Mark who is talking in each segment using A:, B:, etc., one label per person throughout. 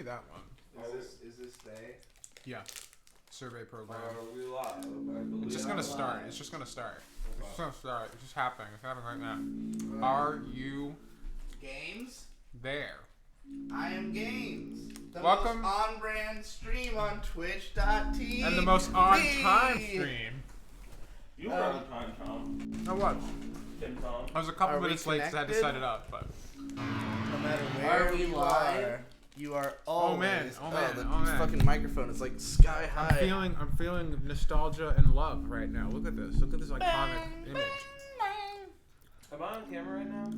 A: that one.
B: Is this they?
A: Yeah. Survey program.
B: Are we live?
A: It's just gonna start. It's just gonna start. It's just gonna start. It's just happening. It's happening right now. Are you
C: Games?
A: there?
C: I am Games. The
A: Welcome.
C: most on-brand stream on Twitch.tv.
A: And the most on-time stream.
D: You were on time, Tom.
A: I was.
D: Tom.
A: I was a couple
C: Are we
A: minutes late because I had to set it up, but.
C: No matter where you are, you are always.
A: Oh man.
C: The fucking microphone is like sky high.
A: I'm feeling nostalgia and love right now. Look at this. Look at this iconic image.
D: Am I on camera right now?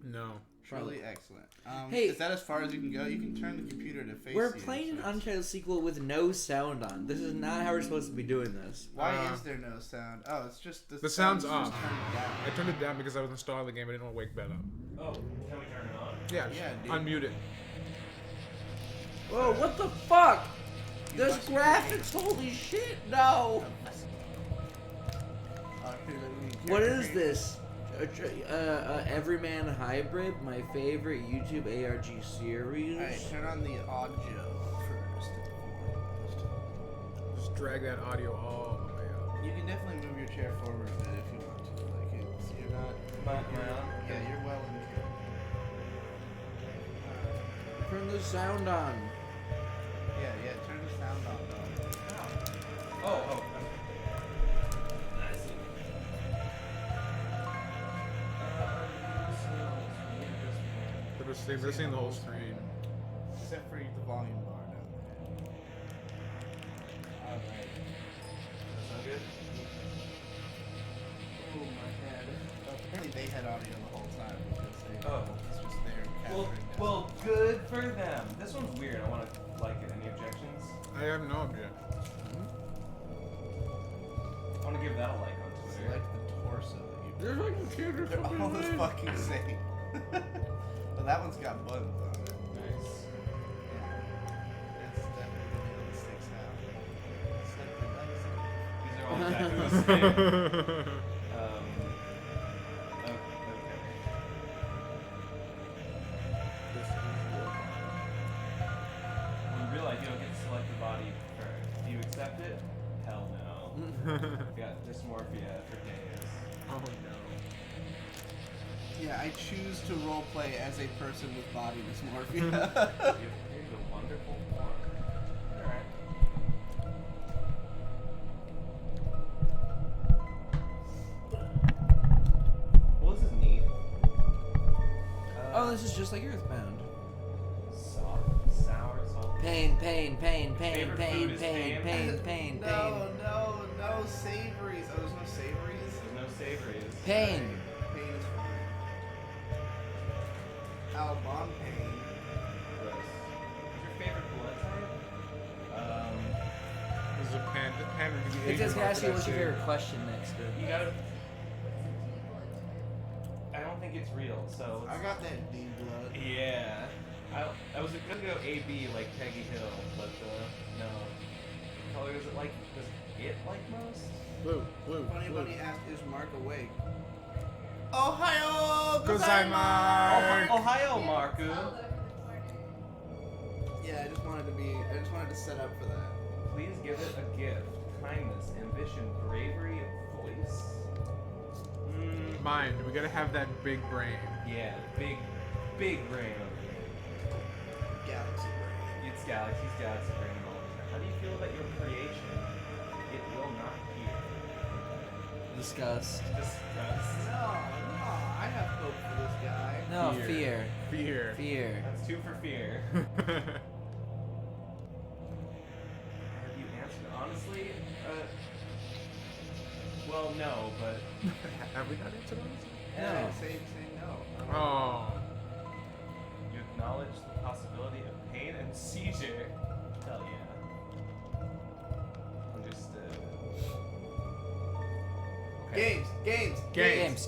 A: No.
C: Truly excellent.
E: Hey,
C: is that as far as you can go? You can turn the computer to face
E: we're
C: you,
E: playing an
C: so
E: Untitled sequel with no sound on. This is not how we're supposed to be doing this.
C: Why is there no sound? Oh, it's just
A: The sound's
C: just
A: off.
C: turned down.
A: I turned it down because I was installing the game. I didn't want to wake Ben up.
D: Oh, can we turn it on?
A: Yeah.
C: Yeah, dude.
A: Unmute it.
E: Whoa, what the fuck? There's
C: must-
E: graphics, holy shit, no! What is this? Everyman Hybrid, my favorite YouTube ARG series.
C: Alright, turn on the audio first.
A: Just drag that audio all the way up.
C: You can definitely move your chair forward a bit if you want to. Like it's, you're not.
D: Am I on?
C: Yeah, you're well in.
E: Turn the sound on.
C: Yeah, turn the sound on though.
D: Oh.
A: They're seeing the whole screen.
C: Except for the volume bar down there. Alright.
D: That sound good?
C: Oh my head. Apparently they had audio the whole time because they
D: Oh.
C: it's just there capturing that.
D: Well, good for them. This one's weird. I want to like it. Any objections?
A: I have no objection.
D: I want to give that a like on
C: It's
D: Twitter.
C: like the torso that you
E: There's like a kid or
C: They're all the
E: something.
C: fucking same. Well, that one's got buttons on it.
D: Nice.
C: Yeah. It's definitely the one that sticks out. It's like the nice.
D: These are all exactly the same. Okay. You realize you don't get to select the body first. Do you accept it? Hell no. Got dysmorphia for days.
A: Oh no.
C: Yeah, I choose to roleplay as a person with body dysmorphia.
D: Here's a wonderful form. Alright. Well, this is neat.
E: Oh, this is just like Earthbound.
D: Soft, sour, salty.
E: Pain, pain, pain, pain,
D: Favorite
E: pain,
D: food is
E: pain,
D: pain?
E: pain, pain,
C: no savories. Oh, there's no savories?
D: There's no savories.
E: pain.
C: Pain is fine. Albon pain.
D: Gross. What's your favorite blood type?
A: This is a pander to the
E: It
A: Asian
E: just asks you
A: market,
E: what's your
A: I see.
E: favorite question next to.
D: You gotta. I don't think it's real, so.
C: I got that D blood.
D: Yeah. I was gonna go AB like Peggy Hill, but no. What color is it like? Does it like most?
A: Blue.
C: If anybody asked, is Mark awake? Ohio
A: Gozaimasu!
D: Ohio, Marku.
C: Yeah, I just wanted to set up for that.
D: Please give it a gift. Kindness, ambition, bravery, voice.
A: Mind, we gotta have that big brain.
D: Yeah, big brain over here.
C: Galaxy brain.
D: It's Galaxy's Galaxy brain all the time. How do you feel about your creation? It will not hear.
E: Disgust.
D: Disgust.
C: No, I have hope for this guy.
E: No, fear.
A: Fear.
E: Fear.
D: That's 2 for fear. Have you answered honestly? Well, no, but
A: Have we not answered on this?
E: No.
C: Say no.
A: Oh.
D: you acknowledge the possibility of pain and seizure. Hell yeah. Understood. Okay.
C: Games.
A: Games.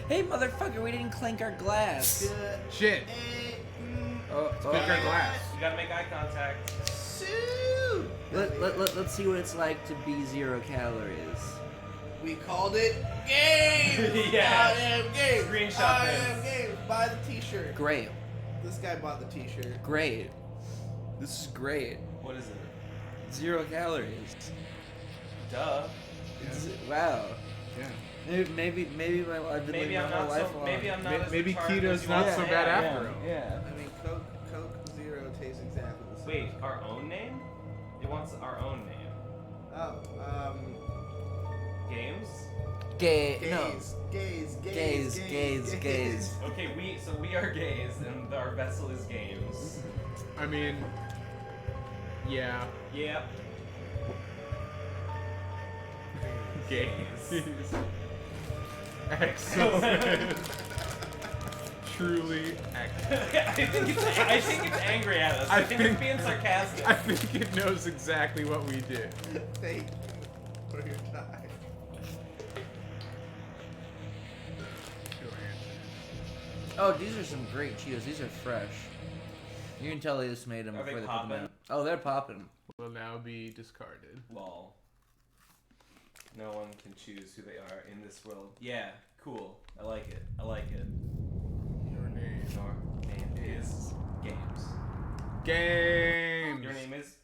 E: Hey, motherfucker, we didn't clink our glass.
A: Shit. Clink our glass.
D: You gotta make eye contact.
C: Sue.
E: Let's see what it's like to be 0 calories.
C: We called it games.
D: Yeah.
C: Goddamn games.
D: screenshot this.
C: Games, buy the T-shirt.
E: Great.
C: This guy bought the T-shirt.
E: Great. This is great.
D: What is it?
E: 0 calories.
D: Duh.
E: Wow.
C: Yeah.
E: Maybe my I've been
D: Maybe
E: living
D: I'm
E: my whole
D: not
E: life
D: so.
E: long.
D: Maybe I'm not. as
A: Maybe
D: retarded
A: keto's
D: as you
A: not
D: want
A: so
D: to
A: bad
D: say I
A: after
D: am.
A: all.
D: Yeah.
C: I mean, Coke Zero tastes exactly the same.
D: Wait, our own name? It wants our own name.
C: Oh,
D: Games?
C: gays.
D: Okay, we are gays, and our vessel is games.
A: I mean, yeah.
D: Yeah.
A: Gays. Excellent. Truly excellent.
D: I think it's angry at us. I think it's being sarcastic.
A: I think it knows exactly what we did.
C: Thank you for your time.
E: Oh, these are some great Cheetos. These are fresh. You can tell they just made them
D: Are
E: before
D: they
E: they put them
D: poppin'?
E: out. Oh, they're popping.
A: Will now be discarded.
D: Lol. No one can choose who they are in this world. Yeah, cool. I like it. I like it.
A: Your name.
D: Your name is Games.
A: Games.
D: Your name is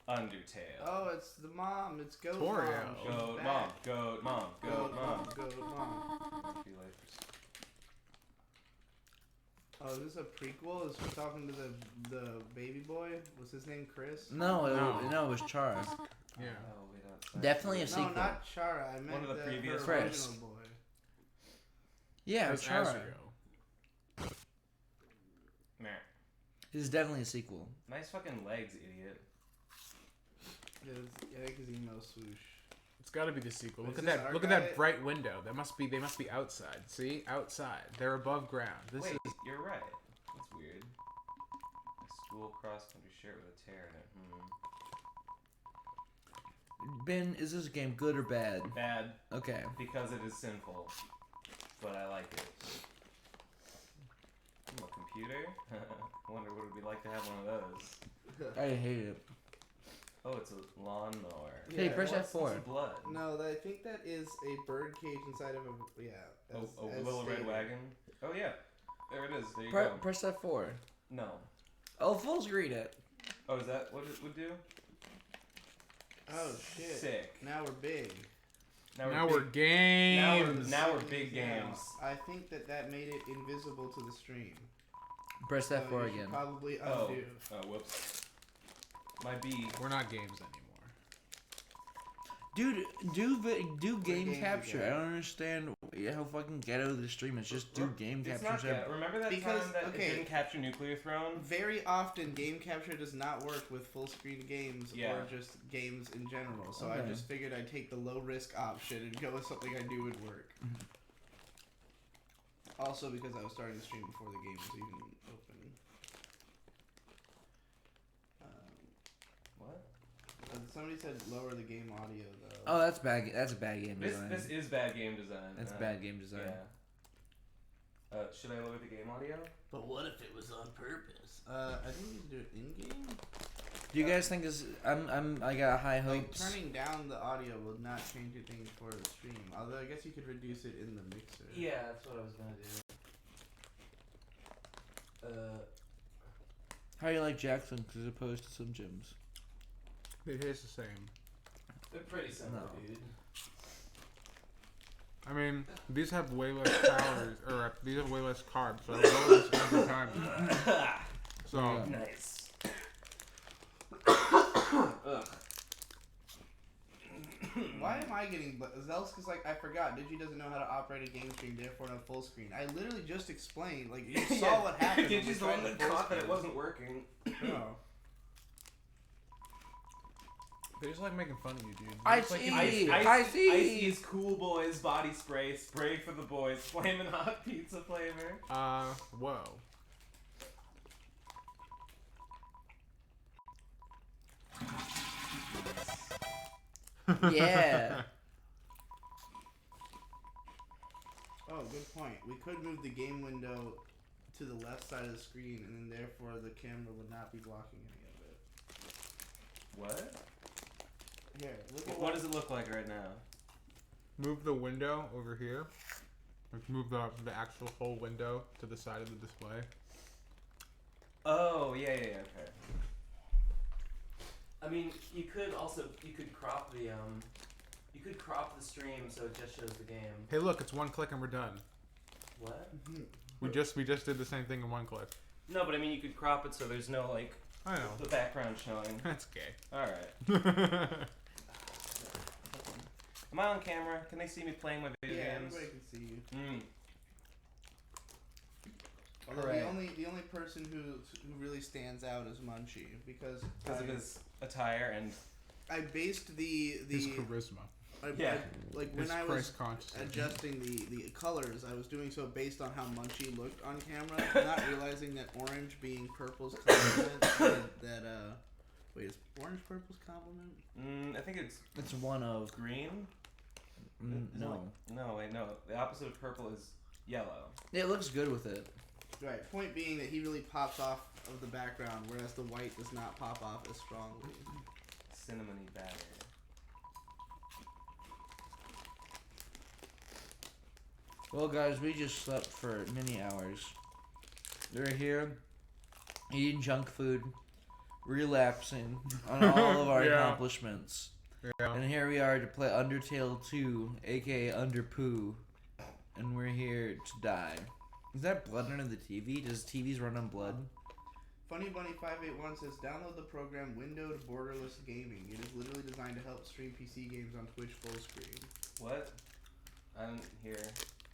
D: Undertale.
C: Oh, it's the mom. It's Goat
A: Torio.
C: Mom. She's
D: Goat
C: back.
D: mom. Goat mom. Goat mom.
C: Goat Mom.
D: Be like-
C: Oh, is this a prequel? Is she talking to the baby boy? Was his name Chris?
E: No,
A: No.
E: It was Chara.
A: Yeah.
D: Oh, wait, outside.
E: Definitely a
C: No,
E: sequel.
C: not Chara. I meant
D: One of the previous
C: her
E: Chris.
C: original boy.
E: Yeah,
A: That's
E: Chara.
A: Azrael.
D: Meh.
E: This is definitely a sequel.
D: Nice fucking legs, idiot.
C: I think his emo swoosh.
A: It's got to be the sequel. Look
C: Is
A: at
C: this
A: that!
C: our
A: Look at
C: guy?
A: that bright window. They must be outside. See, outside. They're above ground. This
D: Wait,
A: is.
D: you're right. That's weird. A school cross-country shirt with a tear in it.
E: Ben, is this game good or bad?
D: Bad,
E: Okay.
D: because it is sinful. But I like it. A computer? Wonder what it would be like to have one of those.
E: I hate it.
D: Oh, it's a lawnmower.
E: Hey,
C: Yeah,
E: press
D: What's
E: F4.
D: this blood?
C: No, I think that is a bird cage inside of a
D: A
C: as
D: little red
C: stated.
D: wagon. Oh yeah, there it is. There you
E: Pre-
D: go.
E: press F4.
D: No.
E: Oh, full screen it.
D: Oh, is that what it would do?
C: Oh shit!
D: Sick.
C: Now we're big.
A: Now we're games.
D: Now we're big games.
C: I think that made it invisible to the stream.
E: Press
C: So
E: F4
C: you should
E: again.
C: probably
D: Oh.
C: undo.
D: Oh, whoops. My B.
A: We're not games anymore.
E: Dude, do game
C: games
E: capture.
C: again.
E: I don't understand how fucking ghetto the stream is. Just do game
D: It's
E: capture.
D: not that. Remember that
C: Because-
D: time that
C: okay.
D: it didn't capture Nuclear Throne?
C: Very often, game capture does not work with full screen games
D: Yeah.
C: or just games in general. So I
E: Okay.
C: just figured I'd take the low risk option and go with something I knew would work. Also, because I was starting the stream before the game was even open.
D: What?
C: Somebody said lower the game audio though.
E: Oh, that's bad. That's a bad game design.
D: This is bad game design.
E: That's bad game design.
D: Yeah. Should I lower the game audio?
C: But what if it was on purpose? I think you can do it in game.
E: Do you guys think this? I got high
C: Like
E: hopes.
C: turning down the audio will not change a thing for the stream. Although I guess you could reduce it in the mixer.
D: Yeah, that's what I was gonna do.
E: How do you like Jackson as opposed to some gyms?
A: It is the same.
D: They're pretty similar,
E: No.
D: dude.
A: I mean, these have way less calories, or these have way less carbs, so I go this every time. So,
E: Yeah.
D: Nice.
C: Why am I getting Zelska's like I forgot. Digi doesn't know how to operate a game stream, therefore no full screen. I literally just explained. Like you saw what happened. when we
D: Digi's the
C: tried
D: one that
C: full
D: caught that it
C: screen.
D: wasn't working.
C: No.
A: they just like making fun of you, dude.
E: I
A: It's like
E: see.
A: in-
E: I see.
D: Icy's Cool Boys body spray. Spray for the boys. Flamin' hot pizza flavor.
A: Whoa.
E: Yeah.
C: Oh, good point. We could move the game window to the left side of the screen, and then therefore the camera would not be blocking any of it.
D: What?
C: Here, look at
D: What does it look like right now?
A: Move the window over here. Like move the actual whole window to the side of the display.
D: Oh, yeah, okay.
F: I mean, you could crop the stream so it just shows the game.
A: Hey, look, it's one click and we're done.
F: What?
A: We just did the same thing in one click.
D: No, but I mean, you could crop it so there's no, like,
A: I know.
D: the background showing.
A: That's gay.
D: Alright. Am I on camera? Can they see me playing my video
C: Yeah,
D: games?
C: everybody can see you.
D: Mm.
C: Although
E: Correct.
C: the only person who really stands out is Munchie because
D: Because of his attire and...
C: I based the
A: His charisma.
D: Yeah.
C: like
A: His
C: when I was
A: Christ consciousness.
C: adjusting the colors, I was doing so based on how Munchie looked on camera, not realizing that orange being purple's complement. Wait, is orange purple's complement?
D: I think it's
E: It's one of.
D: green?
E: Mm,
D: Is it
E: no.
D: like- no, wait, no. The opposite of purple is yellow.
E: It looks good with it.
C: Right. Point being that he really pops off of the background, whereas the white does not pop off as strongly.
D: Cinnamony batter.
E: Well, guys, we just slept for many hours. We're here, eating junk food, relapsing on all of our
A: Yeah.
E: accomplishments.
A: Yeah.
E: And here we are to play Undertale 2, aka Underpoo. And we're here to die. Is that blood under the TV? Does TVs run on blood?
C: Funny Bunny 581 says download the program Windowed Borderless Gaming. It is literally designed to help stream PC games on Twitch full screen.
D: What? I'm here.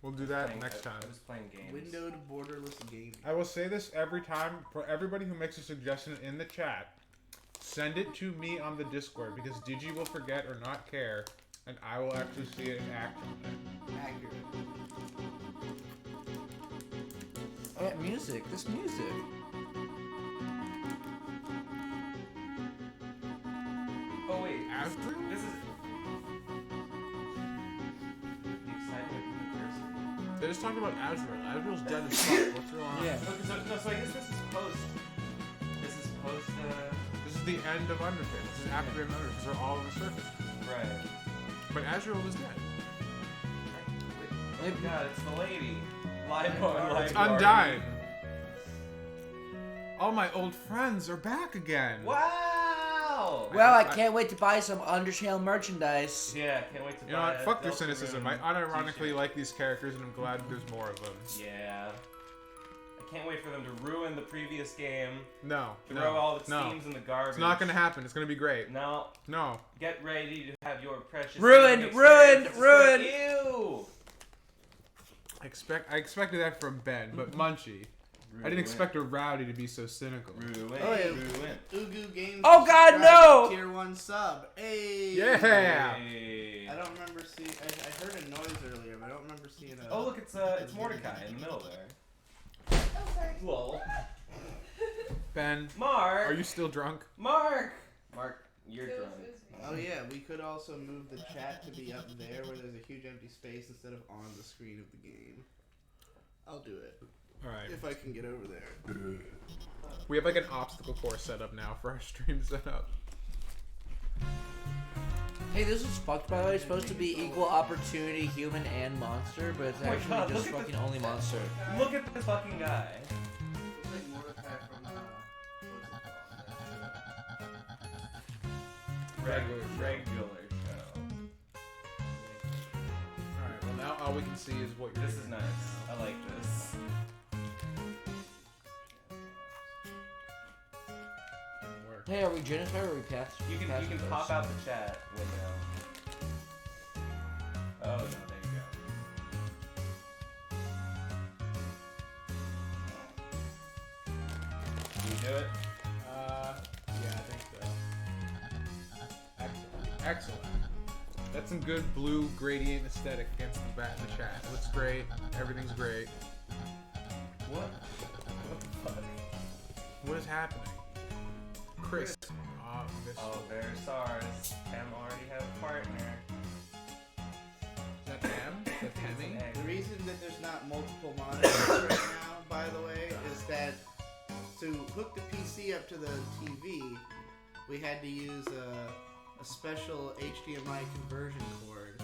A: We'll do that
D: Playing-
A: next time.
D: I was playing games.
C: Windowed Borderless Gaming.
A: I will say this every time for everybody who makes a suggestion in the chat. Send it to me on the Discord because Digi will forget or not care, and I will actually see it in action.
C: Accurate.
E: Oh, yeah, music. This music.
D: Oh wait,
A: After?
D: this is the excitement of the person.
A: They just talked about Azrael. Azrael's dead as fuck. What's going on?
E: Yeah.
D: So I guess this is post. This is post.
A: This is the end of Undertale. This is after Undertale because they're all on the surface.
D: Right.
A: But Azrael was dead.
D: Oh God, it's the lady. Limeborn.
A: It's undying. All my old friends are back again.
D: Wow.
E: Well, I can't wait to buy some Undertale merchandise.
D: Yeah, can't wait to
A: You know
D: buy
A: what?
D: a
A: Fuck your
D: Deltarune
A: cynicism. I unironically
D: t-shirt.
A: like these characters and I'm glad there's more of them.
D: Yeah. I can't wait for them to ruin the previous game.
A: No.
D: Throw all the
A: no.
D: steams in the garbage.
A: It's not gonna happen. It's gonna be great.
D: No.
A: No.
D: Get ready to have your precious
E: Ruined,
D: gaming
E: ruined,
D: experience
E: ruined.
D: destroyed. Ew.
A: I expected that from Ben, but Munchie. I didn't expect a Rowdy to be so cynical.
D: Ruin.
E: Oh, yeah.
D: Ruin.
C: Ugu Games.
E: Oh, God,
C: subscribed
E: no!
C: to Tier 1 sub. Hey!
A: Yeah.
D: Hey.
C: I don't remember seeing. I heard a noise earlier, but I don't remember seeing a.
D: Oh look, it's Mordecai in the middle there.
G: Oh, sorry.
D: Lol.
A: Ben,
D: Mark.
A: are you still drunk?
D: Mark, you're
G: It was-
D: drunk.
G: it was me.
C: Oh yeah, we could also move the chat to be up there where there's a huge empty space instead of on the screen of the game. I'll do it
A: All right.
C: if I can get over there.
A: We have like an obstacle course set up now for our stream setup.
E: Hey, this is fucked, by the way. It's supposed to be equal opportunity human and monster, but it's
D: Oh my
E: actually
D: God,
E: just
D: look at
E: fucking only monster.
D: Look at this fucking guy.
C: Looks like Mordecai from
D: Regular show.
A: Alright, well now all we can see is what you're
D: This
A: doing.
D: is nice. I like this.
A: Didn't work.
E: Hey, are we genocide or are we past?
D: You can
E: pacifist?
D: pop out the chat window. Oh no, there you go. Can you do it?
A: Yeah, I think so. Excellent. Excellent. That's some good blue gradient aesthetic against the bat in the chat. Looks great. Everything's great.
D: What? What the fuck?
A: What is happening? Chris.
D: Oh, there's SARS. Cam already has a partner.
A: Is that Tam? Is that Tammy?
C: The reason that there's not multiple monitors right now, by the way, is that to hook the PC up to the TV, we had to use a special HDMI conversion cord,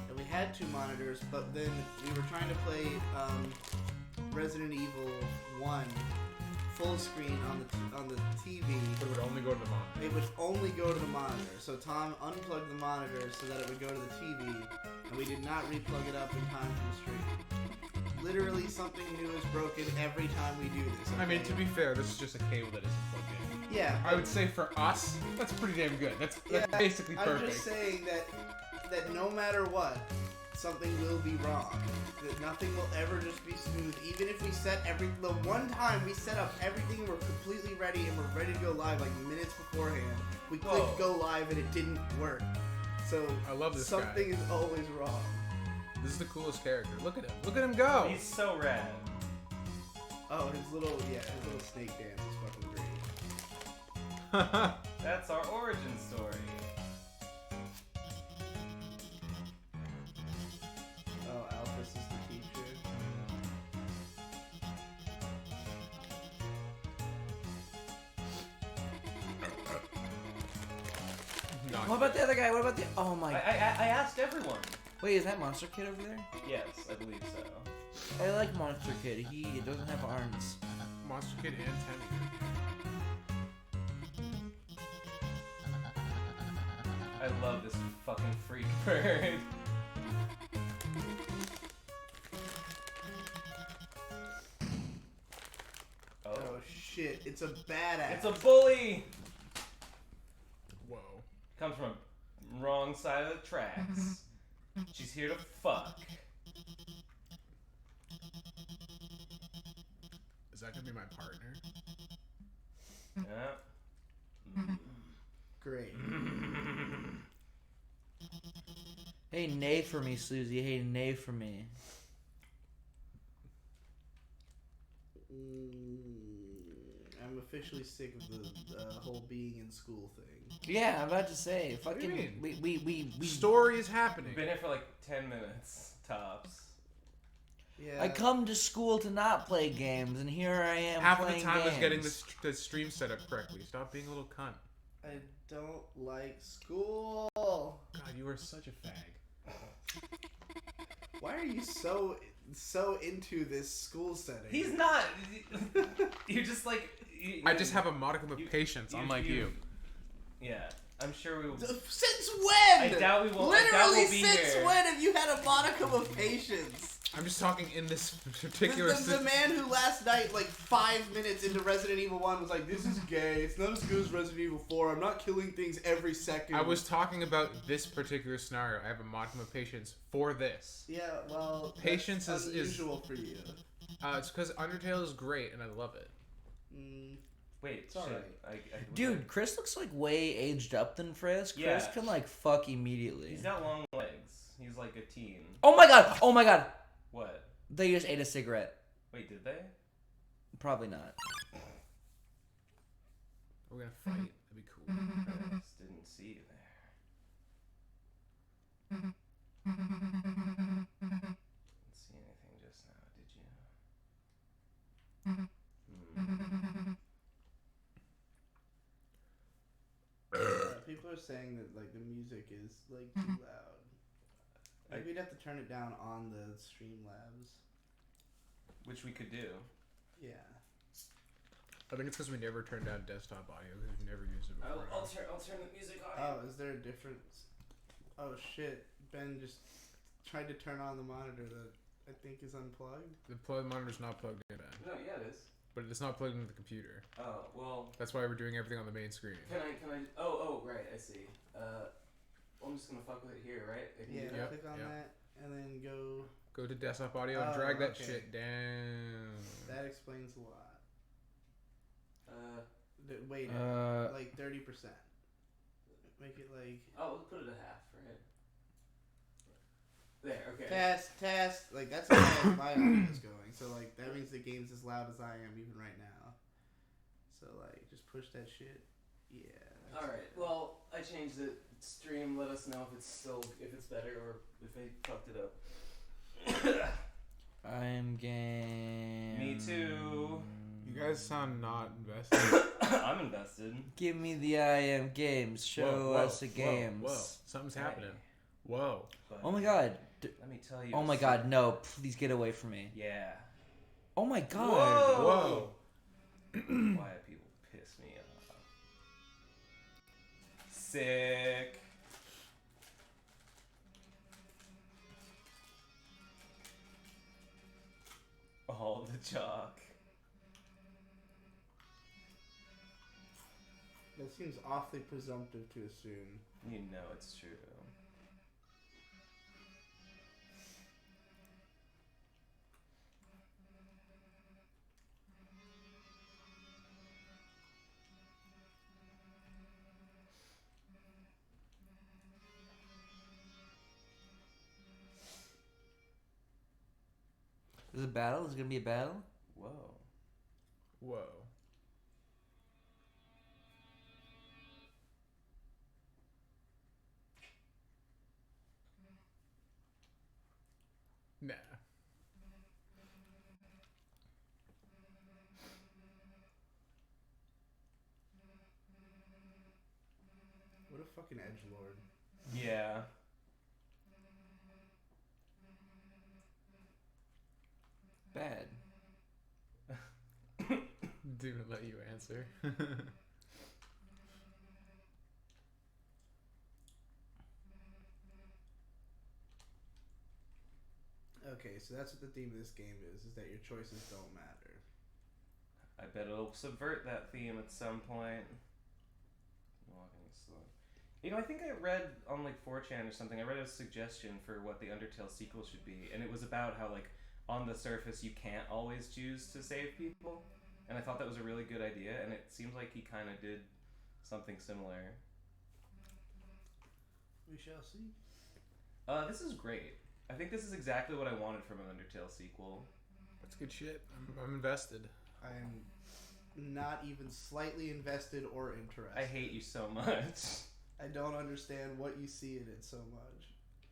C: and we had 2 monitors, but then we were trying to play Resident Evil 1 full screen on the TV.
A: But it would only go to the monitor.
C: It would only go to the monitor. So Tom unplugged the monitor so that it would go to the TV, and we did not replug it up in time for the stream. Literally, something new is broken every time we do this.
A: I mean,
C: okay?
A: to be fair, this is just a cable that isn't plugged in.
C: Yeah.
A: I would say for us, that's pretty damn good. That's basically
C: I'm
A: perfect.
C: just saying that no matter what, something will be wrong. That nothing will ever just be smooth. Even if we set the one time we set up everything and we're completely ready and we're ready to go live like minutes beforehand, we clicked go live and it didn't work. So
A: I love this
C: something
A: guy.
C: is always wrong.
A: This is the coolest character. Look at him. Look at him go.
D: He's so rad.
C: Oh, his little snake dance is fucking great.
D: That's our origin story.
C: Oh, Alphys is the teacher.
A: Not
E: What about the other guy? What about the? Oh my.
D: I asked everyone.
E: Wait, is that Monster Kid over there?
D: Yes, I believe so.
E: I like Monster Kid. He doesn't have arms.
A: Monster Kid and Tenny.
D: I love this fucking freak bird.
C: Oh shit, it's a badass.
D: It's a bully!
A: Whoa.
D: Comes from wrong side of the tracks. She's here to fuck.
A: Is that gonna be my partner?
D: Yeah.
C: Great.
E: Hey, nay for me, Susie. Hey, nay for me.
C: I'm officially sick of the whole being in school thing.
E: Yeah, I'm about to say.
A: What do you
E: Fucking.
A: mean?
E: We
A: Story is happening.
D: Been here for like 10 minutes, tops.
C: Yeah.
E: I come to school to not play games, and here I am
A: Half of the
E: playing
A: time I was
E: games.
A: getting the stream set up correctly. Stop being a little cunt.
C: I don't like school.
A: God, you are such a fag.
C: Why are you so into this school setting?
D: He's not. You're just like.
A: I just have a modicum of patience, unlike you.
D: Yeah, I'm sure we will.
C: Since when?
D: I doubt we will.
C: Literally,
D: I doubt we'll be
C: since
D: here.
C: when have you had a modicum of patience?
A: I'm just talking in this particular.
C: The man who last night, like 5 minutes into Resident Evil 1, was like, "This is gay. It's not as good as Resident Evil 4. I'm not killing things every second."
A: I was talking about this particular scenario. I have a modicum of patience for this.
C: Yeah, well,
A: Patience
C: that's
A: is-
C: unusual for you.
A: It's because Undertale is great and I love it.
D: Wait,
C: It's all
D: shit.
E: Dude, Chris looks like way aged up than Frisk.
D: Yeah.
E: Chris can like fuck immediately.
D: He's got long legs. He's like a teen.
E: Oh my god! Oh my god!
D: What?
E: They just ate a cigarette.
D: Wait, did they?
E: Probably not.
A: We're gonna fight. That'd be cool.
D: I just didn't see you there. Didn't see anything just now, did you?
C: People are saying that like the music is like too loud. Like we'd have to turn it down on the Streamlabs.
D: Which we could do.
C: Yeah.
A: I think it's because we never turned down desktop audio because we've never used it before.
D: I'll turn the music on.
C: Oh, is there a difference? Oh shit! Ben just tried to turn on the monitor that I think is unplugged.
A: The monitor's not plugged in,
D: No, yeah, it is.
A: but it's not plugged into the computer.
D: Oh, well,
A: That's why we're doing everything on the main screen.
D: can I, oh, right, I see. Well, I'm just gonna fuck with it here, right? I can do
C: Yeah,
D: that?
A: Yep,
C: click on
A: yep.
C: that and then go.
A: Go to desktop audio and
C: Oh,
A: drag that
C: okay.
A: shit down.
C: That explains a lot.
D: Uh,
C: Wait,
E: Uh,
C: like 30%. Make it like
D: oh, we'll put it at half, right? There, okay.
C: test. Like that's how my audio is going. So like that means the game's as loud as I am even right now. So like just push that shit. Yeah. that's
D: Alright, well, I changed it. Stream, let us know if it's better or if I fucked it up.
E: I'm game.
D: Me too.
A: You guys sound not invested.
D: I'm invested.
E: Give me the I am games. Show
A: Whoa,
E: us the
A: whoa,
E: games.
A: Whoa, something's happening. Whoa.
D: But
E: Oh my god.
D: Let me tell you.
E: Oh my god, no! Please get away from me.
D: Yeah.
E: Oh my god!
A: Whoa.
D: Why people piss me off. Sick. All the chalk.
C: That seems awfully presumptive to assume.
D: You know it's true.
E: Is it a battle? Is it gonna be a battle?
D: Whoa.
A: Whoa. Nah.
C: What a fucking edgelord.
D: Yeah.
E: Bad.
A: Didn't let you answer.
C: Okay, so that's what the theme of this game is that your choices don't matter.
D: I bet it'll subvert that theme at some point. Walking slow. You know, I think I read on like 4chan or something, I read a suggestion for what the Undertale sequel should be, and it was about how like on the surface you can't always choose to save people. And I thought that was a really good idea, and it seems like he kind of did something similar.
C: We shall see.
D: This is great. I think this is exactly what I wanted from an Undertale sequel.
A: That's good shit. I'm invested.
C: I am not even slightly invested or interested.
D: I hate you so much.
C: I don't understand what you see in it so much.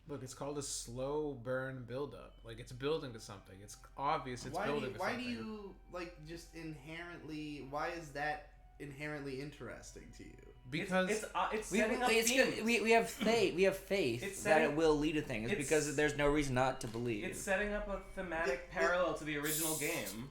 A: Look, it's called a slow burn build-up. Like, it's building to something. It's obvious it's building to
C: why
A: something.
C: do you, like, just inherently... Why is that inherently interesting to you?
A: Because
D: it's setting up themes.
E: We have faith. We have faith
D: It's
E: that
D: setting-
E: it will lead to things
D: it's-
E: because there's no reason not to believe.
D: It's setting up a thematic parallel to the original game.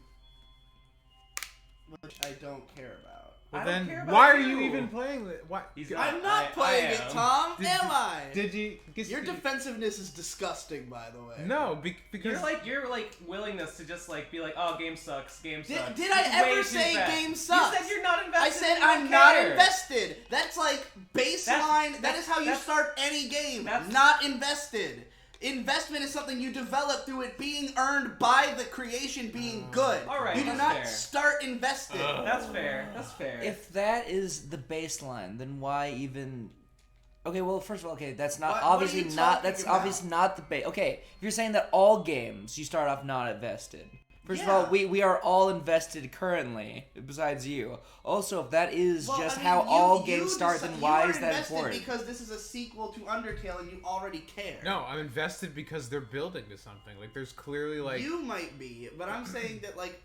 C: Which I don't care about.
A: well,
D: I don't
A: then
D: care about
A: why are
D: you.
A: you even playing it? Why?
D: He's
C: I'm
D: not-
C: not playing it,
D: am.
C: Tom.
A: Did-
C: Am I?
A: Did you?
C: Your defensiveness is disgusting, by the way.
A: No, because
D: Your willingness to just like be like, oh, game sucks, game sucks.
C: Did I
D: is way
C: ever
D: too
C: say
D: fast.
C: game sucks?
D: You said you're not invested.
C: I said
D: and you
C: I'm
D: don't
C: not
D: care.
C: invested. That's like baseline. That is how you
D: that's-
C: start any game.
D: that's-
C: Not invested. Investment is something you develop through it being earned by the creation being good.
D: All right,
C: you do
D: that's
C: not
D: fair.
C: start invested.
D: That's fair. That's fair.
E: If that is the baseline, then why even? Okay, well, first of all, okay, that's not
C: What are
E: obviously
C: you
E: not.
C: talking
E: That's
C: about?
E: obviously not the base. Okay, if you're saying that all games you start off not invested. First of
C: Yeah.
E: all, we are all invested currently, besides you. Also, if that is
C: Well,
E: just
C: I mean,
E: how all
C: you
E: games start,
C: decide-
E: then
C: you
E: why
C: are
E: is that
C: invested
E: important?
C: Because this is a sequel to Undertale and you already care.
A: no, I'm invested because they're building to something. Like, there's clearly like
C: You might be, but I'm saying that like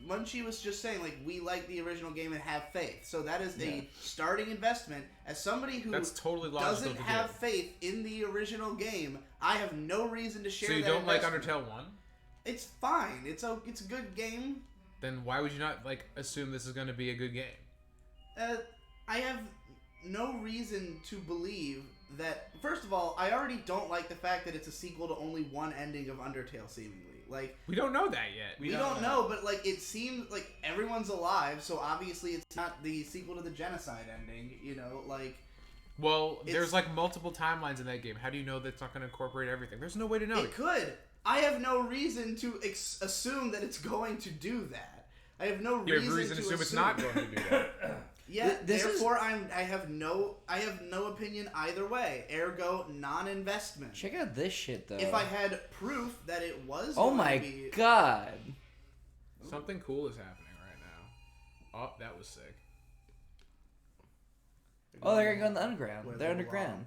C: Munchie was just saying, like, we like the original game and have faith. So that is a starting investment. As somebody who
A: that's totally logical
C: doesn't
A: to
C: have
A: do.
C: faith in the original game, I have no reason to share.
A: So you
C: that
A: don't like
C: investment.
A: Undertale 1?
C: It's fine. It's a good game.
A: Then why would you not like assume this is going to be a good game?
C: I have no reason to believe that. First of all, I already don't like the fact that it's a sequel to only one ending of Undertale, seemingly. Like,
A: We don't know that yet.
C: we don't know, but like it seems like everyone's alive, so obviously it's not the sequel to the genocide ending. You know, like.
A: Well,
C: It's-
A: there's like multiple timelines in that game. How do you know that's not going to incorporate everything? There's no way to know.
C: It could. I have no reason to assume that it's going to do that. I have no
A: You
C: reason,
A: have reason to assume it's
C: assume
A: not going to do that.
C: Yeah,
E: This is-
C: therefore I have no opinion either way. Ergo, non-investment.
E: Check out this shit though.
C: If I had proof that it was
E: oh
C: going
E: my
C: to be,
E: god.
A: Something cool is happening right now. Oh, that was sick.
E: Oh, they're gonna go in the underground.
C: Where
E: They're
C: they
E: underground.
C: belong.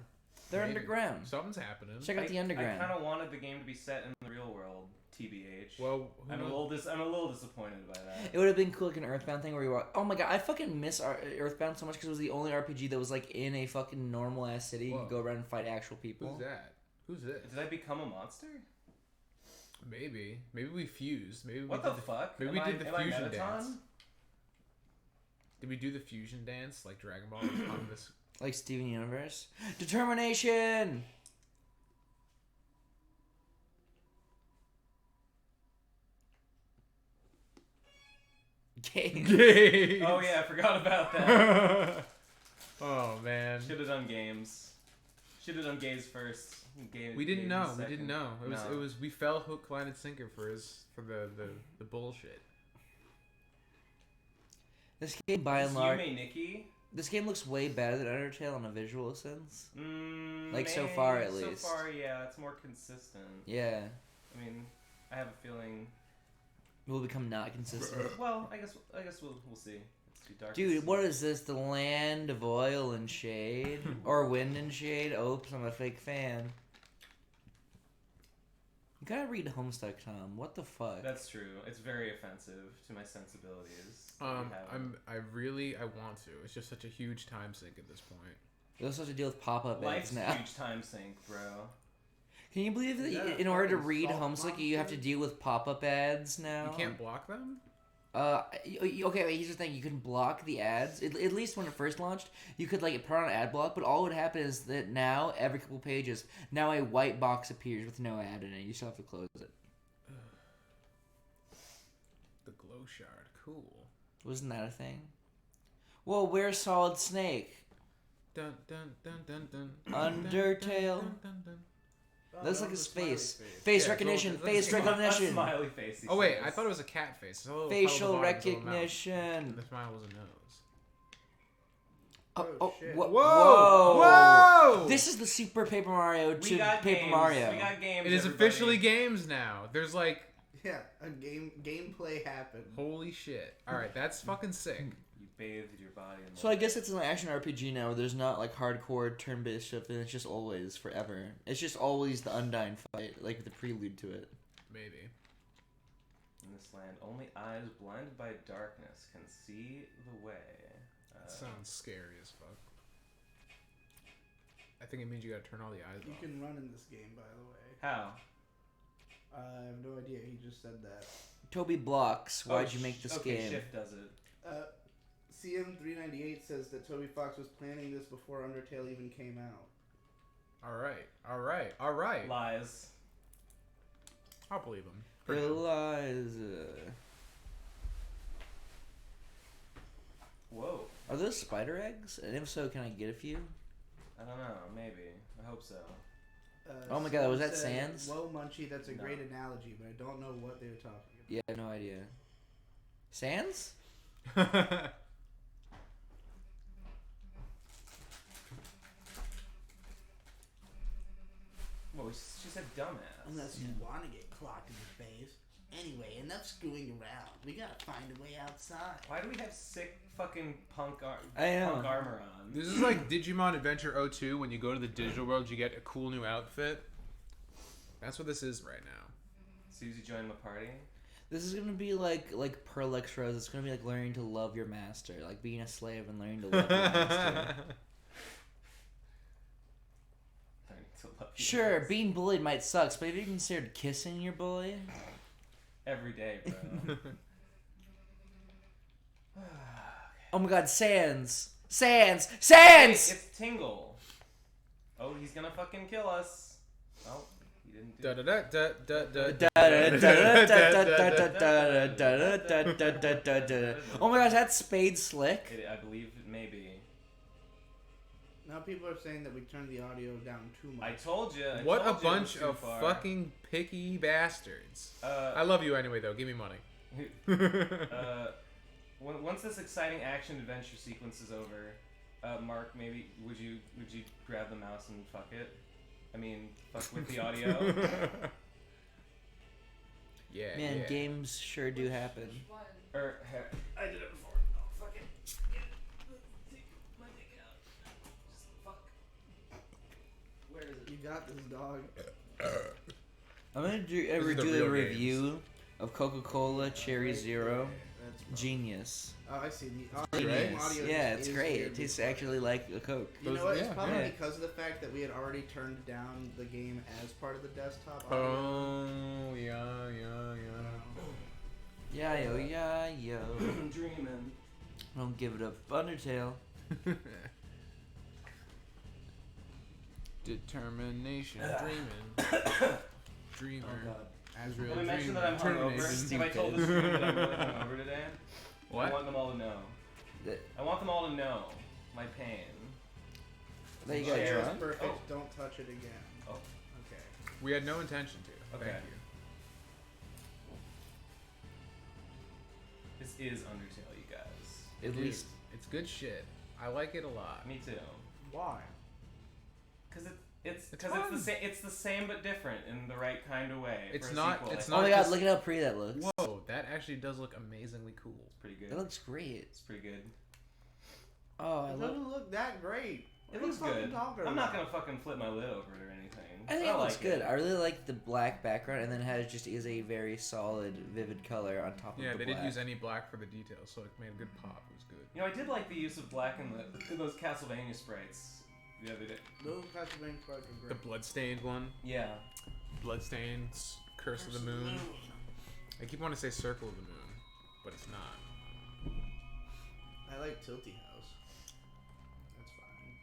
E: They're
A: Maybe.
E: underground.
A: Something's happening.
E: Check out the underground.
D: I kind of wanted the game to be set in the real world, TBH.
A: Well, who
D: I'm a
A: knows?
D: little disappointed by that.
E: It would have been cool, like an Earthbound thing where you walk. Oh my god, I fucking miss Earthbound so much because it was the only RPG that was like in a fucking normal ass city. You
A: Whoa.
E: could go around and fight actual people.
A: Who's that? Who's this?
D: Did I become a monster?
A: Maybe we fused. Maybe
D: What
A: we
D: the
A: did
D: fuck?
A: Maybe we did the
D: am I
A: fusion
D: Mettaton?
A: dance. Did we do the fusion dance like Dragon Ball on this?
E: Like Steven Universe. Determination. Game.
A: Games.
D: Oh yeah, I forgot about that.
A: Oh man.
D: Should have done games. Should have done games first.
A: We didn't know. We
D: second.
A: didn't know. It was we fell hook, line, and sinker for the bullshit.
E: This game, by and
D: Is
E: large,
D: Yume Nikki?
E: this game looks way better than Undertale in a visual sense. Like, so
D: Maybe,
E: far, at least.
D: So far, yeah, it's more consistent.
E: Yeah,
D: I mean, I have a feeling.
E: it will become not consistent.
D: Well, I guess we'll see. It's too dark.
E: Dude, what is this? The land of oil and shade, or wind and shade? Oops, I'm a fake fan. You gotta read Homestuck, Tom. What the fuck?
D: That's true. It's very offensive to my sensibilities. that we have.
A: I want to. It's just such a huge time sink at this point.
E: You also have to deal with pop-up
D: Life's
E: ads now.
D: huge time sink, bro.
E: Can you believe that
C: Is that
E: in
C: a
E: order to
C: fucking
E: read
C: salt
E: Homestuck, you have to
C: monster?
E: deal with pop-up ads now?
A: You can't block them?
E: Okay, wait, here's the thing. You can block the ads. At least when it first launched, you could, like, put on an ad block, but all would happen is that now, every couple pages, now a white box appears with no ad in it. You still have to close it.
A: The glow shard. Cool.
E: Wasn't that a thing? Well, where's Solid Snake?
A: Dun dun dun dun dun.
E: Undertale.
A: Dun, dun, dun.
C: Oh,
E: Looks
C: that
E: like
C: was
E: his
C: a smiley
E: face. Face recognition.
A: it's
E: Face
A: a
E: recognition.
D: Smiley face. he
A: Oh wait,
D: says.
A: I thought it was a cat face. It's a little
E: Facial
A: puddle at the bottom, it's a little mouth.
E: recognition.
A: And the smile was a nose.
C: Oh, shit.
E: Whoa!
A: Whoa! Whoa!
E: This is the Super Paper Mario
D: We
E: to
D: got
E: Paper
D: games.
E: Mario.
D: We got games.
A: It is
D: everybody.
A: officially games now. There's like,
C: Yeah, a gameplay happened.
A: holy shit. Alright, that's fucking sick.
D: You bathed your body in
E: So I guess it's an action RPG now. Where there's not like hardcore turn-based stuff, and it's just always forever. It's just always the Undyne fight, like the prelude to it.
A: Maybe.
D: In this land, only eyes blinded by darkness can see the way.
A: That sounds scary as fuck. I think it means you gotta turn all the eyes
C: You
A: off.
C: can run in this game, by the way.
D: How?
C: I have no idea. He just said that.
E: Toby Blocks, why'd you make this
D: okay,
E: game?
D: Shift does it.
C: CM398 says that Toby Fox was planning this before Undertale even came out.
A: Alright.
D: Lies.
A: I'll believe him.
E: Eliza.
D: Whoa.
E: Are those spider eggs? And if so, can I get a few?
D: I don't know. Maybe. I hope so.
E: Oh my God, was that
C: said,
E: Sans?
C: Whoa, Munchie, that's a
D: No.
C: great analogy, but I don't know what they were talking about.
E: Yeah, I have no idea. Sans?
D: Whoa, she said dumbass.
C: Unless you want to get clocked in the face. Anyway, enough screwing around. We gotta find a way outside.
D: Why do we have sick fucking punk
E: I know.
D: armor on?
A: This is like Digimon Adventure 02 when you go to the digital world, you get a cool new outfit. That's what this is right now.
D: Susie joined my party.
E: This is gonna be like Pearl X Rose. It's gonna be like learning to love your master, like being a slave and learning to love your master.
D: Learning to love you
E: Sure,
D: guys.
E: being bullied might suck, but have you considered kissing your bully?
D: Every day, bro.
E: Oh my God, Sans!
D: Hey,
E: Sans!
D: it's Tingle. Oh, he's gonna fucking kill us. Oh, he didn't do
A: Da
D: it.
A: da da da da da.
E: Oh my gosh, that's Spade Slick.
D: I believe it may be.
C: Now people are saying that we turned the audio down too much.
D: I told you.
A: What a bunch of fucking picky bastards. I love you anyway, though. Give me money.
D: Once this exciting action adventure sequence is over, Mark, maybe would you grab the mouse and fuck it? I mean, fuck with the audio.
A: Yeah.
E: Man,
A: yeah.
E: games sure do happen.
D: Or I did it before. Oh, fuck it. Take my dick out. Just fuck. Where is it?
C: You got this, dog.
E: I'm gonna
A: is the
E: do
A: real
E: a review of Coca-Cola Cherry
C: Right
E: Zero.
C: there. That's
E: Genius.
C: Oh, I see. The
A: Right?
C: audio
E: Yeah,
C: just
E: it's
C: is
E: great.
C: weird
E: It tastes
C: before.
E: actually like a Coke.
C: You know
A: Those-
C: what?
A: yeah,
C: It's probably
E: yeah.
C: because of the fact that we had already turned down the game as part of the desktop audio.
A: Oh, yeah.
E: Yeah, yo, yeah, yo.
F: Dreaming.
E: Don't give it up. Undertale.
A: Determination, dreaming, dreamer,
F: Oh god.
A: as real
D: Can we mention
A: dreamer,
D: that I'm hungover?
A: termination.
D: Have I told this room that I'm really hungover today? I
A: What?
D: want them all to know.
E: That-
D: I want them all to know my pain.
E: That you got
C: Chair is
E: drunk?
C: perfect.
D: Oh.
C: Don't touch it again.
D: Oh.
C: Okay.
A: We had no intention to.
D: Okay.
A: Thank you.
D: This is Undertale, you guys.
E: At
A: Dude,
E: least.
A: it's good shit. I like it a lot.
D: Me too.
C: Why?
D: Cause
A: It's
D: it's
A: fun.
D: the same. It's the same but different in the right kind of way.
A: It's
D: for a
A: not-
D: sequel,
A: it's
D: I
E: Oh
A: not
E: my god,
A: just-
E: look at how pretty that looks.
A: Whoa, that actually does look amazingly cool.
D: It's pretty good.
E: That looks great.
D: It's pretty good.
E: Oh, I
C: It
E: love.
C: doesn't look that great.
D: It
C: What are
D: looks
C: you fucking
D: good.
C: talking
D: I'm not
C: about?
D: gonna fucking flip my lid over it or anything.
E: I think
D: but
E: it looks
D: like
E: good. I really like the black background, and then has just is a very solid, vivid color on top of
A: Yeah,
E: the
A: they
E: black.
A: didn't use any black for the details, so it made a good pop. It was good.
D: You know, I did like the use of black in those Castlevania sprites the other day.
C: Those Castlevania cards are
A: The
C: great.
A: bloodstained one,
D: Yeah.
A: bloodstained Curse of the Moon. I keep wanting to say Circle of the Moon, but it's not.
C: I like Tilty House. That's fine.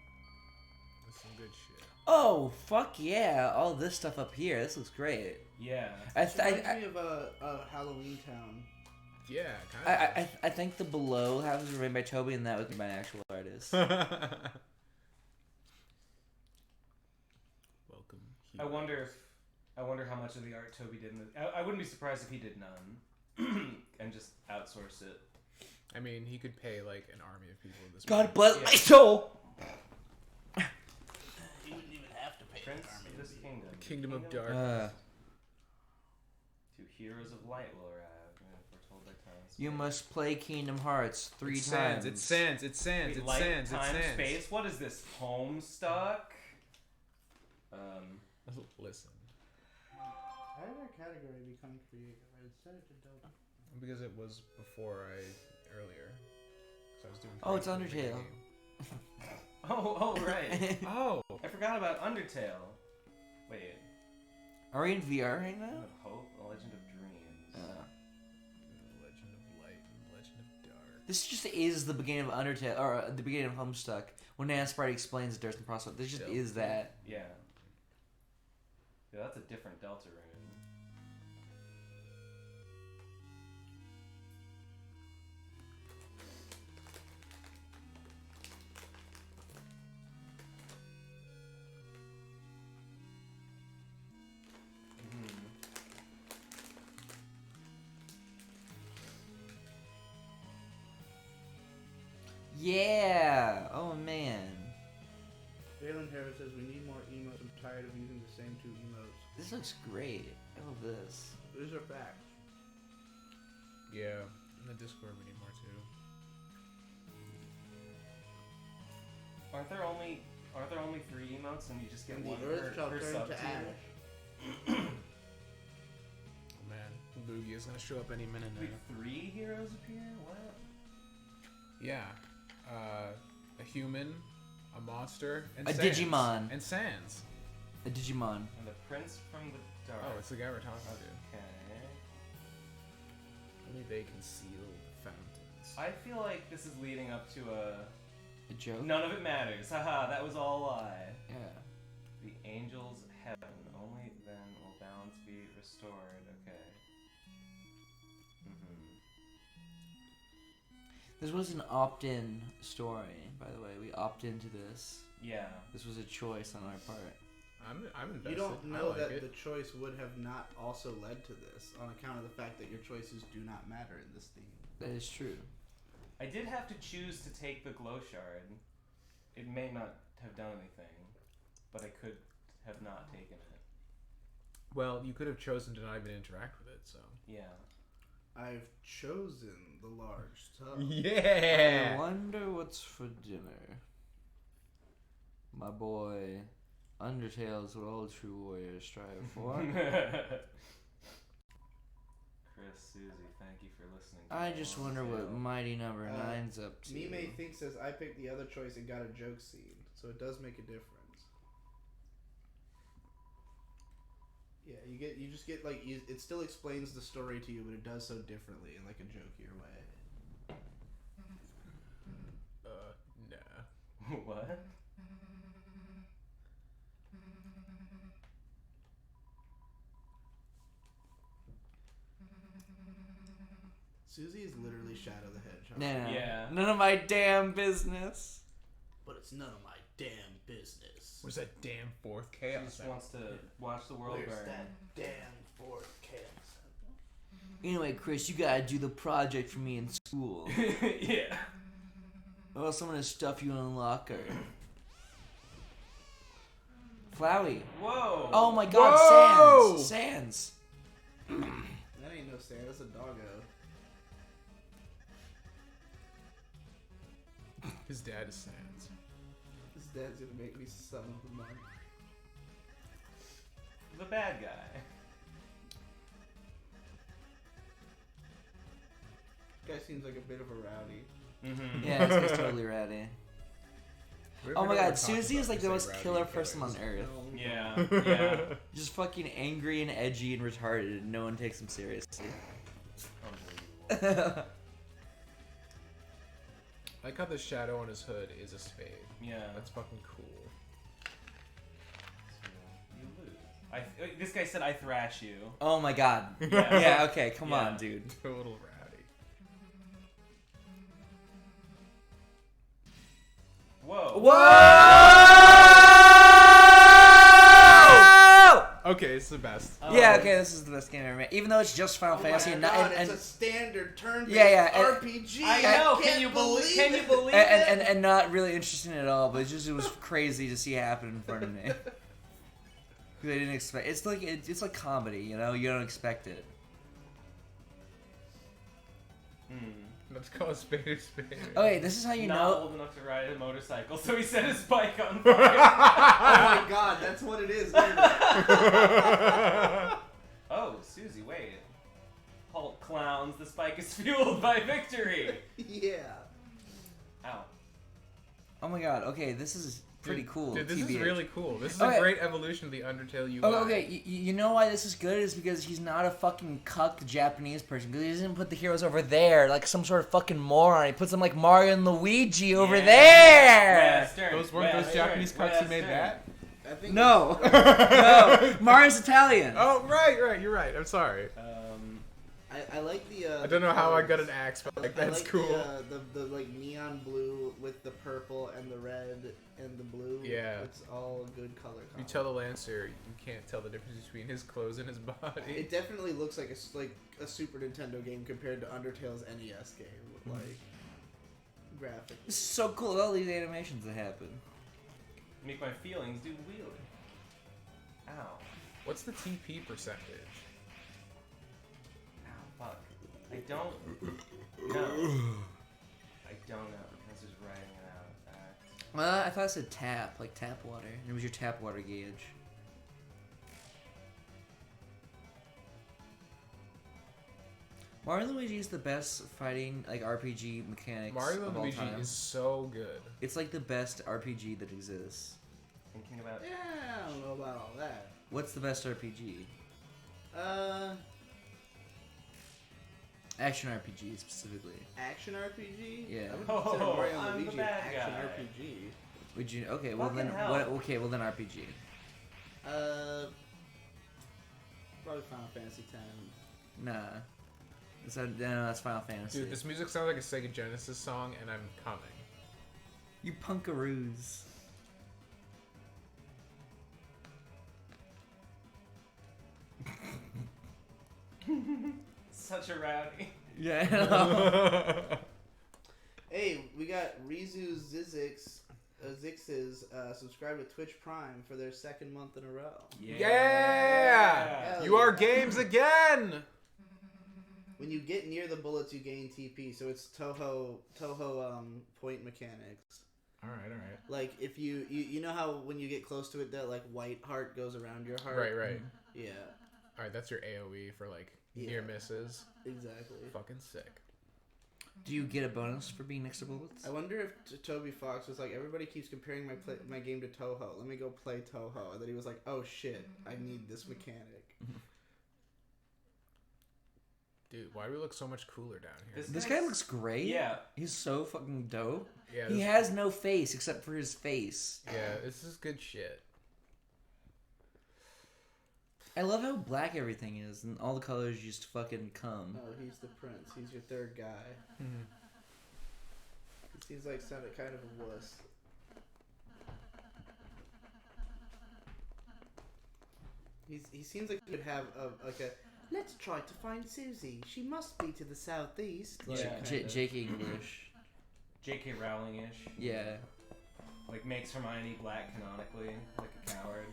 A: That's some good shit.
E: Oh fuck yeah! All this stuff up here. This looks great.
D: Yeah.
C: It reminds me of a Halloween Town.
A: Yeah, kind of.
E: I think the below half was made by Toby, and that was by an actual artist.
A: Welcome.
D: I wonder how much of the art Toby did in the. I wouldn't be surprised if he did none, and just outsourced it.
A: I mean, he could pay like an army of people at this
E: God
A: point.
E: bless
D: Yeah.
E: my soul.
C: You wouldn't even have to pay
D: Prince
C: an army
D: of this
C: to be-
D: kingdom.
A: Kingdom of
D: Kingdom?
A: Darkness.
D: Two heroes of light will arrive. We're told by time.
E: You must play Kingdom Hearts 3
A: It
E: times.
A: sands, it sands, it sands,
D: Wait,
A: it
D: light,
A: sands, it
D: time,
A: sands.
D: space. What is this? Homestuck.
A: Listen,
C: How did our category become creative? I set it to Delta.
A: because it was before earlier. So I was doing.
E: Oh, it's
A: creative in the
E: Undertale.
A: game.
D: Oh, right.
A: Oh,
D: I forgot about Undertale. Wait.
E: Are we in VR right
D: Legend
E: now?
D: of Hope, A Legend of Dreams.
A: Legend of Light and Legend of Dark.
E: This just is the beginning of Undertale, or the beginning of Homestuck. When Nan Sprite explains that there's no process, this just
A: Delta.
E: is that.
D: Yeah. Yeah, that's a different Deltarune.
E: Yeah. Oh man.
C: Jalen Harris says we need more emotes. I'm tired of using the same two emotes.
E: This looks great. I love this.
C: These are facts.
A: Yeah, in the Discord we need more too.
D: Aren't there only 3 emotes and you just get
C: And
D: one
C: the Earth shall
D: per
C: turn
D: sub
C: to
D: tier?
C: ash.
A: Oh man, Lugia is gonna show up any minute
D: Wait,
A: now.
D: 3 heroes appear? What?
A: Yeah, a human, a monster, and
E: A
A: Sans.
E: Digimon.
A: And Sans.
E: A Digimon.
D: And the Prince from the Dark.
A: Oh, it's the guy we're talking to.
D: Okay.
A: Only they can seal the fountains.
D: I feel like this is leading up to
E: A joke.
D: none of it matters. Haha, that was all a lie.
E: Yeah.
D: The angel's heaven. Only then will balance be restored. Okay.
E: This was an opt-in story, by the way. We opt into this.
D: Yeah.
E: This was a choice on our part.
A: I'm invested.
C: You don't
A: I
C: know
A: like
C: that
A: it.
C: the choice would have not also led to this on account of the fact that your choices do not matter in this theme.
E: That is true.
D: I did have to choose to take the glow shard. It may not have done anything, but I could have not taken it.
A: Well, you could have chosen to not even interact with it, so.
D: Yeah.
C: I've chosen the large tub.
E: I
A: Yeah!
E: wonder what's for dinner. My boy, Undertale is what all true warriors strive for.
D: Chris, Susie, thank you for listening.
E: I just wonder what Mighty Number 9's up to.
C: Mime thinks says I picked the other choice and got a joke scene, so it does make a difference. Yeah, you just get like it still explains the story to you, but it does so differently in like a jokier way.
A: Nah.
D: What?
C: Susie is literally Shadow the Hedgehog.
E: Nah.
D: Yeah.
E: None of my damn business.
C: But it's none of my damn business.
A: Where's that damn fourth
D: She
A: chaos?
D: just wants to watch the world
C: Where's
D: burn.
C: that damn fourth chaos?
E: Anyway, Chris, you gotta do the project for me in school.
D: Yeah.
E: Or else I'm gonna stuff you in a locker. Flowey.
D: Whoa.
E: Oh my god,
A: Whoa!
E: Sans.
C: That ain't no sand, that's a doggo.
A: His dad is Sans.
C: This dad's gonna make me son of the month.
D: The bad guy.
C: This guy seems like a bit of a rowdy.
D: Mm-hmm.
E: Yeah, this guy's totally ratty.
A: We
E: Oh
A: ever
E: my
A: know
E: god,
A: what talking
E: Susie is
A: about
E: like the
A: to
E: most
A: say rowdy
E: killer
A: killers?
E: person on earth.
D: Yeah. Yeah.
E: Just fucking angry and edgy and retarded, and no one takes him seriously.
D: Unbelievable.
A: I like how the shadow on his hood is a spade.
D: Yeah.
A: That's fucking cool.
D: You lose. This guy said I thrash you.
E: Oh my god.
D: Yeah.
E: Yeah, okay, come
D: Yeah.
E: on, dude.
A: Total rowdy.
D: Whoa.
E: Whoa!
A: Okay, it's the best.
E: Yeah, okay, this is the best game ever made. Even though it's just Final
C: Oh
E: Fantasy
C: my
E: and,
C: god,
E: and,
C: it's a standard turn-based
E: Yeah, and-
C: RPG.
D: I know.
C: Can't
D: Can you believe it?
E: and not really interesting at all, but it was crazy to see happen in front of me. 'Cause I didn't expect. It's like comedy, you know. You don't expect it.
A: Let's call a spade a spade.
E: Okay, this is how you
D: Not
E: know.
D: old enough to ride a motorcycle, so he set his bike on
C: Oh
D: fire.
C: my god, that's what it is. Isn't it?
D: Oh, Susie, wait. Halt clowns, the spike is fueled by victory.
C: Yeah.
D: Ow.
E: Oh my god. Okay, this is pretty cool.
A: Dude, this
E: TBH.
A: is really cool. This is
E: Okay.
A: a great evolution of the Undertale UI.
E: Oh, okay, you know why this is good is because he's not a fucking cuck Japanese person. Because he doesn't put the heroes over there like some sort of fucking moron. He puts them like Mario and Luigi over
D: Yeah.
E: there.
D: Western,
A: Those weren't those
D: Western,
A: Japanese cucks who made
D: Western.
A: that?
C: I think
E: No, no, Mario's Italian.
A: Oh, right, you're right. I'm sorry.
C: I like the.
A: I don't know how I got an axe, but like
C: I
A: that's
C: like
A: cool.
C: The like neon blue with the purple and the red and the blue.
A: Yeah.
C: It's all a good color.
A: You
C: combo.
A: tell the Lancer, you can't tell the difference between his clothes and his body.
C: It definitely looks like a Super Nintendo game compared to Undertale's NES game, like graphically.
E: This is so cool. All these animations that happen.
D: Make my feelings do wheelie. Ow.
A: What's the TP percentage?
D: Ow, fuck. I don't know. I don't know. This is writing it out.
E: Well, I thought it said tap, like tap water. It was your tap water gauge. Mario and Luigi is the best fighting like RPG mechanics
A: Mario
E: of
A: and
E: all
A: Luigi
E: time.
A: is so good.
E: It's like the best RPG that exists.
D: Thinking about
C: Yeah, I don't know about all that.
E: What's the best RPG? Action RPG specifically.
C: Action RPG.
E: Yeah.
C: I would consider
D: Oh,
C: Mario and
D: I'm the
C: Luigi
D: bad
C: action
D: guy.
C: RPG.
E: Would you? Okay, well
D: Fucking
E: then.
D: hell.
E: What? Okay, well then RPG.
C: Probably Final Fantasy X.
E: Nah. No, that's Final Fantasy.
A: Dude, this music sounds like a Sega Genesis song, and I'm coming.
E: You punkaroos.
D: such a rowdy.
E: Yeah. I know.
C: Hey, we got Rizu Zix's subscribe to Twitch Prime for their second month in a row.
A: Yeah!
C: Hell
A: You are
C: yeah.
A: games again!
C: When you get near the bullets, you gain TP. So it's Toho point mechanics.
A: Alright.
C: Like if you know how when you get close to it, that like white heart goes around your heart.
A: Right.
C: Yeah.
A: Alright, that's your AoE for like near misses.
C: Exactly.
A: Fucking sick.
E: Do you get a bonus for being next to bullets?
C: I wonder if Toby Fox was like, everybody keeps comparing my game to Toho. Let me go play Toho. And then he was like, oh shit, I need this mechanic.
A: Dude, why do we look so much cooler down here?
E: This guy looks great.
D: Yeah.
E: He's so fucking dope.
A: Yeah,
E: He has no face except for his face.
A: yeah, this is good shit.
E: I love how black everything is and all the colors just fucking come.
C: Oh, he's the prince. He's your third guy.
A: Mhm.
C: He seems like sounded kind of a wuss. He seems like he could have a let's try to find Susie. She must be to the southeast. Like,
D: Yeah.
C: kinda.
E: Jake English.
D: J.K. Rowling-ish.
E: Yeah.
D: Like, makes Hermione black canonically, like a coward.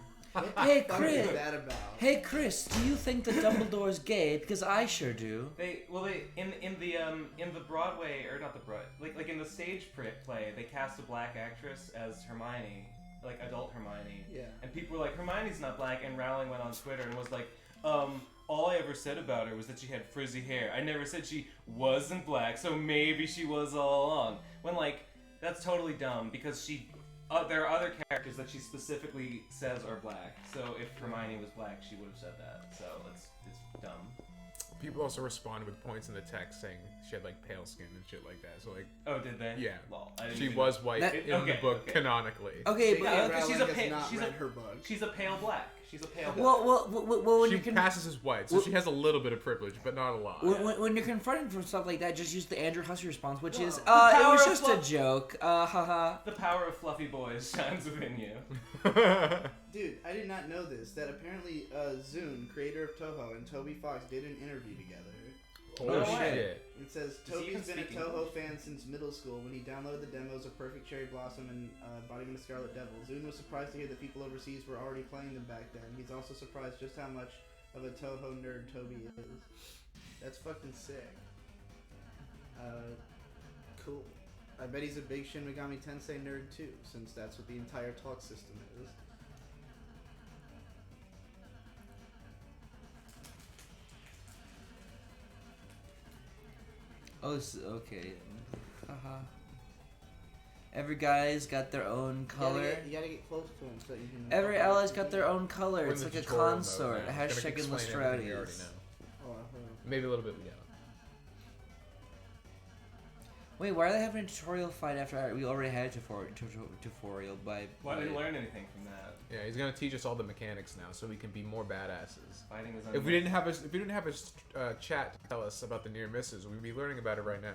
E: Hey,
C: What
E: Chris.
C: is that about?
E: Hey, Chris, do you think that Dumbledore's gay? Because I sure do.
D: They in the Broadway, or not the Broad, like in the stage play, they cast a black actress as Hermione, like adult Hermione.
C: Yeah.
D: And people were like, Hermione's not black, and Rowling went on Twitter and was like, all I ever said about her was that she had frizzy hair. I never said she wasn't black, so maybe she was all along. When, like, that's totally dumb, because there are other characters that she specifically says are black. So if Hermione was black, she would have said that. So it's dumb.
A: People also responded with points in the text saying she had like pale skin and shit like that. So like,
D: Oh, did they?
A: yeah,
D: Lol, I didn't
A: she
D: even
A: was
D: know.
A: white
E: That-
A: in
D: okay,
A: the book
D: okay.
A: canonically.
E: Okay,
C: J.K.
E: but
D: Yeah,
C: Rowling
D: she's a
C: has
D: pa-
C: not
D: she's
C: read
D: a-
C: her book.
D: She's a pale black. She's a pale black.
E: well, when
A: She
E: you can.
A: passes as white, so she has a little bit of privilege, but not a lot.
E: When you're confronted for stuff like that, just use the Andrew Hussey response, which is,
D: Whoa. The
E: it was
D: power of
E: just a
D: fluff.
E: joke. Haha.
D: The power of fluffy boys shines within you.
C: Dude, I did not know this. That apparently Zune, creator of Toho, and Toby Fox did an interview together.
A: Oh
D: No way.
A: shit!
C: It says
D: Does he even
C: Toby's been a
D: speak
C: Toho
D: English?
C: fan since middle school. When he downloaded the demos of Perfect Cherry Blossom and Embodiment of Scarlet Devil, Zune was surprised to hear that people overseas were already playing them back then. He's also surprised just how much of a Toho nerd Toby is. That's fucking sick. Cool. I bet he's a big Shin Megami Tensei nerd too, since that's what the entire talk system is.
E: Oh, okay. Haha. Every guy's got their own color.
C: You gotta get close to him so that you can.
E: Every ally's got their own color.
A: We're
E: It's
A: in
E: like
A: the
E: a
A: tutorial mode
E: consort.
A: now. It's gonna
E: Hashtag
A: explain everything we already
E: Illustratius.
A: know.
C: Oh, I heard.
A: Maybe a little bit, yeah.
E: Wait, why are they having a tutorial fight after we already had a tutorial by...
D: Well, I didn't learn anything from that.
A: Yeah, he's gonna teach us all the mechanics now, so we can be more badasses.
D: Fighting is
A: If we didn't have a chat to tell us about the near misses, we'd be learning about it right now.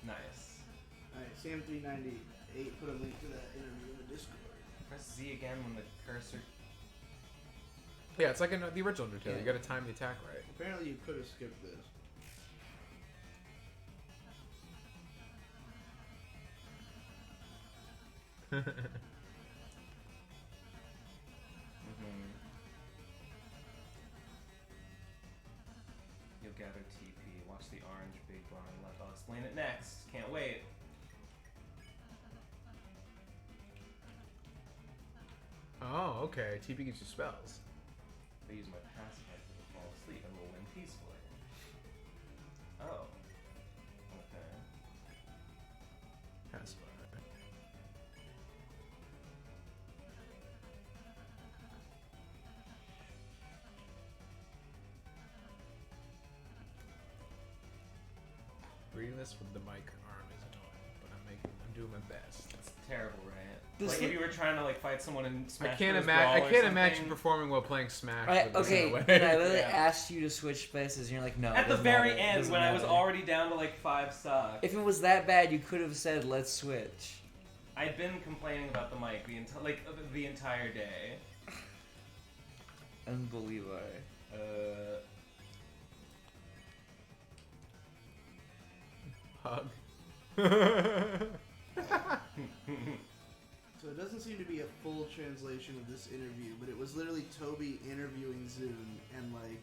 D: Nice.
C: Alright, Sam398 put a link to that interview in the Discord.
D: Press Z again when the cursor.
A: Yeah, it's like in the original Undertale.
E: Yeah.
A: You gotta time the attack right.
C: Apparently you could have skipped this.
D: You'll gather TP. Watch the orange big bar on the left. I'll explain it next. Can't wait.
A: Oh, okay. TP gives you spells.
D: They use my passive to fall asleep and will win peacefully. Oh. Okay.
A: Pacifier. Reading this with the mic arm is annoying, but I'm doing my best.
D: It's terrible, right?
E: This
D: Like
E: li-
D: if you were trying to like fight someone in Smash
A: I can't
D: Bros.
A: imagine.
D: Brawl
A: I
D: or
A: can't imagine
D: something.
A: performing while playing Smash.
E: Right,
A: with this in a
E: okay,
A: way.
E: and I literally
D: Yeah.
E: asked you to switch places, and you're like, no.
D: At the
E: doesn't
D: very
E: matter,
D: end,
E: doesn't
D: when I was
E: matter.
D: already down to like 5 stocks,
E: If it was that bad, you could have said, let's switch.
D: I'd been complaining about the mic the entire day.
E: Unbelievable.
A: Hug.
C: So it doesn't seem to be a full translation of this interview, but it was literally Toby interviewing Zune, and like,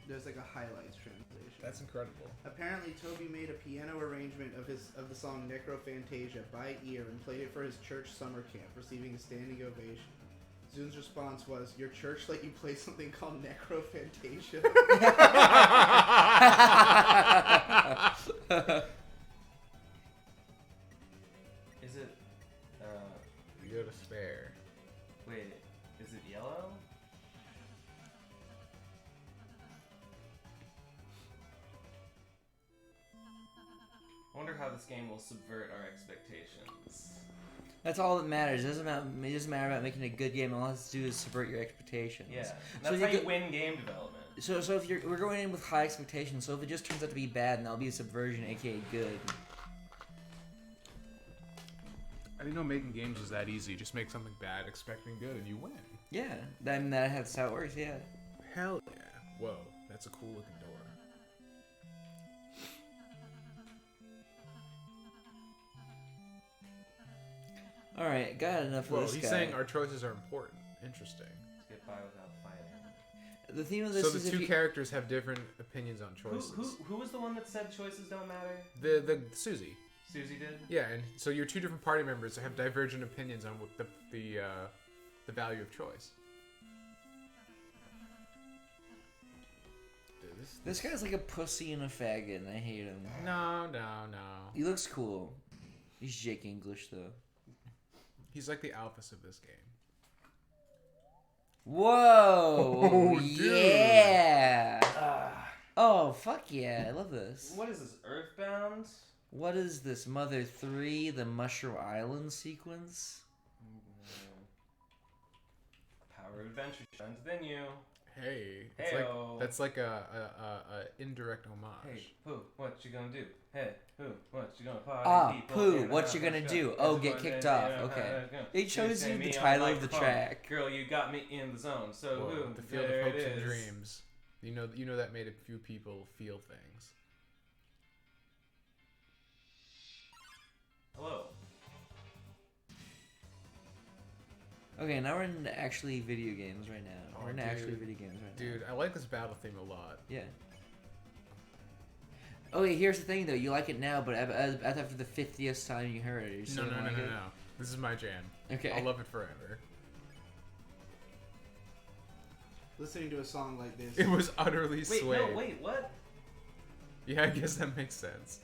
C: there's like a highlights translation.
A: That's incredible.
C: Apparently, Toby made a piano arrangement of the song Necrophantasia by ear and played it for his church summer camp, receiving a standing ovation. Zune's response was, "Your church let you play something called Necrophantasia."
D: Is it?
A: You go to spare.
D: Wait. Is it yellow? I wonder how this game will subvert our expectations.
E: That's all that matters. It doesn't matter about making a good game. All it has to do is subvert your expectations.
D: Yeah,
E: So
D: that's
E: if
D: how
E: you
D: you win game development.
E: So if we're going in with high expectations, so if it just turns out to be bad, then that'll be a subversion, aka good.
A: I didn't know making games was that easy. Just make something bad, expecting good, and you win.
E: Yeah, then that's how it works. Yeah.
A: Hell yeah! Whoa, that's a cool looking door.
E: All right, got enough
A: Whoa,
E: of this
A: he's
E: guy.
A: saying our choices are important. Interesting.
D: Let's get by without fighting.
E: The theme of this
A: So
E: is
A: the
E: if
A: two
E: you,
A: characters have different opinions on choices.
D: Who was the one that said choices don't matter?
A: The Susie.
D: Susie did.
A: Yeah, and so your two different party members have divergent opinions on what the value of choice. Dude,
E: this guy's like a pussy and a faggot, and I hate him.
A: No.
E: He looks cool. He's Jake English though.
A: He's like the Alphys of this game.
E: Whoa!
A: Oh, dude.
E: Yeah! Oh, fuck yeah, I love this.
D: What is this? Earthbound?
E: What is this, Mother 3, the Mushroom Island sequence?
D: Power of adventure turns within you.
A: Hey,
D: Heyo.
A: that's like a indirect homage.
D: Hey, Pooh, what you gonna do? Hey, Pooh, what you gonna party?
E: Ah,
D: people
E: Pooh,
D: in the
E: what
D: house,
E: you gonna
D: let's
E: do?
D: go.
E: Oh,
D: It's
E: get
D: one
E: kicked
D: day,
E: off,
D: you know,
E: okay.
D: let's go.
E: It shows
D: say
E: you
D: me
E: the
D: on
E: title of the
D: microphone.
E: track.
D: Girl, you got me in the zone. So
A: Whoa,
D: who?
A: the field
D: There
A: of hopes
D: it
A: and
D: is.
A: dreams. You know that made a few people feel things.
D: Hello.
E: Okay, now we're into actually video games right now.
A: Oh,
E: we're into
A: dude.
E: actually video games right now.
A: Dude, I like this battle theme a lot.
E: Yeah. Okay, here's the thing though. You like it now, but after the 50th time you heard it, you still
A: No.
E: don't like it?
A: This is my jam.
E: Okay.
A: I'll love it forever.
C: Listening to a song like this.
A: It was utterly
D: Wait,
A: swayed.
D: no, wait, what?
A: Yeah, I guess that makes sense.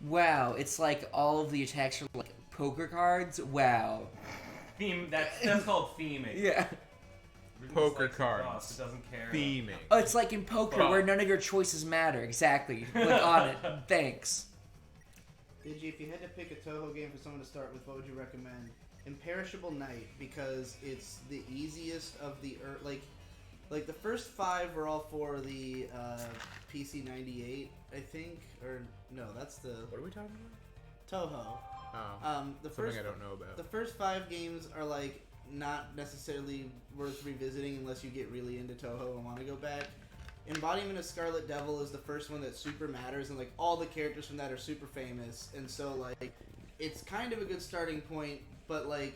E: Wow, it's like all of the attacks are like poker cards. Wow.
D: That's called theming.
E: Yeah.
D: Written
A: Poker
D: dyslexic
A: cards.
D: boss, it doesn't care.
A: Theming.
E: Oh, it's like in poker
A: Oh.
E: where none of your choices matter. Exactly. Click on it. Thanks.
C: Digi, if you had to pick a Toho game for someone to start with, what would you recommend? Imperishable Night, because it's the easiest of the like the first 5 were all for the PC 98, I think, or no, that's the
A: What are we talking about?
C: Toho.
A: Oh,
C: The
A: something
C: first
A: I don't know about.
C: the first 5 games are like not necessarily worth revisiting unless you get really into Toho and want to go back. Embodiment of Scarlet Devil is the first one that super matters, and like all the characters from that are super famous, and so like it's kind of a good starting point. But like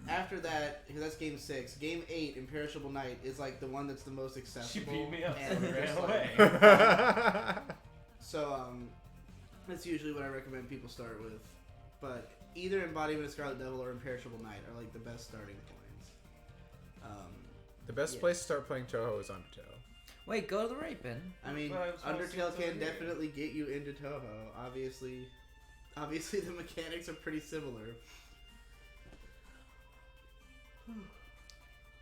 C: after that, because that's game 6. Game 8, Imperishable Night, is like the one that's the most accessible.
D: She beat me up
C: and
D: and ran
C: just,
D: away.
C: So that's usually what I recommend people start with. But either Embodiment of Scarlet Devil or Imperishable Night are like the best starting points.
A: The best
C: Yeah.
A: place to start playing Toho is Undertale.
E: Wait, go to the right bin.
C: I mean,
D: Well, I was supposed to
C: Undertale
D: see
C: can
D: this over
C: definitely get you into Toho. Obviously, the mechanics are pretty similar.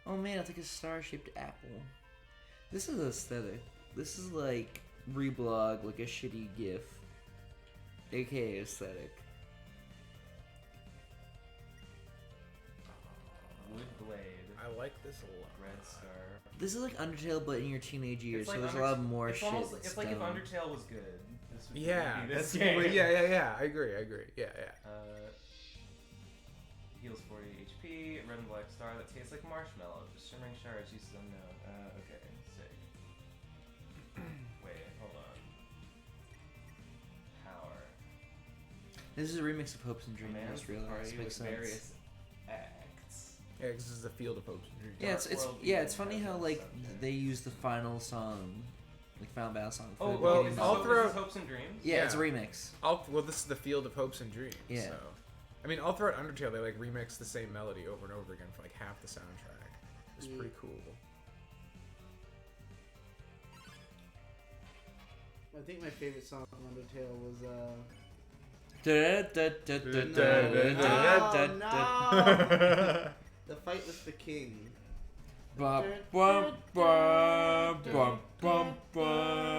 E: Oh man, it's like a star-shaped apple. This is aesthetic. This is like reblog, like a shitty GIF. AKA aesthetic.
D: Wood blade.
A: I like this a lot.
D: Red star.
E: This is like Undertale, but in your teenage years,
D: It's
E: so
D: like
E: there's a lot more
D: it's
E: shit.
D: almost,
E: that's
D: it's like if
E: done.
D: Undertale was good. This would
A: Yeah,
D: be this
A: that's
D: game.
A: yeah. I agree. Yeah.
D: Heals 40 HP, red and black star that tastes like marshmallow. Just shimmering shards, uses unknown. Okay, sick. Wait, hold on. Power.
E: This is a remix of Hopes and Dreams. I
D: Commands
E: just
D: the
E: realized.
D: party with
E: Makes sense.
D: various acts.
A: Yeah, because this is the field of hopes and dreams.
E: Yeah,
D: Dark
E: it's
D: World
E: yeah, it's
D: even
E: funny
D: has
E: how
D: that
E: like
D: subject.
E: they use the final song, like final battle song. For
D: Oh,
E: the
A: well,
E: beginning
D: is
E: of
A: I'll
E: the-
D: this,
A: throw-
D: is this Hopes and Dreams?
E: Yeah, it's a
A: yeah.
E: remix.
A: Well, this is the field of hopes and dreams.
E: Yeah.
A: So. I mean, all throughout Undertale, they like remix the same melody over and over again for like half the soundtrack. It's pretty cool.
C: I think my favorite song from Undertale was The Fight with the King.
E: Bum, bum, bum, bum, bum, bum,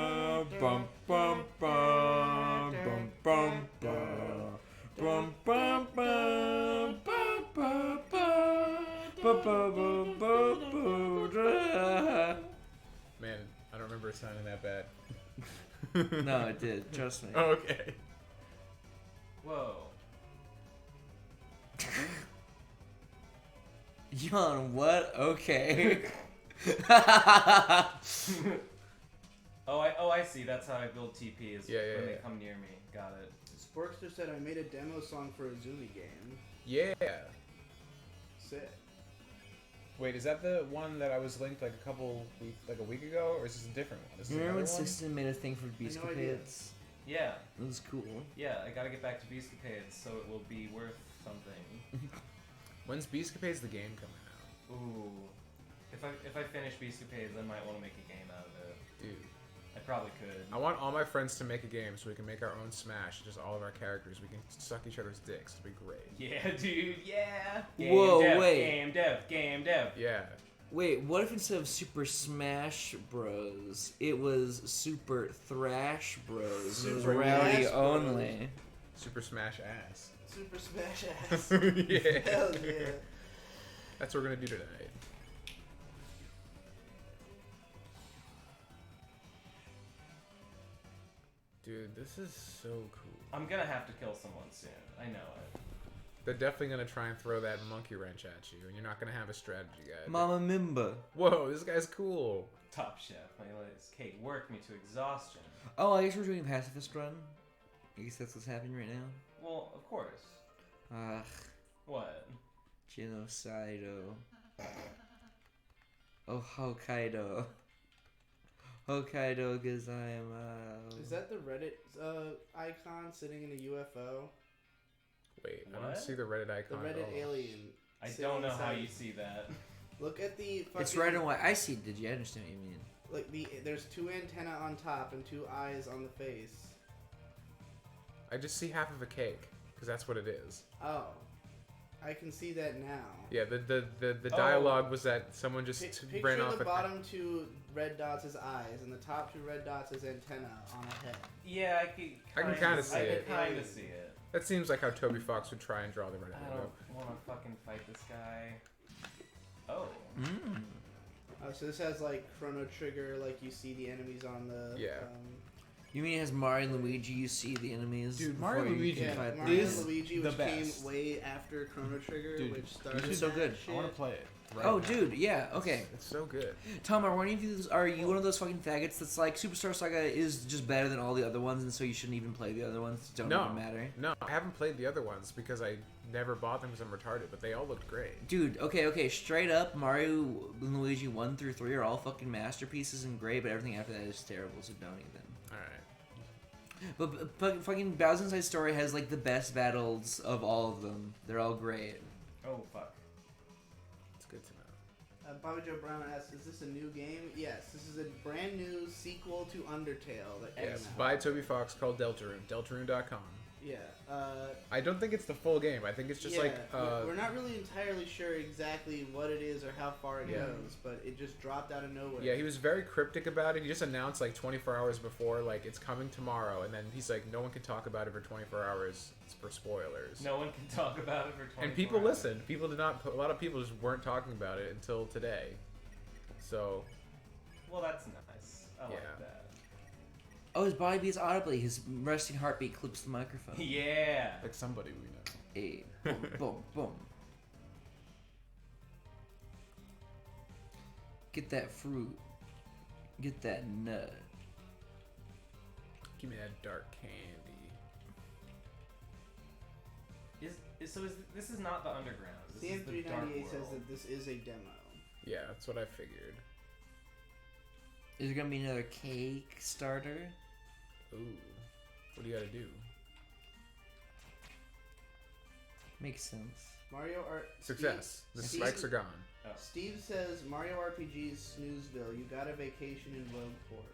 E: bum, bum, bum, bum, bum, bum. Bum, bum, bum, bum, bum, bum, bum, bum, bum, bum, bum.
A: Man, I don't remember it sounding that bad.
E: No, it did. Trust me.
A: Oh, okay.
D: Whoa.
E: Yawn, what? Okay.
D: I see. That's how I build TP is
A: Yeah,
D: when they
A: yeah.
D: come near me. Got it.
C: Sporkster said I made a demo song for a Zumi game.
A: Yeah.
C: Sick.
A: Wait, is that the one that I was linked like a week ago, or is this a different one? Is this
E: Remember when
A: another one?
E: System made a thing for
C: no idea.
E: Beastcapades?
D: Yeah.
E: It was cool.
D: Yeah, I gotta get back to Beastcapades so it will be worth something.
A: When's Beastcapades the game coming out?
D: Ooh. If I finish Beastcapades, I might want to make a game out of it.
A: Dude.
D: I probably could.
A: I want all my friends to make a game so we can make our own Smash. Just all of our characters. We can suck each other's dicks. It'll be great.
D: Yeah, dude, yeah!
E: Whoa,
D: dev,
E: wait.
D: Game dev.
A: Yeah.
E: Wait, what if instead of Super Smash Bros, it was Super Thrash Bros? It was
C: Super
E: rowdy
C: Smash Bros.
E: only.
A: Super Smash ass.
C: Super Smash Ass.
A: Yeah.
C: Hell yeah.
A: That's what we're gonna do tonight. Dude, this is so cool.
D: I'm gonna have to kill someone soon. I know it.
A: They're definitely gonna try and throw that monkey wrench at you, and you're not gonna have a strategy guide.
E: Mama Mimba.
A: Whoa, this guy's cool.
D: Top Chef, my list. Cake, work me to exhaustion.
E: Oh, I guess we're doing Pacifist Run. I guess that's what's happening right now.
D: Well, of course.
E: Ah,
D: What?
E: Genocido. Oh, Hokkaido. Hokkaido, cause I'm
C: Is that the Reddit icon sitting in a UFO?
A: Wait, I
D: What?
A: don't see the Reddit
C: The
A: icon at
C: Reddit
A: all.
C: alien.
D: I
C: sitting
D: don't know how
C: inside-
D: you see that.
C: Look at the fucking.
E: It's red and white. I see. Did you understand what you mean?
C: Like there's two antennae on top and two eyes on the face.
A: I just see half of a cake, because that's what it is.
C: Oh, I can see that now.
A: Yeah, the
D: Oh.
A: dialogue was that someone just
C: Picture
A: ran off
C: the
A: a
C: bottom two red dots as eyes, and the top two red dots as antenna on a head.
D: Yeah,
A: I can kinda see it.
D: I can kind of see it.
A: That seems like how Toby Fox would try and draw the Reddit
D: I
A: logo.
D: don't want to fucking fight this guy. Oh.
E: Mm.
C: Oh, so this has like Chrono Trigger, like you see the enemies on the.
A: Yeah.
E: You mean it has Mario and Luigi? You see the enemies.
A: Dude,
E: before
A: Mario
E: you
A: and Luigi
E: can
C: Yeah,
E: fight them.
C: Mario
A: is
C: and Luigi,
A: the
C: which
A: best.
C: came way after Chrono Trigger,
A: Dude,
C: which started.
E: it's so
C: that
E: good.
C: shit.
A: I want to play it. Right
E: Oh,
A: now.
E: dude, yeah, okay.
A: It's so good.
E: Tom, are one of you are you one of those fucking faggots that's like Superstar Saga is just better than all the other ones, and so you shouldn't even play the other ones? Don't
A: No.
E: even matter.
A: No, I haven't played the other ones because I never bought them because I'm retarded, but they all looked great.
E: Dude, okay, straight up, Mario and Luigi 1 through 3 are all fucking masterpieces and great, but everything after that is terrible, so don't even.
A: Alright.
E: But fucking Bowser's Inside Story has like the best battles of all of them. They're all great.
D: Oh, fuck.
A: It's good to know.
C: Bobby Joe Brown asks, "Is this a new game?" Yes, this is a brand new sequel to Undertale that came
A: Yes,
C: out.
A: by Toby Fox called Deltarune. Deltarune.com.
C: Yeah.
A: I don't think it's the full game. I think it's just
C: yeah,
A: like
C: we're not really entirely sure exactly what it is or how far it
A: Yeah.
C: goes, but it just dropped out of nowhere.
A: yeah, he was very cryptic about it. He just announced like 24 hours before, like it's coming tomorrow, and then he's like, no one can talk about it for 24 hours. It's for spoilers.
D: No one can talk about it for 24
A: And people
D: hours.
A: listened. People did not. A lot of people just weren't talking about it until today. So
D: Well, that's nice. I
A: Yeah.
D: like that.
E: Oh, his body beats audibly. His resting heartbeat clips the microphone.
D: Yeah.
A: like somebody we know.
E: Hey, boom, boom, boom. Get that fruit. Get that nut.
A: Give me that dark candy.
D: This is not the underground. This is the dark
C: CM398 says
D: world.
C: that this is a demo.
A: Yeah, that's what I figured.
E: Is there gonna be another cake starter?
A: Ooh, what do you gotta do?
E: Makes sense.
C: Mario Art.
A: Success. The
C: Steve-
A: spikes are gone.
C: Steve says Mario RPG's Snoozeville. You got a vacation in Rogueport.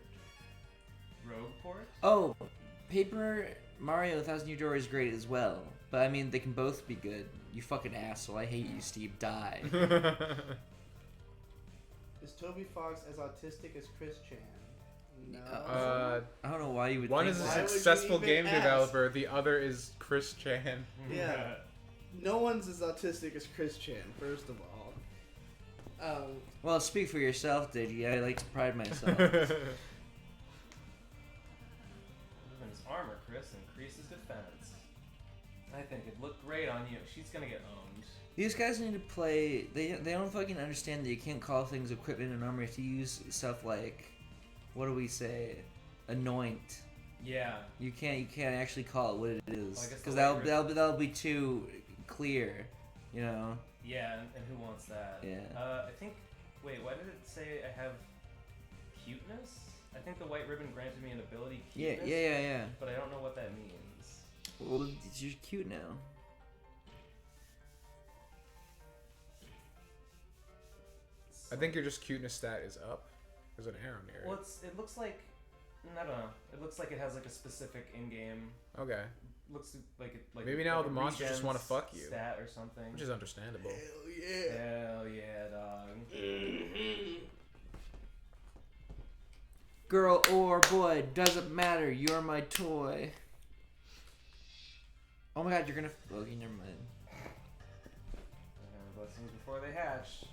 D: Rogueport?
E: Oh, Paper Mario 1000 Year Door is great as well. But I mean, they can both be good. You fucking asshole. I hate you, Steve. Die.
C: Is Toby Fox as autistic as Chris Chan? No.
E: I don't know why you would
A: One
E: think
A: is a
C: Why would you
A: successful
C: even
A: game
C: ask?
A: developer. The other is Chris Chan.
C: Yeah. No one's as autistic as Chris Chan, first of all.
E: Well, speak for yourself, Digi. I like to pride myself.
D: Move in his armor, Chris, increases defense. I think it'd look great on you. She's gonna get owned.
E: These guys need to play. They don't fucking understand that you can't call things equipment and armor. You have to use stuff like, what do we say, anoint.
D: Yeah.
E: You can't actually call it what it is
D: Well, I guess
E: because
D: the white
E: that'll be too clear, you know.
D: Yeah, and who wants that?
E: Yeah.
D: I think. Wait, why did it say I have cuteness? I think the white ribbon granted me an ability cuteness.
E: Yeah.
D: But I don't know what that means.
E: Well, you're cute now.
A: I think your just cuteness stat is up. There's an arrow near
D: Well,
A: it.
D: it looks like. I don't know. It looks like it has like a specific in-game.
A: Okay.
D: Looks like it. Like
A: Maybe now
D: like
A: the
D: a
A: monsters just
D: regen
A: wanna fuck you.
D: Stat or something.
A: Which is understandable.
C: Hell yeah.
D: Hell yeah, dog.
E: Girl or boy, doesn't matter. You're my toy. Oh my god, you're gonna. Okay, never mind.
D: Blessings before they hatch.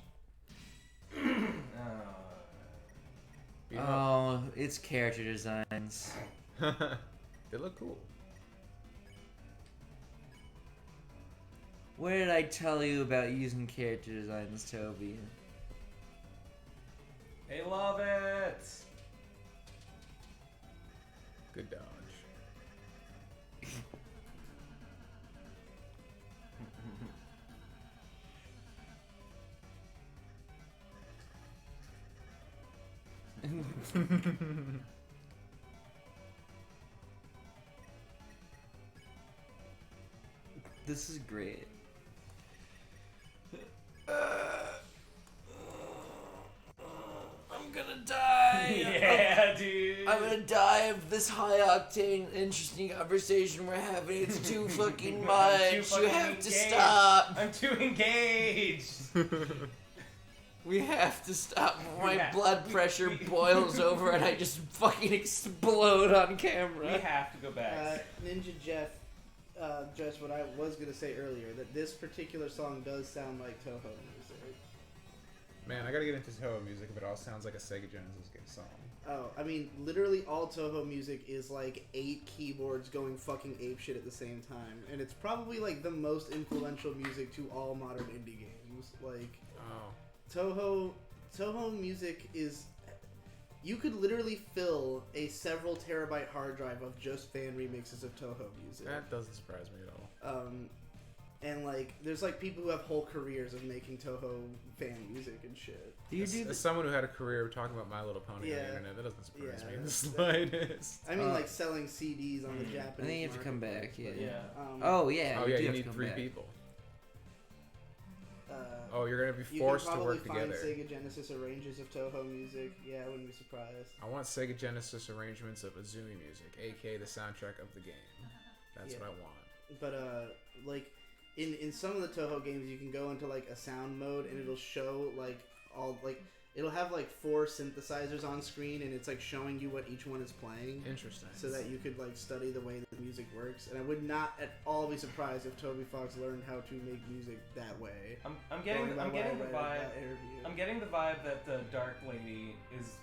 A: Beat 'em up.
E: Oh, it's character designs.
A: They look cool.
E: What did I tell you about using character designs, Toby?
D: They love it.
A: Good dodge.
E: This is great. I'm gonna die.
D: Yeah, dude.
E: I'm gonna die of this high octane, interesting conversation we're having. It's too fucking much.
D: too
E: You
D: fucking
E: have to
D: engaged.
E: stop.
D: I'm too engaged.
E: We have to stop before my
D: Yeah.
E: blood pressure boils over and I just fucking explode on
D: We
E: camera.
D: have to go back.
C: Ninja Jeff, just what I was gonna say earlier, that this particular song does sound like Toho music.
A: Man, I gotta get into Toho music if it all sounds like a Sega Genesis game song.
C: Oh, I mean, literally all Toho music is like 8 keyboards going fucking apeshit at the same time, and it's probably like the most influential music to all modern indie games. Like
A: Oh.
C: Toho music is. You could literally fill a several terabyte hard drive of just fan remixes of Toho music.
A: That doesn't surprise me at all.
C: And like, there's like people who have whole careers of making Toho fan music and shit.
E: Do you
A: As,
E: do
A: as someone who had a career talking about My Little Pony on
C: Yeah.
A: the internet, that doesn't surprise
C: Yeah,
A: me in the
C: that's-
A: slightest.
C: I mean,
E: Uh,
C: like selling CDs on the
D: I
C: Japanese.
E: I think you have to come back,
C: marketplace,
E: yeah.
C: but,
E: Oh yeah.
A: Oh
E: you
A: yeah,
E: do
A: you
E: have to
A: need
E: come
A: 3
E: back.
A: people.
C: uh,
A: Oh, you're gonna be
C: you
A: forced
C: can
A: to
C: probably
A: work
C: find
A: together.
C: Sega Genesis arranges of Toho music. Yeah, I wouldn't be surprised.
A: I want Sega Genesis arrangements of Azumi music, aka the soundtrack of the game. That's
C: Yeah.
A: what I want.
C: But like in some of the Toho games, you can go into like a sound mode and it'll show like all like it'll have like 4 synthesizers on screen and it's like showing you what each one is playing.
A: Interesting.
C: So that you could like study the way that the music works, and I would not at all be surprised if Toby Fox learned how to make music that way.
D: I'm getting
C: Going by
D: I'm
C: what I
D: getting the
C: read in
D: vibe.
C: that interview.
D: I'm getting the vibe that the Dark Lady is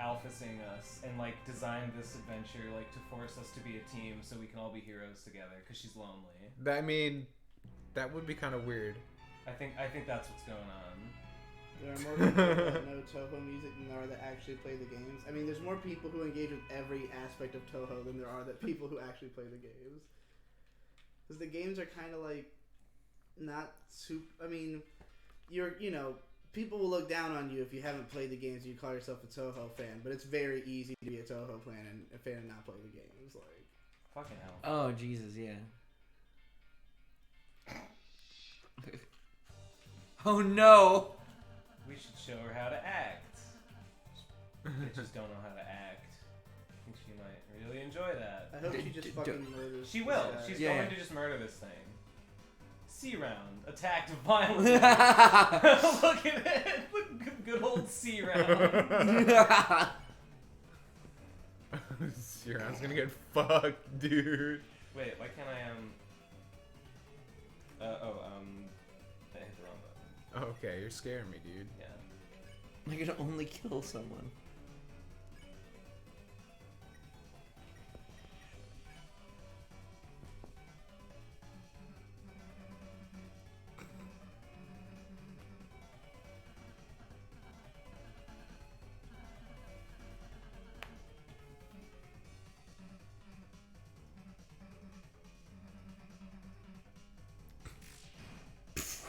D: alphasing us and like designed this adventure like to force us to be a team so we can all be heroes together because she's lonely.
A: I mean, that would be kind of weird.
D: I think that's what's going on.
C: There are more people that know Toho music than there are that actually play the games. I mean, there's more people who engage with every aspect of Toho than there are that people who actually play the games. Because the games are kind of like not super. I mean, people will look down on you if you haven't played the games and you call yourself a Toho fan. But it's very easy to be a Toho fan and not play the games. Like,
D: Fucking hell.
E: Oh Jesus, yeah. Oh no!
D: We should show her how to act. Bitches don't know how to act. I think she might really enjoy that.
C: I hope she just fucking murders.
D: She will.
C: this guy.
D: She's
E: Yeah.
D: going to just murder this thing. C round. Attacked violently. Look at it. Look, good old C round.
A: Your ass gonna get fucked, dude.
D: Wait, why can't I I hit the wrong button.
A: Okay, you're scaring me, dude.
D: Yeah.
E: I can only kill someone.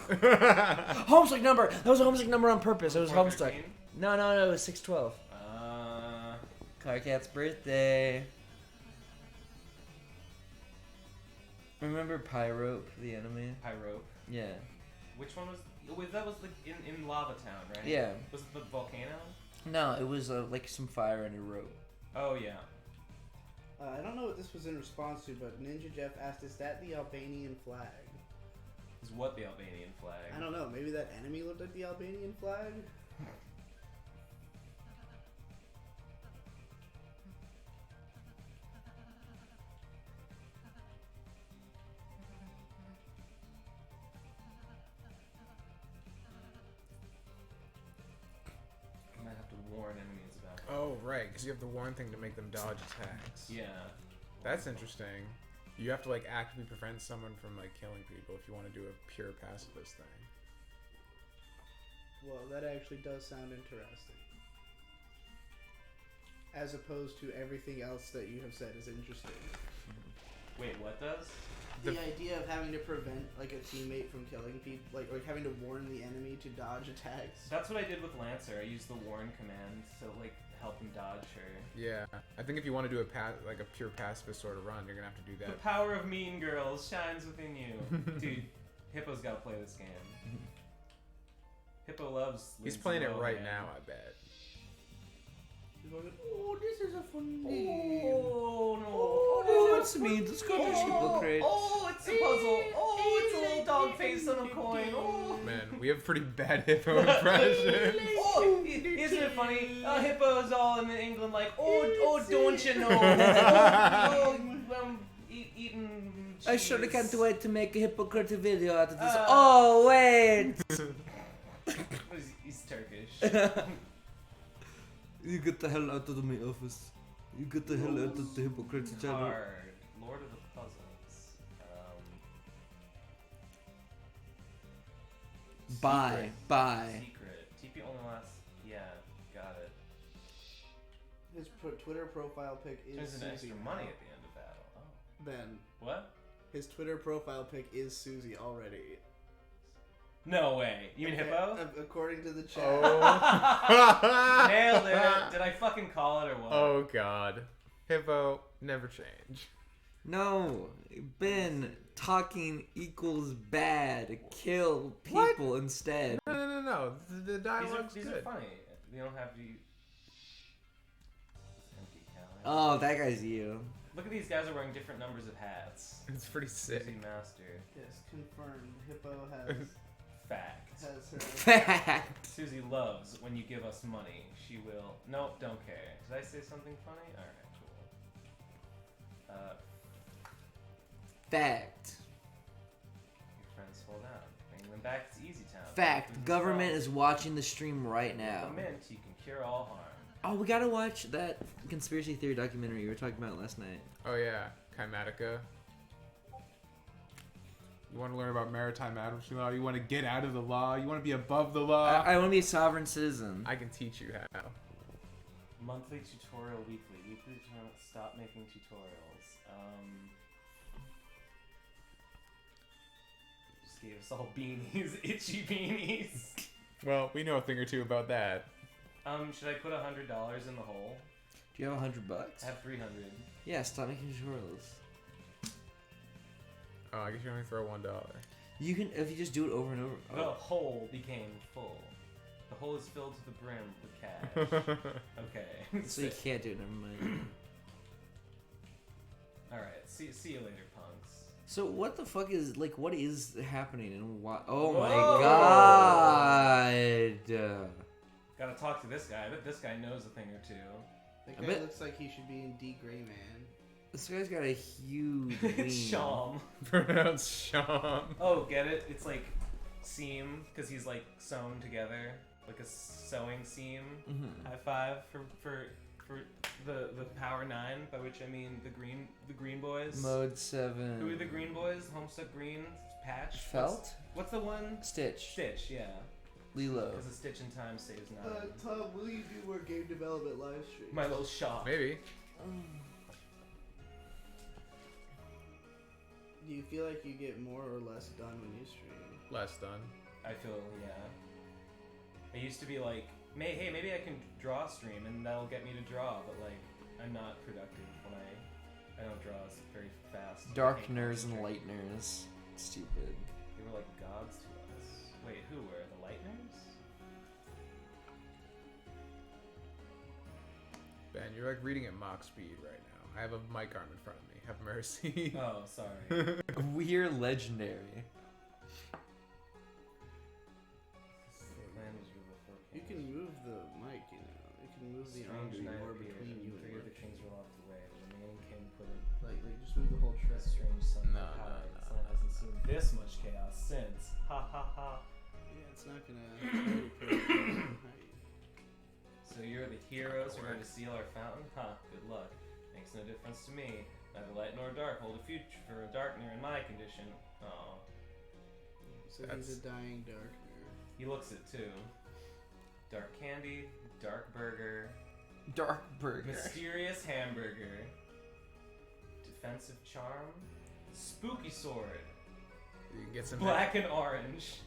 E: Homestuck number! That was a homestuck number on purpose. It was homestuck.
D: 413?
E: No, it was 612. Carcat's birthday. Remember Pyrope, the enemy?
D: Pyrope.
E: Yeah.
D: Which one was? That was in Lava Town, right?
E: Yeah.
D: Was it the volcano?
E: No, it was like some fire and a rope.
D: Oh yeah.
C: I don't know what this was in response to, but Ninja Jeff asked, "Is that the Albanian flag?"
D: Is what the Albanian flag?
C: I don't know. Maybe that enemy looked like the Albanian flag.
D: I might have to warn enemies about that.
A: Oh, right, because you have the warn thing to make them dodge attacks.
D: Yeah.
A: That's interesting. You have to like actively prevent someone from like killing people if you want to do a pure pacifist thing.
C: Well, that actually does sound interesting. As opposed to everything else that you have said is interesting.
D: Wait, what does?
C: The idea of having to prevent like a teammate from killing people, like having to warn the enemy to dodge attacks.
D: That's what I did with Lancer. I used the warn command to like help him dodge her.
A: Yeah, I think if you want to do a pure pacifist sort of run, you're gonna have to do
D: The
A: that.
D: power of Mean Girls shines within you. Dude, Hippo's gotta play this game. Hippo loves.
A: He's
D: Lindsay
A: playing it right
D: Lohan.
A: now, I bet.
C: He's going, oh, this is a fun game.
D: Oh no!
E: Oh, it's me, the Scottish hypocrite.
D: Oh, it's a puzzle. Oh, it's a little dog face on a coin. Oh.
A: Man, we have pretty bad hippo impressions.
D: Oh, isn't it funny? Hippo's all in England like, oh, don't you know? Eating cheese.
E: I surely can't wait to make a hypocrite video out of this.
D: Uh,
E: Oh, wait!
D: He's Turkish.
E: You get the hell out of my office. You get the hell out of the hypocrite channel.
D: Card. Lord of the Puzzles.
E: Bye.
D: Secret. TP only lasts. Yeah, got it.
C: His Twitter profile pic is
D: Turns into
C: Susie
D: extra
C: now.
D: money at the end of battle. Oh.
C: Ben,
D: What?
C: his Twitter profile pic is Susie already.
D: No way. You mean
C: Okay,
D: Hippo?
C: According to the chat.
A: Oh.
D: Nailed it. Did I fucking call it or what?
A: Oh god, hippo never change.
E: No, Ben, talking equals bad. Kill people instead.
A: No. The dialogue's
D: These are
A: good.
D: funny. You don't have to. Empty calories.
E: Oh, that guy's you.
D: Look at these guys are wearing different numbers of hats.
A: It's pretty sick.
D: Susie Master.
C: Yes, confirmed. Hippo has
D: Fact.
C: her.
E: Fact.
D: Susie loves when you give us money. She will. Nope, don't care. Did I say something funny? Alright, cool.
E: Fact.
D: Your friends fall down. Bring them back to Easy Town.
E: Fact.
D: This is
E: Government
D: wrong.
E: is watching the stream right now.
D: With the mint, you can cure all harm.
E: Oh, we gotta watch that conspiracy theory documentary you were talking about last night.
A: Oh yeah, Chimatica. You want to learn about maritime admiralty law? You want to get out of the law? You want to be above the law?
E: I want to be a sovereign citizen.
A: I can teach you how.
D: Monthly tutorial weekly. Weekly tutorial. Stop making tutorials. Just gave us all beanies. Itchy beanies.
A: Well, we know a thing or two about that.
D: Should I put $100 in the hole?
E: Do you have $100?
D: I have 300.
E: Yeah, stop making tutorials.
A: Oh, I guess you only throw $1.
E: You can if you just do it over and over.
D: The hole became full. The hole is filled to the brim with cash. Okay.
E: So you can't do it. Never mind.
D: All right. See you later, punks.
E: So what the fuck is what is happening and why? Oh
D: Whoa.
E: my god!
D: Gotta talk to this guy. I bet this guy knows a thing or two.
C: That
E: I
C: guy
E: bet-
C: looks like he should be in D. Gray Man.
E: This guy's got a huge.
D: It's
E: wing.
D: Sham.
A: Pronounced Sean.
D: Oh, get it? It's like seam because he's like sewn together, like a sewing seam.
E: Mhm.
D: High five for the Power 9, by which I mean the Green Boys.
E: Mode 7.
D: Who are the Green Boys? Homestuck Green, Patch.
E: Felt?
D: What's the one?
E: Stitch.
D: Stitch, yeah.
E: Lilo.
D: Because a stitch in time saves 9.
C: Tom, will you do more game development live streams?
D: My little shop.
A: Maybe.
C: Do you feel like you get more or less done when you stream?
A: Less done.
D: I feel, yeah. I used to be like, hey, maybe I can draw a stream and that'll get me to draw, but like, I'm not productive when I don't draw very fast. I
E: Darkners
D: can't
E: and
D: concentrate.
E: Lightners. Stupid.
D: They were like gods to us. Wait, who were the Lightners?
A: Ben, you're like reading at mock speed right now. I have a mic arm in front of me. Have mercy.
D: Oh, sorry.
E: We're legendary.
C: You can move the mic, you know. You can move the arm
D: Strange night
C: more
D: appeared,
C: between
D: and
C: you and
D: 3 of the
C: Workshop.
D: kings were locked away. The remaining king put in
C: Like just move the whole
D: a
C: trip.
D: strange sun
A: No,
D: high.
A: no,
D: The sun hasn't seen this much chaos since. Ha ha ha.
C: Yeah, it's not gonna.
D: So you're the heroes who are going to seal our fountain? Ha, good luck. Makes no difference to me. Neither light nor dark hold a future for a darkner in my condition. Oh,
C: So he's a dying darkner.
D: he looks it too. Dark candy, dark burger,
E: Dark Burger.
D: mysterious hamburger, defensive charm, spooky sword,
A: You can get some.
D: black and orange.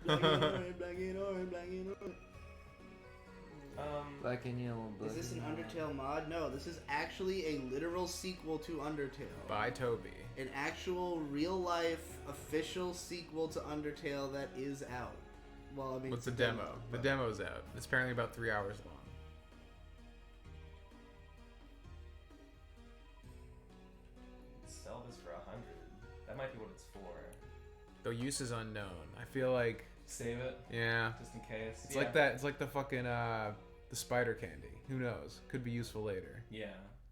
C: Black and orange, black and orange, black and orange.
E: Black and yellow.
C: Is this an Undertale mod? No, this is actually a literal sequel to Undertale.
A: By Toby.
C: An actual, real-life, official sequel to Undertale that is out. Well, I mean,
A: What's the
C: it's a
A: demo? The
C: but-
A: demo's out. It's apparently about 3 hours long.
D: Sell this for 100. That might be what it's for.
A: The use is unknown. I feel like,
D: Save it,
A: yeah,
D: just in case.
A: it's like that. It's like the fucking the spider candy. Who knows? Could be useful later.
D: Yeah.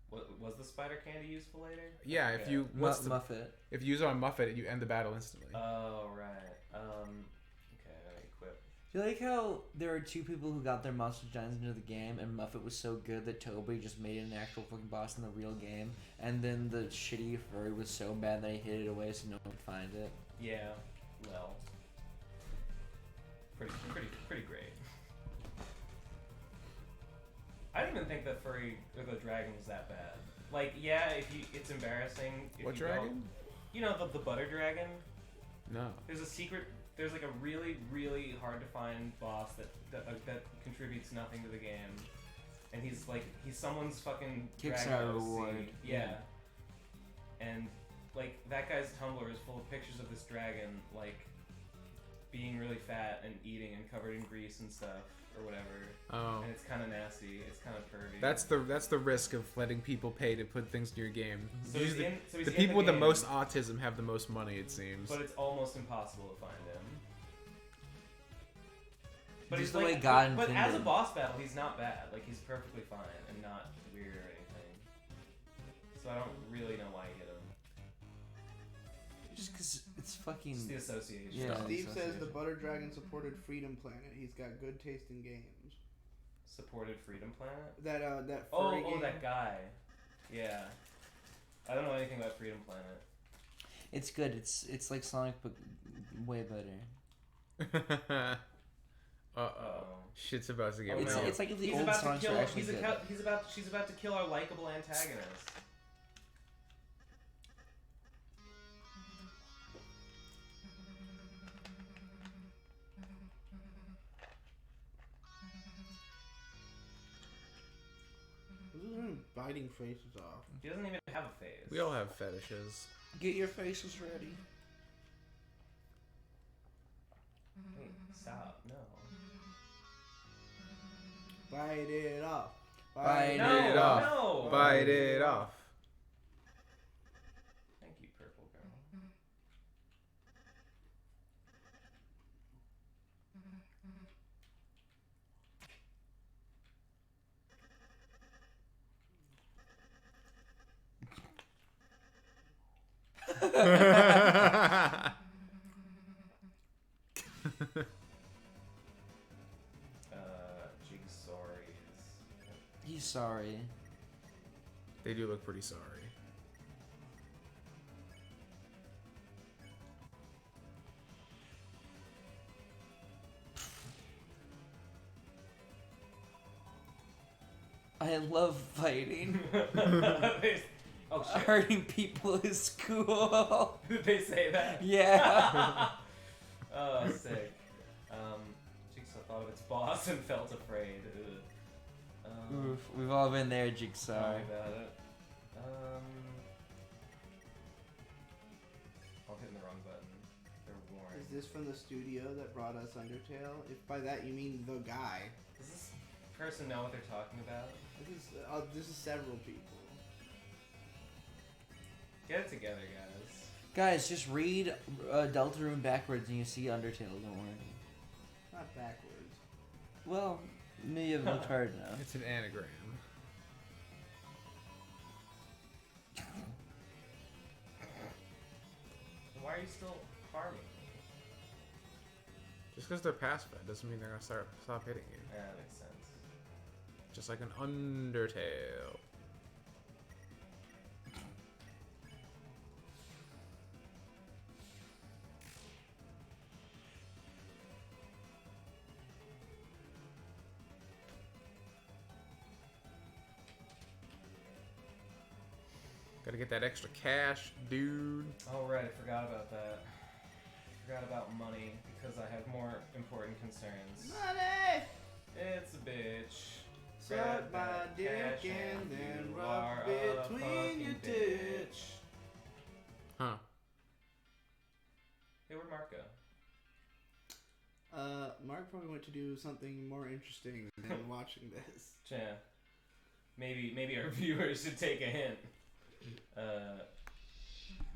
D: What was the spider candy useful later?
A: Yeah, if
D: Okay.
A: you
E: Muffet.
A: if you use it on Muffet, you end the battle instantly.
D: Oh right. Okay, I equip.
E: Do you like how there are two people who got their monster designs into the game, and Muffet was so good that Toby just made an actual fucking boss in the real game, and then the shitty furry was so bad that he hid it away so no one could find it.
D: Yeah. Well. Pretty great. I don't even think that furry or the dragon was that bad. Like, yeah, it's embarrassing. If
A: What
D: you
A: dragon?
D: don't- You know the butter dragon.
A: No.
D: There's a secret. There's like a really hard to find boss that contributes nothing to the game, and he's someone's fucking
E: Kickstarter
D: dragon OC.
E: reward.
D: Yeah. And like that guy's Tumblr is full of pictures of this dragon like being really fat and eating and covered in grease and stuff or whatever.
A: Oh.
D: And it's kind of nasty. It's kind of pervy.
A: That's the risk of letting people pay to put things in your game.
D: So he's in, so he's
A: The
D: in
A: people with the
D: game,
A: most autism have the most money, it seems.
D: but it's almost impossible to find him. But
E: Just
D: he's
E: the
D: like,
E: way God
D: but as a
E: intended.
D: boss battle, he's not bad. Like he's perfectly fine and not weird or anything. So I don't really know why you hit him.
E: Just because it's fucking.
D: Just the association.
E: Yeah.
C: Steve says
E: association.
C: the Butter Dragon supported Freedom Planet. He's got good taste in games.
D: Supported Freedom Planet.
C: That
D: Oh,
C: furry game.
D: that guy. Yeah. I don't know anything about Freedom Planet.
E: It's good. It's like Sonic, but way better.
A: Uh-oh. Shit's about to get
D: Oh,
E: It's,
D: no.
A: real.
E: it's like if the
D: He's
E: old
D: about to
E: Sonics
D: kill.
E: were actually good.
D: She's about to kill our likable antagonist.
C: Who's biting faces off?
D: He doesn't even have a face.
A: We all have fetishes.
E: Get your faces ready.
D: Wait, stop. No.
C: Bite it off.
E: Bite
D: No,
A: it off.
D: no.
A: Bite it off.
D: Thank you, purple girl. Jigsaws.
E: He's sorry.
A: They do look pretty sorry.
E: I love fighting.
D: Oh shit.
E: Hurting people is cool.
D: Did they say that?
E: Yeah.
D: Oh, sick. Jigsaw thought of its boss and felt afraid.
E: Oof, we've all been there, Jigsaw.
D: Sorry about it. I'm hitting the wrong button. They're warned.
C: Is this from the studio that brought us Undertale? If by that you mean the guy.
D: Does this person know what they're talking about?
C: This is several people.
D: Get it together, guys.
E: Guys, just read Deltarune backwards and you see Undertale, don't worry.
C: Not backwards.
E: Well, maybe you haven't looked hard enough.
A: It's an anagram.
D: Why are you still farming?
A: Just because they're past fed doesn't mean they're gonna stop hitting you.
D: Yeah, that makes sense.
A: Just like an Undertale. Gotta get that extra cash, dude.
D: Oh right, I forgot about that. Forgot about money because I have more important concerns.
C: Money!
D: It's a bitch.
C: Suck
D: Grab
C: my
D: that
C: dick
D: cash
C: and then
D: you
C: rub
D: are a
C: between
D: fucking
C: your
D: bitch.
C: tits.
A: Huh.
D: Hey, where'd Mark go?
C: Mark probably went to do something more interesting than watching this.
D: Yeah. Maybe our viewers should take a hint.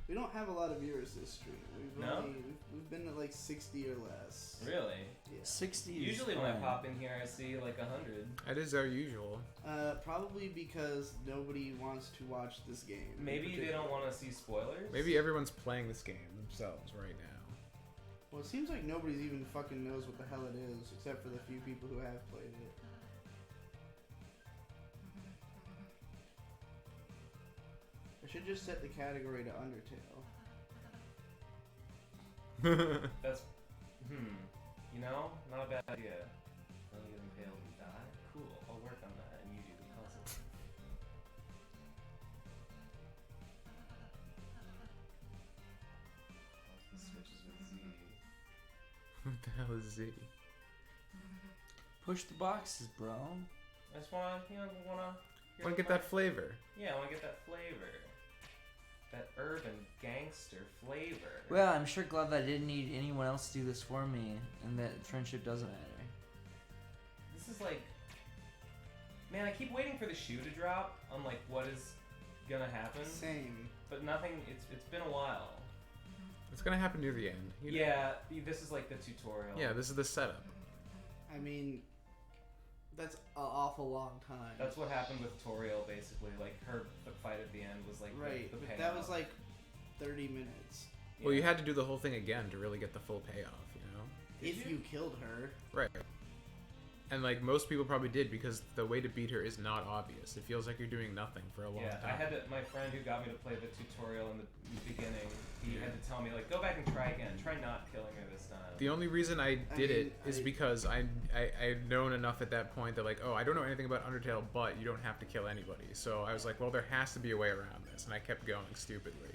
C: We don't have a lot of viewers this stream.
D: No?
C: We've been at like 60 or less.
D: Really?
C: Yeah.
E: 60 is
D: Usually when I
E: fine.
D: pop in here, I see like 100.
A: That is our usual.
C: Probably because nobody wants to watch this game. in
D: Maybe they
C: particular.
D: don't want to see spoilers.
A: Maybe everyone's playing this game themselves right now.
C: Well, it seems like nobody's even fucking knows what the hell it is, except for the few people who have played it. I should just set the category to Undertale.
D: That's, you know, not a bad idea. Then you get impaled and die. Cool. I'll work on that, and you do the puzzle. The switches with Z.
A: What the hell is Z?
E: Push the boxes, bro.
D: I just wanna, hear
A: Wanna
D: what
A: get
D: my-
A: that flavor.
D: Yeah, I wanna get that flavor. That urban gangster flavor.
E: Well, I'm sure glad that I didn't need anyone else to do this for me, and that friendship doesn't matter.
D: This is like, man, I keep waiting for the shoe to drop on like what is gonna happen,
C: Same.
D: but nothing. It's been a while.
A: It's gonna happen near the end. You know?
D: Yeah, this is like the tutorial.
A: Yeah, this is the setup.
C: I mean, that's an awful long time.
D: That's what happened with Toriel, basically. Like the fight at the end was like
C: right.
D: the
C: But
D: payoff.
C: that was like 30 minutes.
D: Yeah.
A: Well, you had to do the whole thing again to really get the full payoff, you know?
D: Did
C: If
D: you?
C: you killed her.
A: Right. And like most people probably did because the way to beat her is not obvious. It feels like you're doing nothing for a long
D: Yeah,
A: time.
D: I had my friend who got me to play the tutorial in the beginning. He had to tell me like, go back and try again. Try not killing her this time.
A: The only reason I did
C: mean,
A: it is because I had known enough at that point that like, oh, I don't know anything about Undertale, but you don't have to kill anybody. So I was like, well, there has to be a way around this, and I kept going stupidly.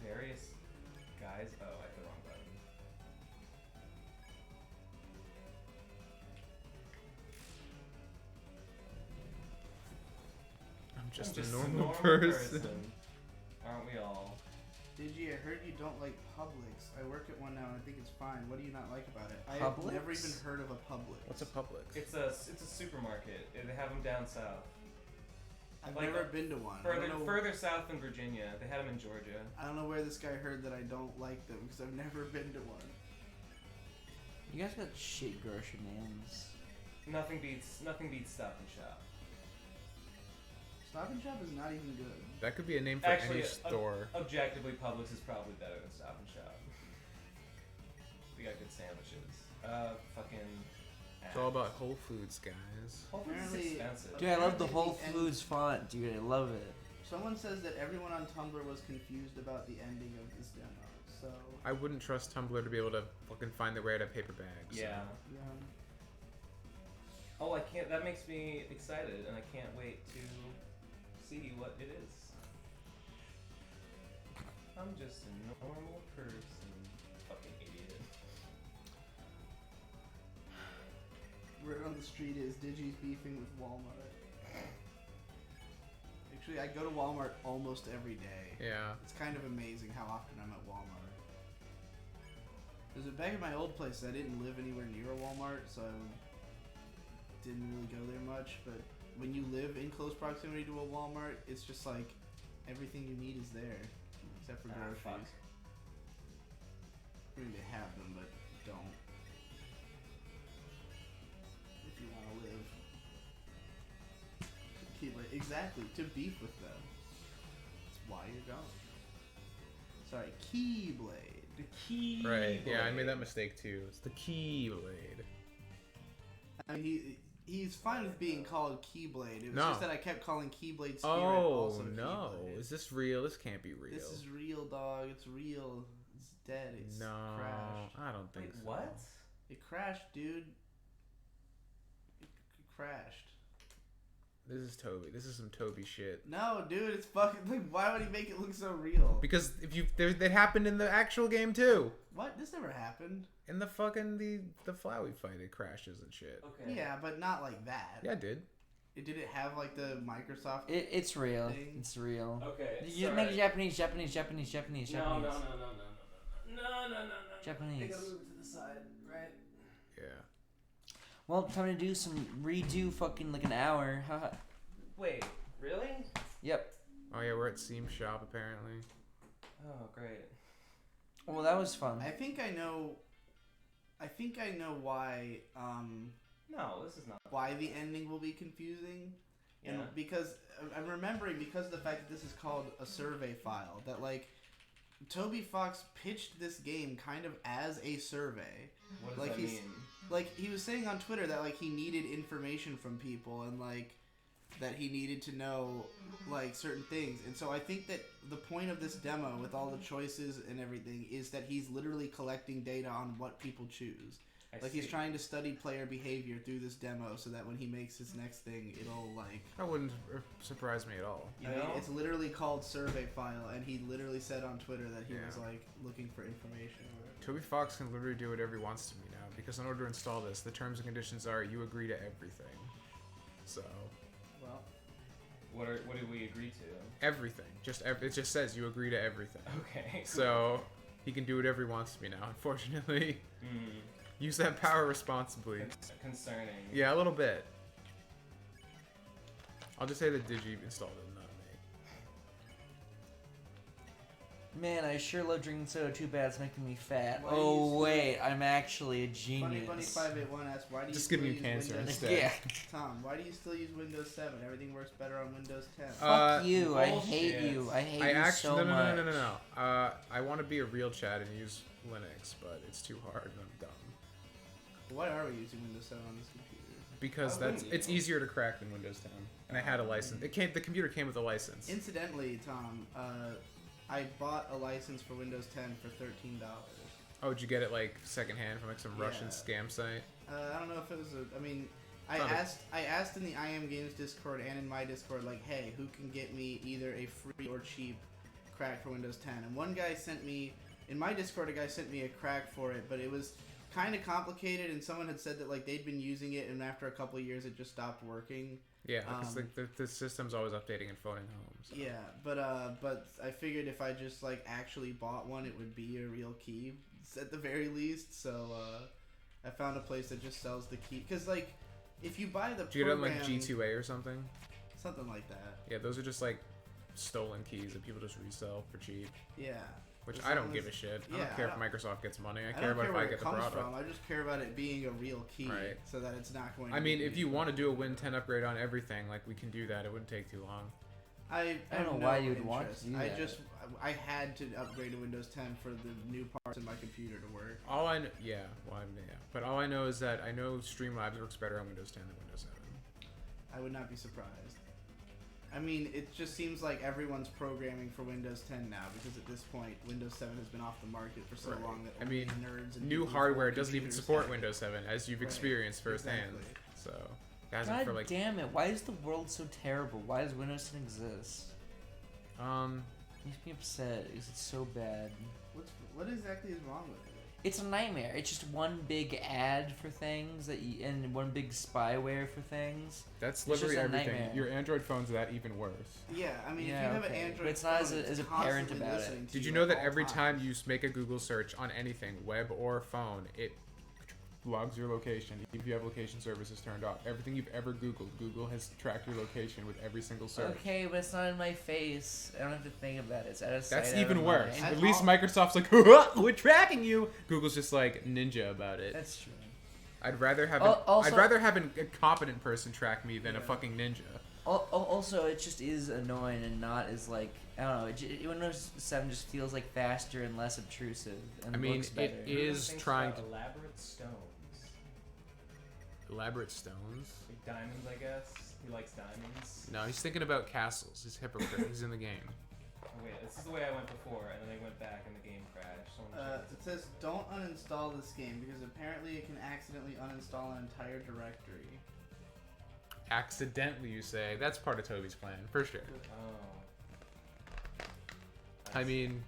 D: Various guys. Oh, I hit the wrong button.
A: I'm just
D: I'm
A: a normal person.
D: Aren't we all?
C: Digi, I heard you don't like Publix. I work at one now and I think it's fine. What do you not like about it? I've
E: Publix?
C: never even heard of a Publix.
A: What's a Publix?
D: It's a supermarket. They have them down south.
C: I've
D: like
C: never been to one. I
D: Further
C: don't know,
D: further south than Virginia. They had them in Georgia.
C: I don't know where this guy heard that I don't like them because I've never been to one.
E: You guys got shit grocery names.
D: Nothing beats Stop and Shop.
C: Stop and Shop is not even good.
A: That could be a name for
D: Actually,
A: any store.
D: Objectively, Publix is probably better than Stop and Shop. We got good sandwiches. Fucking.
A: It's all about Whole Foods, guys.
D: Whole Foods is
C: Apparently-
D: expensive.
E: Dude, I love the
C: Apparently
E: Whole
C: the end-
E: Foods font, dude. I love it.
C: Someone says that everyone on Tumblr was confused about the ending of this demo. So
A: I wouldn't trust Tumblr to be able to fucking find their way out of paper bags.
D: Yeah.
C: yeah.
D: Oh, I can't. That makes me excited, and I can't wait to see what it is. I'm just a normal person. Fucking idiot.
C: Word on the street is Digi's beefing with Walmart. Actually, I go to Walmart almost every day.
A: Yeah.
C: It's kind of amazing how often I'm at Walmart. Because back at my old place, I didn't live anywhere near a Walmart, so I didn't really go there much. But when you live in close proximity to a Walmart, it's just like everything you need is there, except for groceries.
D: Fuck.
C: I mean, they have them, but don't. If you want to live. Exactly, to beef with them. That's why you're going. Sorry, Keyblade.
D: The key.
A: Right. Yeah, I made that mistake too. It's the Keyblade.
C: I mean, he's fine with being called Keyblade. It was
A: No.
C: just that I kept calling Keyblade Spirit
A: Oh
C: also
A: no!
C: Keyblade.
A: Is this real? This can't be real.
C: This is real, dog. It's real. It's dead. It's
A: no,
C: crashed.
A: I don't think
D: Wait,
A: so.
D: what?
C: It crashed, dude. It crashed.
A: This is Toby. This is some Toby shit.
C: No, dude, it's fucking. Like, why would he make it look so real?
A: Because if you, that happened in the actual game too.
C: What? This never happened.
A: In the fucking the Flowey fight, it crashes and shit.
D: Okay.
C: Yeah, but not like that.
A: Yeah, it did.
C: Did it have like the Microsoft?
E: It's real.
C: Thing?
E: It's real.
D: Okay.
E: You just make it Japanese.
D: No, no.
E: Japanese.
D: They gotta move to the side, right?
A: Yeah.
E: Well, time to do some redo fucking like an hour. Haha.
D: Wait, really?
E: Yep.
A: Oh yeah, we're at Seam Shop apparently.
D: Oh, great.
E: Well, that was fun.
C: I think I know why.
D: No, this is not.
C: Why the ending will be confusing.
D: Yeah.
C: And because I'm remembering, because of the fact that this is called a survey file, that like Toby Fox pitched this game kind of as a survey.
D: What does
C: Like
D: that
C: he's-
D: mean?
C: Like he was saying on Twitter that like he needed information from people and like that he needed to know like certain things. And so I think that the point of this demo with all the choices and everything is that he's literally collecting data on what people choose.
D: I
C: He's
D: see.
C: trying to study player behavior through this demo so that when he makes his next thing, it'll like.
A: That wouldn't surprise me at all.
C: You
D: I
C: know,
D: know.
C: it's literally called survey file, and he literally said on Twitter that he
A: Yeah.
C: was like looking for information.
A: Toby Fox can literally do whatever he wants to me now because in order to install this, the terms and conditions are you agree to everything. So
C: Well,
D: What did we agree to?
A: everything, it just says you agree to everything.
D: Okay.
A: So he can do whatever he wants to me now. Unfortunately, use that power responsibly.
D: Concerning.
A: Yeah, a little bit. I'll just say that Digi installed it, not me.
E: Man, I sure love drinking soda. Too bad it's making me fat.
C: Why do you
E: Oh
C: still-
E: wait, I'm actually a
C: Funny
E: genius.
C: Bunny 581 asks, why do you
A: Just
C: still
A: giving you
C: use
A: cancer
C: Windows
A: instead.
E: Yeah.
C: Tom, why do you still use Windows 7? Everything works better on Windows 10.
E: Fuck you. I
D: bullshit.
E: hate you. I hate
A: I
E: you
A: actually
E: so
A: no,
E: much.
A: no. I want to be a real Chad and use Linux, but it's too hard and I'm dumb.
C: Why are we using Windows 7 on this computer?
A: Because
D: Why wouldn't
A: it's
D: you?
A: easier to crack than Windows 10, and I had a license. The computer came with a license.
C: Incidentally, Tom, I bought a license for Windows 10 for $13.
A: Oh, did you get it like secondhand from like some Russian
C: Yeah.
A: scam site?
C: I don't know if it was I mean, I
A: Probably.
C: asked in the I Am Games Discord and in my Discord, like, hey, who can get me either a free or cheap crack for Windows 10? And one guy sent me, in my Discord, a guy sent me a crack for it, but it was kind of complicated, and someone had said that like they'd been using it, and after a couple of years, it just stopped working.
A: Yeah, because the system's always updating and phoning home. So.
C: Yeah, but I figured if I just like actually bought one, it would be a real key at the very least. So I found a place that just sells the key. Because like, if you buy the
A: Do you get it on like
C: program-
A: G2A or something?
C: something like that.
A: Yeah, those are just like stolen keys that people just resell for cheap.
C: Yeah.
A: Which
C: As
A: I don't
C: long
A: give
C: as-
A: a shit. I
C: yeah,
A: don't care
C: I
A: if Microsoft gets money. I
C: I
A: care
C: don't
A: about
C: care
A: if
C: where
A: I
C: it
A: get the
C: comes
A: product.
C: from. I just care about it being a real key,
A: Right.
C: so that it's not going.
A: I
C: to
A: mean,
C: be
A: if you
C: used.
A: want to do a Win 10 upgrade on everything, like we can do that. It wouldn't take too long.
C: I
E: don't
C: have
E: know
C: no
E: why you would want to
C: interest.
E: do that.
C: I had to upgrade to Windows 10 for the new parts in my computer to work.
A: All I know, but all I know is that I know Streamlabs works better on Windows 10 than Windows 7.
C: I would not be surprised. I mean, it just seems like everyone's programming for Windows 10 now because at this point, Windows 7 has been off the market for so
A: Right.
C: long that
A: I
C: only
A: mean,
C: nerds and
A: New
C: people with
A: hardware
C: old
A: doesn't even
C: computers
A: support
C: have it.
A: Windows 7, as you've
C: Right.
A: experienced firsthand.
C: Exactly.
A: So, it hasn't
E: God
A: for like
E: damn it! Why is the world so terrible? Why does Windows 10 exist? It makes me upset because it's so bad.
C: What exactly is wrong with it?
E: It's a nightmare. It's just one big ad for things and one big spyware for things.
A: that's
E: It's just
A: literally
E: a
A: everything.
E: nightmare.
A: Your Android phone's that even worse.
C: Yeah, I mean,
E: Yeah,
C: if you have
E: okay.
C: an Android
E: But it's not
C: phone,
E: as
C: it's
E: a parent
C: constantly
E: about it.
C: listening to
A: Did you
C: at
A: know that
C: all
A: every time
C: times.
A: you make a Google search on anything, web or phone, it logs your location, even if you have location services turned off? Everything you've ever Googled, Google has tracked your location with every single search.
E: Okay, but it's not in my face. I don't have to think about it. It's out of sight,
A: That's
E: out
A: even
E: of
A: worse.
E: mind.
A: At least
C: all-
A: Microsoft's like, we're tracking you. Google's just like ninja about it.
E: That's true.
A: I'd rather have
E: Also-
A: I'd rather have a competent person track me than a
C: Yeah.
A: fucking ninja.
E: Also, it just is annoying and not as like I don't know. Windows 7 just feels like faster and less obtrusive and
A: I mean,
E: looks better.
A: it is
D: Things
A: trying
D: about
A: to
D: elaborate stones.
A: elaborate stones.
D: Like diamonds, I guess. He likes diamonds.
A: No, he's thinking about castles. He's a hypocrite. He's in the game.
D: Oh, wait, this is the way I went before, and then I went back and the game crashed. Someone
C: It says don't uninstall this game because apparently it can accidentally uninstall an entire directory.
A: Accidentally, you say? That's part of Toby's plan, for sure.
D: Oh.
A: I mean,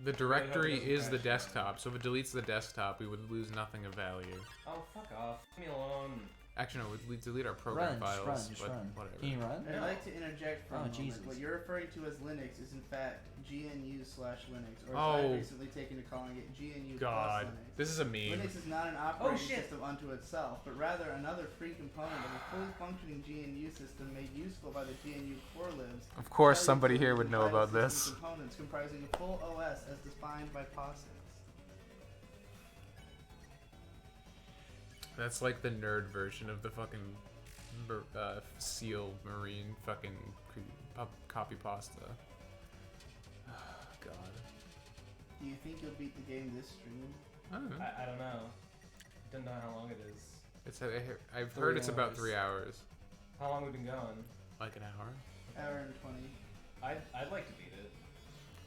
A: the directory
D: doesn't
A: is the
D: crash.
A: desktop, so if it deletes the desktop, we would lose nothing of value.
D: Oh, fuck off. Leave me alone.
A: Actually, no, we'd delete our program files,
E: just
A: but
E: run.
A: whatever.
E: Can you run?
C: I'd like to interject for a
E: Oh,
C: moment.
E: Jesus.
C: What you're referring to as Linux is in fact GNU/Linux, or as
A: Oh.
C: I've recently taken to calling it GNU
A: God,
C: plus Linux.
A: this is a meme.
C: Linux is not an operating
D: shit.
C: system unto itself, but rather another free component of a fully functioning GNU system made useful by the GNU core libs.
A: Of course,
C: Shell
A: somebody here
C: utilities
A: would
C: and
A: know
C: file
A: about
C: system
A: this.
C: Components comprising a full OS as defined by POSIX.
A: That's like the nerd version of the fucking seal marine fucking copy pasta. God.
C: Do you think you'll beat the game this stream?
A: I don't know.
D: I don't know. Don't know how long it is.
A: It's I've
D: 3
A: heard it's about
D: hours.
A: 3 hours.
D: How long have we been going?
A: Like an hour.
C: Hour and 20.
D: I'd like to beat it.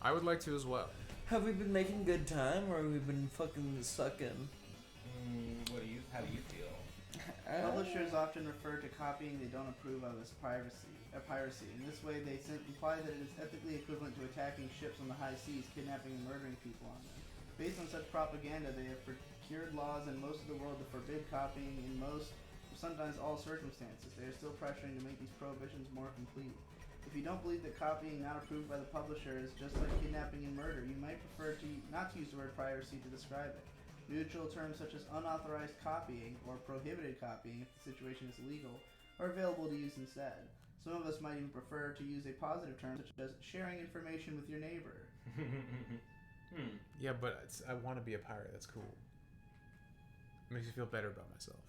A: I would like to as well.
E: Have we been making good time, or have we been fucking sucking?
D: How do you feel?
C: Publishers often refer to copying they don't approve of as piracy. In this way, they imply that it is ethically equivalent to attacking ships on the high seas, kidnapping and murdering people on them. Based on such propaganda, they have procured laws in most of the world to forbid copying in most, sometimes all circumstances. They are still pressuring to make these prohibitions more complete. If you don't believe that copying not approved by the publisher is just like kidnapping and murder, you might prefer not to use the word piracy to describe it. Neutral terms such as unauthorized copying or prohibited copying, if the situation is illegal, are available to use instead. Some of us might even prefer to use a positive term such as sharing information with your neighbor.
A: Yeah, but I want to be a pirate. That's cool. It makes me feel better about myself.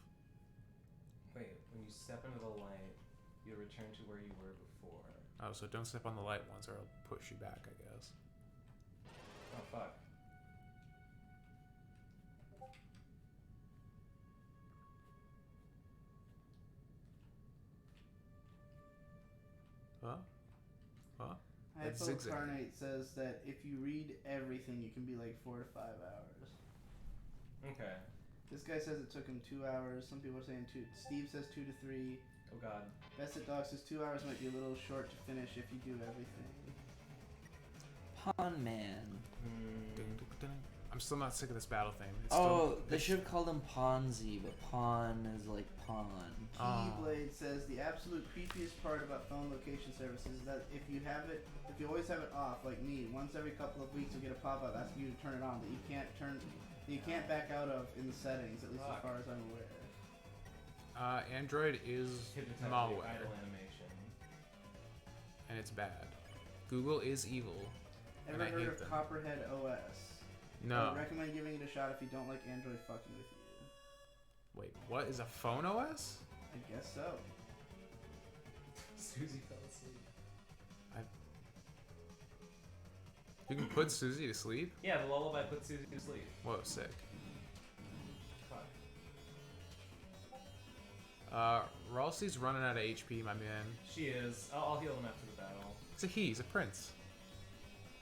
D: Wait, when you step into the light, you'll return to where you were before.
A: Oh, so don't step on the light once or I'll push you back, I guess.
D: Oh, fuck.
A: Huh? Huh? That's
C: Hypo
A: zigzag.
C: Carnate says that if you read everything, it can be like 4 to 5 hours.
D: Okay.
C: This guy says it took him 2 hours. Some people are saying 2. Steve says 2 to 3.
D: Oh, God.
C: Besset Dog says 2 hours might be a little short to finish if you do everything.
E: Pawn Man.
D: Hmm.
A: Ding, ding, ding. I'm still not sick of this battle theme. It's
E: Oh,
A: still,
E: they should have called him Ponzi, but Pawn is like pawn.
C: Keyblade says the absolute creepiest part about phone location services is that if you always have it off, like me, once every couple of weeks you'll get a pop-up asking you to turn it on that you can't back out of in the settings, at least as far as I'm aware.
A: Android is
D: Hypnotize the
A: malware,
D: idle animation.
A: and it's bad. Google is evil, and
C: Ever
A: I
C: heard
A: hate
C: of
A: them.
C: Copperhead OS? I
A: No.
C: would recommend giving it a shot if you don't like Android fucking with you.
A: Wait, what is a phone OS?
C: I guess so.
D: Susie fell asleep.
A: You can put Susie to sleep?
D: Yeah, the lullaby put Susie to sleep.
A: Whoa, sick.
D: Fuck.
A: Ralsei's running out of HP, my man.
D: She is. I'll heal him after the battle.
A: It's a he, he's a prince.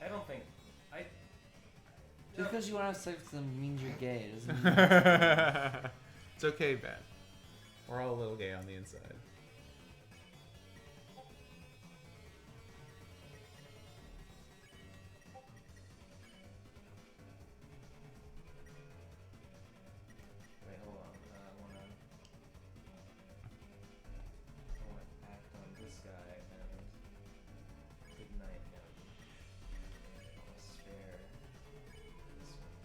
D: I don't think.
E: Just because you want to have sex with them means you're gay. It doesn't mean
A: It's okay, Ben. We're all a little gay on the inside.
D: Wait, hold on. I wanna act on this guy and ignite him. I'll spare this one.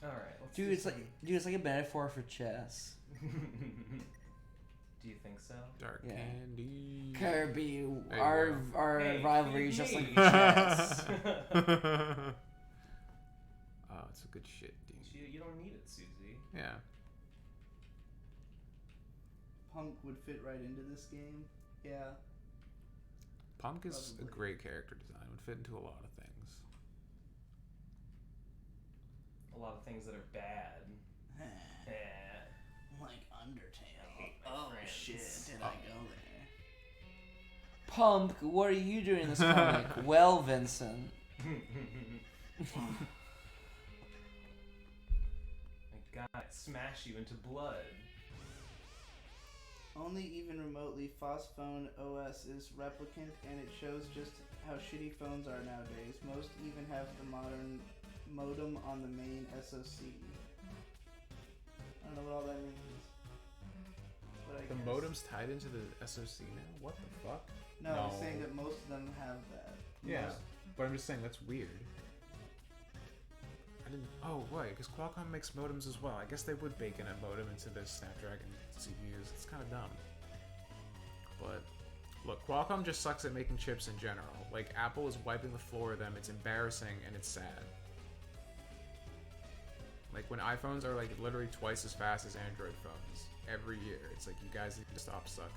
D: All right, let's
E: Dude,
D: do
E: it's like a metaphor for chess.
D: Do you think so?
A: Dark
E: Yeah.
A: candy.
E: Kirby,
A: you
E: our
D: Hey,
E: rivalry is
D: feed
E: just
D: me.
E: like chess.
A: Oh, it's a good shit, dude.
D: You don't need it, Susie.
A: Yeah.
C: Punk would fit right into this game. Yeah.
A: Punk is a
C: Probably.
A: great character design. Would fit into a lot of things.
D: A lot of things that are bad. Eh.
C: Like Undertale.
D: hate my
C: Oh
D: friends.
C: shit, did I go there?
E: Pump, what are you doing in this comic? Well, Vincent.
D: My God, smash you into blood.
C: Only even remotely Phone OS is replicant, and it shows just how shitty phones are nowadays. Most even have the modern modem on the main SoC. I don't know what all that means. But I
A: The
C: guess.
A: modem's tied into the SoC now? What the fuck?
C: No,
A: No.
C: I'm saying that most of them have that.
A: Yeah,
C: Most-
A: but I'm just saying that's weird. I didn't. Oh, right, because Qualcomm makes modems as well. I guess they would bake in a modem into the Snapdragon CPUs. It's kind of dumb. But look, Qualcomm just sucks at making chips in general. Like Apple is wiping the floor of them. It's embarrassing and it's sad. Like when iPhones are like literally twice as fast as Android phones every year. It's like you guys need to stop sucking.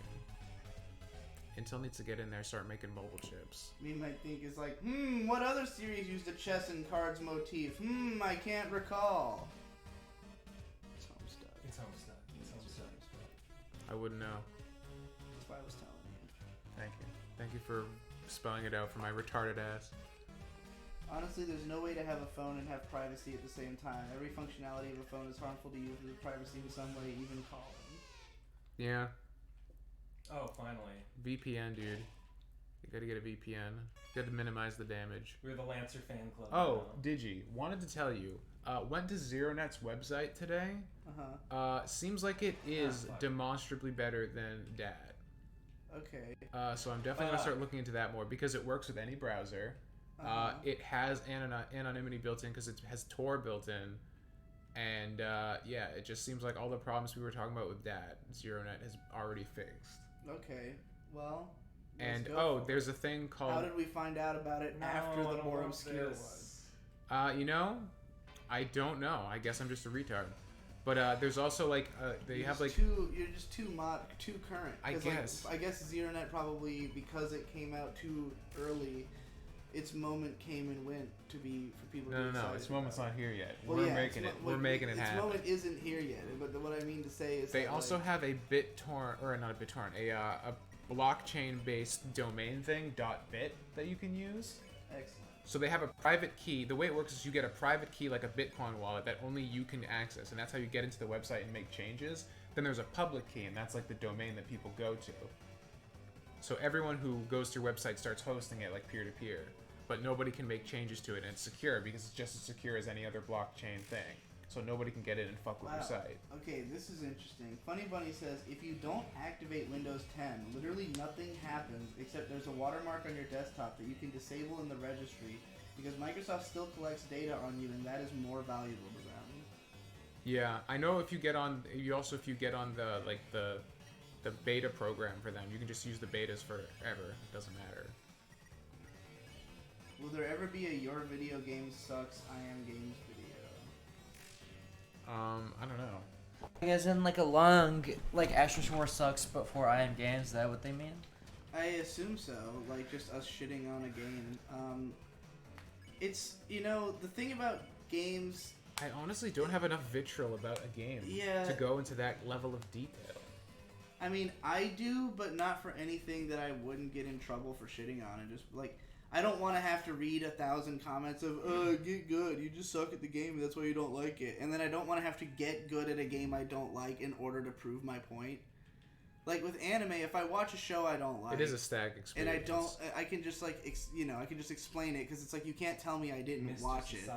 A: Intel needs to get in there, start making mobile chips.
C: Me might think is like, what other series used a chess and cards motif? I can't recall. It's Homestuck.
D: It's Homestuck. It's Homestuck.
A: I wouldn't know.
C: That's why I was telling you.
A: Thank you. Thank you for spelling it out for my retarded ass.
C: Honestly, there's no way to have a phone and have privacy at the same time. Every functionality of a phone is harmful to you with privacy in some way, even calling.
A: Yeah.
D: Oh, finally.
A: VPN, dude. You gotta get a VPN. You gotta minimize the damage.
D: We're the Lancer fan club.
A: Oh,
D: now.
A: Digi, wanted to tell you. Went to ZeroNet's website today.
C: Uh-huh.
A: Seems like it is
D: fuck.
A: demonstrably better than DAT.
C: Okay.
A: So I'm definitely gonna start looking into that more because it works with any browser.
C: Uh-huh.
A: It has anonymity built in because it has Tor built in. And yeah, it just seems like all the problems we were talking about with DAT, ZeroNet has already fixed.
C: Okay. Well, let's
A: And
C: go for
A: there's
C: it.
A: a thing called.
C: How did we find out about it
D: No,
C: after
D: I
C: the
D: don't
C: more
D: want
C: obscure
D: this.
C: one?
A: You know, I don't know. I guess I'm just a retard. But there's also like they
C: You're
A: have
C: just
A: like
C: you're just too current.
A: I
C: 'Cause,
A: guess.
C: I guess ZeroNet probably because it came out too early, its moment came and went to be for people. to be excited
A: Its moment's
C: about.
A: not here yet.
C: Well,
A: We're
C: yeah,
A: making
C: its
A: it.
C: mo-
A: We're making it
C: its
A: happen.
C: moment isn't here yet. But what I mean to say is
A: They
C: that,
A: also
C: like,
A: have a BitTorrent or not a BitTorrent, a blockchain-based domain thing .bit that you can use.
C: excellent.
A: So they have a private key. The way it works is you get a private key, like a Bitcoin wallet, that only you can access, and that's how you get into the website and make changes. Then there's a public key, and that's like the domain that people go to. So everyone who goes to your website starts hosting it like peer-to-peer, but nobody can make changes to it, and it's secure because it's just as secure as any other blockchain thing. So nobody can get in and fuck with your site.
C: Okay, this is interesting. Funny Bunny says, if you don't activate Windows 10, literally nothing happens except there's a watermark on your desktop that you can disable in the registry because Microsoft still collects data on you, and that is more valuable to them.
A: Yeah, I know if you get on, if you get on the, like, the beta program for them, you can just use the betas forever. It doesn't matter.
C: Will there ever be a Your Video Game Sucks I Am Games video?
A: I don't know.
E: As in like a long, like Astro War sucks, but for I Am Games, is that what they mean?
C: I assume so, like just us shitting on a game. It's, the thing about games...
A: I honestly don't have enough vitriol about a game to go into that level of detail.
C: I mean, I do, but not for anything that I wouldn't get in trouble for shitting on. And just, like, I don't want to have to read 1,000 comments of, get good, you just suck at the game, that's why you don't like it. And then I don't want to have to get good at a game I don't like in order to prove my point. Like, with anime, if I watch a show I don't like...
A: It is a stag experience.
C: And I can just, like, I can just explain it, because it's like, you can't tell me I didn't watch it,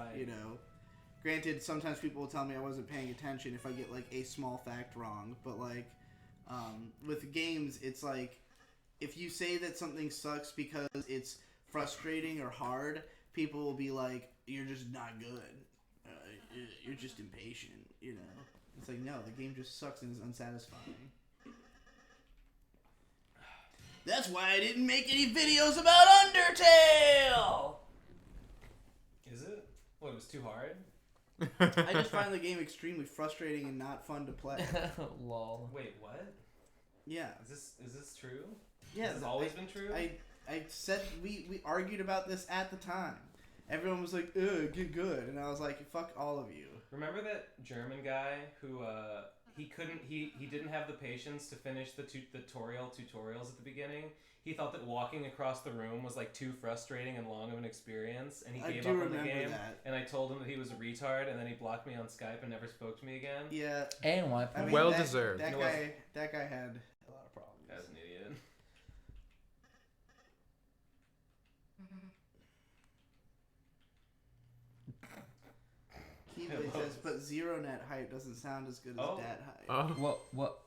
C: Granted, sometimes people will tell me I wasn't paying attention if I get, like, a small fact wrong, but, like, with games, it's like, if you say that something sucks because it's frustrating or hard, people will be like, you're just not good. You're just impatient, It's like, no, the game just sucks and is unsatisfying. That's why I didn't make any videos about Undertale!
D: Is it? What, it was too hard?
C: I just find the game extremely frustrating and not fun to play.
E: Lol.
D: Wait, what?
C: Yeah.
D: Is this true?
C: Yeah.
D: Has this always been true?
C: I said we argued about this at the time. Everyone was like, ugh, get good. And I was like, fuck all of you.
D: Remember that German guy who, he didn't have the patience to finish the tutorials at the beginning? He thought that walking across the room was like too frustrating and long of an experience, and he gave up on the game.
C: That.
D: And I told him that he was a retard, and then he blocked me on Skype and never spoke to me again.
C: Yeah.
E: And what?
C: I mean,
A: well deserved.
C: That guy had a lot of problems.
D: As an idiot.
C: Keyblade says, but Zero Net hype doesn't sound as good as Dat hype.
E: What?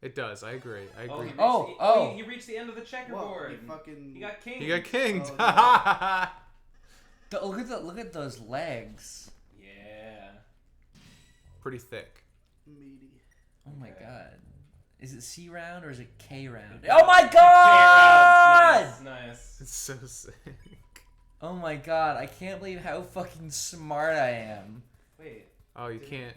A: It does. I agree.
D: He reached the end of the checkerboard.
C: He
D: got king.
A: He got kinged.
C: Oh,
E: Look at those legs.
D: Yeah.
A: Pretty thick.
C: Meaty.
E: Oh my
D: Okay.
E: god. Is it C round or is it K round? Oh my god!
D: Nice.
A: It's so sick.
E: Oh my god, I can't believe how fucking smart I am.
D: Wait.
A: Oh, you can't.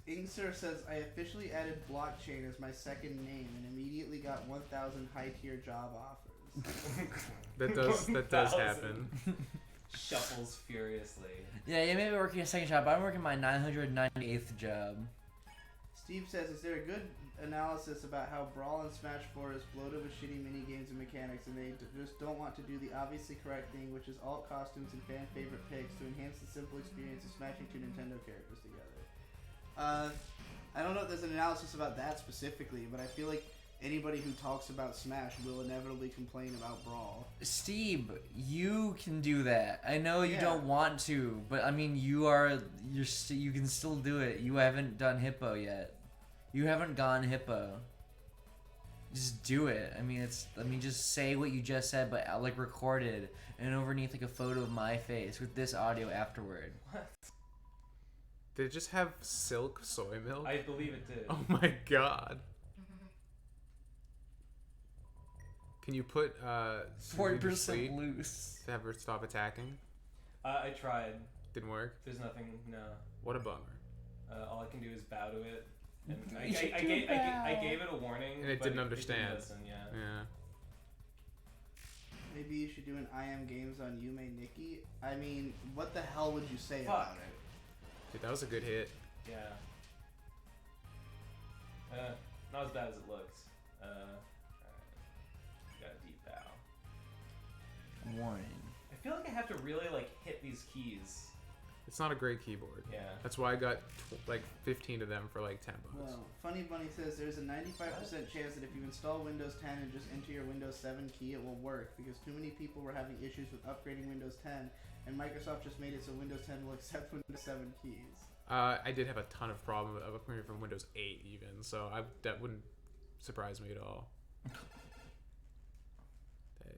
C: Inkster says, I officially added blockchain as my second name and immediately got 1,000 high-tier job offers.
A: That does happen.
D: Shuffles furiously.
E: Yeah, you may be working a second job, but I'm working my 998th job.
C: Steve says, is there a good analysis about how Brawl and Smash 4 is bloated with shitty mini-games and mechanics, and they just don't want to do the obviously correct thing, which is alt costumes and fan-favorite picks to enhance the simple experience of smashing two Nintendo characters together? I don't know if there's an analysis about that specifically, but I feel like anybody who talks about Smash will inevitably complain about Brawl.
E: Steve, you can do that. I know you
C: Yeah.
E: don't want to, but I mean, you can still do it. You haven't done Hippo yet. You haven't gone Hippo. Just do it. Just say what you just said, but like recorded and underneath like a photo of my face with this audio afterward.
D: What?
A: Did it just have silk soy milk?
D: I believe it did.
A: Oh my god. Can you put
E: 40% loose.
A: to have her stop attacking?
D: I tried.
A: Didn't work.
D: There's nothing. No.
A: What a bummer.
D: All I can do is bow to it. And I
E: You should
D: gave it a warning.
A: And it
D: but
A: didn't understand.
D: listen, yeah.
A: Yeah.
C: Maybe you should do an I Am Games on Yume Nikki. I mean, what the hell would you say
D: Fuck.
C: about it?
A: Dude, that was a good hit.
D: Yeah. Not as bad as it looks. Alright. Got a deep bow.
E: Warning.
D: I feel like I have to really like hit these keys.
A: It's not a great keyboard.
D: Yeah.
A: That's why I got like 15 of them for like $10.
C: Well, Funny Bunny says there's a 95% chance that if you install Windows 10 and just enter your Windows 7 key, it will work because too many people were having issues with upgrading Windows 10, and Microsoft just made it so Windows 10 will accept Windows 7 keys.
A: I did have a ton of problem with upgrading from Windows 8 even, so that wouldn't surprise me at all. Hey,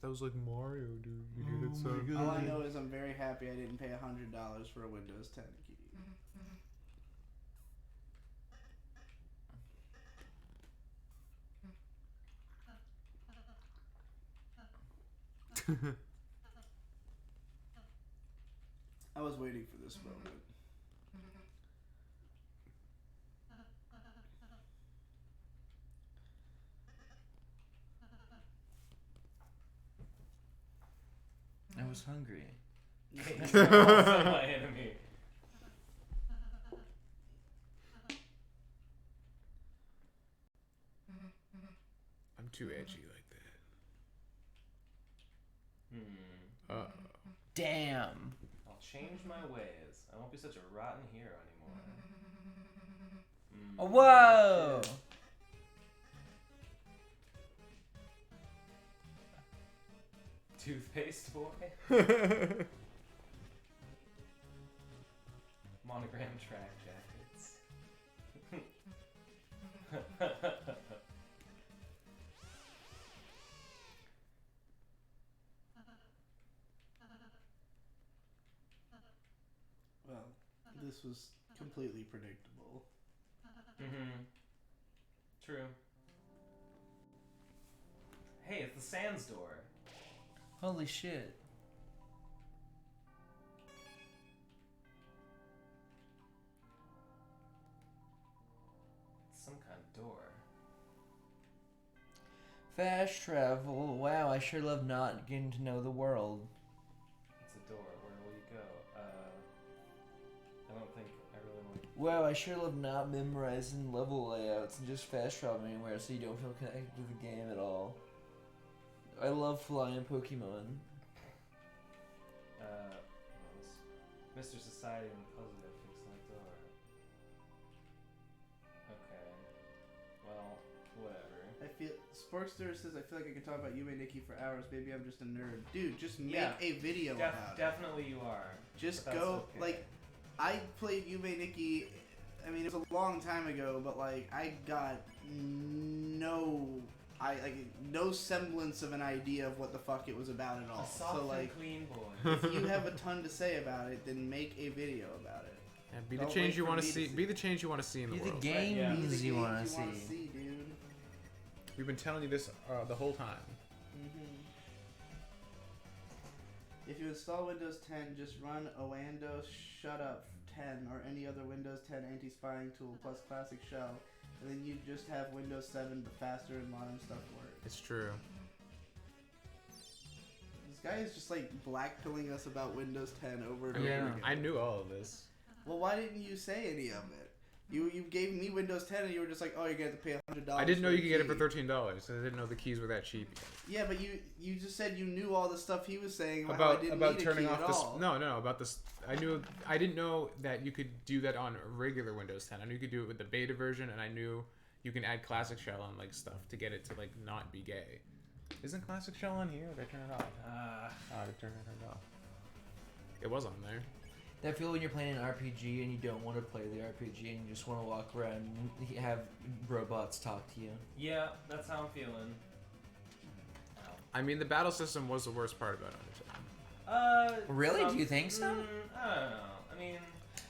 A: that was like Mario, dude. You needed some.
C: All I know is I'm very happy I didn't pay $100 for a Windows 10 key. I was waiting for this moment.
E: I was hungry.
D: You're also my enemy.
A: I'm too edgy like that. Uh-oh.
E: Damn.
D: I'll change my ways. I won't be such a rotten hero anymore.
E: Whoa!
D: Toothpaste boy. Monogram track jackets.
C: Well, this was completely predictable.
D: True. Hey, it's the Sans door.
E: Holy shit.
D: Some kind of door.
E: Fast travel. Wow, I sure love not getting to know the world.
D: It's a door. Where will you go? I don't think I really want to.
E: Wow, I sure love not memorizing level layouts and just fast traveling anywhere so you don't feel connected to the game at all. I love flying Pokemon.
D: Mr. Society and the puzzle that fixed that door. Okay. Well, whatever.
C: I feel Sporkster says I feel like I could talk about Yume Nikki for hours. Maybe I'm just a nerd, dude. Just make
D: Yeah.
C: a video about it.
D: Definitely you are.
C: Just
D: But that's
C: go
D: okay.
C: like I played Yume Nikki. I mean, it was a long time ago, but like I got no semblance of an idea of what the fuck it was about at all.
D: A soft
C: So like,
D: and clean boy.
C: if you have a ton to say about it, then make a video about it.
A: And be the
C: Don't
A: change
C: wait
A: you
C: for
A: want to
C: me to
A: see.
C: see.
A: Be the change you want to see in the
E: Be the
A: world.
E: games
D: yeah.
C: Be the
E: you want
C: games
E: to
C: you wanna
E: see.
C: see, dude.
A: We've been telling you this the whole time.
C: If you install Windows 10, just run Oando Shutup 10 or any other Windows 10 anti-spying tool plus Classic Shell, and then you just have Windows 7 but faster and modern stuff work.
A: It's true.
C: This guy is just like blackpilling us about Windows 10 over and
E: Yeah.
C: over again.
A: I knew all of this.
C: Well, why didn't you say any of it? You gave me Windows 10 and you were just like, oh, you're gonna have to pay $100.
A: I didn't know
C: for
A: you
C: a
A: could get it
C: key.
A: for $13. I didn't know the keys were that cheap.
C: Yeah, but you just said you knew all the stuff he was saying about, how I
A: About
C: didn't
A: about
C: need a
A: turning
C: key
A: off
C: at
A: this.
C: all.
A: No, about this. I didn't know that you could do that on regular Windows 10. I knew you could do it with the beta version, and I knew you can add Classic Shell on like stuff to get it to like not be gay. Isn't Classic Shell on here? Or did I turn it off? I turned it off. It was on there.
E: That feel when you're playing an RPG and you don't want to play the RPG and you just want to walk around and have robots talk to you.
D: Yeah, that's how I'm feeling.
A: I mean, the battle system was the worst part about Undertale.
E: Really? Do you think so?
D: I don't know. I mean,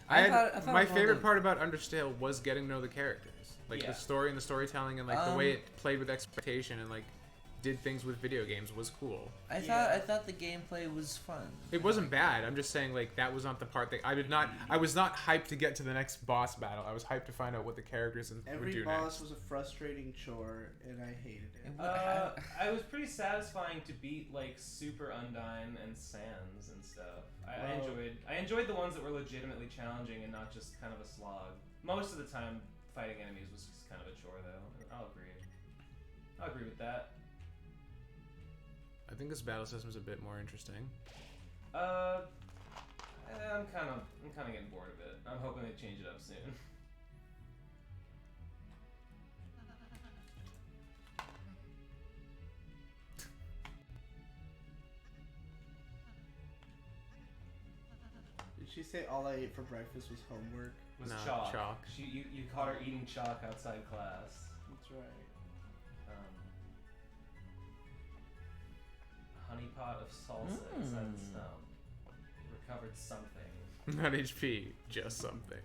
E: I thought it
A: My
E: was one of
A: favorite
E: the-
A: part about Undertale was getting to know the characters, like
D: Yeah.
A: the story and the storytelling, and like the way it played with expectation and like did things with video games was cool.
E: I thought the gameplay was fun.
A: It wasn't bad. I'm just saying like that was not the part that I was not hyped to get to the next boss battle. I was hyped to find out what the characters would
C: Every
A: do
C: boss
A: next.
C: was a frustrating chore, and I hated it.
D: I was pretty satisfying to beat like Super Undyne and Sans and stuff. I enjoyed the ones that were legitimately challenging and not just kind of a slog. Most of the time, fighting enemies was just kind of a chore, though. I'll agree with that.
A: I think this battle system's a bit more interesting.
D: I'm kind of getting bored of it. I'm hoping they change it up soon.
C: Did she say all I ate for breakfast was homework?
D: Was
A: No,
D: chalk.
A: chalk.
D: You caught her eating chalk outside class.
C: That's right.
D: Honey pot of salsa inside the stump. Recovered something.
A: Not HP, just something.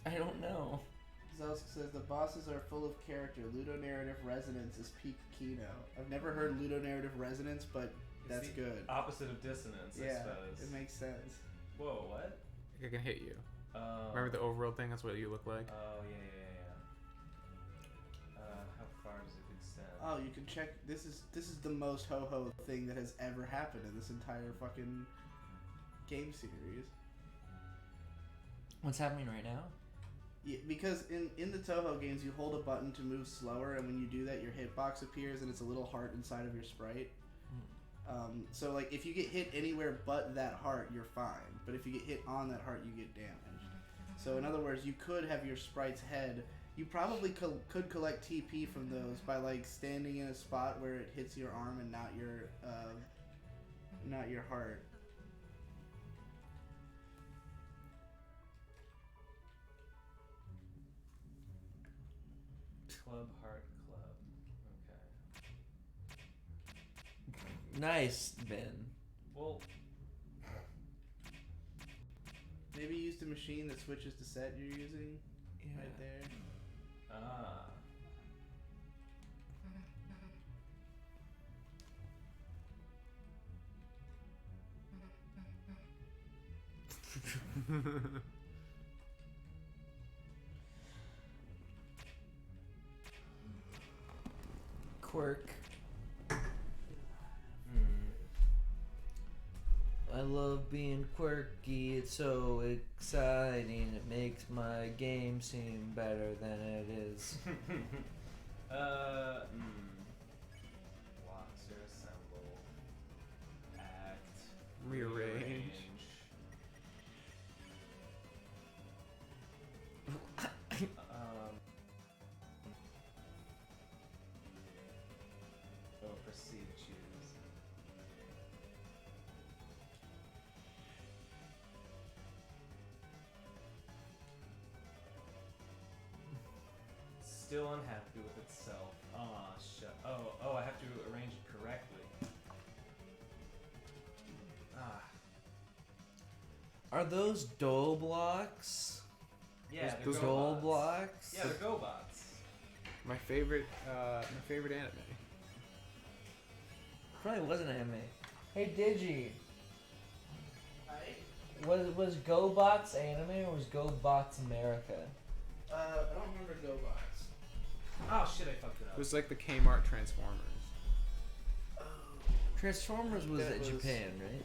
E: I don't know.
C: Zelsk says the bosses are full of character. Ludonarrative resonance is peak Kino. I've never heard ludonarrative resonance, but that's
D: It's the
C: good.
D: Opposite of dissonance, I
C: Yeah,
D: suppose.
C: it makes sense.
D: Whoa, what?
A: I can hit you.
D: Oh.
A: Remember the overworld thing? That's what you look like.
D: Oh, yeah. How far does it extend?
C: Oh, you can check. This is the most ho-ho thing that has ever happened in this entire fucking game series.
E: What's happening right now?
C: Yeah, because in the Toho games, you hold a button to move slower, and when you do that, your hitbox appears, and it's a little heart inside of your sprite. So, like, if you get hit anywhere but that heart, you're fine. But if you get hit on that heart, you get damaged. So, in other words, you could have your sprite's head. You probably could collect TP from those by, like, standing in a spot where it hits your arm and not your heart.
D: Club Heart Club. Okay.
E: Nice, Ben.
D: Well,
C: Maybe use the machine that switches to set you're using right there.
E: Quirk. I love being quirky, it's so exciting, it makes my game seem better than it is.
D: Blocks are assemble. Act.
A: Rearrange.
D: Proceed, choose. Still unhappy with itself. Aw, shut. Oh, I have to arrange it correctly.
E: Are those Dole blocks?
D: Yeah,
A: Those
D: they're
E: Dole
D: GoBots.
E: blocks?
D: Yeah, they're GoBots.
A: My favorite anime.
E: Probably was an anime. Hey Digi. Was GoBots anime or was GoBots America?
C: I don't remember GoBots.
D: Oh shit, I fucked it
A: It
D: up.
A: was like the Kmart Transformers.
E: Transformers was
C: That
E: at
C: was-
E: Japan, right?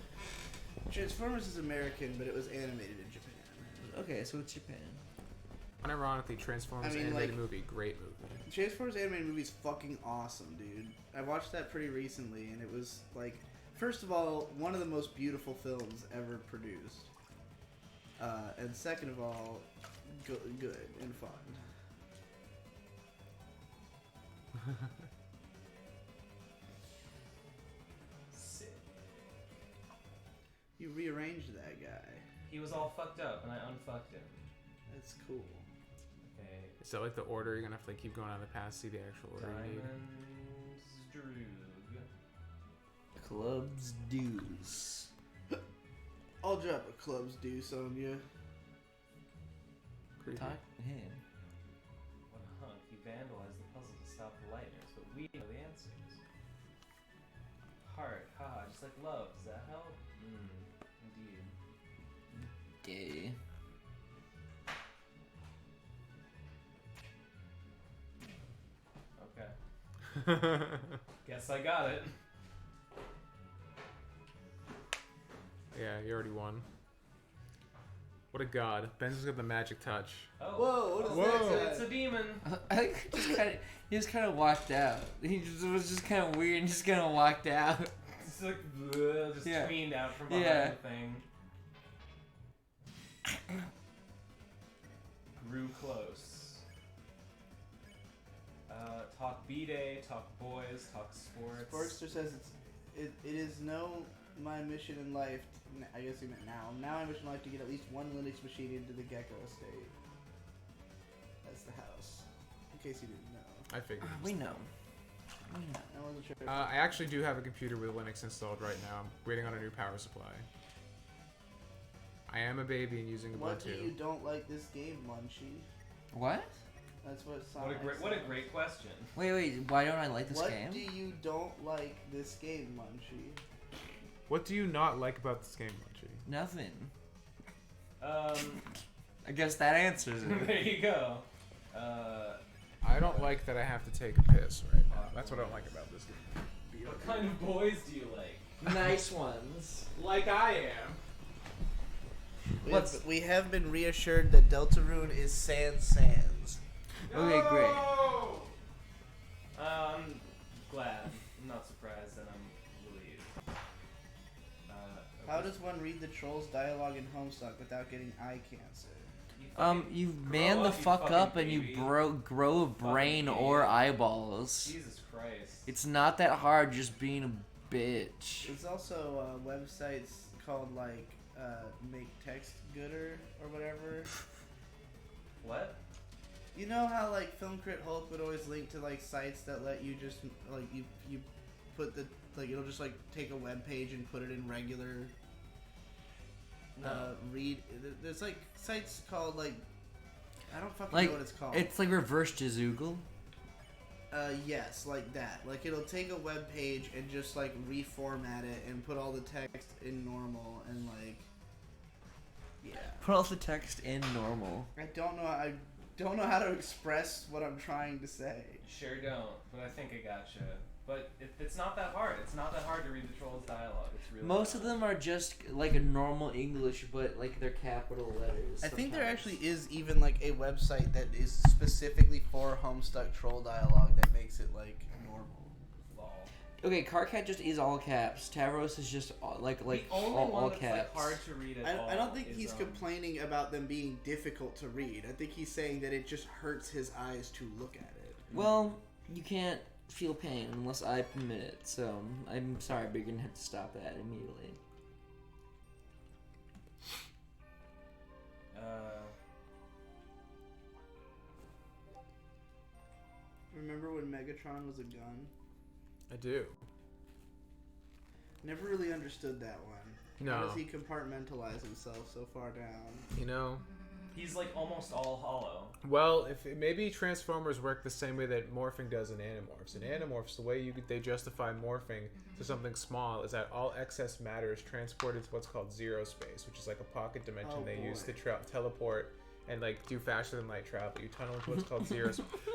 C: Transformers is American, but it was animated in Japan.
E: Okay, so it's Japan.
A: Unironically, Transformers
C: I mean,
A: animated
C: like-
A: movie, great movie.
C: Transformers animated movie is fucking awesome, dude. I watched that pretty recently, and it was like, first of all, one of the most beautiful films ever produced, and second of all, good and fun.
D: Sick.
C: You rearranged that guy.
D: He was all fucked up, and I unfucked him.
C: That's cool.
D: Okay.
A: Is that like the order? You're gonna have to like keep going on the path, see the actual order you need.
D: Diamonds Droog.
E: Clubs dues.
C: I'll drop a club's deuce on you.
A: Creepy.
E: Talk to him.
D: What a hunk. He vandalized the puzzle to stop the lightners, but we know the answers. Heart. Haha, just like love. Does that help? Indeed.
E: Gay.
D: Okay. Guess I got it.
A: Yeah, you already won. What a god. Ben's got the magic touch.
D: Oh.
C: Whoa, what is
A: Whoa.
C: that?
D: It's a demon.
E: I just kind of He just kind of walked out. He just, was just kind of weird and just kind of walked out.
D: It's like bleh, just
E: Yeah.
D: tweened out from behind
E: Yeah.
D: the thing. Grew close. Talk B-Day, talk boys, talk sports.
C: Sporkster says it is my mission in life. I guess he meant now. Now my mission in life to get at least one Linux machine into the Gecko estate. That's the house. In case you didn't know.
A: I figured.
E: We know. We know.
C: I wasn't sure.
A: I actually do have a computer with Linux installed right now. I'm waiting on a new power supply. I am a baby and using
C: What do you
A: Ubuntu.
C: don't like this game, Munchie?
E: What?
C: That's what
D: What a great question.
E: Wait, why don't I like this
C: what
E: game?
C: do you don't like this game, Munchie?
A: What do you not like about this game, Munchie?
E: Nothing.
D: Um,
E: I guess that answers it.
D: there you go.
A: I don't like that I have to take a piss right now. That's what I don't like about this game.
D: What kind of boys do you like?
E: Nice ones.
A: Like I am.
C: We have been reassured that Deltarune is Sans.
E: Okay, great.
D: I'm glad. I'm not surprised, and I'm relieved.
C: How does one read the Trolls dialogue in Homestuck without getting eye cancer?
E: You
D: grow
E: man the
D: up, you
E: fuck
D: fucking
E: up and you
D: baby.
E: grow a brain
D: Fucking
E: or
D: idiot.
E: eyeballs.
D: Jesus Christ.
E: It's not that hard just being a bitch.
C: There's also websites called like Make Text Gooder or whatever.
D: What?
C: You know how like Film Crit Hulk would always link to like sites that let you just like you put the like it'll just like take a web page and put it in regular
D: No.
C: read. There's like sites called like I don't fucking
E: Like
C: know what it's called.
E: it's like reverse Jazoogle.
C: Yes, like that. Like it'll take a web page and just like reformat it and put all the text in normal and like yeah.
E: Put all the text in normal.
C: I don't know how to express what I'm trying to say.
D: Sure don't, but I think I gotcha. But it's not that hard. It's not that hard to read the Trolls dialogue. It's really
E: Most of them are just like a normal English, but like they're capital letters.
C: I think there
E: sometimes.
C: actually is even like a website that is specifically for Homestuck troll dialogue that makes it like normal.
D: lol.
E: Okay, Carcat just is all caps. Tavros is just like
D: The only
E: all
D: one that's
E: caps.
D: like hard to read at all.
C: I don't think
D: is,
C: he's complaining about them being difficult to read. I think he's saying that it just hurts his eyes to look at it.
E: Well, you can't feel pain unless I permit it. So I'm sorry, but you're gonna have to stop that immediately.
C: Remember when Megatron was a gun?
A: I do.
C: Never really understood that one.
A: No.
C: How does he compartmentalize himself so far down?
A: You know,
D: He's like almost all hollow.
A: well, if maybe Transformers work the same way that morphing does in Animorphs. In Animorphs, the way they justify morphing to something small is that all excess matter is transported to what's called zero space, which is like a pocket dimension
C: Oh,
A: they use to
C: boy.
A: teleport and like do faster than light travel. You tunnel into what's called zero.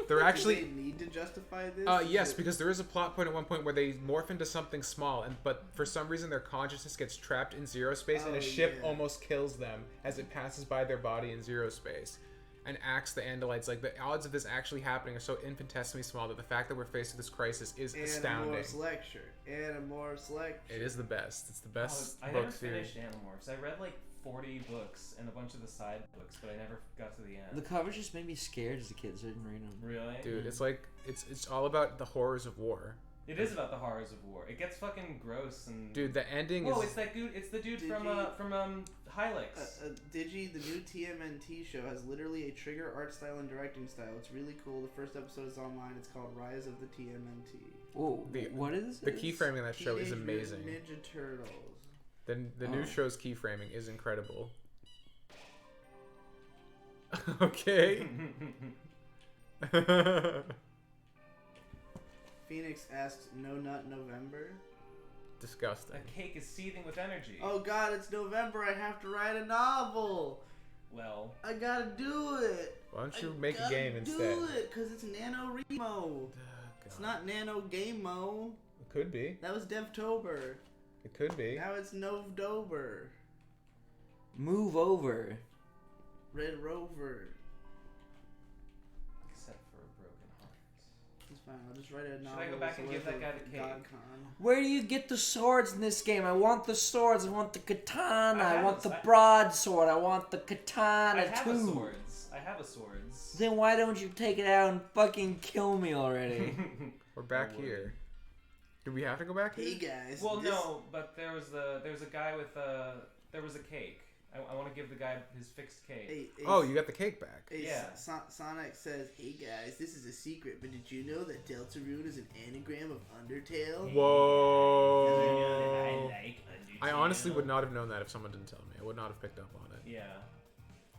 A: They're
C: Do
A: actually
C: they need to justify this?
A: yes,
C: Is it-
A: because there is a plot point at one point where they morph into something small, but for some reason their consciousness gets trapped in zero space, and
C: Oh,
A: a ship
C: yeah.
A: almost kills them as it passes by their body in zero space, and acts the Andalites. Like the odds of this actually happening are so infinitesimally small that the fact that we're faced with this crisis is astounding.
C: Animorphs lecture. Animorphs lecture.
A: It is the best. It's the best
D: I never
A: book series.
D: finished Animorphs. I read like 40 books and a bunch of the side books, but I never got to the end.
E: The covers just made me scared as a kid, so I didn't read them.
D: Really?
A: Dude, it's like it's all about the horrors of war.
D: It is about the horrors of war. It gets fucking gross and.
A: Dude, the ending
D: Whoa!
A: is
D: It's that dude. It's the dude
C: Did
D: from
C: you-
D: Hilux.
C: Digi, the new TMNT show, has literally a trigger art style and directing style. It's really cool. The first episode is online. It's called Rise of the TMNT.
E: Whoa,
A: The-
E: what is
A: the
E: this?
A: keyframing of that show is
C: Teenage
A: amazing.
C: Mutant Ninja Turtles.
A: The new
E: Oh.
A: show's keyframing is incredible. Okay.
C: Phoenix asks, "No Nut November?"
A: Disgusting.
D: That cake is seething with energy.
C: Oh God, it's November. I have to write a novel.
D: Well,
C: I gotta do it.
A: Why don't you
C: I
A: make a
C: gotta
A: game instead?
C: Do it, cause it's NaNoWriMo. It's not Nano Game Mo.
A: It could be.
C: That was Devtober.
A: It could be.
C: Now it's Novdober.
E: Move over.
C: Red Rover.
D: except for a broken heart.
C: Fine, I'll just write a novel.
D: I go back and give that guy the cake?
E: Where do you get the swords in this game? I want the swords. I want the katana. I
D: have
E: want
D: a-
E: the broadsword. I want the katana
D: I have
E: too.
D: a swords. I have a swords.
E: Then why don't you take it out and fucking kill me already?
A: We're back
D: Oh,
A: here. Do we have to go back
C: Hey
A: here?
C: guys.
D: Well,
C: this-
D: no, but there was a guy with there was a cake. I want to give the guy his fixed cake.
C: Hey,
A: Oh, you got the cake back.
C: Hey,
D: Yeah.
C: Sonic says, "Hey guys, this is a secret, but did you know that Deltarune is an anagram of Undertale?"
A: Whoa.
D: like
A: I honestly would not have known that if someone didn't tell me. I would not have picked up on it.
D: Yeah.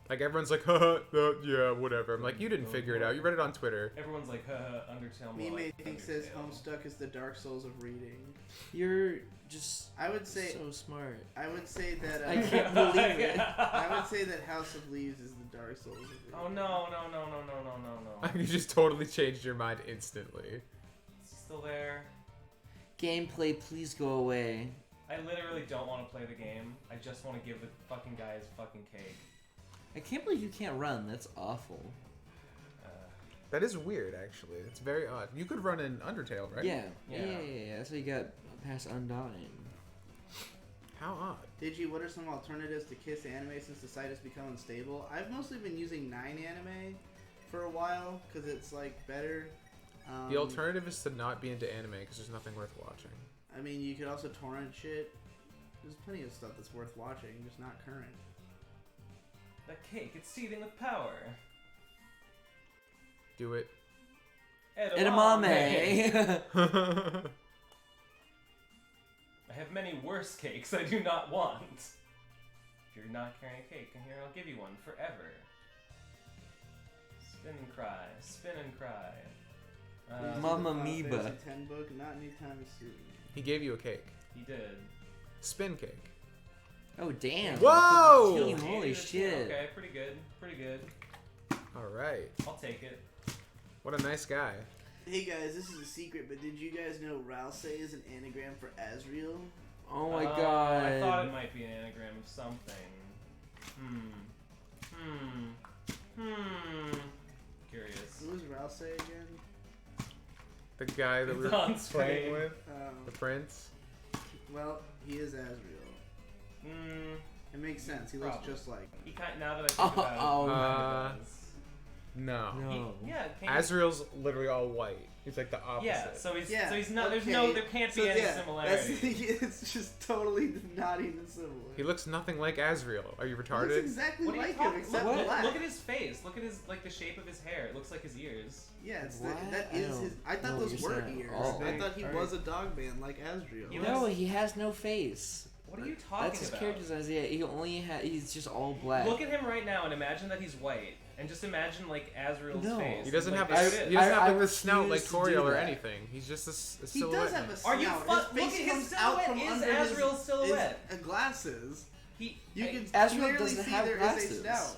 A: Like, everyone's like, haha, yeah, whatever. I'm like, you didn't figure it out. You read it on Twitter.
D: Everyone's like, Undertale.
C: Me
D: More
C: May
D: like
C: think says
D: Undertale.
C: Homestuck is the Dark Souls of reading.
E: You're just
C: I would say
E: so smart.
C: I would say that
E: I can't believe it.
C: I would say that House of Leaves is the Dark Souls of reading.
D: Oh no.
A: You just totally changed your mind instantly.
D: It's still there.
E: Gameplay, please go away.
D: I literally don't want to play the game. I just want to give the fucking guy his fucking cake.
E: I can't believe you can't run. That's awful.
A: That is weird, actually. It's very odd. You could run in Undertale, right?
E: Yeah.
D: Yeah.
E: Yeah. That's how you got past Undying.
A: How odd.
C: Digi, what are some alternatives to Kiss Anime since the site has become unstable? I've mostly been using 9anime for a while because it's like better.
A: The alternative is to not be into anime because there's nothing worth watching.
C: I mean, you could also torrent shit. There's plenty of stuff that's worth watching, just not current.
D: That cake, it's seething with power.
A: Do it.
E: Edamame.
D: I have many worse cakes I do not want. If you're not carrying a cake, come here, I'll give you one forever. Spin and cry, spin and cry.
C: Please do
E: Mamma
C: the Final
E: Amoeba.
C: Fantasy 10 book, not anytime soon.
A: He gave you a cake.
D: He did.
A: Spin cake.
E: Oh damn.
A: Whoa!
E: Team, holy shit.
D: Okay, pretty good, pretty good.
A: Alright.
D: I'll take it.
A: What a nice guy.
C: Hey guys, this is a secret, but did you guys know Ralse is an anagram for Asriel?
E: Oh my
D: I
E: god.
D: thought it might be an anagram of something. Curious.
C: Who's Ralse again?
A: The guy that we
D: It's
A: were
D: on
A: playing
D: screen.
A: with. The prince.
C: Well, he is Asriel. It makes sense. He looks
D: Probably.
C: just like him.
D: He kind now that I think about it,
E: Oh,
D: he
A: no.
D: kinda does.
A: No.
E: No.
D: Yeah,
A: Azrael's literally all white. He's like the opposite.
D: Yeah, so he's
C: Yeah,
D: not. There's
C: okay.
D: no. There can't be
C: So,
D: any
C: yeah,
D: similarity.
C: it's just totally not even similar.
A: He looks nothing like Azrael. Are you
C: He looks
A: retarded?
C: exactly
D: What are you
C: like him,
D: talking?
C: except
D: Look,
C: black.
D: look at his face. Look at his the shape of his hair. It looks like his ears.
C: Yeah, it's
E: What?
C: that
E: I
C: is
E: don't
C: his. I
E: know
C: thought
E: what
C: those
E: you're
C: were
E: saying at
C: ears.
E: all.
C: I thought he
D: Alright.
C: was a dog man like Asriel.
D: He
E: No,
D: looks-
E: he has no face.
D: What are you talking
E: That's his
D: about?
E: character design. Yeah, he only he's just all black.
D: Look at him right now and imagine that he's white, and just imagine like Azrael's
E: No.
D: face.
A: He doesn't
D: like,
A: have.
D: there
A: A,
D: it is.
A: he doesn't
E: I-
A: have
E: I
A: like the snout like
E: refuse to do
A: Toriel or
E: that.
A: anything. He's just a
C: He
A: silhouette.
C: does have a
A: man.
C: snout.
D: Are you
C: His
D: look at
C: face
D: his
C: comes out
D: silhouette
C: from
D: is
C: under
D: Azrael's
C: his,
D: silhouette.
C: His glasses.
D: He.
C: You
D: I-
C: can
E: Azrael
C: clearly
E: doesn't
C: see
E: have
C: there is
E: glasses.
C: a snout.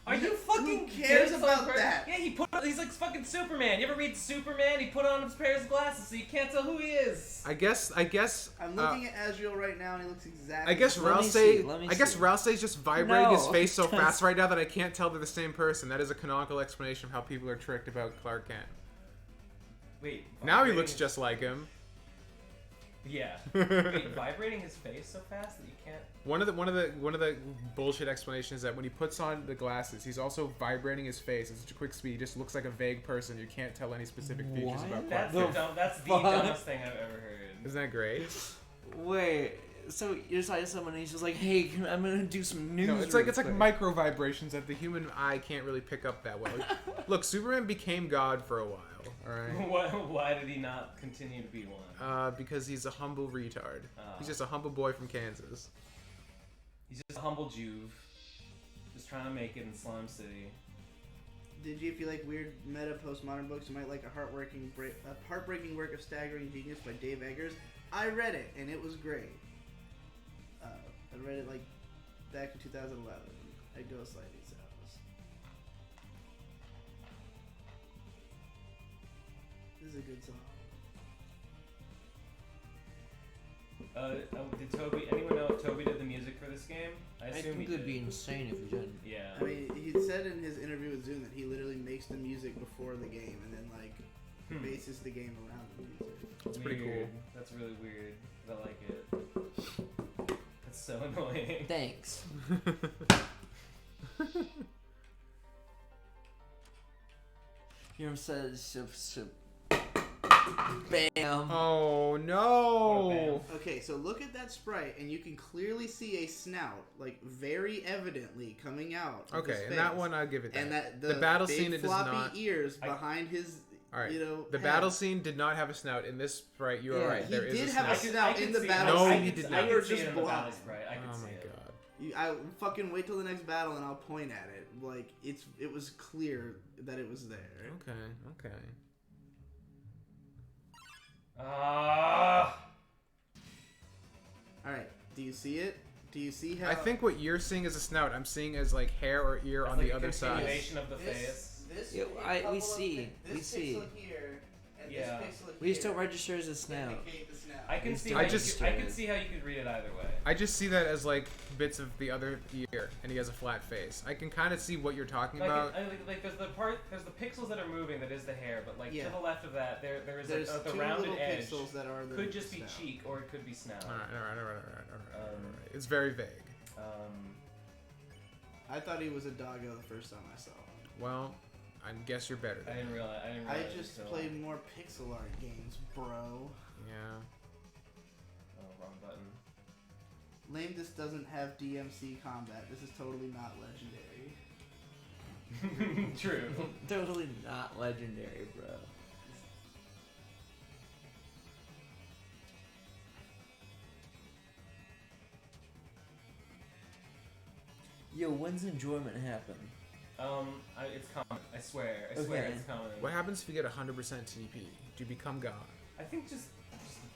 D: Are you fucking
C: Who cares
D: kidding
C: about
D: some per-
C: that?
D: Yeah, he's like fucking Superman. You ever read Superman? He put on a pair of glasses so you can't tell who he is.
A: I guess.
C: I'm looking at Asriel right now, and he looks exactly.
A: I guess
E: Let me see, let me
A: I guess
E: see.
A: Ralsei's just vibrating his
E: No,
A: face so
E: because-
A: fast right now that I can't tell they're the same person. That is a canonical explanation of how people are tricked about Clark Kent.
D: Wait.
A: Now he
D: vibrating
A: looks
D: his-
A: just like him.
D: Yeah. Wait, vibrating his face so fast that you can't.
A: One of the bullshit explanations is that when he puts on the glasses, he's also vibrating his face at such a quick speed. He just looks like a vague person. You can't tell any specific features
E: What?
A: about Clark
D: That's
A: Kent.
D: that's the
E: fuck?
D: dumbest thing I've ever heard.
A: Isn't that great?
E: Wait, so you're talking to someone and he's just like, hey, I'm gonna do some news.
A: No, it's
E: real
A: like
E: quick."
A: micro vibrations that the human eye can't really pick up that well. Look, Superman became God for a while. All right.
D: Why did he not continue to be one?
A: Because he's a humble retard.
D: Oh.
A: He's just a humble boy from Kansas.
D: He's just a humble Juve, just trying to make it in Slime City.
C: Did you, if you like weird meta postmodern books, you might like a heartbreaking work of staggering genius by Dave Eggers. I read it and it was great. I read it like back in 2011 at Ghostlighting's house. This is a good song.
D: Did Toby? Anyone know if Toby did the music for this game? I
E: I
D: assume
E: think
D: he
E: it'd
D: did.
E: be insane if you didn't.
D: Yeah.
C: I mean, he said in his interview with Zoom that he literally makes the music before the game and then like bases the game around the music.
A: It's pretty cool.
D: Weird. That's really weird. I like it. It's so annoying.
E: Thanks. You know what I'm saying? Bam.
A: Oh no!
C: Okay, so look at that sprite, and you can clearly see a snout, like very evidently coming out. Of his
A: Okay, and
C: face.
A: that one I'll give it that.
C: And that
A: the battle
C: big
A: scene it does
C: floppy
A: not.
C: ears behind his.
A: All right.
C: You know,
A: The
C: head.
A: battle scene did not have a snout in this sprite. You are
E: Yeah,
A: right.
C: He
A: There is
C: did
A: a
C: have a
A: snout.
C: snout in the battle.
A: No,
C: scene.
A: he did
D: I
A: not.
C: You
D: could
C: were
D: see it
C: just
D: in the battle
C: blind.
D: sprite. I could
A: Oh
D: see
A: my
D: it.
A: god.
C: I fucking wait till the next battle and I'll point at it. Like it was clear that it was there.
A: Okay.
D: Ah.
C: All right, do you see it? Do you see how?
A: I think what you're seeing as a snout, I'm seeing as like hair or ear
D: It's
A: on
D: like
A: the
D: a
A: other side.
D: continuation of the face.
C: This
E: Yeah,
C: a
E: we
C: couple of
E: see,
C: thi-
E: we
C: this
E: see.
C: pixel here and
D: Yeah.
C: this pixel
E: We just
C: here
E: don't register as a snout.
C: indicate the snout.
D: I can
E: We
D: see.
E: still
D: How
A: just-
D: I can see how you could read it either way.
A: I just see that as like bits of the other ear, and he has a flat face. I can kind of see what you're talking about.
D: Like there's the pixels that are moving that is the hair, but like
C: Yeah.
D: to the left of that there is
C: There's
D: the
C: two
D: rounded
C: little
D: edge.
C: pixels that are the
D: Could just be
C: snout.
D: cheek or it could be snout.
A: All right.
D: Um,
A: It's very vague.
C: I thought he was a doggo the first time I saw him.
A: Well, I guess you're better
D: I
A: than
D: didn't
A: me.
D: realize.
C: I just played more pixel art games, bro.
A: Yeah.
D: Oh, wrong button.
C: Lame, this doesn't have DMC combat. This is totally not legendary.
D: True.
E: Totally not legendary, bro. Yo, when's enjoyment happen?
D: It's coming. I swear. I swear
E: Okay.
D: it's coming.
A: What happens if you get 100% TP? Do you become God?
D: I think just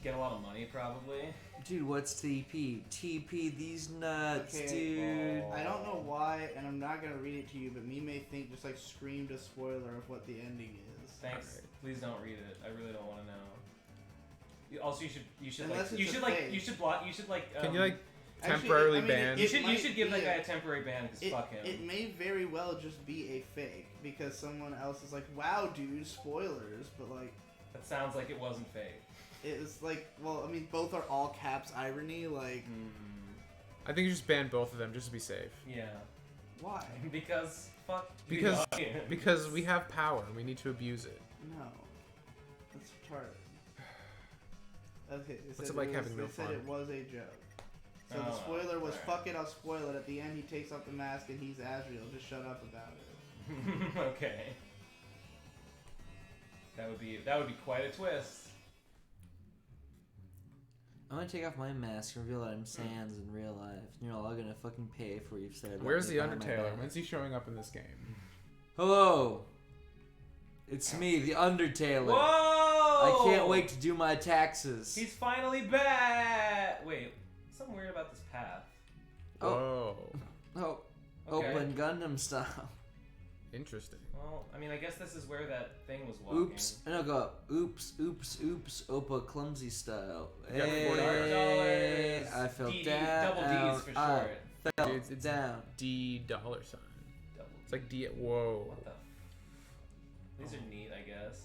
D: get a lot of money probably.
E: Dude, what's TP? TP these nuts,
C: Okay,
E: dude.
C: I don't know why, and I'm not gonna read it to you, but me may think just like screamed a spoiler of what the ending is.
D: Thanks.
A: Alright.
D: Please don't read it. I really don't want to know. Also, you should
C: Unless
D: like
C: it's a fake.
D: you should block. You should like.
A: Can you like
C: Actually,
A: temporarily
C: I mean,
A: ban?
C: it-
D: you
C: might
D: should give that
C: be
D: guy
C: a-
D: a temporary ban because
C: It,
D: fuck him.
C: it may very well just be a fake because someone else is like, "Wow, dude, spoilers," but like
D: That sounds like it wasn't fake.
C: it was like, well, I mean, both are all caps irony. Like,
A: I think you just ban both of them just to be safe.
D: Yeah.
C: why?
D: Because fuck. the
A: Because
D: audience.
A: because we have power and we need to abuse it.
C: No, that's retarded. Okay, they
A: What's
C: said
A: it like
C: was-
A: having no
C: they said
A: fun?
C: it was a joke. So the
D: Oh,
C: spoiler was,
D: alright.
C: "Fuck it, I'll spoil it." At the end, he takes off the mask and he's Azrael. Just shut up about it.
D: Okay. That would be quite a twist.
E: I'm gonna take off my mask and reveal that I'm Sans in real life. You're all gonna fucking pay for what you've said. about
A: Where's
E: me
A: the
E: behind my
A: Undertaler?
E: back.
A: When's he showing up in this game?
E: Hello! It's me, the Undertaler.
D: Whoa!
E: I can't wait to do my taxes.
D: He's finally back. Wait, something weird about this path.
E: Oh.
A: Oh,
E: Oh,
D: Okay.
E: open Gundam style.
A: interesting.
D: Well, I mean, I guess this is where that thing was walking.
E: Oops. And I'll go up. Oops, oops, oops. Opa clumsy style.
A: You got
E: Hey,
D: $40.
E: I fell
D: DD,
E: down.
D: double D's for
E: I
D: short.
E: fell
A: Dude, it's
E: down.
A: $D.
D: Double
A: It's like D. Whoa.
D: What the? These are neat, I guess.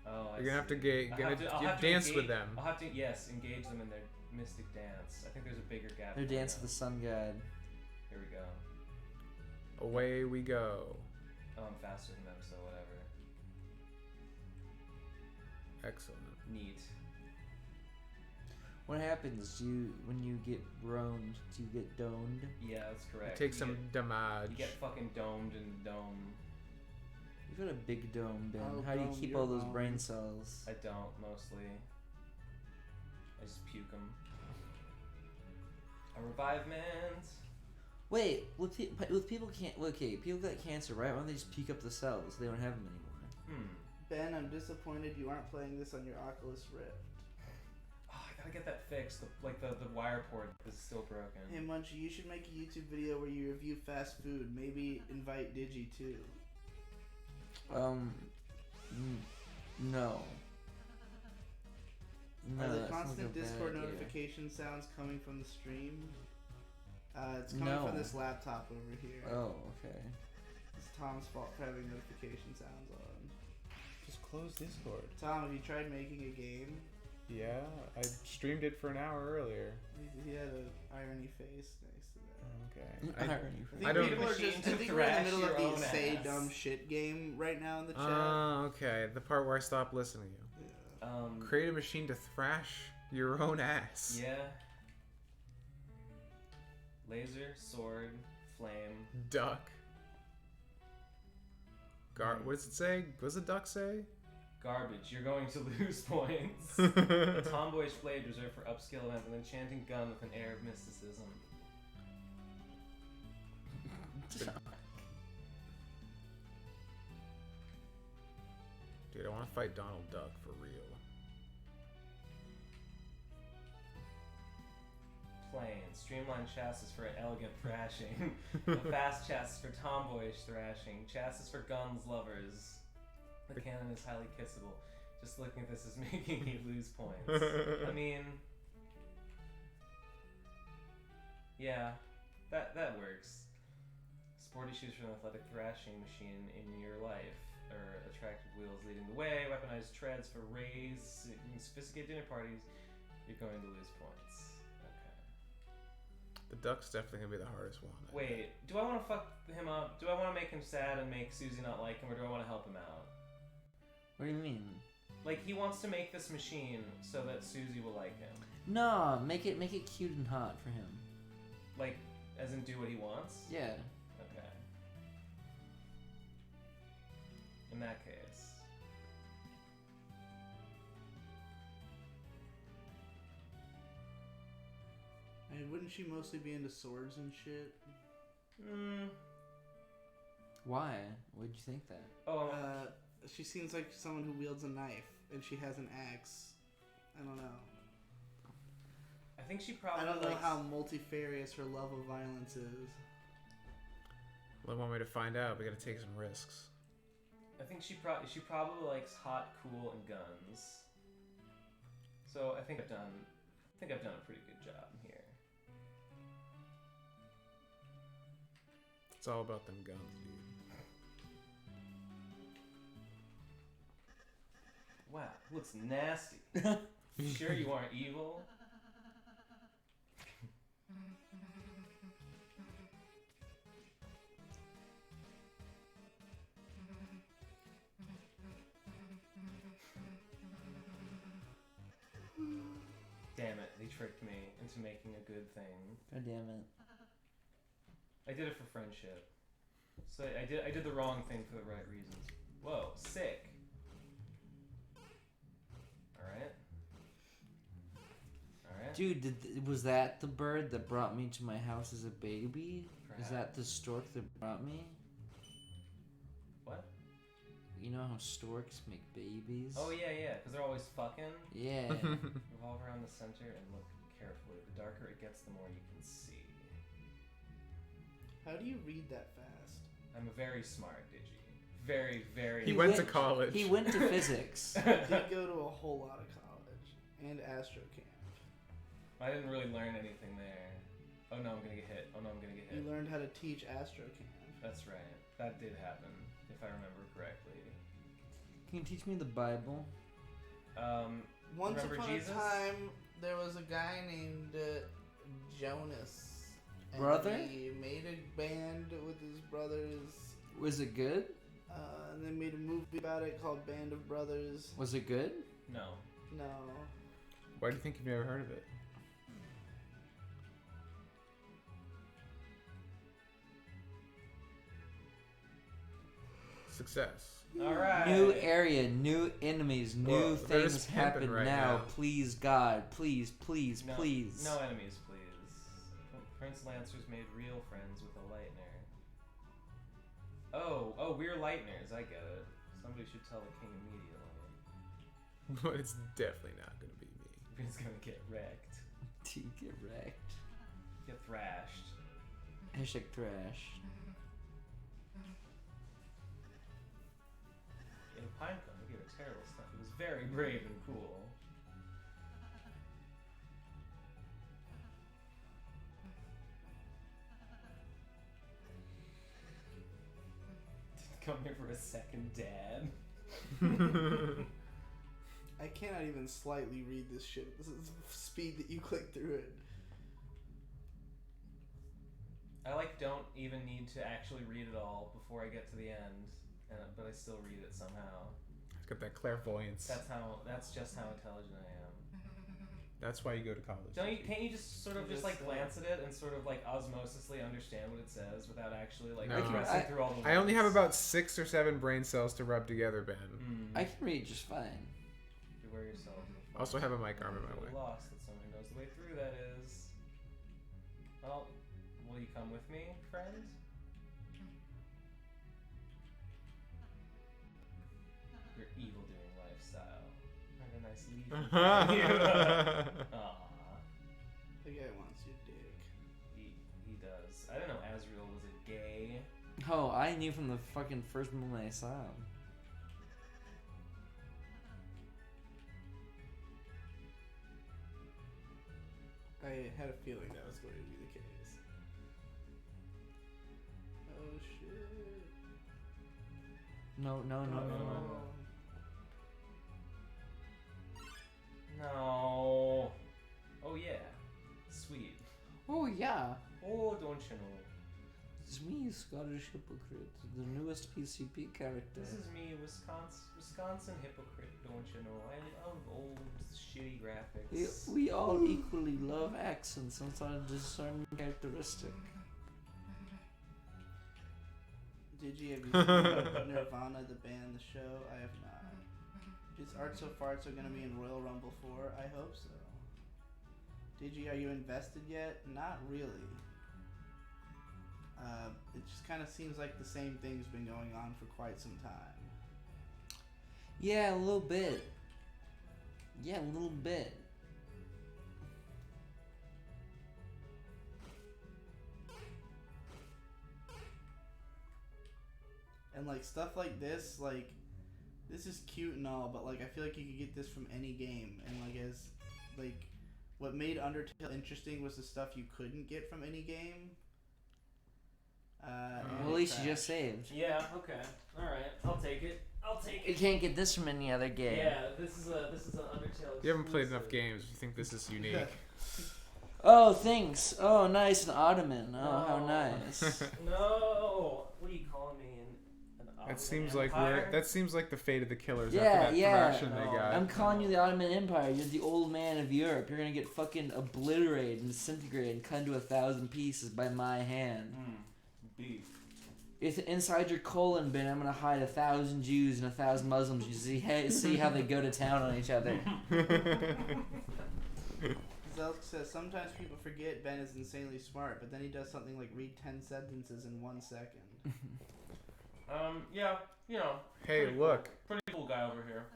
D: Oh, I
A: You're gonna have to
D: see. I'll have to
A: dance
D: engage-
A: with them.
D: I'll have to engage them in their mystic dance. I think there's a bigger gap.
E: Their
D: there
E: dance of
D: now.
E: the sun god.
D: Here we go.
A: Away we go.
D: Oh, I'm faster than them, so whatever.
A: Excellent.
D: Neat.
E: What happens? When you get groaned, do you get domed?
D: Yeah, that's correct.
A: Take
D: You
A: some
D: get-
A: damage.
D: You get fucking domed in the dome.
E: You've got a big dome, Ben.
C: Oh,
E: How do you
C: dome,
E: keep
C: you're
E: all those
C: wrong.
E: brain cells?
D: I don't, mostly. I just puke them. A revive man's.
E: Wait, with people can't. Okay, people got cancer, right? Why don't they just puke up the cells? They don't have them anymore.
C: Ben, I'm disappointed you aren't playing this on your Oculus Rift.
D: Oh, I gotta get that fixed. The wire port is still broken.
C: Hey Munchie, you should make a YouTube video where you review fast food. Maybe invite Digi too.
E: No. No,
C: Are the
E: that sounds like
C: constant
E: a bad
C: Discord
E: idea.
C: notification sounds coming from the stream? It's coming
E: No.
C: from this laptop over here.
E: Oh, okay.
C: It's Tom's fault for having notification sounds on.
A: Just close Discord.
C: Tom, have you tried making a game?
A: Yeah, I streamed it for an hour earlier.
C: He had an irony face next to that.
A: Okay.
E: Irony.
A: I don't-
C: people are
D: Machine
C: just.
D: to
C: I think we're in the
D: thrash
C: middle of
D: your
C: the
D: own
C: say
D: ass.
C: dumb shit game right now in the chat.
A: Okay. The part where I stopped listening to you.
C: Yeah.
A: Create a machine to thrash your own ass.
D: Yeah. Laser, sword, flame.
A: Duck. What does it say? What does the duck say?
D: Garbage. You're going to lose points. Tomboyish blade reserved for upskill events. An enchanting gun with an air of mysticism.
A: Dude, I want to fight Donald Duck for real.
D: Plain. Streamlined chassis for an elegant thrashing. A fast chassis for tomboyish thrashing. Chassis for guns lovers. The cannon is highly kissable. Just looking at this is making me lose points. I mean, yeah, that works. Sporty shoes for an athletic thrashing machine in your life, or attractive wheels leading the way. Weaponized treads for rays, sophisticated dinner parties. You're going to lose points. Okay.
A: The duck's definitely gonna be the hardest one.
D: Wait, do I want to fuck him up? Do I want to make him sad and make Susie not like him, or do I want to help him out?
E: What do you mean?
D: Like, he wants to make this machine so that Susie will like him.
E: No, make it cute and hot for him.
D: Like, as in do what he wants?
E: Yeah.
D: Okay. In that case.
C: I mean, wouldn't she mostly be into swords and shit?
E: Why? Why'd you think that?
D: Oh,
C: She seems like someone who wields a knife, and she has an axe. I don't know.
D: I think she probably
C: I don't know
D: likes...
C: how multifarious her love of violence is.
A: Well, one way to find out, we gotta take some risks.
D: I think she probably likes hot, cool, and guns. So I think I've done a pretty good job here.
A: It's all about them guns, dude.
D: Wow, looks nasty. You sure you aren't evil? Damn it, they tricked me into making a good thing.
E: God damn it.
D: I did it for friendship. So I did the wrong thing for the right reasons. Whoa, sick. Alright. Alright.
E: Dude, was that the bird that brought me to my house as a baby?
D: Perhaps.
E: Is that the stork that brought me?
D: What?
E: You know how storks make babies?
D: Oh yeah, because they're always fucking.
E: Yeah.
D: Revolve around the center and look carefully. The darker it gets, the more you can see.
C: How do you read that fast?
D: I'm a very smart Digi. Very, very.
A: He went to college.
E: He went to physics.
C: I did go to a whole lot of college and Astro Camp.
D: I didn't really learn anything there. Oh no, I'm gonna get hit. Oh no, I'm gonna get
C: You
D: hit.
C: learned how to teach Astro Camp.
D: That's right. That did happen, if I remember correctly.
E: Can you teach me the Bible?
C: Once
D: Remember
C: upon
D: Jesus?
C: a time, there was a guy named Jonas. And
E: Brother?
C: He made a band with his brothers.
E: Was it good?
C: And they made a movie about it called Band of Brothers.
E: Was it good?
D: No.
C: No.
A: Why do you think you've never heard of it? Success.
D: Alright.
E: New area, new enemies, new
A: Well, they're
E: things
A: just camping
E: happen
A: right
E: now.
A: now.
E: Please, God. Please, please,
D: No,
E: please.
D: No enemies, please. Prince Lancer's made real friends with a lightner. Oh, we're lightners. I get it. Somebody should tell the king immediately.
A: But it's definitely not gonna be me.
D: He's gonna get wrecked.
E: Dude, get wrecked.
D: Get thrashed.
E: Hashtag trash.
D: In Pinecone, we gave a terrible stuff. It was very brave and cool. Come here for a second, Dad.
C: I cannot even slightly read this shit. This is the speed that you click through it.
D: I like don't even need to actually read it all before I get to the end, but I still read it somehow.
A: It's got that clairvoyance.
D: That's just how intelligent I am.
A: That's why you go to college.
D: Can't you just sort of just like glance at it and sort of like osmosisly understand what it says without actually like
A: No.
D: pressing through all the words?
A: I only have about 6 or 7 brain cells to rub together, Ben.
E: I can read just fine.
D: Beware yourself.
A: Also have a mic arm in my way.
D: Lost that someone who knows the way through that is. Well, will you come with me, friend? Your evil doing lifestyle. Have a nice leaf. Aww.
C: The guy wants your dick.
D: He does. I didn't know Azrael was a gay.
E: Oh, I knew from the fucking first moment I saw him.
C: I had a feeling that was going to be the case. Oh shit.
E: No.
D: No. Oh yeah. Sweet.
E: Oh yeah.
D: Oh, don't you know?
E: It's me, Scottish Hypocrite, the newest PCP character.
D: This is me, Wisconsin hypocrite, don't you know? I love old shitty graphics.
E: We all equally love accents and our discerning characteristic.
C: Did you have you seen Nirvana, the band, the show? I have not. Is Art So Farts are gonna be in Royal Rumble 4? I hope so. Digi, are you invested yet? Not really. It just kind of seems like the same thing's been going on for quite some time.
E: Yeah, a little bit. Yeah, a little bit.
C: And like stuff like this, like this is cute and all, but like I feel like you could get this from any game. And like as like what made Undertale interesting was the stuff you couldn't get from any game.
E: Well, at least you just saved.
F: Yeah. Okay. All right. I'll take it.
E: You can't get this from any other game.
F: Yeah. This is an Undertale.
A: You haven't played enough
F: exclusive.
A: games. You think this is unique.
E: Oh, thanks. Oh, nice, an ottoman. Oh, how
F: No.
E: nice.
F: No. What are you calling me? An
A: That
F: Ottoman
A: seems like
F: Empire?
A: that seems like the fate of the killers
E: Yeah,
A: after that
E: yeah.
A: promotion they
F: No.
A: got.
E: I'm calling you the Ottoman Empire. You're the old man of Europe. You're gonna get fucking obliterated and disintegrated and cut into 1,000 pieces by my hand.
D: Beef.
E: If inside your colon bin, I'm gonna hide 1,000 Jews and 1,000 Muslims. You see how they go to town on each other.
C: Zelk says sometimes people forget Ben is insanely smart, but then he does something like read 10 sentences in 1 second.
D: Yeah, you know.
A: Hey,
D: pretty
A: look.
D: Cool. Pretty cool guy over here.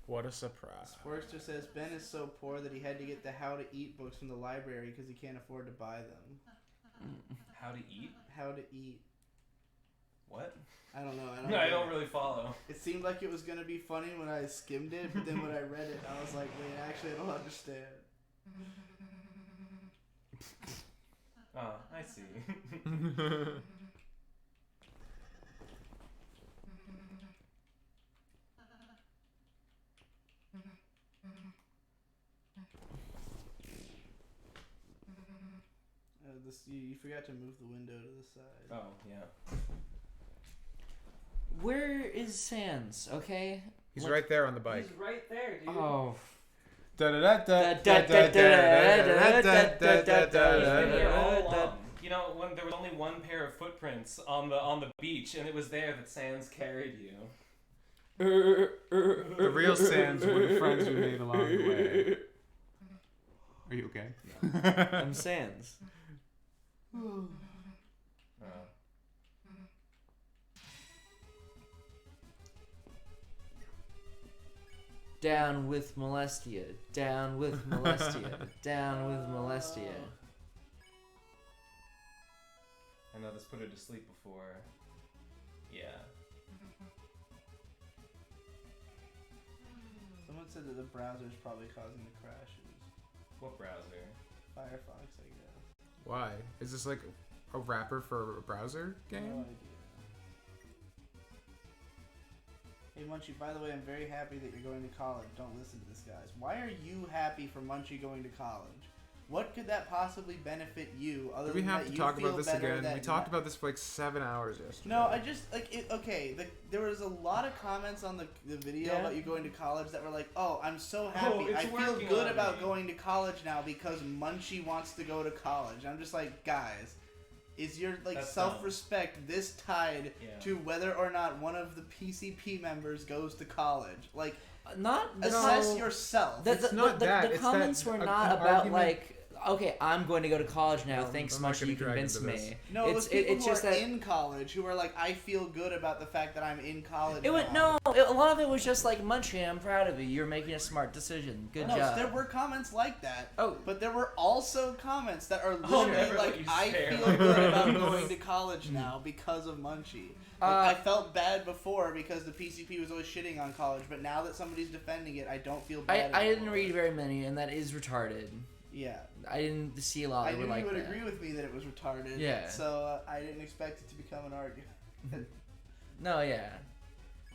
A: What a surprise.
C: Sporkster says Ben is so poor that he had to get the How to Eat books from the library because he can't afford to buy them.
D: How to eat?
C: How to Eat.
D: What?
C: I don't know.
D: No, I don't really follow.
C: It seemed like it was going to be funny when I skimmed it, but then when I read it, I was like, wait, actually, I don't understand.
D: Oh, I see.
C: You forgot to move the window to the side.
D: Oh, yeah.
E: Where is Sans? Okay.
A: He's right there on the bike.
F: He's right there, dude.
E: Oh.
F: He's been here all along. You know, when there was only one pair of footprints on the beach, and it was there that Sans carried you.
A: The real Sans were the friends we made along the way. Are you okay?
E: I'm Sans. Down with Molestia. Down with Molestia. Down with Molestia.
D: I know this put her to sleep before. Yeah.
C: Someone said that the browser is probably causing the crashes.
D: What browser?
C: Firefox, I guess.
A: Why? Is this like a wrapper for a browser game?
C: No idea. Hey Munchie, by the way, I'm very happy that you're going to college. Don't listen to this, guys. Why are you happy for Munchie going to college? What could that possibly benefit you other
A: Do we
C: than
A: have
C: that
A: to
C: you
A: talk
C: feel
A: about this
C: better
A: again?
C: that
A: We talked about this for like 7 hours yesterday.
C: No, I just like it. Okay, there was a lot of comments on the video
E: Yeah.
C: about you going to college that were like, "Oh, I'm so happy.
F: it's
C: I feel
F: working
C: good
F: on
C: about
F: me."
C: going to college now because Munchie wants to go to college." I'm just like, guys, is your like
F: That's
C: self-respect this tied
F: Yeah.
C: to whether or not one of the PCP members goes to college? Like,
E: Not
C: assess yourself.
A: It's not that,
E: The
A: it's
E: comments
A: that
E: were
A: an
E: not about
A: argument-
E: like, okay, I'm going to go to college now.
A: Well,
E: Thanks
A: I'm
E: so
A: not
E: much,
A: gonna
E: you
A: be dragged
E: convinced
A: into this.
E: me.
C: No, it was people
E: it's
C: who
E: just
C: are
E: that
C: in college who are like, I feel good about the fact that I'm in college.
E: it was
C: now.
E: a lot of it was just like, Munchie, I'm proud of you. You're making a smart decision. Good
C: No,
E: job.
C: there were comments like that.
E: Oh.
C: But there were also comments that are
F: Oh,
C: literally
F: never let
C: like,
F: you
C: I
F: stare.
C: feel good about going to college now because of Munchie. Like, I felt bad before because the PCP was always shitting on college, but now that somebody's defending it, I don't feel bad
E: I didn't
C: anymore.
E: read very many, and that is retarded.
C: Yeah.
E: I didn't see a lot
C: I
E: that
C: knew
E: were like
C: you would
E: that.
C: agree with me that it was retarded.
E: Yeah.
C: So I didn't expect it to become an argument.
E: No, yeah.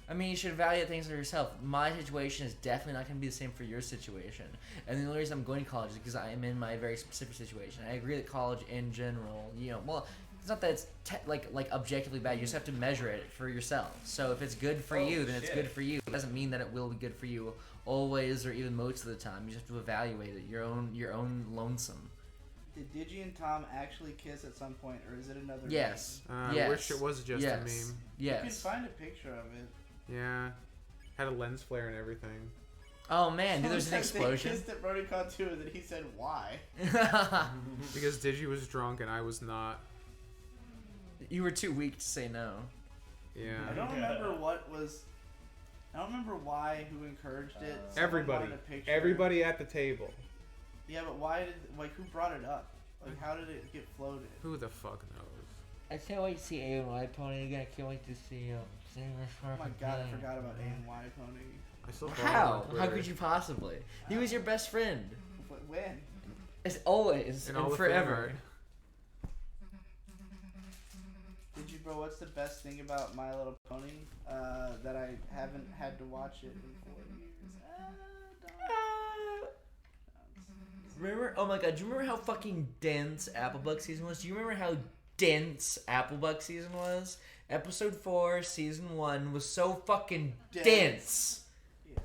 E: I mean, you should evaluate things for yourself. My situation is definitely not going to be the same for your situation. And the only reason I'm going to college is because I am in my very specific situation. I agree that college in general, well, it's not that it's like objectively bad. You just have to measure it for yourself. So if it's good for you, then it's
F: shit.
E: good for you. It doesn't mean that it will be good for you always or even most of the time. You just have to evaluate it. Your own lonesome.
C: Did Digi and Tom actually kiss at some point, or is it another
E: Yes.
A: I
E: Yes.
A: wish it was just
E: yes.
A: a meme.
C: meme? You can
E: Yes.
C: find a picture of it.
A: Yeah. Had a lens flare and everything.
E: Oh man, dude, there's an
C: Someone said
E: explosion.
C: They kissed at BronyCon too, and then he said, "Why?"
A: Because Digi was drunk and I was not.
E: You were too weak to say no.
A: Yeah.
C: I don't remember what was. I don't remember why. Who encouraged it? Someone
A: Everybody.
C: wanted a picture.
A: Everybody at the table.
C: Yeah, but why did who brought it up? Like, how did it get floated?
A: Who the fuck knows?
E: I can't wait to see A&Y Pony again. I can't wait to see
C: Oh my god, I forgot about A&Y Pony.
A: I still follow him
E: How?
A: on
E: How
A: Twitter.
E: could you possibly? He was your best friend.
C: When?
E: As always
A: And all
E: and
A: the
E: forever.
A: fan
C: Did you, bro? What's the best thing about My Little Pony? That I haven't had to watch it in 4 years.
E: Remember? Oh my god! Do you remember how fucking dense Applebuck season was? Do you remember how dense Applebuck season was? Episode 4, season 1 was so fucking dense.
C: Yeah.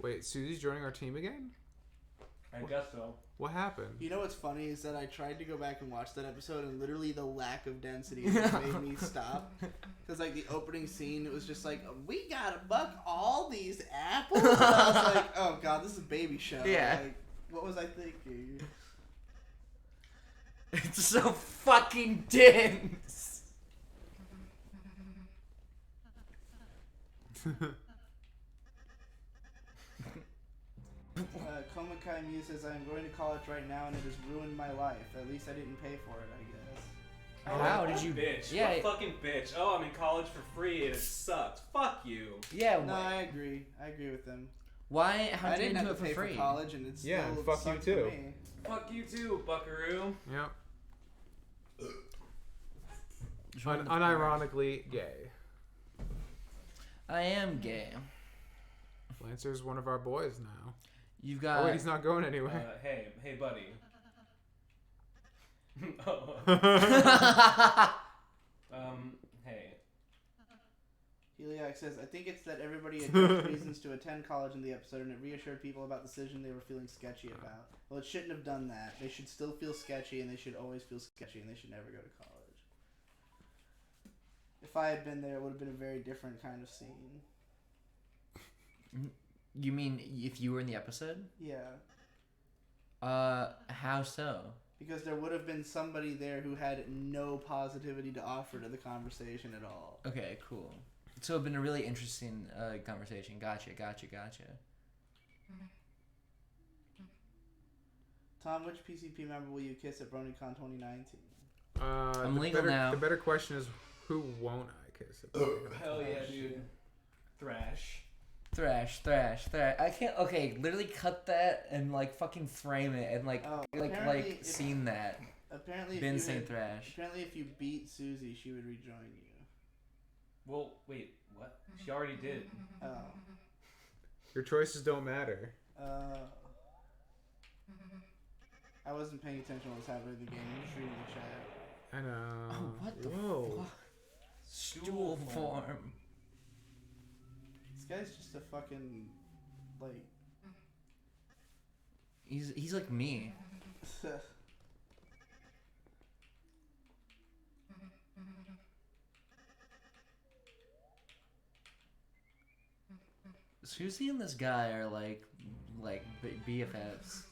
A: Wait, Susie's joining our team again?
F: I guess so.
A: What happened?
C: You know what's funny is that I tried to go back and watch that episode, and literally the lack of density just made me stop. Because like the opening scene, it was just like, we gotta buck all these apples. And I was like, oh god, this is a baby show.
E: Yeah.
C: Like, what was I thinking?
E: It's so fucking dense.
C: Komakai Mew says, I'm going to college right now, and it has ruined my life. At least I didn't pay for it, I guess.
E: How
F: What
E: did
F: a
E: you?
F: Bitch.
E: Yeah,
F: What a fucking bitch. Oh, I'm in college for free and it sucks. Fuck you.
E: yeah.
C: No, I agree. I agree with them.
E: Why? How
C: I
E: did you
C: didn't
E: get
C: have
E: into
C: to
E: it
C: pay
E: for free?
C: for college, and it's
A: Yeah,
C: still
A: and fuck you
C: sucked
A: too.
C: For me.
F: Fuck you too, buckaroo.
A: Yep.
E: Join the
A: Unironically gay.
E: I am gay.
A: Lancer's one of our boys now.
E: You've
A: Oh
E: got.
A: wait, he's not going anywhere.
F: Hey, buddy. Hey.
C: Heliac says, I think it's that everybody addressed reasons to attend college in the episode, and it reassured people about the decision they were feeling sketchy about. Well, it shouldn't have done that. They should still feel sketchy, and they should always feel sketchy, and they should never go to college. If I had been there, it would have been a very different kind of scene.
E: You mean if you were in the episode?
C: Yeah.
E: How so?
C: Because there would have been somebody there who had no positivity to offer to the conversation at all.
E: Okay, cool. So it's been a really interesting conversation. Gotcha.
C: Tom, which PCP member will you kiss at BronyCon 2019?
E: I'm
A: The
E: legal
A: better,
E: now.
A: The better question is, who won't I kiss?
F: Hell yeah, dude. Thrash.
E: Thrash. I can't. Okay, literally cut that and like fucking frame it and like
C: apparently if-
E: scene that.
C: Apparently,
E: Ben saying thrash.
C: Apparently, if you beat Susie, she would rejoin you.
F: Well, wait, What? She already did.
C: Oh.
A: Your choices don't matter.
C: I wasn't paying attention to what was happening in the game. I'm just reading the chat.
A: I know.
E: Oh, what the
A: Whoa.
E: fuck? Stool form.
C: This guy's just a fucking like.
E: He's like me. Susie and this guy are like BFFs.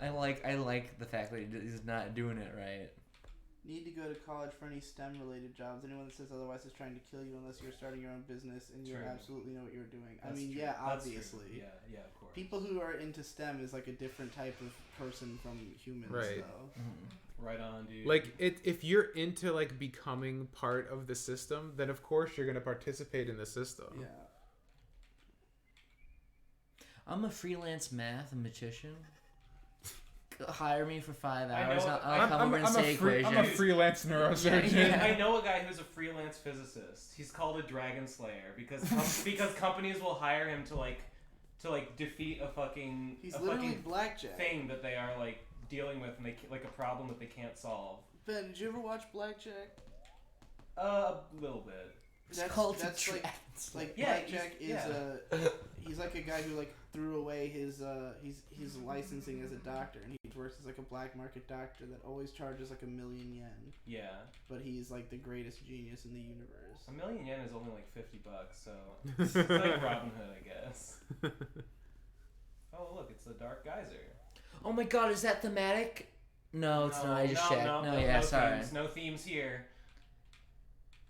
E: I like the fact that he's not doing it right.
C: Need to go to college for any STEM related jobs. Anyone that says otherwise is trying to kill you unless you're starting your own business and you
F: True.
C: absolutely know what you're doing.
F: That's
C: I mean,
F: true.
C: yeah,
F: That's true.
C: obviously.
F: Yeah, of course.
C: People who are into STEM is like a different type of person from humans,
A: Right.
C: though.
F: Right on, dude.
A: Like, if you're into, like, becoming part of the system, then of course you're going to participate in the system.
C: Yeah.
E: I'm a freelance mathematician. Hire me for 5
F: I
E: hours.
F: know-
E: I'll come over and say equations.
A: I'm a freelance neurosurgeon.
E: Yeah.
F: I know a guy who's a freelance physicist. He's called a dragon slayer because because companies will hire him to defeat a fucking
C: He's
F: a
C: literally
F: fucking
C: Blackjack.
F: thing that they are like dealing with and like a problem that they can't solve.
C: Ben, did you ever watch Blackjack?
F: A little bit.
E: It's called the
C: that's like
E: Dragon Slayer.
C: like
F: Yeah,
C: Blackjack is
F: yeah.
C: he's like a guy who like threw away his licensing as a doctor, and he works as like a black market doctor that always charges like 1 million yen.
F: Yeah.
C: But he's like the greatest genius in the universe.
F: 1 million yen is only like $50, so it's like Robin Hood, I guess. Oh look, it's the Dark Geyser.
E: Oh my god, is that thematic? No, it's not. I just checked. No, yeah, sorry.
F: Themes, no themes here.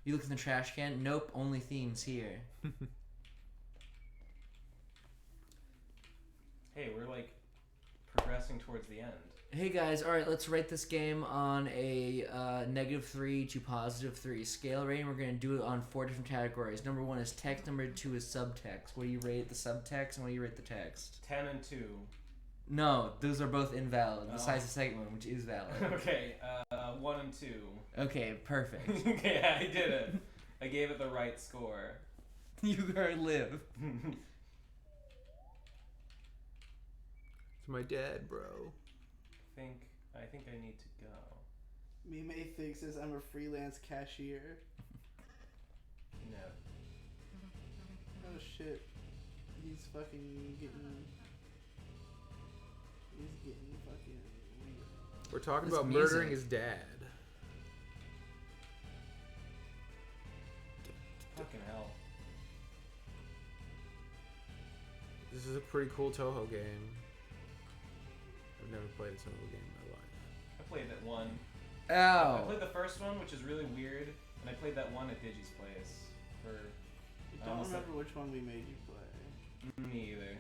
E: You look in the trash can? Nope, only themes here.
F: Hey, we're like progressing towards the end.
E: Hey guys, alright, let's rate this game on a -3 to +3 scale rating. We're going to do it on 4 different categories. Number 1 is text, number 2 is subtext. What do you rate the subtext and what do you rate the text?
F: 10 and 2.
E: No, those are both invalid,
F: Oh.
E: besides the second one, which is valid.
F: Okay, 1 and 2.
E: Okay, perfect.
F: Okay, I did it. I gave it the right score.
E: You gotta live.
A: It's my dad, bro.
F: I think I need to go.
C: Mime thinks says I'm a freelance cashier.
F: No.
C: Oh shit. He's fucking getting. He's getting fucking weird.
A: We're talking
E: This
A: about
E: music.
A: murdering his dad.
F: Fucking hell.
A: This is a pretty cool Toho game. I've never played a Toho game in my life.
F: I played that one. I
E: Ow.
F: played the first one, which is really weird, and I played that one at Digi's place for
C: I don't remember which one we made you play.
F: me either.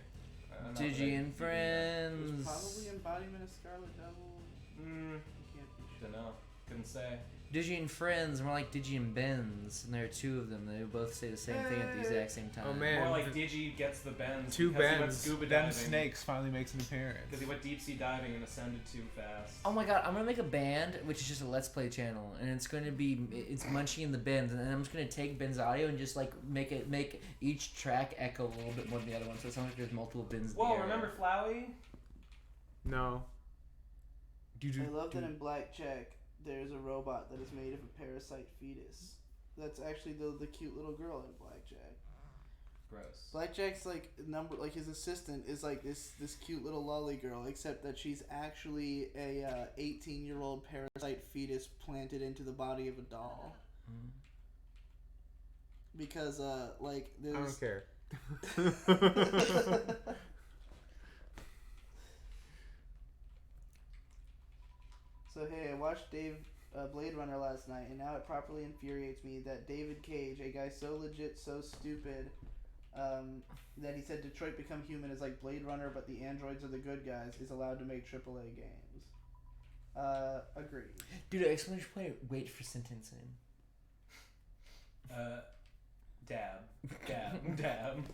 F: Not that
E: Digi
F: I
E: and
F: even know.
C: It was
E: Friends.
C: probably Embodiment of Scarlet Devil.
F: Mm,
C: You can't be sure.
F: dunno. Couldn't say.
E: Digi and Friends, more like Digi and Benz, and there are two of them. They both say the same thing at the exact same time.
A: Oh, man.
F: More like Digi gets the bends.
A: Two
F: because he went
A: bends.
F: scuba
G: Them
F: diving.
G: snakes finally makes an appearance.
F: Because he went deep sea diving and ascended too fast.
E: Oh my god, I'm gonna make a band, which is just a Let's Play channel, and it's gonna be, it's Munchie and the Bends, and then I'm just gonna take Ben's audio and just like make each track echo a little bit more than the other one, so it sounds like there's multiple Bens in the
F: Whoa,
E: area.
F: remember Flowey?
A: No.
C: I love that in Blackjack there's a robot that is made of a parasite fetus. That's actually the cute little girl in Blackjack.
F: Gross.
C: Blackjack's like his assistant is like this cute little lolly girl, except that she's actually a 18-year-old parasite fetus planted into the body of a doll. Because like
A: I
C: there's
A: don't care.
C: So hey, I watched Blade Runner last night, and now it properly infuriates me that David Cage, a guy so legit, so stupid, that he said Detroit Become Human is like Blade Runner, but the androids are the good guys, is allowed to make AAA games. Agreed.
E: Dude, exclamation point, wait for sentencing.
F: Dab.
C: College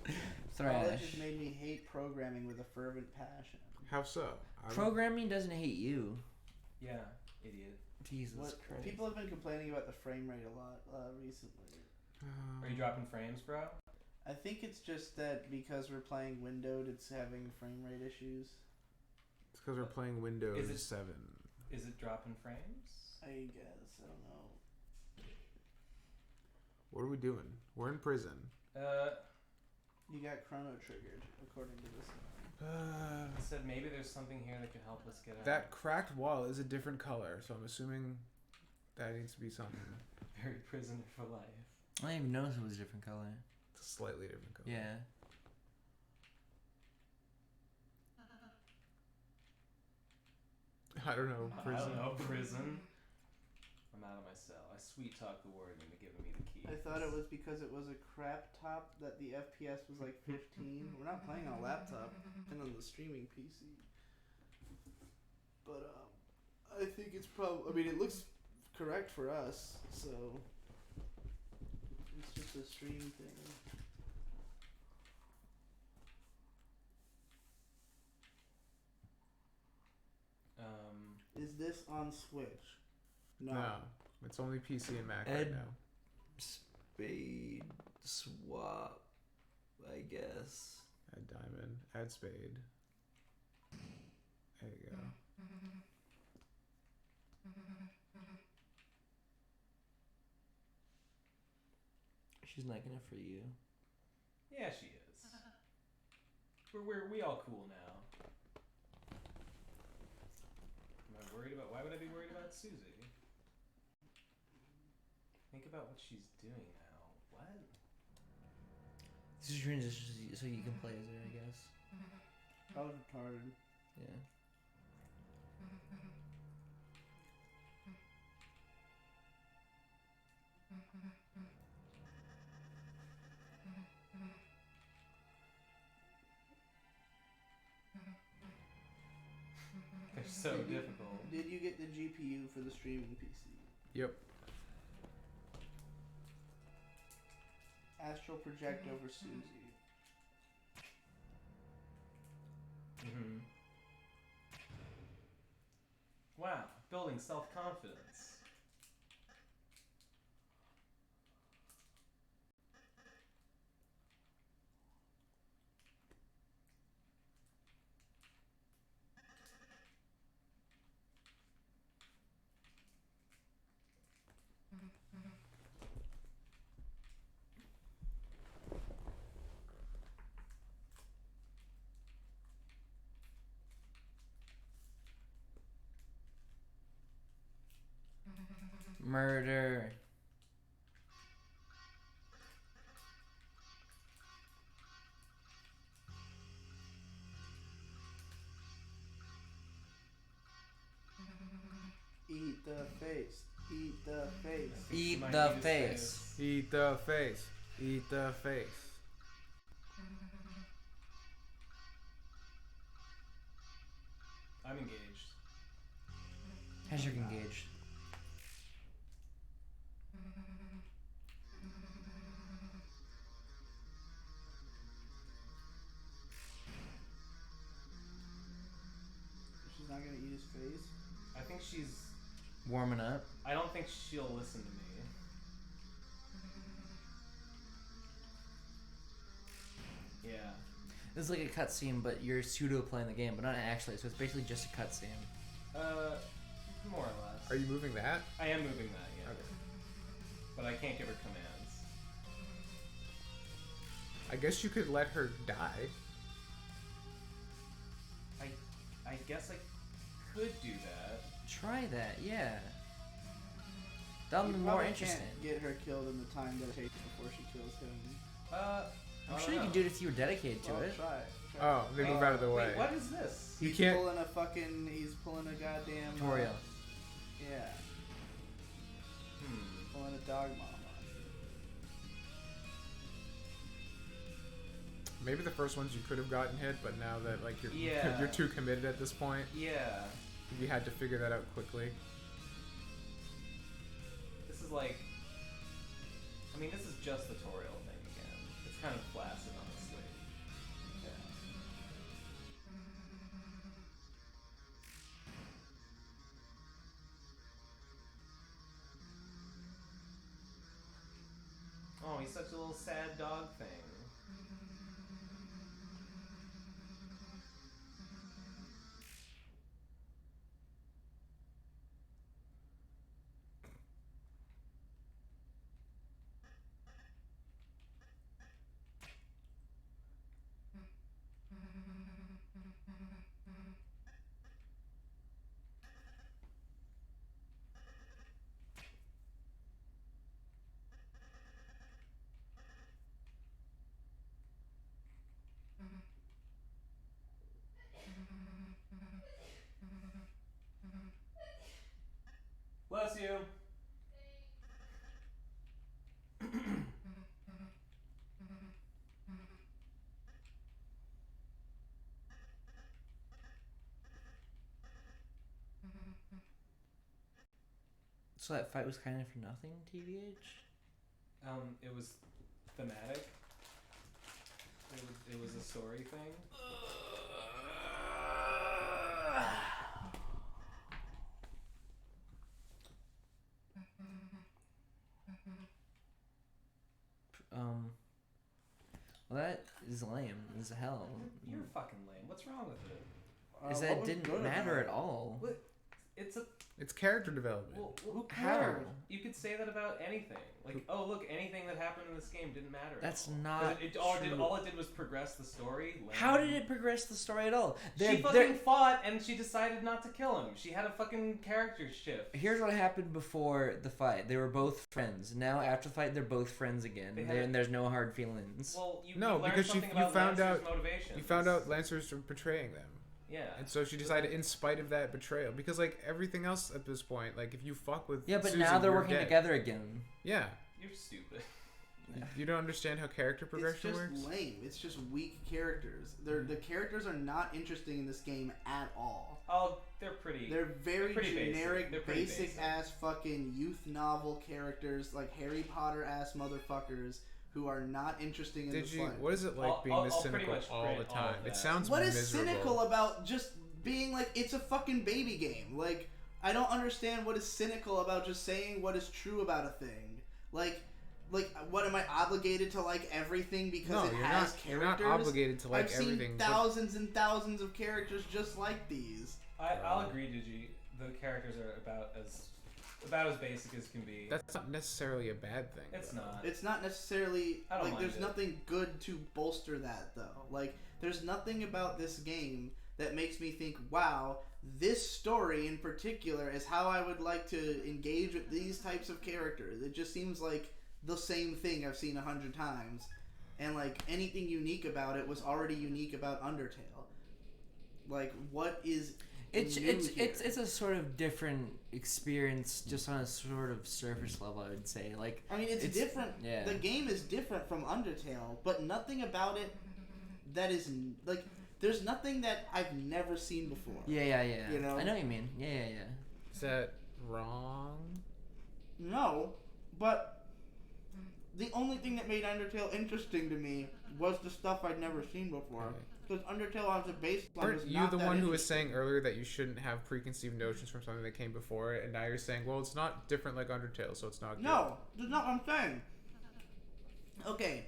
E: Thrash.
C: has made me hate programming with a fervent passion.
A: How so?
E: Programming doesn't hate you.
F: Yeah, idiot.
E: Jesus
C: What
E: Christ.
C: people have been complaining about the frame rate a lot recently.
D: Are you dropping frames, bro?
C: I think it's just that because we're playing windowed, it's having frame rate issues.
A: It's because we're playing Windows
D: Is it-
A: 7.
D: Is it dropping frames?
C: I guess I don't know.
A: What are we doing? We're in prison.
C: You got chrono triggered, according to this.
D: I said maybe there's something here that could help us get out.
A: That cracked wall is a different color, so I'm assuming that needs to be something.
D: Buried prisoner for life.
E: I didn't even notice it was a different color.
A: It's a slightly different color.
E: Yeah.
A: I don't know.
D: I
A: Prison.
D: don't know, prison. I'm out of my cell. I sweet talked the warden into giving me the key.
C: I thought it was because it was a crap top that the FPS was like 15. We're not playing on a laptop and on the streaming PC. But I think it's probably. I mean, it looks correct for us, so it's just a stream thing. Is this on Switch?
A: No. It's only PC and Mac right
E: Ed-
A: now.
E: Spade swap, I guess.
A: Add diamond. Add spade. There you go.
E: She's not gonna for you.
D: Yeah, she is. We all cool now. Am I worried about? Why would I be worried about Susie? Think about what she's doing now. What?
E: This is transition so you can play as her, I guess.
C: I was retarded.
E: Yeah.
D: They're so difficult.
C: Did you get the GPU for the streaming PC?
A: Yep.
C: Astral project over Susie.
D: Mm-hmm. Wow, building self-confidence.
E: Murder.
C: Eat the face. Eat the face.
E: Eat
D: Might
E: the
D: need his
E: face.
A: Eat the face. Eat the face.
D: I'm engaged.
E: Hezrick engaged.
C: She's not gonna eat his face.
D: I think she's.
E: Warming up.
D: I don't think she'll listen to me. Yeah.
E: This is like a cutscene, but you're pseudo playing the game, but not actually. So it's basically just a cutscene.
D: More or less.
A: Are you moving that?
D: I am moving that, yeah.
A: Okay.
D: But I can't give her commands.
A: I guess you could let her die.
D: I guess I could do that.
E: Try that, yeah. That'll
C: You
E: be more
C: probably
E: interesting.
C: Can't get her killed in the time that it takes before she kills him.
E: I'm sure you can do it if you were dedicated to
C: Well,
E: it.
C: try.
A: Oh, they move out of the way.
D: Wait, what is this?
A: You
C: He's
A: can't.
C: pulling a fucking. He's pulling a goddamn.
E: Tutorial.
C: Yeah, pulling a dog mom on
A: Maybe the first ones you could have gotten hit, but now that like you're
D: Yeah.
A: you're too committed at this point,
D: Yeah.
A: you had to figure that out quickly.
D: This is like. I mean, this is just the tutorial thing again. It's kind of flaccid, honestly.
C: Yeah.
F: he's such a little sad dog thing. Bless you.
E: So that fight was kind of for nothing, TVH?
F: It was thematic. It was a story thing.
E: Well, that is lame as hell.
F: You're fucking lame. What's wrong with it?
E: Is that it didn't matter at all?
F: What?
A: It's character development.
F: Well,
E: Who
F: how?
E: cares?
F: You could say that about anything. Like, oh look, anything that happened in this game didn't matter. at
E: That's
F: all.
E: not
F: All it did was progress the story. Lame.
E: How did it progress the story at all?
F: She fucking fought and she decided not to kill him. She had a fucking character shift.
E: Here's what happened before the fight. They were both friends. Now after the fight, they're both friends again. And there's no hard feelings.
F: Well, you
A: No,
F: learned
A: because you
F: something about
A: found
F: Lancer's
A: out
F: motivations.
A: you found out Lancer's betraying them.
F: Yeah.
A: And so she decided, in spite of that betrayal, because like everything else at this point, like if you fuck with
E: Yeah, but
A: Susie,
E: now they're
A: you're
E: working
A: dead.
E: together again.
A: Yeah,
F: You're stupid.
A: you don't understand how character
C: It's
A: progression
C: just
A: works.
C: lame. It's just weak characters. The characters are not interesting in this game at all.
F: Oh, they're pretty.
C: They're very
F: pretty basic.
C: generic,
F: They're pretty
C: basic ass fucking youth novel characters, like Harry Potter ass motherfuckers who are not interesting in
A: Did
C: the
A: you?
C: slightest.
A: What is it like being this
F: I'll pretty
A: cynical
F: much
A: all
F: grant
A: the
F: all of
A: time?
F: that.
A: It sounds
C: What is
A: miserable.
C: cynical about just being like it's a fucking baby game? Like I don't understand what is cynical about just saying what is true about a thing. Like what am I obligated to like everything because
A: No,
C: it
A: you're
C: has
A: not.
C: characters?
A: You're not obligated to like
C: I've
A: everything.
C: seen
A: but
C: thousands and thousands of characters just like these.
F: I'll agree, Digi. The characters are about as basic as can be.
A: That's not necessarily a bad thing.
F: It's
A: though.
F: not.
C: It's not necessarily
F: I don't
C: like
F: mind
C: there's
F: it.
C: nothing good to bolster that though. Like there's nothing about this game that makes me think, wow, this story in particular is how I would like to engage with these types of characters. It just seems like the same thing I've seen 100 times, and like anything unique about it was already unique about Undertale. Like what is
E: It's
C: new here?
E: it's a sort of different experience, just on a sort of surface level, I would say. Like
C: I mean, it's different.
E: Yeah.
C: The game is different from Undertale, but nothing about it that is like. There's nothing that I've never seen before.
E: yeah.
C: You know?
E: I know what you mean. Yeah.
A: Is that wrong?
C: No, but the only thing that made Undertale interesting to me was the stuff I'd never seen before.
A: Right.
C: Because Undertale as a baseline
A: Weren't
C: is
A: you
C: not
A: the
C: that
A: one who was
C: interesting.
A: saying earlier that you shouldn't have preconceived notions from something that came before it, and now you're saying, well, it's not different like Undertale, so it's not good.
C: No, that's not what I'm saying. Okay,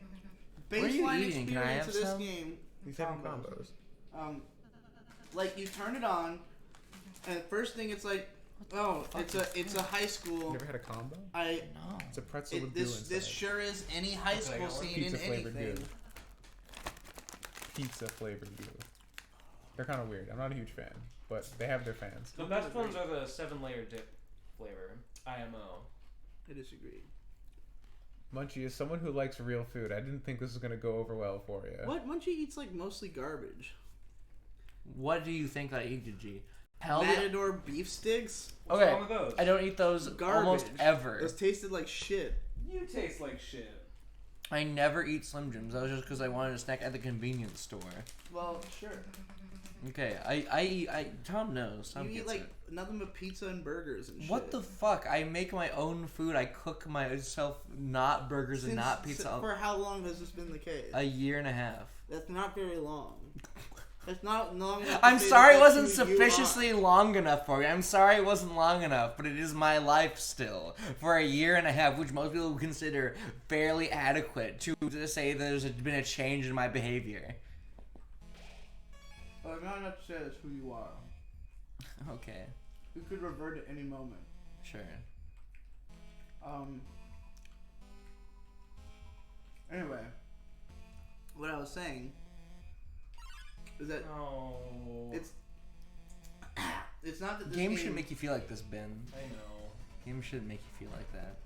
E: What are you
C: baseline
E: eating? Can I
C: experience
E: have
C: of this
E: some?
C: game.
A: He's having combos.
C: Like you turn it on, and the first thing it's like, oh, it's a high
A: You
C: school.
A: never had a combo?
E: No.
A: It's a pretzel with goo
C: This
A: inside.
C: sure is any high
F: Okay, I
C: school
F: got one.
C: scene in
A: Pizza flavored
C: anything.
A: goo. Pizza flavored goo. They're kind of weird. I'm not a huge fan, but they have their fans.
F: The best ones are the 7-layer dip flavor. IMO.
C: I disagree.
A: Munchie, as someone who likes real food, I didn't think this was gonna go over well for you.
C: What Munchie eats like mostly garbage.
E: What do you think I eat, G? Hell yeah.
C: Matador beef sticks.
F: What's
E: Okay,
F: wrong with those?
E: I don't eat those
C: Garbage.
E: almost ever.
C: Those tasted like shit.
F: You taste like shit.
E: I never eat Slim Jims. That was just because I wanted a snack at the convenience store.
C: Well, sure.
E: Okay, I eat. Tom knows. Tom
C: You eat
E: gets
C: like
E: it.
C: nothing but pizza and burgers and shit.
E: What the fuck? I make my own food. I cook myself not burgers and not pizza.
C: For how long has this been the case?
E: A year and a half.
C: That's not very long. It's not long enough.
E: I'm
C: to say
E: sorry
C: that
E: it wasn't
C: that's who you
E: sufficiently long enough for you. I'm sorry it wasn't long enough, but it is my life still for a year and a half, which most people would consider fairly adequate to say there's been a change in my behavior.
C: are. Not enough to say that's who you are.
E: Okay,
C: You could revert at any moment.
E: sure.
C: Anyway, what I was saying is that
F: No.
C: it's not that this
E: Games shouldn't make you feel like this, Ben.
F: I know.
E: Games shouldn't make you feel like that.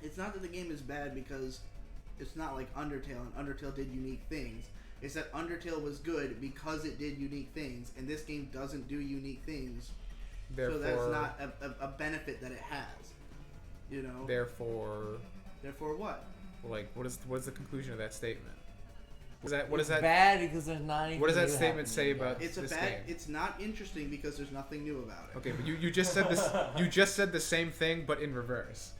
C: It's not that the game is bad because it's not like Undertale, and Undertale did unique things. It's that Undertale was good because it did unique things, and this game doesn't do unique things.
A: Therefore,
C: So that's not a benefit that it has. You know?
A: Therefore,
C: what?
A: like, what is the conclusion of that statement? What
E: It's
A: is that?
E: bad because there's not anything
A: What does that
E: new
A: statement say
E: happening.
A: about
C: It's
A: this
C: a bad.
A: game?
C: It's not interesting because there's nothing new about it.
A: Okay, but you just said this. You just said the same thing, but in reverse.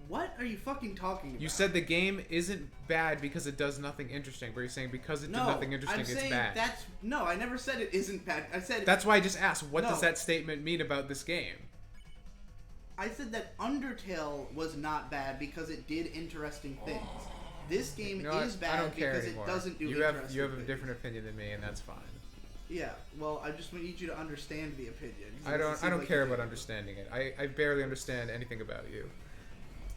C: What are you fucking talking about?
A: You said the game isn't bad because it does nothing interesting, but you're saying because it did nothing interesting,
C: I'm
A: it's
C: saying
A: bad.
C: No, I never said it isn't bad. I said
A: That's why I just asked, what
C: No.
A: does that statement mean about this game?
C: I said that Undertale was not bad because it did interesting things. This game
A: You know what?
C: is
A: I
C: bad
A: don't care
C: because
A: anymore.
C: it doesn't do
A: you
C: interesting
A: have a
C: things.
A: different opinion than me, and that's fine.
C: Yeah, well, I just need you to understand the opinion. 'cause
A: I
C: it doesn't
A: don't
C: seem like
A: care
C: you
A: about
C: do.
A: understanding it. I barely understand anything about you.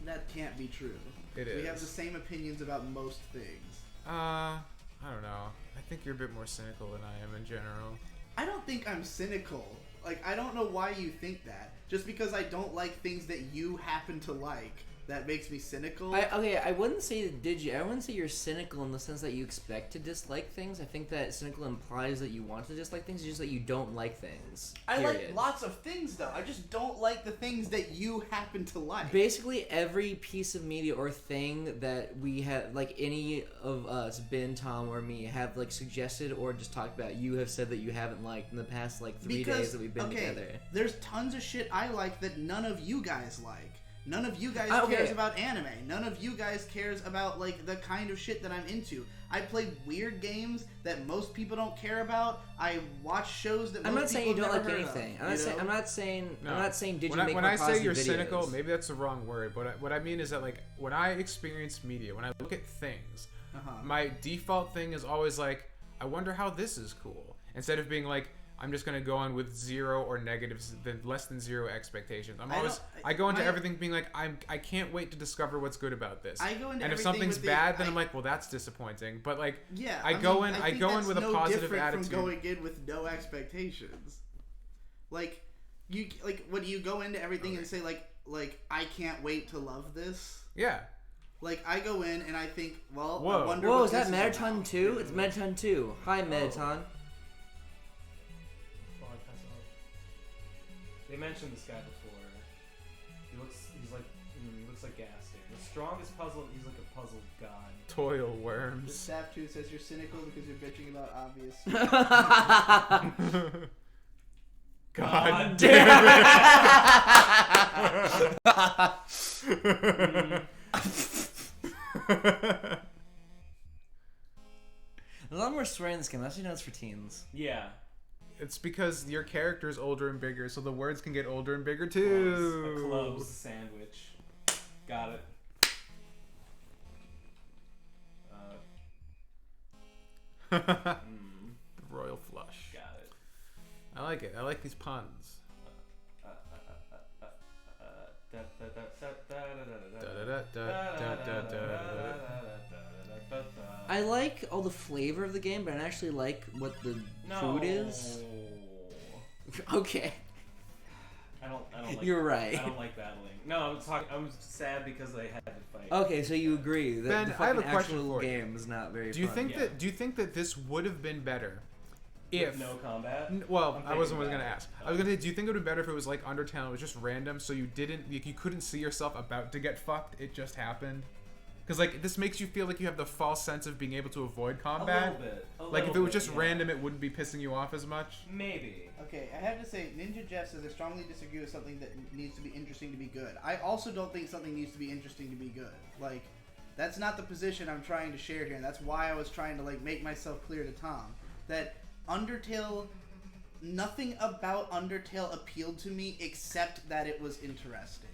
C: That can't be true.
A: It
C: We have
A: is.
C: the same opinions about most things.
A: I don't know. I think you're a bit more cynical than I am in general.
C: I don't think I'm cynical. Like, I don't know why you think that. Just because I don't like things that you happen to like, that makes me cynical.
E: I wouldn't say I wouldn't say you're cynical in the sense that you expect to dislike things. I think that cynical implies that you want to dislike things, just that you don't like things.
C: I like
E: period.
C: lots of things, though. I just don't like the things that you happen to like.
E: Basically, every piece of media or thing that we have, like any of us, Ben, Tom, or me, have like suggested or just talked about, you have said that you haven't liked in the past like 3 days that we've been together.
C: There's tons of shit I like that none of you guys like. None of you guys
E: Okay.
C: cares about anime. None of you guys cares about like the kind of shit that I'm into. I play weird games that most people don't care about. I watch shows that
E: I'm
C: most
E: not saying
C: people
E: you don't
C: have
E: like
C: never heard
E: anything.
C: of,
E: I'm not
C: you
E: saying.
C: know?
E: I'm not saying. Did you make
A: when
E: more
A: I say
E: positive
A: you're
E: videos?
A: cynical, maybe that's the wrong word, but what I mean is that like when I experience media, when I look at things, my default thing is always like, I wonder how this is cool, instead of being like, I'm just gonna go on with zero or negatives, less than zero expectations. I go into everything being like, I can't wait to discover what's good about this.
C: I go into
A: and if
C: everything
A: something's
C: with the-
A: I'm like, well, that's disappointing. But like,
C: Yeah,
A: I
C: think
A: go in
C: that's
A: with a
C: no
A: positive
C: different
A: attitude.
C: from going in with no expectations. Like, what do you go into everything and say like I can't wait to love this?
A: Yeah.
C: Like, I go in and I think, well,
A: Whoa.
C: I wonder
E: Whoa,
C: what
E: is that
C: this
E: Metaton
C: about,
E: 2?
C: you know?
E: It's Metaton 2. Hi, Metaton.
F: They mentioned this guy before. He looks like Gaston. The strongest puzzle. He's like a puzzle god.
A: Toil
C: The
A: worms.
C: staff too says you're cynical because you're bitching about obvious.
A: God damn it!
E: There's a lot more swearing in this game. I actually know it's for teens.
F: Yeah.
A: It's because your character is older and bigger, so the words can get older and bigger too.
F: A clubs sandwich. Got it.
A: The royal flush.
F: Got it.
A: I like it. I like these puns.
E: I like all the flavor of the game, but I don't actually like what the food is. Okay.
F: I don't like.
E: You're right.
F: I don't like battling. No, I'm sad because I had to fight.
E: Okay, so you agree that
A: Ben,
E: the
A: I have a
E: fucking
A: question
E: actual
A: for you.
E: game is not very
A: Do you
E: fun.
A: think
F: Yeah.
A: that? Do you think that this would have been better if?
F: With no combat.
A: Well,
F: I'm
A: I wasn't
F: thinking
A: going to
F: about
A: ask.
F: it.
A: I was going to. Do you think it would have been better if it was like Undertale? It was just random, so you couldn't see yourself about to get fucked. It just happened. Because like this makes you feel like you have the false sense of being able to avoid combat.
F: A little bit.
A: Like if it was just random, it wouldn't be pissing you off as much.
F: Maybe.
C: Okay, I have to say, Ninja Jeff says I strongly disagree with something that needs to be interesting to be good. I also don't think something needs to be interesting to be good. Like, That's not the position I'm trying to share here, and that's why I was trying to like make myself clear to Tom that Undertale, nothing about Undertale appealed to me except that it was interesting.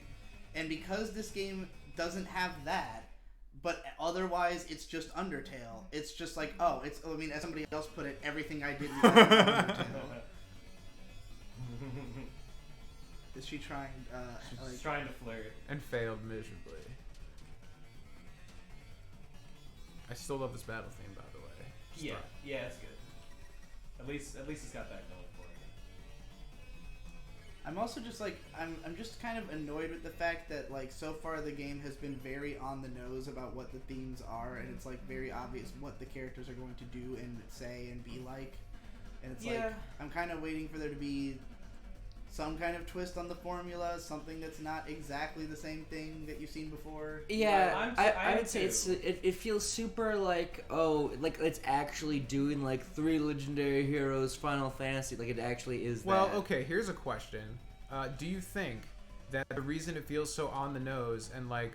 C: And because this game doesn't have that, but otherwise it's just Undertale, it's just like, oh, it's, I mean, as somebody else put it, everything I did was Undertale. Is she trying,
F: She's trying to flirt.
A: And failed miserably. I still love this battle theme, by the way. Just
F: Yeah,
A: thought-
F: yeah, it's good. At least it's got that going for it.
C: I'm also just like I'm just kind of annoyed with the fact that like so far the game has been very on the nose about what the themes are, and it's like very obvious what the characters are going to do and say and be like, and it's
F: Yeah.
C: like I'm kind of waiting for there to be some kind of twist on the formula, something that's not exactly the same thing that you've seen before.
E: Yeah,
F: I
E: I
F: am
E: would say
F: too.
E: it feels super like, oh, like it's actually doing like 3 legendary heroes Final Fantasy, like it actually is
A: Well,
E: that.
A: okay, here's a question. Do you think that the reason it feels so on the nose and like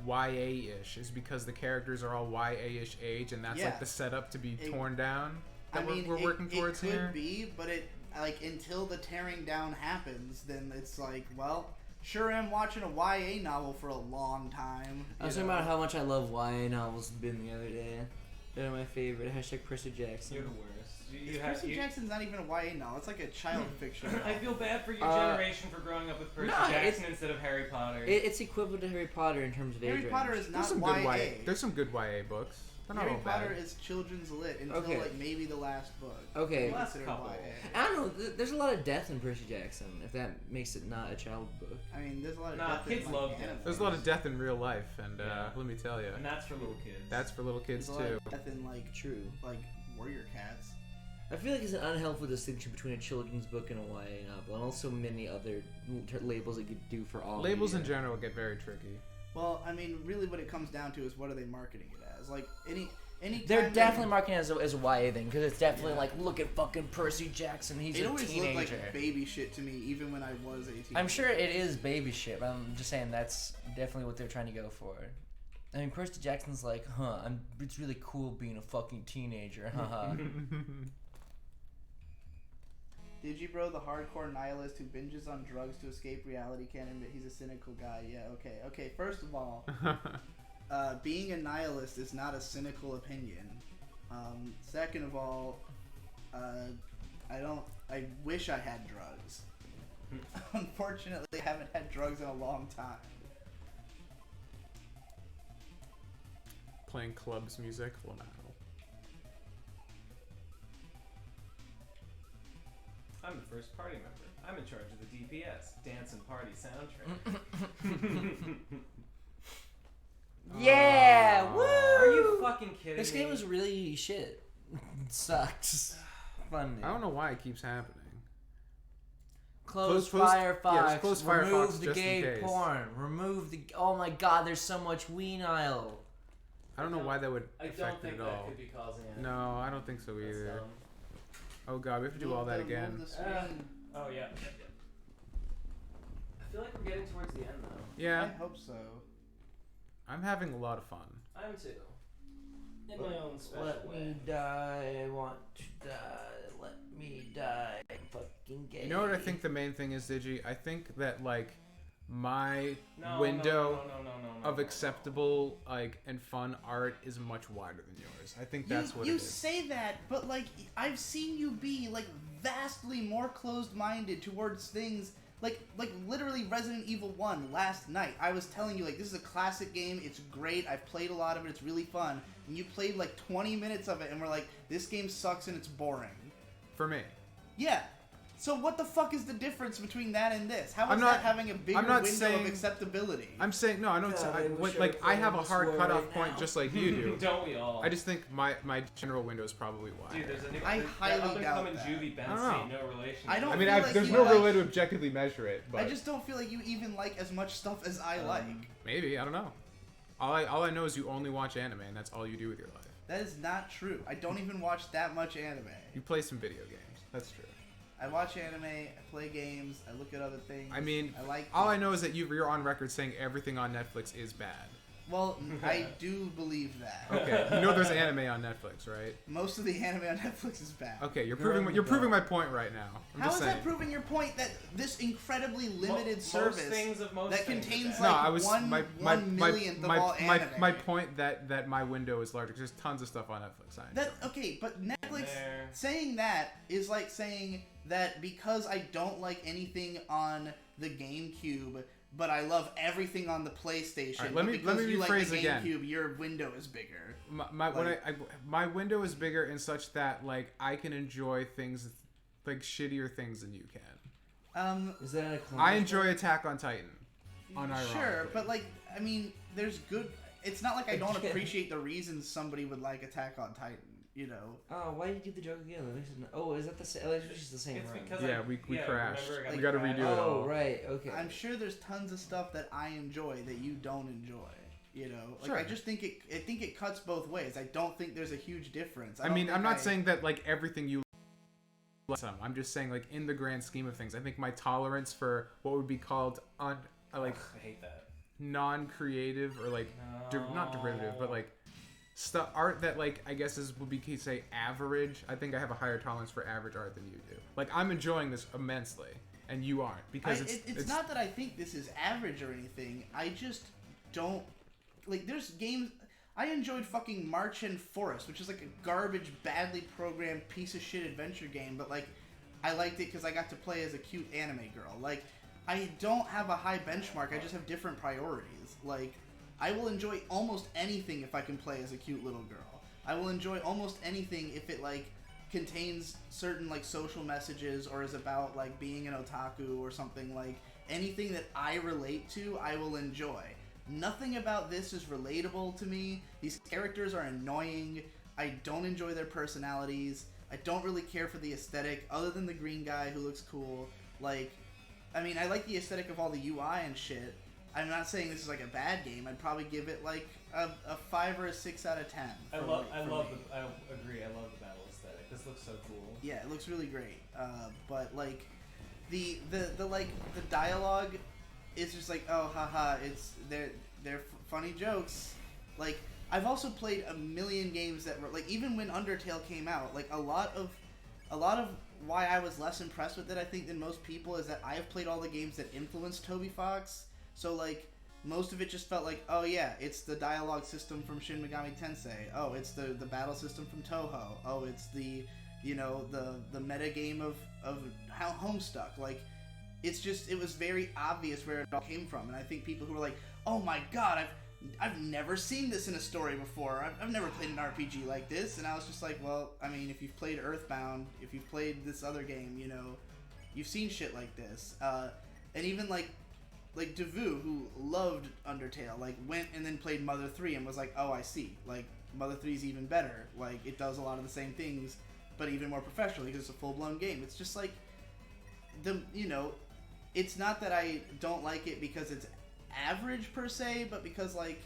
A: YA-ish is because the characters are all YA-ish age and that's
C: Yeah.
A: like the setup to be
C: It-
A: torn down that
C: I mean,
A: we're working towards
C: it could
A: here?
C: be, but it like until the tearing down happens, then it's like, well, sure am watching a YA novel for a long time.
E: I was
C: you
E: talking
C: know?
E: about how much I love YA novels been the other day. They're my favorite. Hashtag Percy Jackson.
F: You're the worst. You
C: Percy Jackson's not even a YA novel. It's like a child fiction.
F: I feel bad for your
E: Uh,
F: generation for growing up with Percy
E: no,
F: Jackson instead of Harry Potter.
E: It's equivalent to Harry Potter in terms of
C: Harry
E: age
C: Potter
E: range.
C: is
A: There's
C: not
A: some
C: YA.
A: good YA. There's some good YA books. They're not
C: Harry
A: all
C: Potter
A: bad.
C: is children's lit until
E: Okay.
C: like maybe the last book.
E: Okay.
C: It's
F: Last
C: considered
F: couple.
C: YA.
E: I don't know. There's a lot of death in Percy Jackson. If that makes it not a child book.
C: I mean, there's a lot of
F: Nah,
C: death
F: kids
C: in, like,
F: love
C: anime.
F: death.
A: There's a lot of death in real life, and
F: Yeah.
A: let me tell you,
F: and that's for little kids.
A: that's for little kids
C: There's a lot
A: too.
C: of death in like
E: True.
C: warrior cats.
E: I feel like it's an unhelpful distinction between a children's book and a YA novel, and also many other labels that you do for all.
A: Labels in
E: media.
A: general get very tricky.
C: Well, I mean, really, what it comes down to is what are they marketing it as? Like any
E: They're
C: time
E: definitely marketing it as a YA thing because it's definitely
C: Yeah.
E: like, look at fucking Percy Jackson. He's
C: It
E: a
C: always
E: teenager.
C: looked like baby shit to me, even when I was 18.
E: I'm sure it is baby shit, but I'm just saying that's definitely what they're trying to go for. I mean, Percy Jackson's like, it's really cool being a fucking teenager, haha.
C: Digibro, the hardcore nihilist who binges on drugs to escape reality, can't admit he's a cynical guy. Yeah, okay. First of all, being a nihilist is not a cynical opinion. Second of all, I wish I had drugs. Unfortunately, I haven't had drugs in a long time.
A: Playing clubs music, well, no.
F: I'm the first party member. I'm in charge of the DPS, Dance and Party soundtrack.
E: Yeah,
A: Aw.
E: woo!
F: Are you fucking kidding
E: This
F: me?
E: game was really shit. It sucks. Fun.
A: I don't know why it keeps happening.
E: Close
A: Close-
E: Firefox.
A: yeah, just close Firefox
E: Remove the
A: just in
E: gay
A: case.
E: porn. Remove the. Oh my god, there's so much Weenile.
A: I don't know why that would
F: I don't
A: affect
F: think
A: it at
F: that
A: all.
F: could be causing it.
A: No, I don't think so
F: That's
A: either.
F: dumb.
A: Oh god, we have to do all that
C: Move
A: again.
C: the screen.
F: Oh yeah. I feel like we're getting towards the end though.
A: Yeah,
C: I hope so.
A: I'm having a lot of fun.
F: I'm too. In my own special
E: Let
F: way.
E: me die. I want to die. Let me die. Fucking gay.
A: You know what I think the main thing is, Digi? I think that like my
F: No,
A: window
F: no,
A: of acceptable like and fun art is much wider than yours. I think that's what
C: you
A: it is.
C: say that, but like I've seen you be like vastly more closed-minded towards things like literally Resident Evil 1 last night. I was telling you like this is a classic game, it's great, I've played a lot of it, it's really fun. And you played like 20 minutes of it and we're like, this game sucks and it's boring.
A: For me.
C: Yeah. So what the fuck is the difference between that and this? How is
A: I'm not-
C: that having a bigger
A: I'm not
C: window
A: saying-
C: of acceptability?
A: I'm saying no. I don't.
E: God, I wish I
A: Like
E: were
A: I have a
E: playing
A: hard
E: this war
A: cutoff
E: right
A: point,
E: now.
A: just like you do.
F: Don't we all?
A: I just think my general window is probably wide.
F: Dude, there's a new.
C: I
F: that
C: highly
F: up and
C: doubt
F: coming
C: that.
F: Juvie
A: I don't
F: Bensky,
A: know.
F: no relation.
C: I don't
A: I mean,
C: feel like
A: there's
C: you
A: no real
C: like-
A: way to objectively measure it, but
C: I just don't feel like you even like as much stuff as I like.
A: maybe I don't know. All I know is you only watch anime, and that's all you do with your life.
C: That is not true. I don't even watch that much anime.
A: You play some video games. That's true.
C: I watch anime, I play games, I look at other things.
A: I mean,
C: I like
A: all I know is that you're on record saying everything on Netflix is bad.
C: Well, I do believe that.
A: Okay, you know there's anime on Netflix, right?
C: Most of the anime on Netflix is bad.
A: Okay, you're
E: Girl,
A: proving my point right now. I'm
C: How
A: just
C: is
A: saying.
C: that proving your point that this incredibly limited
F: Most
C: service
F: things of most
C: that
F: things are
C: contains
F: bad.
A: No,
C: like
A: I was
C: one millionth of all anime?
A: my point that my window is larger. 'Cause there's tons of stuff on Netflix. I enjoy.
C: Okay, but Netflix
F: There.
C: saying that is like saying that because I don't like anything on the GameCube, but I love everything on the PlayStation.
A: All right,
C: but
A: let me
C: because you like
A: rephrase
C: the
A: again.
C: GameCube, your window is bigger.
A: My window is bigger in such that like I can enjoy things like shittier things than you can.
E: Is that a
A: I enjoy Attack on Titan. Unironically.
C: Sure, but like I mean, there's good. It's not like I don't
E: Again.
C: appreciate the reasons somebody would like Attack on Titan. You know.
E: Oh, why did you do the joke again? That makes it oh, is that the same? It's just the same
F: It's
E: run.
F: because
A: Yeah, we crashed.
F: remember I
A: We
F: got
A: gotta
F: crashed.
A: redo it all.
E: Oh, right. Okay.
C: I'm sure there's tons of stuff that I enjoy that you don't enjoy. You know, like
A: Sure.
C: I just think it cuts both ways. I don't think there's a huge difference.
A: I mean, I'm not saying that like everything you like some. I'm just saying like in the grand scheme of things, I think my tolerance for what would be called like
F: I hate that.
A: non-creative or like not derivative, but like stuff art that like I guess would be say average. I think I have a higher tolerance for average art than you do. Like I'm enjoying this immensely, and you aren't because
C: it's not that I think this is average or anything. I just don't like. There's games. I enjoyed fucking March and Forest, which is like a garbage, badly programmed piece of shit adventure game, but like I liked it because I got to play as a cute anime girl. Like I don't have a high benchmark. I just have different priorities. Like I will enjoy almost anything if I can play as a cute little girl. I will enjoy almost anything if it like contains certain like social messages or is about like being an otaku or something. Like anything that I relate to, I will enjoy. Nothing about this is relatable to me. These characters are annoying. I don't enjoy their personalities. I don't really care for the aesthetic other than the green guy who looks cool. Like, I mean, I like the aesthetic of all the UI and shit. I'm not saying this is like a bad game. I'd probably give it like a 5 or a 6 out of 10.
F: I agree. I love the battle aesthetic. This looks so cool.
C: Yeah, it looks really great. But like the dialogue is just like, oh haha, it's they're funny jokes. Like I've also played a million games that were like, even when Undertale came out, like a lot of why I was less impressed with it, I think, than most people is that I've played all the games that influenced Toby Fox. So like most of it just felt like, oh yeah, it's the dialogue system from Shin Megami Tensei. Oh, it's the battle system from Toho. Oh, it's the the meta game of how Homestuck. Like it was very obvious where it all came from, and I think people who were like, oh my god, I've never seen this in a story before. I've never played an RPG like this, and I was just like, well, I mean, if you've played Earthbound, if you've played this other game, you've seen shit like this. And even like Devu, who loved Undertale, like went and then played Mother 3 and was like, oh, I see. Like Mother 3 is even better. Like it does a lot of the same things, but even more professionally because it's a full-blown game. It's just like it's not that I don't like it because it's average per se, but because like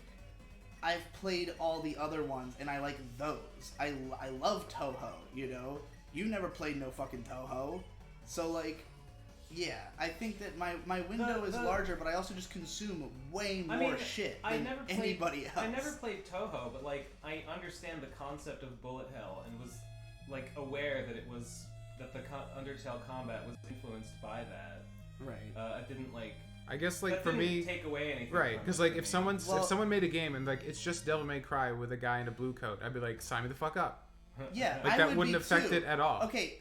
C: I've played all the other ones and I like those. I love Toho, you never played no fucking Toho, so like yeah, I think that my window is larger, but I also just consume way more shit than anybody else.
F: I never played Toho, but like I understand the concept of bullet hell and was like aware that the Undertale combat was influenced by that.
C: Right.
F: I didn't like.
A: I guess like
F: that
A: for
F: didn't
A: me,
F: take away anything.
A: right? Because like if someone made a game and like it's just Devil May Cry with a guy in a blue coat, I'd be like, sign me the fuck up.
C: Yeah,
A: like
C: I
A: that
C: would
A: wouldn't
C: be
A: affect
C: too.
A: it at all.
C: Okay,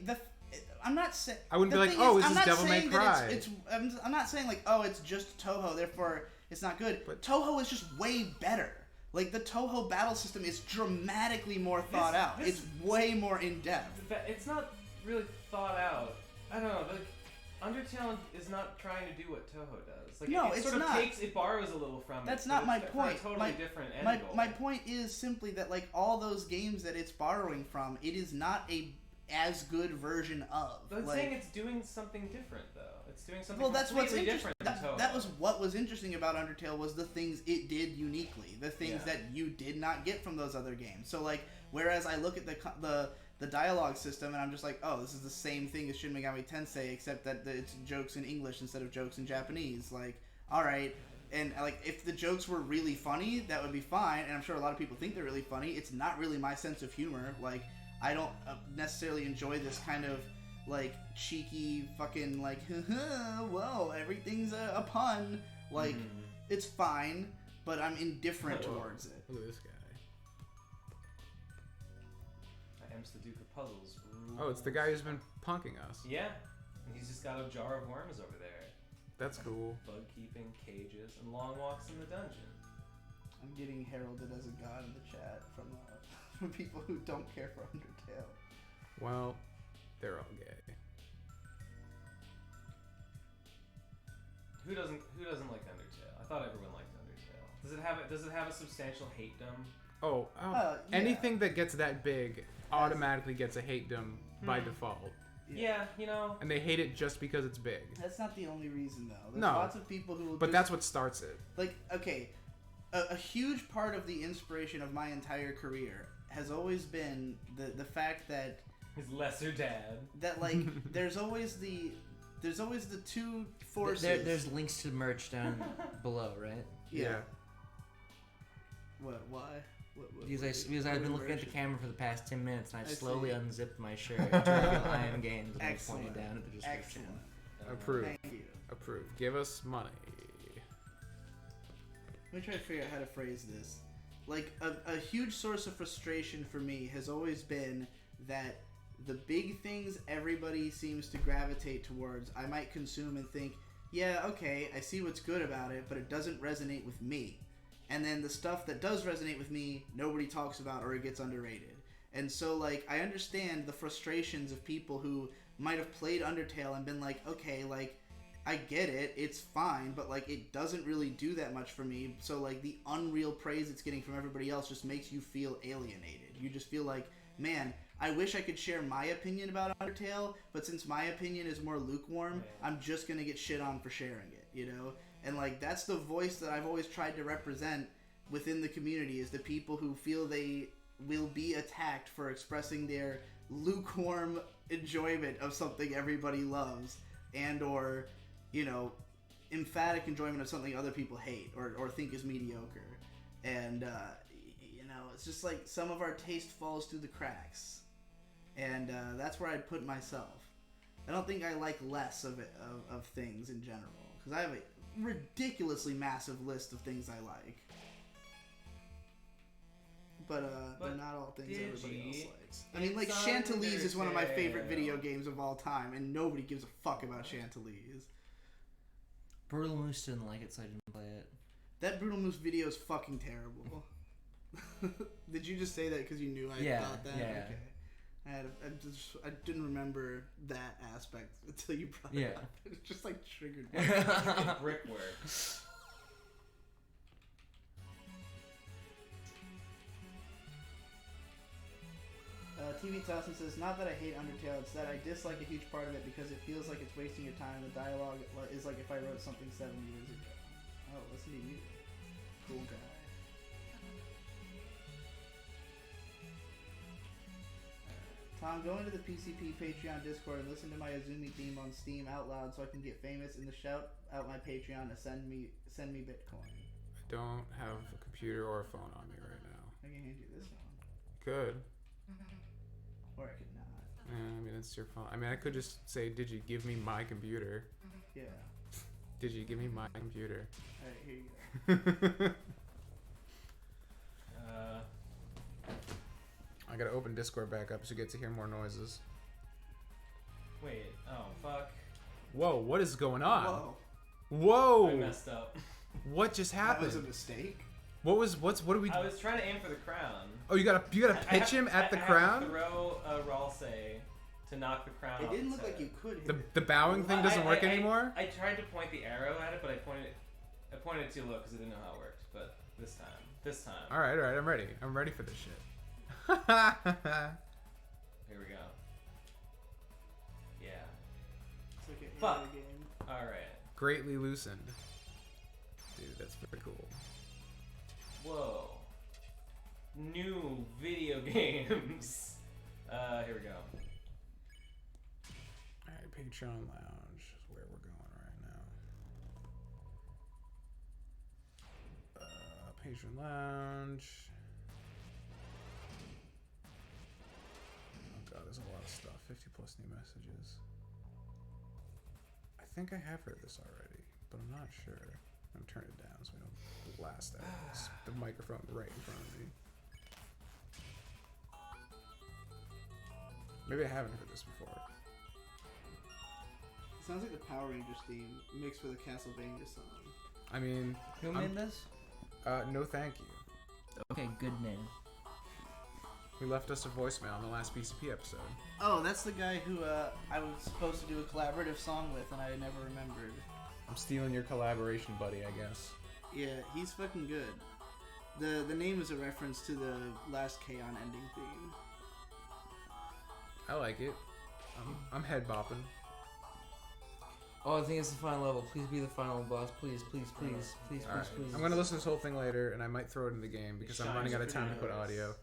C: I'm not saying.
A: I wouldn't be like, oh, this is Devil May Cry.
C: I'm not saying like, oh, it's just Toho, therefore it's not good.
A: But
C: Toho is just way better. Like the Toho battle system is dramatically more thought out. It's way more in depth.
F: It's not really thought out. I don't know. Like, Undertale is not trying to do what Toho does. Like,
C: No,
F: it
C: it's
F: sort of
C: not.
F: it borrows a little from
C: That's
F: it.
C: not my
F: for
C: point.
F: a totally different end goal.
C: My point is simply that like all those games that it's borrowing from, it is not a as good version of.
F: But I'm
C: like,
F: saying it's doing something different, though. It's doing something
C: well, that's what's
F: completely
C: interesting.
F: different than Toho.
C: That was what was interesting about Undertale was the things it did uniquely, the things
F: Yeah.
C: that you did not get from those other games. So like, whereas I look at the dialogue system and I'm just like, oh, this is the same thing as Shin Megami Tensei, except that it's jokes in English instead of jokes in Japanese. Like, all right, And like, if the jokes were really funny, that would be fine. And I'm sure a lot of people think they're really funny. It's not really my sense of humor. Like, I don't necessarily enjoy this kind of like cheeky fucking like, whoa, everything's a pun. Like, it's fine, but I'm indifferent towards it.
A: Look at this guy.
F: I am the Duke of Puzzles.
A: Oh, it's the guy who's been punking us.
F: Yeah, and he's just got a jar of worms over there.
A: That's cool.
F: Bug keeping, cages, and long walks in the dungeon.
C: I'm getting heralded as a god in the chat from people who don't care for Undertale.
A: Well, they're all gay.
F: Who doesn't like Undertale? I thought everyone liked Undertale. Does it have a substantial hatedom?
A: Oh,
C: Yeah.
A: anything that gets that big automatically gets a hatedom by default.
F: Yeah, you know.
A: And they hate it just because it's big.
C: That's not the only reason, though. There's
A: No.
C: lots of people who will
A: But
C: just,
A: that's what starts it.
C: like, okay, a huge part of the inspiration of my entire career has always been the fact that
F: His lesser dad.
C: like there's always the two forces.
E: There's links to merch down below, right?
C: Yeah. What? Why? What
E: Because I've been looking at the
C: merch?
E: camera for the past 10 minutes and I've
C: I
E: slowly
C: see.
E: unzipped my shirt to reveal I am games and I
C: Excellent.
E: pointed down at the description.
C: Excellent.
A: Approve.
C: Thank you.
A: Approve. Give us money.
C: Let me try to figure out how to phrase this. Like, a huge source of frustration for me has always been that the big things everybody seems to gravitate towards, I might consume and think, yeah, okay, I see what's good about it, but it doesn't resonate with me. And then the stuff that does resonate with me, nobody talks about or it gets underrated. And so, like, I understand the frustrations of people who might have played Undertale and been like, okay, like, I get it, it's fine, but like it doesn't really do that much for me. So like the unreal praise it's getting from everybody else just makes you feel alienated. You just feel like, man, I wish I could share my opinion about Undertale, but since my opinion is more lukewarm, I'm just gonna get shit on for sharing it, you know? And like that's the voice that I've always tried to represent within the community, is the people who feel they will be attacked for expressing their lukewarm enjoyment of something everybody loves, and or, you know, emphatic enjoyment of something other people hate or think is mediocre. And, you know, it's just like some of our taste falls through the cracks. And that's where I'd put myself. I don't think I like less of things in general. Because I have a ridiculously massive list of things I like. But not all things everybody else likes. I mean, like, Chantilly's is one of my favorite video games of all time, and nobody gives a fuck about Chantilly's.
E: Brutal Moose didn't like it, so I didn't play it.
C: That Brutal Moose video is fucking terrible. Did you just say that because you knew I thought that?
E: Yeah.
C: Okay. I didn't remember that aspect until you brought it up. It just like triggered me.
F: Brickwork.
C: TV Tossin says, not that I hate Undertale, it's that I dislike a huge part of it because it feels like it's wasting your time. The dialogue is like if I wrote something 7 years ago. Oh, listen to you. Cool guy. Tom, go into the PCP Patreon Discord and listen to my Azumi theme on Steam out loud so I can get famous in the shout out my Patreon to send me Bitcoin.
A: I don't have a computer or a phone on me right now.
C: I can hand you this one.
A: Could.
C: Or I could not.
A: I mean, it's your phone. I mean, I could just say, did you give me my computer?
C: Yeah.
A: Did you give me my computer?
C: Alright, here you go.
A: I gotta open Discord back up so you get to hear more noises.
F: Wait, oh fuck.
A: Whoa, what is going on?
C: Whoa.
A: Whoa!
F: I messed up.
A: What just
C: That
A: happened?
C: was a mistake.
A: What do we?
F: I was trying to aim for the crown.
A: Oh, you gotta pitch him at the
F: I
A: crown.
F: have to throw a Ralse to knock the crown
C: It
F: off
C: didn't
F: its
C: look like
F: head.
C: you could hit
A: The bowing thing doesn't work anymore.
F: I tried to point the arrow at it, but I pointed too low because I didn't know how it worked. But this time.
A: All right, I'm ready. I'm ready for this shit.
F: Here we go. Yeah.
C: It's like a
F: Fuck.
C: hammer game.
F: All right.
A: Greatly loosened. Dude, that's pretty cool.
F: Whoa. New video games. Here we go.
A: Alright, Patreon Lounge is where we're going right now. Patron Lounge. Oh god, there's a lot of stuff. 50 plus new messages. I think I have heard this already, but I'm not sure. I'm gonna turn it down so we don't blast out the microphone right in front of me. Maybe I haven't heard this before.
C: It sounds like the Power Rangers theme mixed with a Castlevania song.
A: I mean,
E: Who made this?
A: no thank you.
E: Okay, good name.
A: He left us a voicemail on the last BCP episode.
C: Oh, that's the guy who I was supposed to do a collaborative song with, and I never remembered.
A: I'm stealing your collaboration, buddy, I guess.
C: Yeah, he's fucking good. The name is a reference to the last K-On! Ending theme.
A: I like it. I'm head bopping.
E: Oh, I think it's the final level. Please be the final boss. Please, please, please, please,
A: All right.
E: please.
A: I'm gonna listen to this whole thing later, and I might throw it in the game because I'm running out of time to put audio.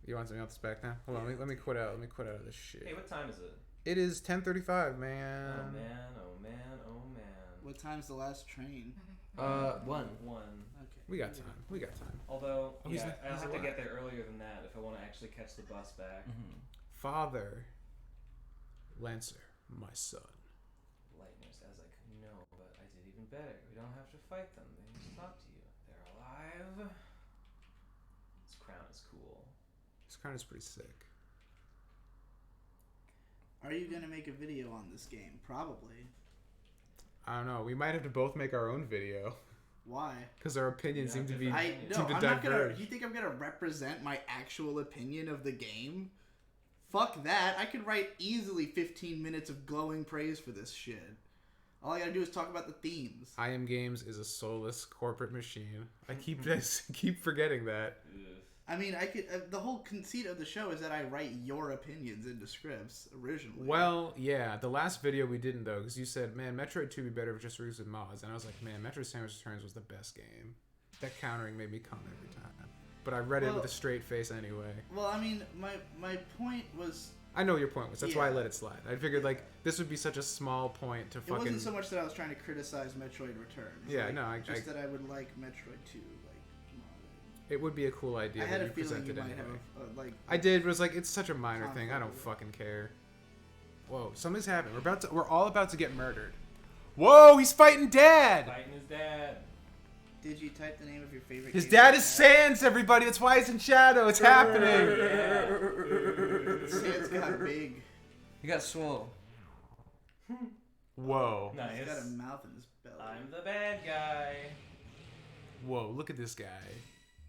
A: You want something else back now? Hold on, let me quit out. Let me quit out of this shit.
F: Hey, what time is it?
A: It is 10:35, man.
F: Oh man, oh man, oh man.
C: What time's the last train?
E: One.
C: Okay.
A: We got time. We got time.
F: Although,
A: Oh, he's
F: yeah,
A: not-
F: I'll
A: he's
F: have to
A: alive.
F: get there earlier than that if I want to actually catch the bus back.
A: Father, Lancer, my son.
F: Lightners, as I could know, but I did even better. We don't have to fight them. They just talk to you. They're alive. This crown is cool.
A: This crown is pretty sick.
C: Are you gonna make a video on this game? Probably.
A: I don't know. We might have to both make our own video
C: Why?
A: because our opinions
F: You
A: seem
F: have
A: to be
F: different-
C: No,
A: seem to
C: I'm not gonna.
A: diverge.
C: You think I'm gonna represent my actual opinion of the game? Fuck that. I could write easily 15 minutes of glowing praise for this shit. All I gotta do is talk about the themes.
A: I Am Games is a soulless corporate machine. I keep forgetting that.
F: Ugh.
C: I mean, I could. The whole conceit of the show is that I write your opinions into scripts originally.
A: Well, yeah, the last video we didn't though, because you said, "Man, Metroid 2 would be better if it just released with mods," and I was like, "Man, Metroid Samus Returns was the best game." That countering made me come every time, but I read it with a straight face anyway.
C: Well, I mean, my point was.
A: I know your point was. That's why I
C: Yeah.
A: let it slide. I figured like this would be such a small point to
C: It
A: fucking.
C: wasn't so much that I was trying to criticize Metroid Returns.
A: Yeah,
C: like,
A: no,
C: just that I would like Metroid 2, like modded.
A: It would be a cool idea
C: I had
A: that
C: a
A: you
C: feeling you
A: presented
C: might
A: anyway.
C: have a, like.
A: I did. It was like it's such a minor thing. I don't
C: Conflict.
A: fucking care. Whoa, something's happening. We're all about to get murdered. Whoa, he's fighting Dad.
F: Fighting his dad.
C: Did you type the name of your favorite?
A: His
C: game
A: dad
C: in
A: is
C: chat?
A: Sans, everybody. That's why he's in shadow. It's happening.
C: Sans got big.
E: You got swole.
A: Whoa.
F: Nice.
C: He's got a mouth in his belly.
F: I'm the bad guy.
A: Whoa, look at this guy.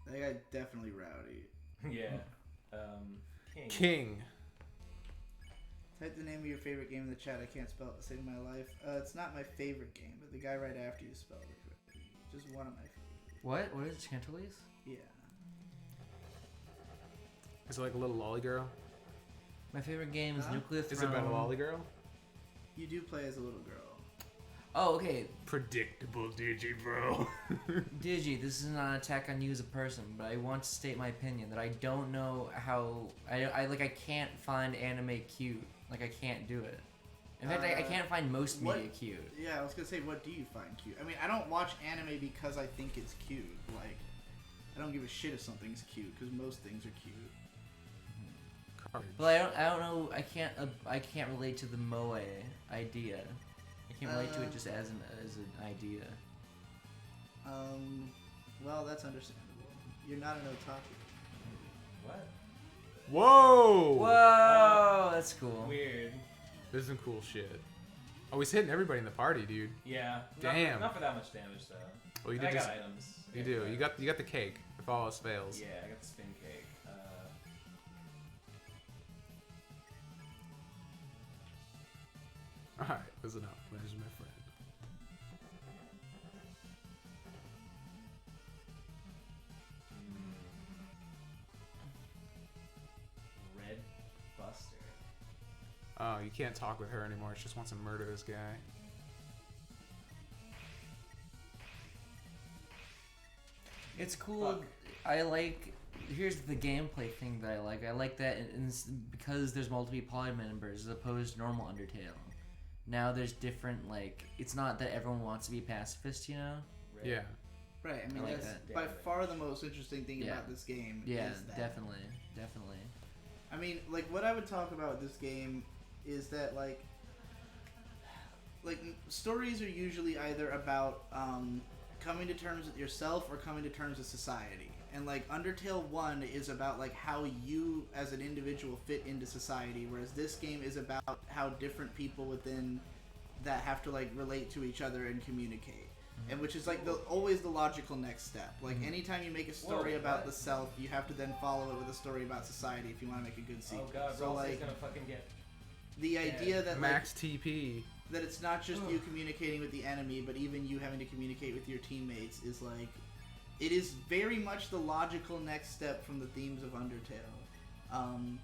C: That guy definitely rowdy.
F: Yeah. King.
A: King.
C: Type the name of your favorite game in the chat. I can't spell it to save my life. It's not my favorite game, but the guy right after you spelled it correctly. Just one of my favorites.
E: What? What is it? Chantilly's?
C: Yeah.
A: Is it like a little lolly girl?
E: My favorite game is
C: Huh?
E: Nuclear
A: Is it
E: Throne.
A: about a lolly girl?
C: You do play as a little girl.
E: Oh, okay.
A: Predictable, Digi, bro.
E: Digi, this is not an attack on you as a person, but I want to state my opinion that I don't know how I can't find anime cute. Like I can't do it. In fact, I can't find most
C: what-
E: media cute.
C: Yeah, I was gonna say, what do you find cute? I mean, I don't watch anime because I think it's cute. Like, I don't give a shit if something's cute because most things are cute.
E: But I don't know. I can't relate to the moe idea. I can't relate to it just as an idea.
C: Well, that's understandable. You're not an otaku.
F: What?
A: Whoa!
E: Whoa, that's cool.
F: Weird.
A: This is some cool shit. Oh, he's hitting everybody in the party, dude.
F: Yeah.
A: Damn.
F: Not for that much damage though.
A: Well, you
F: And
A: did
F: I
A: just.
F: got items.
A: You do. You got the cake. If all else fails.
F: Yeah, I got the spin cake.
A: All right, listen up. There's my friend.
F: Red Buster.
A: Oh, you can't talk with her anymore. She just wants to murder this guy.
E: It's cool.
F: Fuck.
E: I like. Here's the gameplay thing that I like. I like that because there's multiple party members as opposed to normal Undertale. Now there's different, like, it's not that everyone wants to be pacifist, you know?
F: Red
A: Yeah.
C: Right. I mean,
E: I like
C: that's
E: that.
C: by far the most interesting thing
E: Yeah.
C: about this game.
E: Yeah,
C: is that.
E: definitely.
C: I mean, like, what I would talk about with this game is that, like, stories are usually either about coming to terms with yourself or coming to terms with society. And, like, Undertale 1 is about, like, how you as an individual fit into society, whereas this game is about how different people within that have to, like, relate to each other and communicate. And which is, like, always the logical next step. Like, anytime you make a story
F: Whoa,
C: about
F: what?
C: the self, you have to then follow it with a story about society if you want to make a good sequel.
F: Oh god,
C: so,
F: Ralsei's
C: like,
F: gonna fucking get.
C: the idea that, like,
A: Max TP.
C: that it's not just you communicating with the enemy, but even you having to communicate with your teammates is, like, it is very much the logical next step from the themes of Undertale.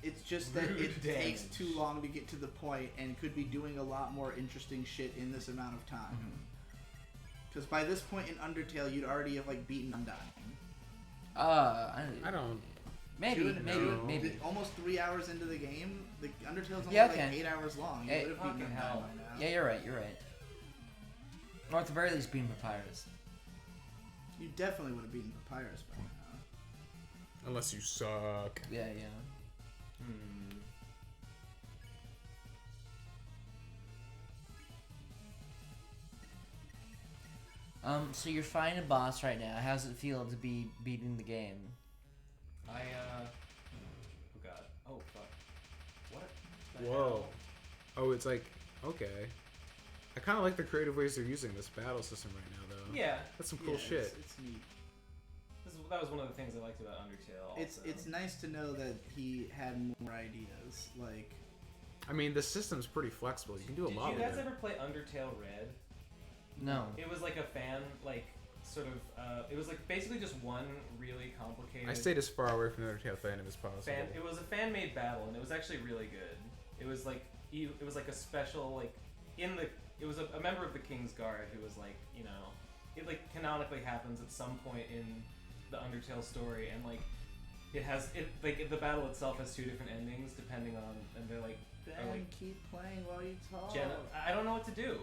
C: It's just that
F: Rude
C: it takes
F: damage.
C: too long to get to the point and could be doing a lot more interesting shit in this amount of time. Because by this point in Undertale, you'd already have, like, beaten Undying.
A: I don't.
E: Maybe.
C: Almost 3 hours into the game, the Undertale's only
E: Yeah,
C: like
E: okay.
C: 8 hours long. You
E: Hey,
C: would have beaten
F: fucking
C: Undying
F: hell.
C: by now.
E: Yeah, you're right. Or at the very least, being Papyrus.
C: You definitely would have beaten Papyrus by now.
A: Unless you suck.
E: Yeah.
F: Hmm.
E: So you're fighting a boss right now. How does it feel to be beating the game?
F: Oh god. Oh fuck. What? the
A: Whoa.
F: hell?
A: Oh, it's like, okay. I kind of like the creative ways they're using this battle system right now, though.
F: Yeah.
A: That's some cool
C: Yeah,
A: shit.
C: It's neat.
F: That was one of the things I liked about Undertale. Also.
C: It's nice to know that he had more ideas. Like,
A: I mean, the system's pretty flexible. You can do a
F: Did
A: lot
F: you
A: with
F: guys
A: it.
F: ever play Undertale Red?
E: No.
F: It was like a fan, like, sort of, it was like basically just one really complicated
A: I stayed as far away from the Undertale fandom as possible.
F: it was a fan-made battle, and it was actually really good. It was like, it was like a special, like, it was a member of the King's Guard who was like, you know, it like canonically happens at some point in the Undertale story, and like, the battle itself has two different endings depending on, and they're like,
C: Ben, keep playing while you talk.
F: I don't know what to do.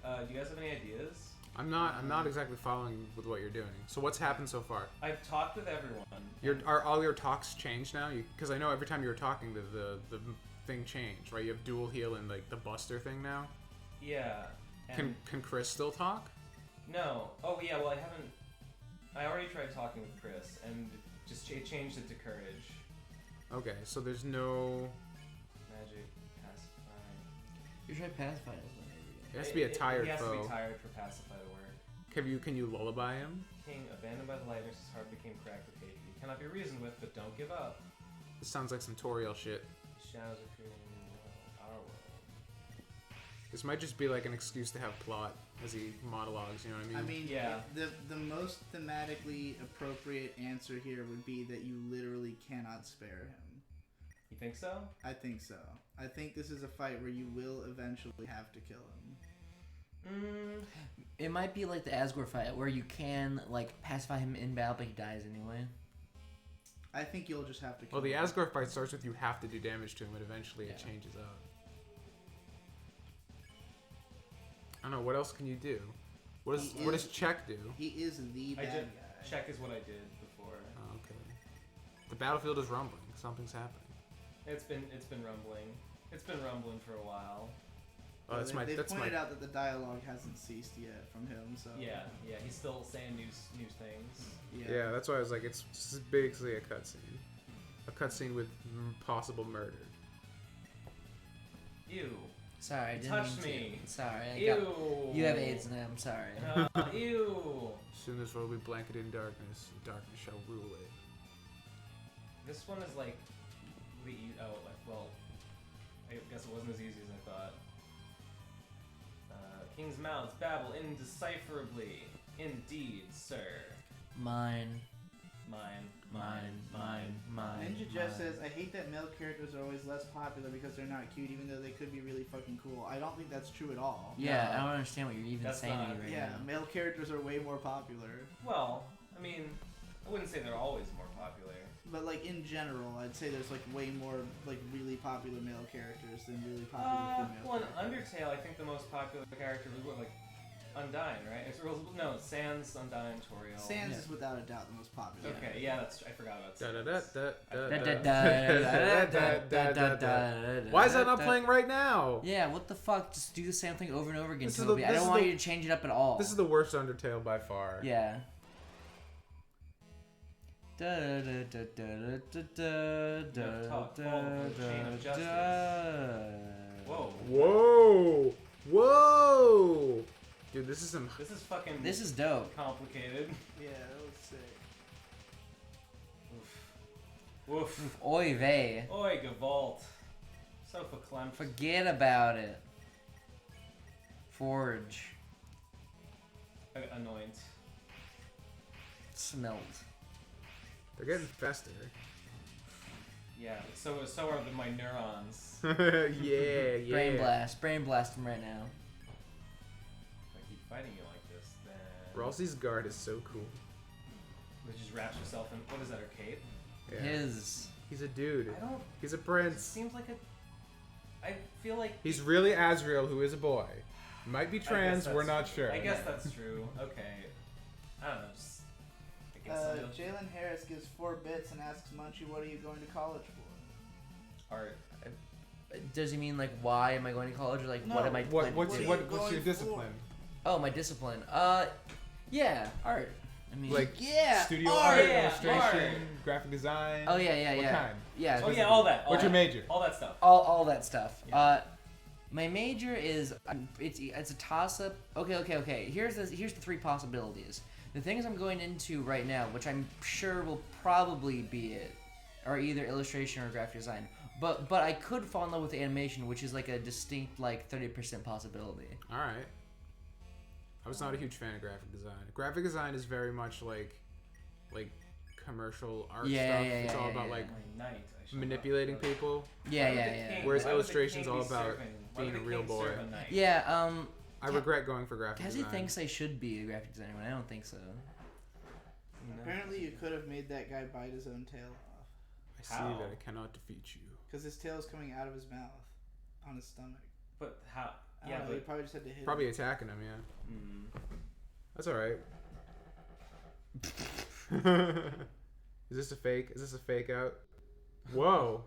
F: Do you guys have any ideas?
A: I'm not exactly following with what you're doing. So what's happened so far?
F: I've talked with everyone.
A: Are all your talks changed now? Because I know every time you were talking, the thing changed, right? You have dual heal and like the Buster thing now.
F: Yeah. And
A: Can Chris still talk?
F: No. Oh yeah. Well, I already tried talking with Chris, and it changed it to courage.
A: Okay, so there's no.
F: Magic pacify.
E: You tried pacifying us.
A: It has to be a tired
F: He has to
A: foe.
F: be tired for pacify to work.
A: Can you lullaby him?
F: King, abandoned by the lightness, his heart became cracked with hate. He cannot be reasoned with, but don't give up.
A: This sounds like some Toriel shit.
F: Shadows are creating a new world, our world.
A: This might just be like an excuse to have plot as he monologues. You know what I mean?
C: I mean,
F: Yeah.
C: The most thematically appropriate answer here would be that you literally cannot spare him.
F: You think so?
C: I think so. I think this is a fight where you will eventually have to kill him.
E: It might be like the Asgore fight where you can like pacify him in battle, but he dies anyway.
C: I think you'll just have to kill
A: Well, the
C: him.
A: Asgore fight starts with you have to do damage to him, and eventually it
E: Yeah.
A: changes up. I don't know. What else can you do? What does Check do?
C: He is the bad guy.
F: Check is what I did before.
A: Oh, okay. The battlefield is rumbling. Something's happening.
F: It's been rumbling. It's been rumbling for a while.
A: Oh, that's my.
C: They've
A: That's
C: pointed
A: my.
C: out that the dialogue hasn't ceased yet from him. So
F: Yeah, he's still saying new things.
A: Yeah, that's why I was like, it's just basically a cutscene. A cutscene with possible murder.
F: Ew.
E: Sorry, I didn't
F: Touched
E: mean to.
F: me.
E: Sorry.
F: Ew.
E: You have AIDS now. I'm sorry.
F: Ew.
A: Soon this world will be blanketed in darkness. And darkness shall rule it.
F: This one is like well, I guess it wasn't as easy as I thought. King's mouths babble indecipherably. Indeed, sir.
E: Mine.
F: Mine.
C: Ninja Jeff says, I hate that male characters are always less popular because they're not cute, even though they could be really fucking cool. I don't think that's true at all.
E: Yeah, I don't understand what you're even
F: That's
E: saying to
F: not-
E: me right
C: Yeah,
E: now.
C: male characters are way more popular.
F: Well, I mean, I wouldn't say they're always more popular.
C: But like in general, I'd say there's like way more like really popular male characters than really popular female
F: Well, in
C: characters.
F: Undertale, I think the most popular character was what, like Undyne, right? No, Sans, Undyne, Toriel.
C: Sans is without a doubt the most popular.
F: Okay, yeah, that's I forgot about Sans.
A: Why is that not playing right now?
E: Yeah, what the fuck? Just do the same thing over and over again,
A: This is
E: Toby.
A: the-
E: I
A: this
E: don't
A: is
E: want
A: the-
E: you to change it up at all.
A: This is the worst Undertale by far.
E: Yeah.
F: Whoa.
A: Whoa! Whoa! Dude, this is some.
F: This is fucking
E: This is dope.
F: complicated.
C: Yeah, that was sick.
F: Woof. Woof.
E: Oy vey.
F: Oi, Gavalt. So verklempt.
E: Forget about it. Forge.
F: Anoint.
E: Smelt.
A: They're getting faster.
F: Yeah, so are my neurons.
A: Yeah, yeah.
E: Brain blast. Brain blast him right now.
F: If I keep fighting you like this, then...
A: Ralsei's guard is so cool.
F: Which just wraps yourself in... What is that, her cape?
A: Yeah.
E: His.
A: He's a dude.
F: I don't...
A: He's a
F: It
A: prince.
F: seems like a... I feel like...
A: He's really Azriel, who is a boy. Might be
F: I guess
A: trans, we're
F: that's
A: not
F: true.
A: sure.
F: I guess that's true. Okay. I don't know, just... I guess
C: Jalen Harris gives 4 bits and asks Munchie, what are you going to college for?
F: art.
E: Does he mean like why am I going to college or like
C: No.
E: what am I planning
A: What's
E: to do?
C: what-
A: what's your
C: going
A: discipline?
E: Oh, my discipline. Yeah, art. I mean,
A: Like
C: Yeah!
A: studio
C: art!
A: art,
F: Yeah,
A: illustration,
F: art.
A: graphic design.
E: oh yeah,
A: What
E: yeah.
A: kind?
E: Yeah.
F: Oh yeah, all that.
A: What's your
F: that.
A: major?
F: All that stuff.
E: all that stuff.
F: Yeah.
E: My major is it's a toss up. Okay. Here's the 3 possibilities. The things I'm going into right now, which I'm sure will probably be it, are either illustration or graphic design. But I could fall in love with animation, which is like a distinct like 30% possibility.
A: All right. I was not a huge fan of graphic design. Graphic design is very much like commercial art
E: Yeah,
A: stuff.
E: yeah,
A: It's
E: yeah,
A: all
E: yeah,
A: about
E: yeah.
A: like
F: My knight. I shall
A: manipulating
F: not go.
A: people.
E: Yeah,
F: Why would
E: yeah,
F: the
E: yeah.
F: king-
A: Whereas
F: why would the
A: illustration's
F: king
A: all
F: be
A: about
F: serving- why
A: being
F: would
A: a
F: the
A: real
F: king
A: boy.
F: serve a knight?
E: Yeah.
A: I regret going for graphic
E: Cassie
A: design.
E: thinks I should be a graphic designer, but I don't think so.
F: You know?
C: Apparently you could have made that guy bite his own tail off.
A: I see
F: How?
A: that I cannot defeat you.
C: Because his tail is coming out of his mouth. On his stomach.
F: But how?
C: I
F: Yeah,
C: don't know, you
F: but...
C: probably just had to hit
A: Probably
C: him.
A: attacking him, yeah.
F: Mm.
A: That's all right. Is this a fake? Is this a fake out? Whoa.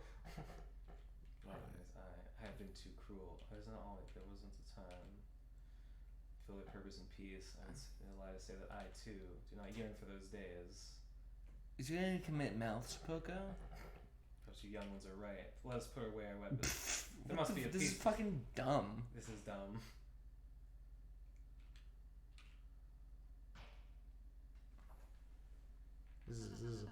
F: I have been too cruel. I was not all there wasn't a time. Feel like purpose and peace. I was allowed to say that I too do not yearn for those days.
E: Is he gonna commit mouths, Poco?
F: Perhaps you young ones are right. Let us put away our weapons. There must be a
E: This is
F: peace.
E: fucking dumb.
F: This is dumb.
A: This is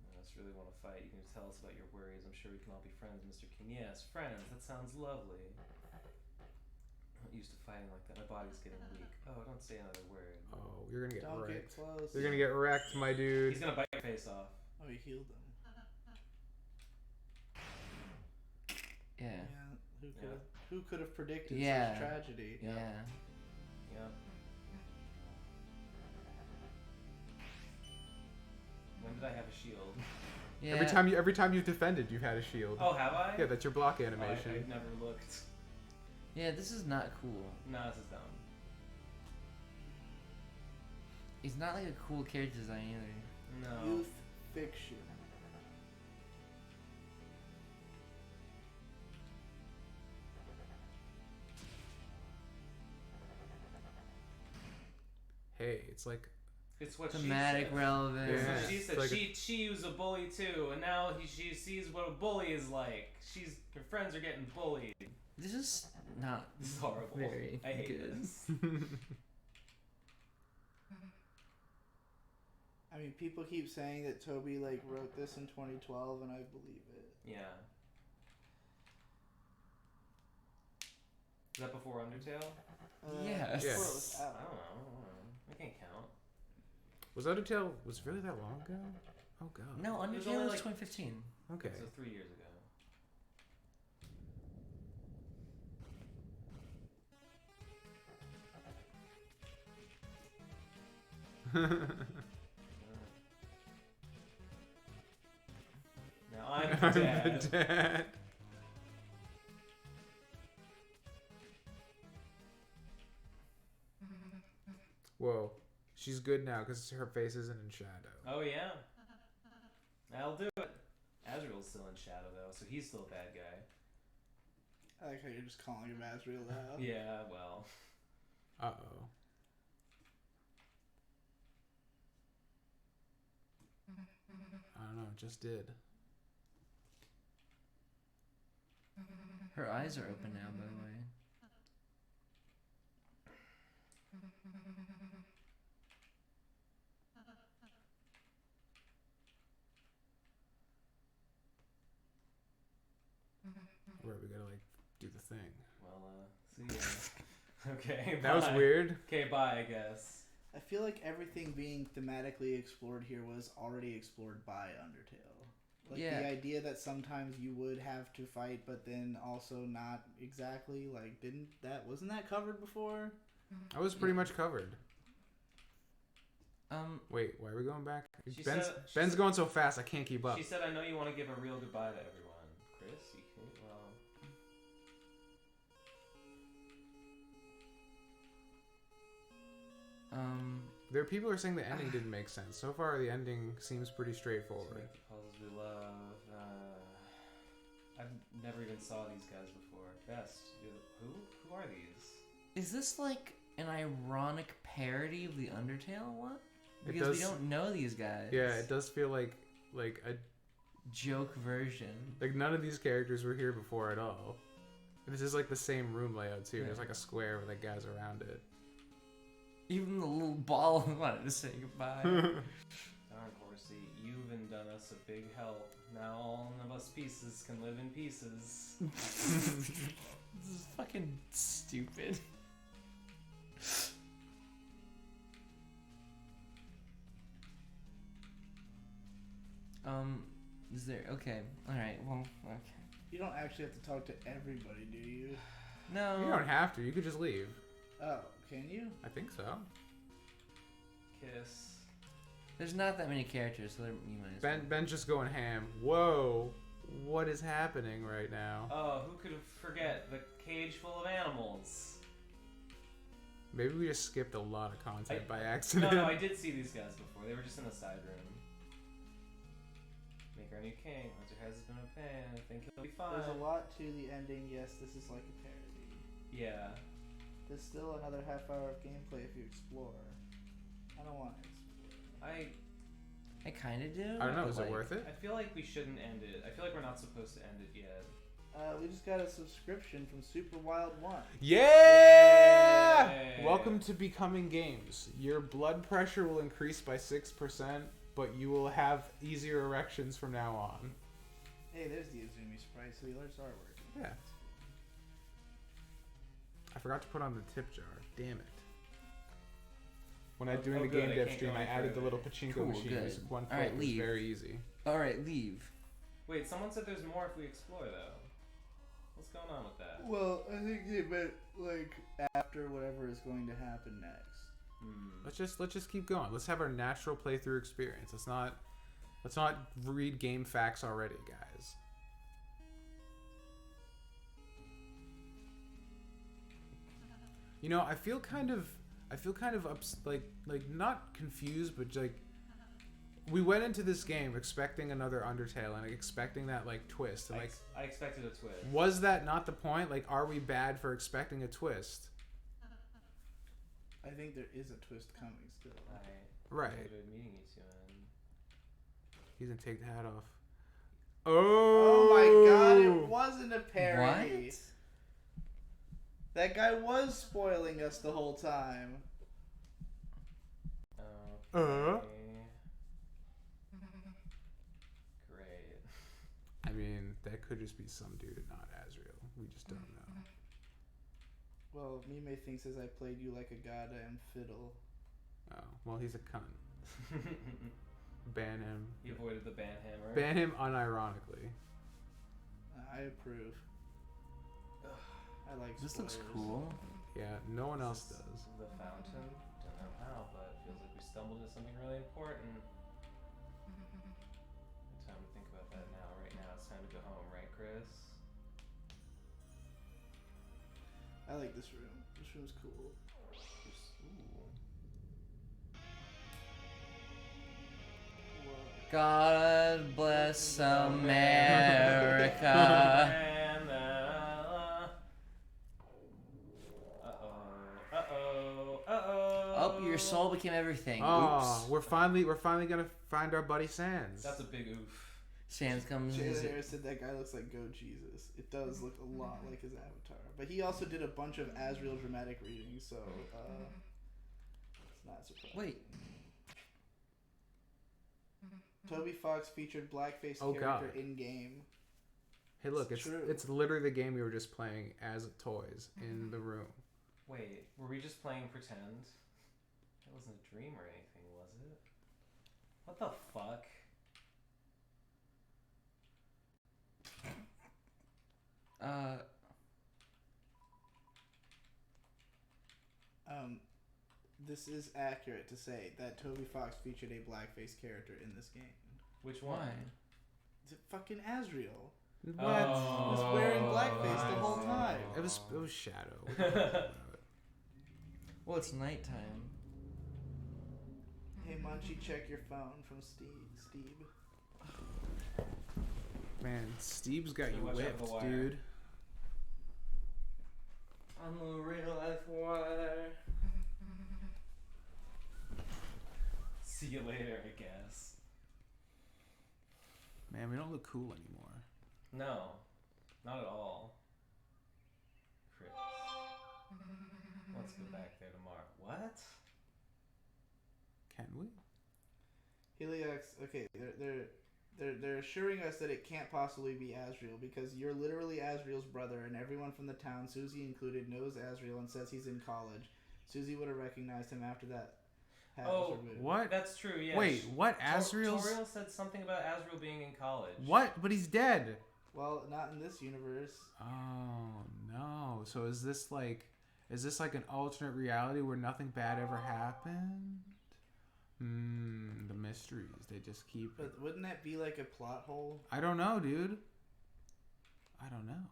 F: Unless you really want to fight, you can just tell us about your worries. I'm sure we can all be friends, Mr. King. Yes, friends. That sounds lovely. I'm not used to fighting like that. My body's getting weak. Oh, don't say another word.
A: Oh, you're gonna get
C: Don't get
A: wrecked.
C: close.
A: You're gonna get wrecked, my dude.
F: He's gonna bite your face off.
C: Oh, he healed him.
E: Yeah.
C: Yeah. Who could have predicted
E: Yeah.
C: such tragedy?
E: Yeah.
F: Yeah. When did I have a shield?
E: Yeah.
A: Every time you've defended, you've had a shield.
F: Oh, have I?
A: Yeah, that's your block
F: Oh,
A: animation.
F: I've never looked.
E: Yeah, this is not cool.
F: No, this is dumb.
E: He's not like a cool character design either.
F: No.
C: Youth fiction.
A: Hey, it's like
F: It's what
E: Thematic
F: she said.
E: relevance.
F: It's
A: Yeah.
F: what she said.
A: Like
F: she was a bully too, and now she sees what a bully is like. Her friends are getting bullied.
E: This is not
F: This is horrible.
E: very
F: I hate
E: good.
F: this.
C: I mean, people keep saying that Toby wrote this in 2012, and I believe it.
F: Yeah. Is that before Undertale?
E: Yes.
C: before it
A: Yes.
C: was
F: I
C: out.
F: don't know. I can't count.
A: Was Undertale was it really that long ago? Oh god.
E: No,
F: It was
E: Undertale
F: only
E: was
F: like-
E: 2015.
A: Okay.
F: So 3 years ago. Now I'm the dad.
A: the dad. She's good now because her face isn't in shadow.
F: Oh yeah, that'll do it. Azrael's still in shadow though, so he's still a bad guy.
C: I like how you're just calling him Azrael now.
F: Yeah, well.
A: Uh-oh. I don't know, it just did.
E: Her eyes are open now, by the way.
A: Where we gotta, like, do the thing.
F: Well, see ya. Okay,
A: That was
F: bye.
A: weird.
F: Okay, bye, I guess.
C: I feel like everything being thematically explored here was already explored by Undertale. Like
E: Yeah.
C: the idea that sometimes you would have to fight, but then also not exactly. Like, wasn't that covered before?
A: I was pretty much covered.
E: Wait,
A: why are we going back?
F: She
A: Ben's
F: said-
A: going so fast, I can't keep up.
F: She said, I know you want to give a real goodbye to everyone. Chris, you can, well...
A: There are people who are saying the ending didn't make sense. So far, the ending seems pretty
F: To
A: straightforward.
F: make the puzzles we love. I've never even saw these guys before. Best. Who are these?
E: is this like an ironic parody of the Undertale one?
A: It
E: Because we
A: does-
E: don't know these guys.
A: Yeah, it does feel like a
E: Joke version.
A: like none of these characters were here before at all. This is like the same room layout too.
E: Yeah.
A: There's like a square with like guys around it.
E: Even the little ball wanted to say goodbye.
F: Darn, Horsey, you've been done us a big help. Now all of us pieces can live in pieces.
E: This is fucking stupid. Is there... Okay. Alright, well, okay.
C: You don't actually have to talk to everybody, do you?
E: No.
A: You don't have to. You could just leave.
C: Oh, can you?
A: I think so.
F: Kiss.
E: There's not that many characters, so you might as well.
A: Ben's just going ham. Whoa, what is happening right now?
F: Oh, who could forget the cage full of animals?
A: Maybe we just skipped a lot of content by
F: No,
A: accident.
F: no, I did see these guys before. They were just in a side room. Make our new king. Hunter has been a pain. I think he'll be fine.
C: There's a lot to the ending. Yes, this is like a parody.
F: Yeah.
C: There's still another half hour of gameplay if you explore. I don't want to explore.
E: I kind of do.
A: I don't know.
E: but,
A: Is
E: like,
A: it worth it?
F: I feel like we shouldn't end it. I feel like we're not supposed to end it yet.
C: We just got a subscription from Super Wild 1.
A: Yeah!
F: Yay!
A: Welcome to Becoming Games. Your blood pressure will increase by 6%, but you will have easier erections from now on.
C: Hey, there's the Izumi sprite, so the alerts are working.
A: Yeah. I forgot to put on the tip jar. Damn it. When I
F: Oh,
A: during the
F: good,
A: game
F: I
A: dev
F: can't
A: stream,
F: go
A: I
F: any
A: added the
F: further.
A: little pachinko
E: Cool,
A: machine.
E: good.
A: It was one
E: All right,
A: flip. It was
E: leave.
A: very easy.
E: Alright, leave.
F: Wait, someone said there's more if we explore, though. What's going on with that?
C: Well, I think they meant, like, after whatever is going to happen next.
A: Let's just keep going. Let's have our natural playthrough experience. Let's not read game facts already, guys. You know, I feel kind of like not confused, but like we went into this game expecting another Undertale and expecting that like twist. And like,
F: I expected a twist.
A: was that not the point? Like, are we bad for expecting a twist?
C: I think there is a twist coming still.
A: Right.
F: Good meeting you two, and
A: He's gonna take the hat off.
C: Oh my god,
A: Oh!
C: it wasn't a parody.
E: What?
C: That guy was spoiling us the whole time.
A: Uh?
F: Great.
A: I mean, that could just be some dude and not Azrael. We just don't know.
C: Well, Mime thinks as I played you like a goddamn fiddle.
A: Oh, well, he's a cunt. Ban him.
F: He avoided the ban hammer.
A: Ban him unironically.
C: I approve. I like
E: This looks
C: spoilers.
E: cool.
A: Yeah, no one else does.
F: The fountain. Don't know how, but it feels like we stumbled into something really important. Time to think about that now. Right now, it's time to go home, right, Chris?
C: I like this room. This room's cool.
F: Ooh.
E: God bless America.
F: And,
E: Oh, your soul became everything.
A: Oh,
E: Oops.
A: we're finally gonna find our buddy Sans.
F: That's a big oof.
E: Sans comes.
C: Jalen Harris said that guy looks like Go Jesus. It does look a lot like his avatar. But he also did a bunch of Asriel dramatic readings, so it's not surprising.
E: Wait.
C: Toby Fox featured blackface
A: Oh,
C: character
A: God.
C: in game.
A: Hey, look,
C: It's true.
A: it's literally the game we were just playing as toys in the room.
F: Wait, were we just playing pretend? That wasn't a dream or anything, was it? What the fuck?
C: This is accurate to say that Toby Fox featured a blackface character in this game.
F: Which one?
E: Why?
C: It's fucking Asriel.
A: What?
F: Oh.
C: He was wearing blackface the whole time.
A: It was Shadow. What are you talking about?
E: Well, it's nighttime.
C: Hey Munchie, check your phone from Steve.
A: Man, Steve's got
F: So
A: you
F: watch out
A: whipped,
F: for the wire.
A: dude.
E: I'm a real life wire.
F: See you later, I guess.
A: Man, we don't look cool anymore.
F: No, not at all. Chris. Let's go back there tomorrow. What?
A: Can we?
C: Heliox. Okay, they're assuring us that it can't possibly be Asriel because you're literally Asriel's brother, and everyone from the town, Susie included, knows Asriel and says he's in college. Susie would have recognized him after that hat was removed.
A: What?
F: That's true, yeah.
A: Wait, what? Asriel's?
F: Toriel said something about Asriel being in college.
A: What? But he's dead.
C: Well, not in this universe.
A: Oh no! So is this like an alternate reality where nothing bad ever happened? The mysteries. They just keep.
C: But wouldn't that be like a plot hole?
A: I don't know, dude. I don't know.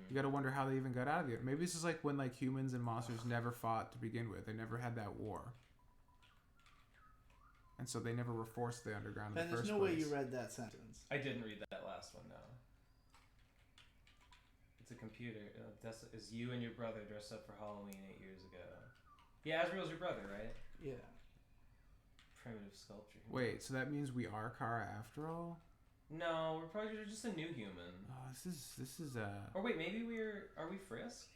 A: You gotta wonder how they even got out of it. Maybe this is like when like humans and monsters never fought to begin with. They never had that war. And so they never were forced to the underground in
C: Ben,
A: the
C: there's
A: first
C: no
A: place.
C: way you read that sentence.
F: I didn't read that last one, no. It's a computer. Is you and your brother dressed up for Halloween 8 years ago. Yeah, Asriel's your brother, right?
C: Yeah.
F: Primitive sculpture.
A: Wait, so that means we are Kara after all?
F: No, we're probably just a new human.
A: Oh, this is
F: Or wait, maybe are we Frisk?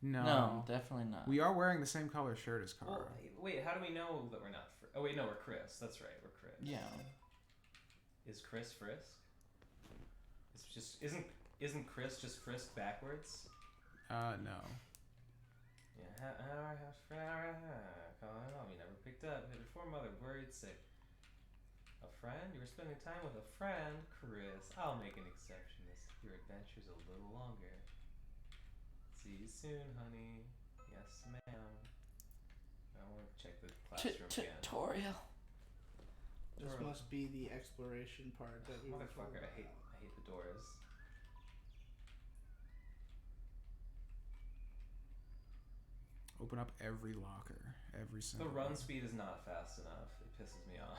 A: no.
E: Definitely not.
A: We are wearing the same color shirt as Kara.
F: Well, wait, how do we know that we're not Oh wait, no, we're Chris. That's right, we're Chris.
E: Yeah.
F: Is Chris Frisk? It's just isn't Chris just Frisk backwards?
A: No.
F: Yeah. Calling home, you never picked up. Hit before mother, worried, sick. A friend? You were spending time with a friend, Chris. I'll make an exception. Your adventure's a little longer. See you soon, honey. Yes, ma'am. I want to check the classroom again.
E: Tutorial.
C: This must be the exploration part that we were
F: Motherfucker, I hate the doors.
A: Open up every locker. Every single
F: The run
A: one.
F: speed is not fast enough. It pisses me off.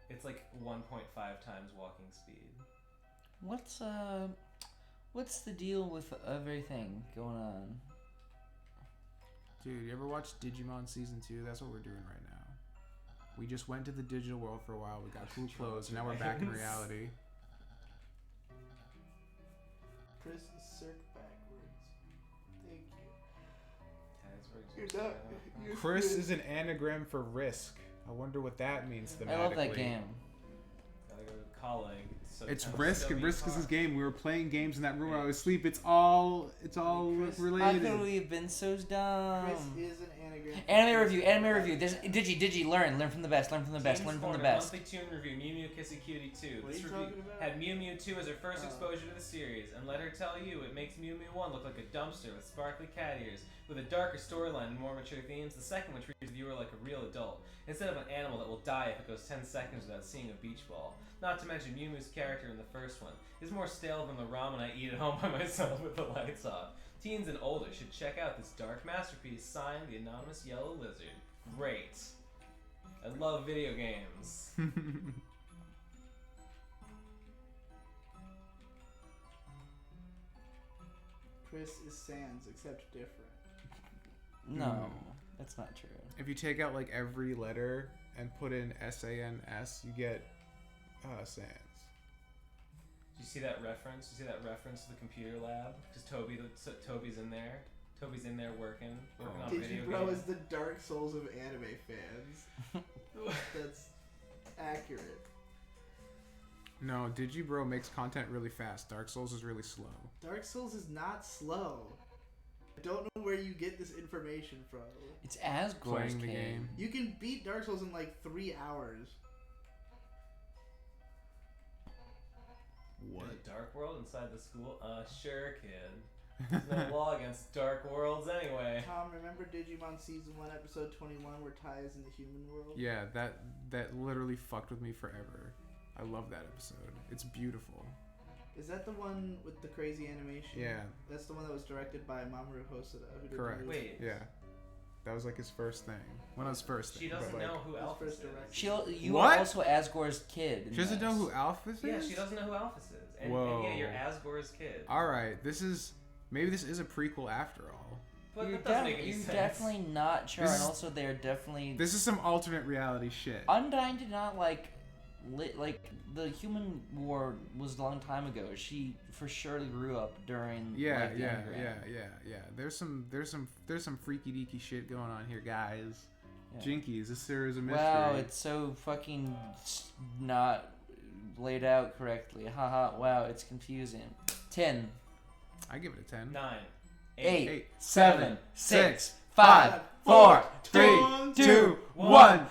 F: It's like 1.5 times walking speed.
E: What's the deal with everything going on?
A: Dude, you ever watch Digimon Season 2? That's what we're doing right now. We just went to the digital world for a while. We got cool clothes, and now we're back in reality.
C: Chris is circ backwards. Thank you.
F: You're
C: You're not. You're
A: Chris is an anagram for risk. I wonder what that means thematically.
E: I love that game.
F: Gotta go to college. So
A: It's
F: kind of
A: risk, and
F: stubby
A: risk is his
F: talk.
A: game. We were playing games in that room while I was asleep. It's all
E: How
A: related.
E: could we have been so dumb?
C: Chris is an anagram.
E: Anime review. There's Digi, learn from the best, learn from the best,
F: Teens
E: learn from the
F: Corner,
E: best.
F: Monthly Toon Review, Mew Mew Kissy Cutie 2.
C: What are
F: This
C: you
F: review
C: talking about?
F: had Mew Mew 2 as her first exposure to the series, and let her tell you, it makes Mew Mew 1 look like a dumpster with sparkly cat ears. With a darker storyline and more mature themes, the second one treats the viewer like a real adult, instead of an animal that will die if it goes 10 seconds without seeing a beach ball. Not to mention Mew Mew's character in the first one is more stale than the ramen I eat at home by myself with the lights off. Teens and older should check out this dark masterpiece signed the anonymous yellow lizard. Great. I love video games.
C: Chris is Sans, except different.
E: No, that's not true.
A: If you take out like every letter and put in SANS, you get Sans.
F: Do you see that reference? You see that reference to the computer lab? Because Toby's in there. Toby's in there working on video
C: Digibro
F: games.
C: is the Dark Souls of anime fans. That's accurate.
A: No, Digibro makes content really fast. Dark Souls is really slow.
C: Dark Souls is not slow. I don't know where you get this information from.
E: It's Asgore's
A: Playing the
E: game.
A: game.
C: You can beat Dark Souls in like 3 hours.
F: In a dark world inside the school? Sure, kid. There's no law against dark worlds anyway.
C: Tom, remember Digimon Season 1, Episode 21, where Tai is in the human world?
A: Yeah, that literally fucked with me forever. I love that episode. It's beautiful.
C: Is that the one with the crazy animation?
A: Yeah.
C: That's the one that was directed by Mamoru Hosoda. Who did
A: Correct.
C: The
F: Wait.
A: Yeah. That was like his first thing. One of his first things.
F: She doesn't
A: but, like,
F: know who
C: His
F: Alphys
C: first
F: is.
C: direction.
E: You
A: What?
E: are also Asgore's kid. in
A: She doesn't know
E: this.
A: who Alphys is?
F: Yeah, she doesn't know who Alphys is. And yeah, you're Asgore's kid.
A: Alright, maybe this is a prequel after all.
F: But
E: You're,
F: that doesn't make any
E: you're
F: sense.
E: definitely not sure,
A: This
E: and
A: is-
E: also they're definitely.
A: This is some alternate reality shit.
E: Undyne did not like the human war was a long time ago. She for sure grew up during
A: Yeah,
E: like, the
A: yeah,
E: underground.
A: yeah. There's some freaky deaky shit going on here, guys.
E: Yeah.
A: Jinkies, this series of mystery.
E: Wow, it's so fucking not laid out correctly. Haha, wow, it's confusing. 10,
A: I give it a 10.
F: 9,
E: 8,
A: Eight,
E: 7, 6,
C: 5,
E: 5, 4, 3,
C: 2,
E: 2,
A: 1.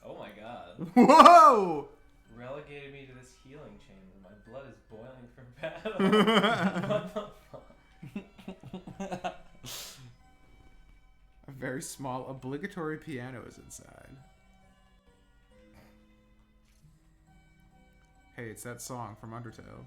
F: Oh my god.
A: Whoa!
F: Relegated me to this healing chamber. My blood is boiling for battle. What the fuck?
A: A very small obligatory piano is inside. Hey, it's that song from Undertale.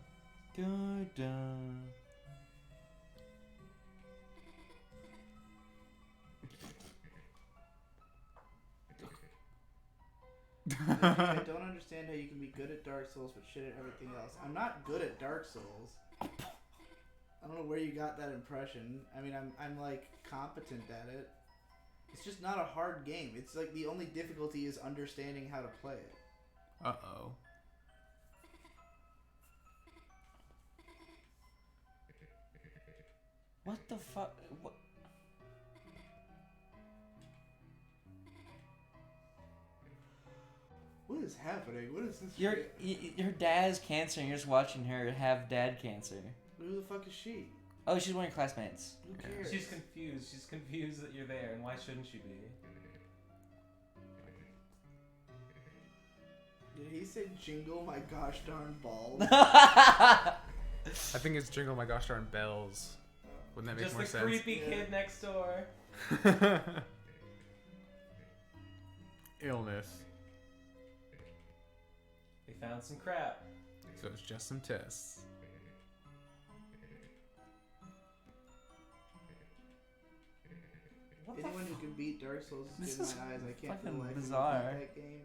C: I don't understand how you can be good at Dark Souls but shit at everything else. I'm not good at Dark Souls. I don't know where you got that impression. I mean, I'm like competent at it. It's just not a hard game. It's like the only difficulty is understanding how to play it.
A: Uh-oh.
E: What the fuck? What?
C: What is happening? What is this
E: Your
C: shit?
E: her dad has cancer, and you're just watching her have dad cancer.
C: Who the fuck is she?
E: Oh, she's one of your classmates.
C: Who
A: Yeah.
C: cares?
F: She's confused. She's confused that you're there, and why shouldn't she be?
C: Did he say jingle my gosh darn balls?
A: I think it's Jingle My Gosh Darn Bells. Wouldn't that make
F: Just
A: more
F: the
A: sense?
F: creepy
C: Yeah.
F: kid next door.
A: Illness.
F: They found some crap.
A: So it's just some tests.
F: What the
C: Anyone who can beat Dark Souls is
E: This
C: good in my eyes. I can't for the
E: fucking
C: life of me
E: bizarre.
C: beat that game.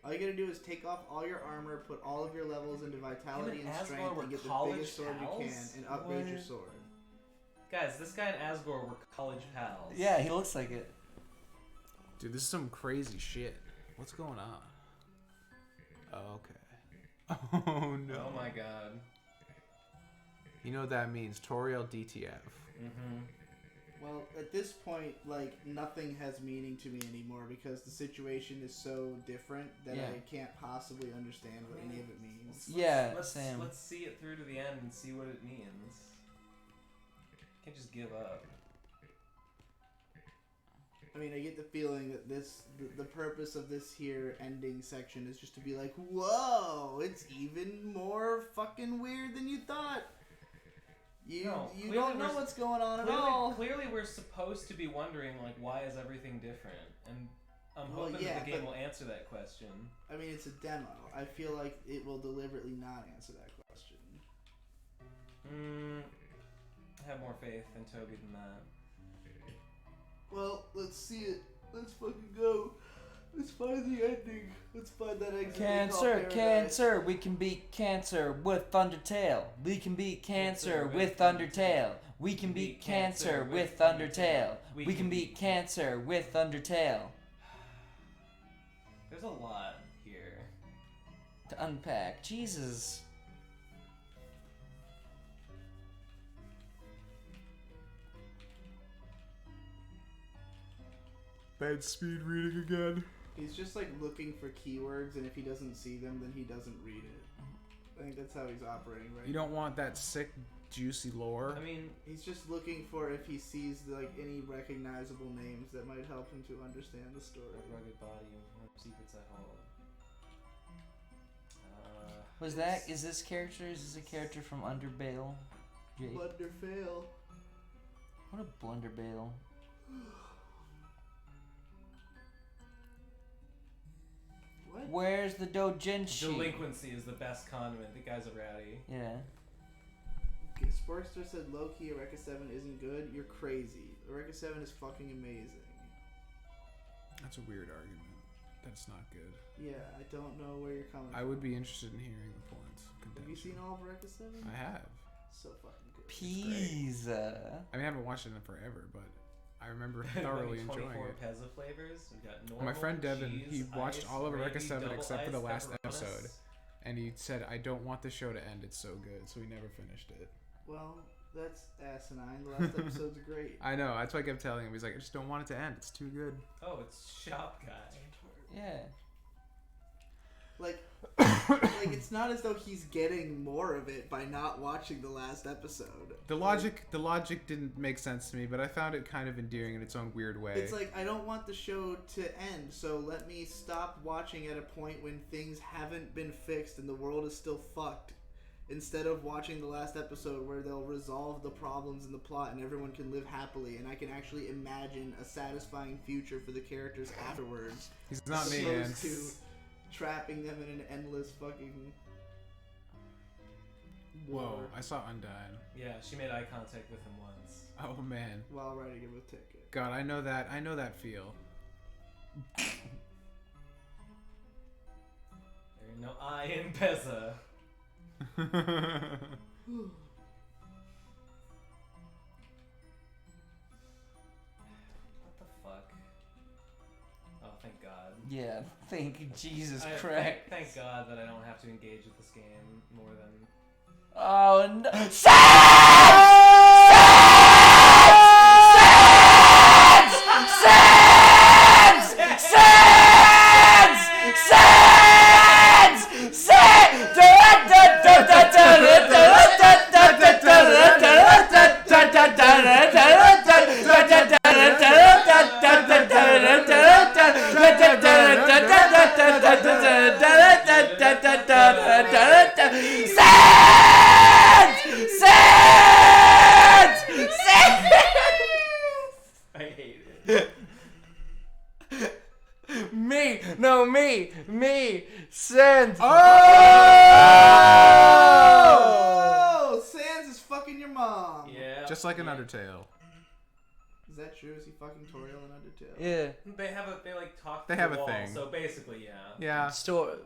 C: All you gotta do is take off all your armor, put all of your levels into vitality
F: Him and
C: and
F: Asgore
C: strength,
F: were
C: and get the
F: college
C: biggest sword you can,
F: pals?
C: and upgrade your
E: What?
C: sword.
F: Guys, this guy and Asgore were college pals.
E: Yeah, he looks like it.
A: Dude, this is some crazy shit. What's going on? Oh, okay. Oh no.
F: Oh my god.
A: You know what that means. Toriel DTF.
F: Mm-hmm.
C: Well, at this point, like, nothing has meaning to me anymore because the situation is so different that
E: Yeah.
C: I can't possibly understand what any of it means.
E: Yeah,
F: let's,
E: same.
F: Let's see it through to the end and see what it means. Can't just give up.
C: I mean, I get the feeling that the purpose of this here ending section is just to be like, whoa, it's even more fucking weird than you thought. You
F: No,
C: you
F: clearly
C: don't know
F: we're-
C: what's going on at all.
F: Clearly, we're supposed to be wondering, like, why is everything different? And I'm
C: Well,
F: hoping
C: yeah,
F: that the game
C: but-
F: will answer that question.
C: I mean, it's a demo. I feel like it will deliberately not answer that question.
F: I have more faith in Toby than that.
C: Well, let's see it. Let's fucking go. Let's find the ending. Let's find that exit.
E: Cancer, we can beat cancer with Undertale. We can beat cancer with Undertale. We can beat cancer with Undertale. We can beat cancer with Undertale.
F: There's a lot here.
E: To unpack. Jesus.
A: Bad speed reading again.
C: He's just like looking for keywords, and if he doesn't see them, then he doesn't read it. I think that's how he's operating right
A: You don't want that sick, juicy lore.
F: I mean,
C: He's just looking for if he sees like any recognizable names that might help him to understand the story.
F: a rugged body and secrets I hold.
E: Is this a character from Underbale? Jake?
C: Blunder fail.
E: What a blunderbale.
C: What?
E: Where's the doujinshi?
F: Delinquency is the best condiment. The guy's a rowdy.
E: Yeah.
C: Okay, Sporkster said low-key Eureka 7 isn't good. You're crazy. Eureka 7 is fucking amazing.
A: That's a weird argument. That's not good.
C: Yeah, I don't know where you're coming
A: I
C: from.
A: would be interested in hearing the points.
C: Have you seen all of Eureka 7?
A: I have.
C: So fucking good.
E: Peas.
A: I mean, I haven't watched it in forever, but I remember thoroughly enjoying
F: 24
A: it.
F: Pezza flavors. We've got normal,
A: My friend Devin,
F: cheese,
A: he watched
F: ice,
A: all of
F: gravy,
A: Eureka 7
F: double
A: except for the
F: ice,
A: last
F: pepperonis.
A: episode. And he said, I don't want the show to end, it's so good, so he never finished it.
C: Well, that's asinine. The last episode's great.
A: I know, that's why I kept telling him. He's like, I just don't want it to end, it's too good.
F: Oh, it's Shop Guy.
E: Yeah.
C: Like, it's not as though he's getting more of it by not watching the last episode.
A: The logic didn't make sense to me, but I found it kind of endearing in its own weird way.
C: It's like, I don't want the show to end, so let me stop watching at a point when things haven't been fixed and the world is still fucked. Instead of watching the last episode where they'll resolve the problems in the plot and everyone can live happily and I can actually imagine a satisfying future for the characters afterwards.
A: He's not me,
C: as
A: man.
C: opposed to trapping them in an endless fucking war
A: Whoa, I saw Undyne.
F: Yeah, she made eye contact with him once.
A: Oh man.
C: while writing him a ticket.
A: God, I know that feel.
F: There ain't no eye in Pezza. What the fuck? Oh, thank God.
E: Yeah. Thank Jesus
F: Christ.
E: Christ.
F: Thank God that I don't have to engage with this game more than...
E: Oh no.
F: I hate it.
E: Me, Sans.
C: Oh! Sans is fucking your mom.
F: Yeah.
A: Just like an Undertale.
C: Is that true? Is he fucking Toriel in Undertale?
E: Yeah.
F: They like talk
A: They
F: to
A: have
F: the
A: a
F: wall,
A: thing.
F: so basically, yeah.
A: Yeah.
E: Store.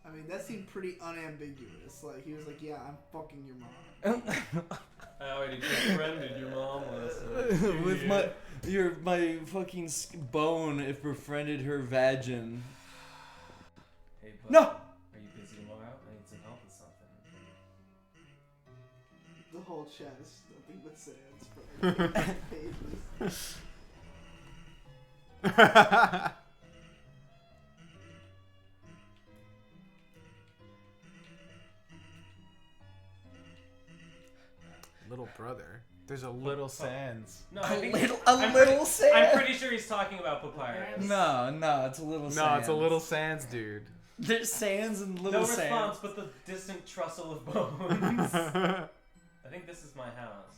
C: I mean, that seemed pretty unambiguous. Like, he was like, yeah, I'm fucking your mom.
F: I already befriended your mom last night.
E: With my fucking bone, if befriended her vagin.
F: Hey, bud,
E: No!
F: Are you busy tomorrow? I need some help with something.
C: The whole chat is nothing but Sans for like pages.
A: Little brother. There's a little Sans.
F: No, I think
E: Sans.
F: I'm pretty sure he's talking about Papyrus.
E: No, it's a little Sans.
A: No, it's a little Sans, dude.
E: There's Sans and
F: No
E: little
F: response,
E: Sans.
F: but the distant trussle of bones. I think this is my house.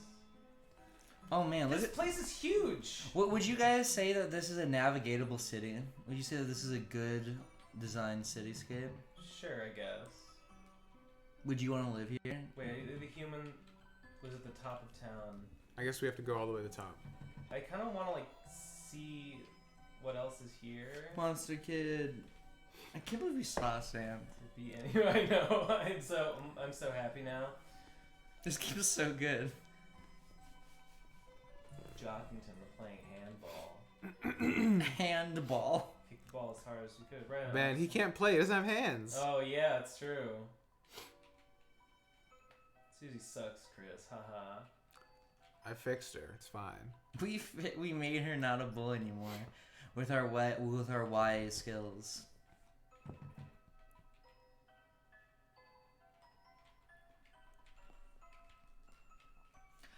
E: Oh man, look
F: This
E: at.
F: place is huge.
E: What would you guys say that this is a navigatable city? Would you say that this is a good designed cityscape?
F: Sure, I guess.
E: Would you want to live here?
F: Wait, the human was at the top of town.
A: I guess we have to go all the way to the top.
F: I kind of want to like see what else is here.
E: Monster Kid. I can't believe we saw Sam.
F: I know. I'm so happy now.
E: This game is so good.
F: Jockington, we're playing handball.
E: Handball.
F: Kick the ball as hard as we could. Right.
A: Man, he can't play. He doesn't have hands.
F: Oh yeah, that's true. Susie sucks, Chris. Haha.
A: I fixed her. It's fine.
E: We made her not a bull anymore with our Y skills.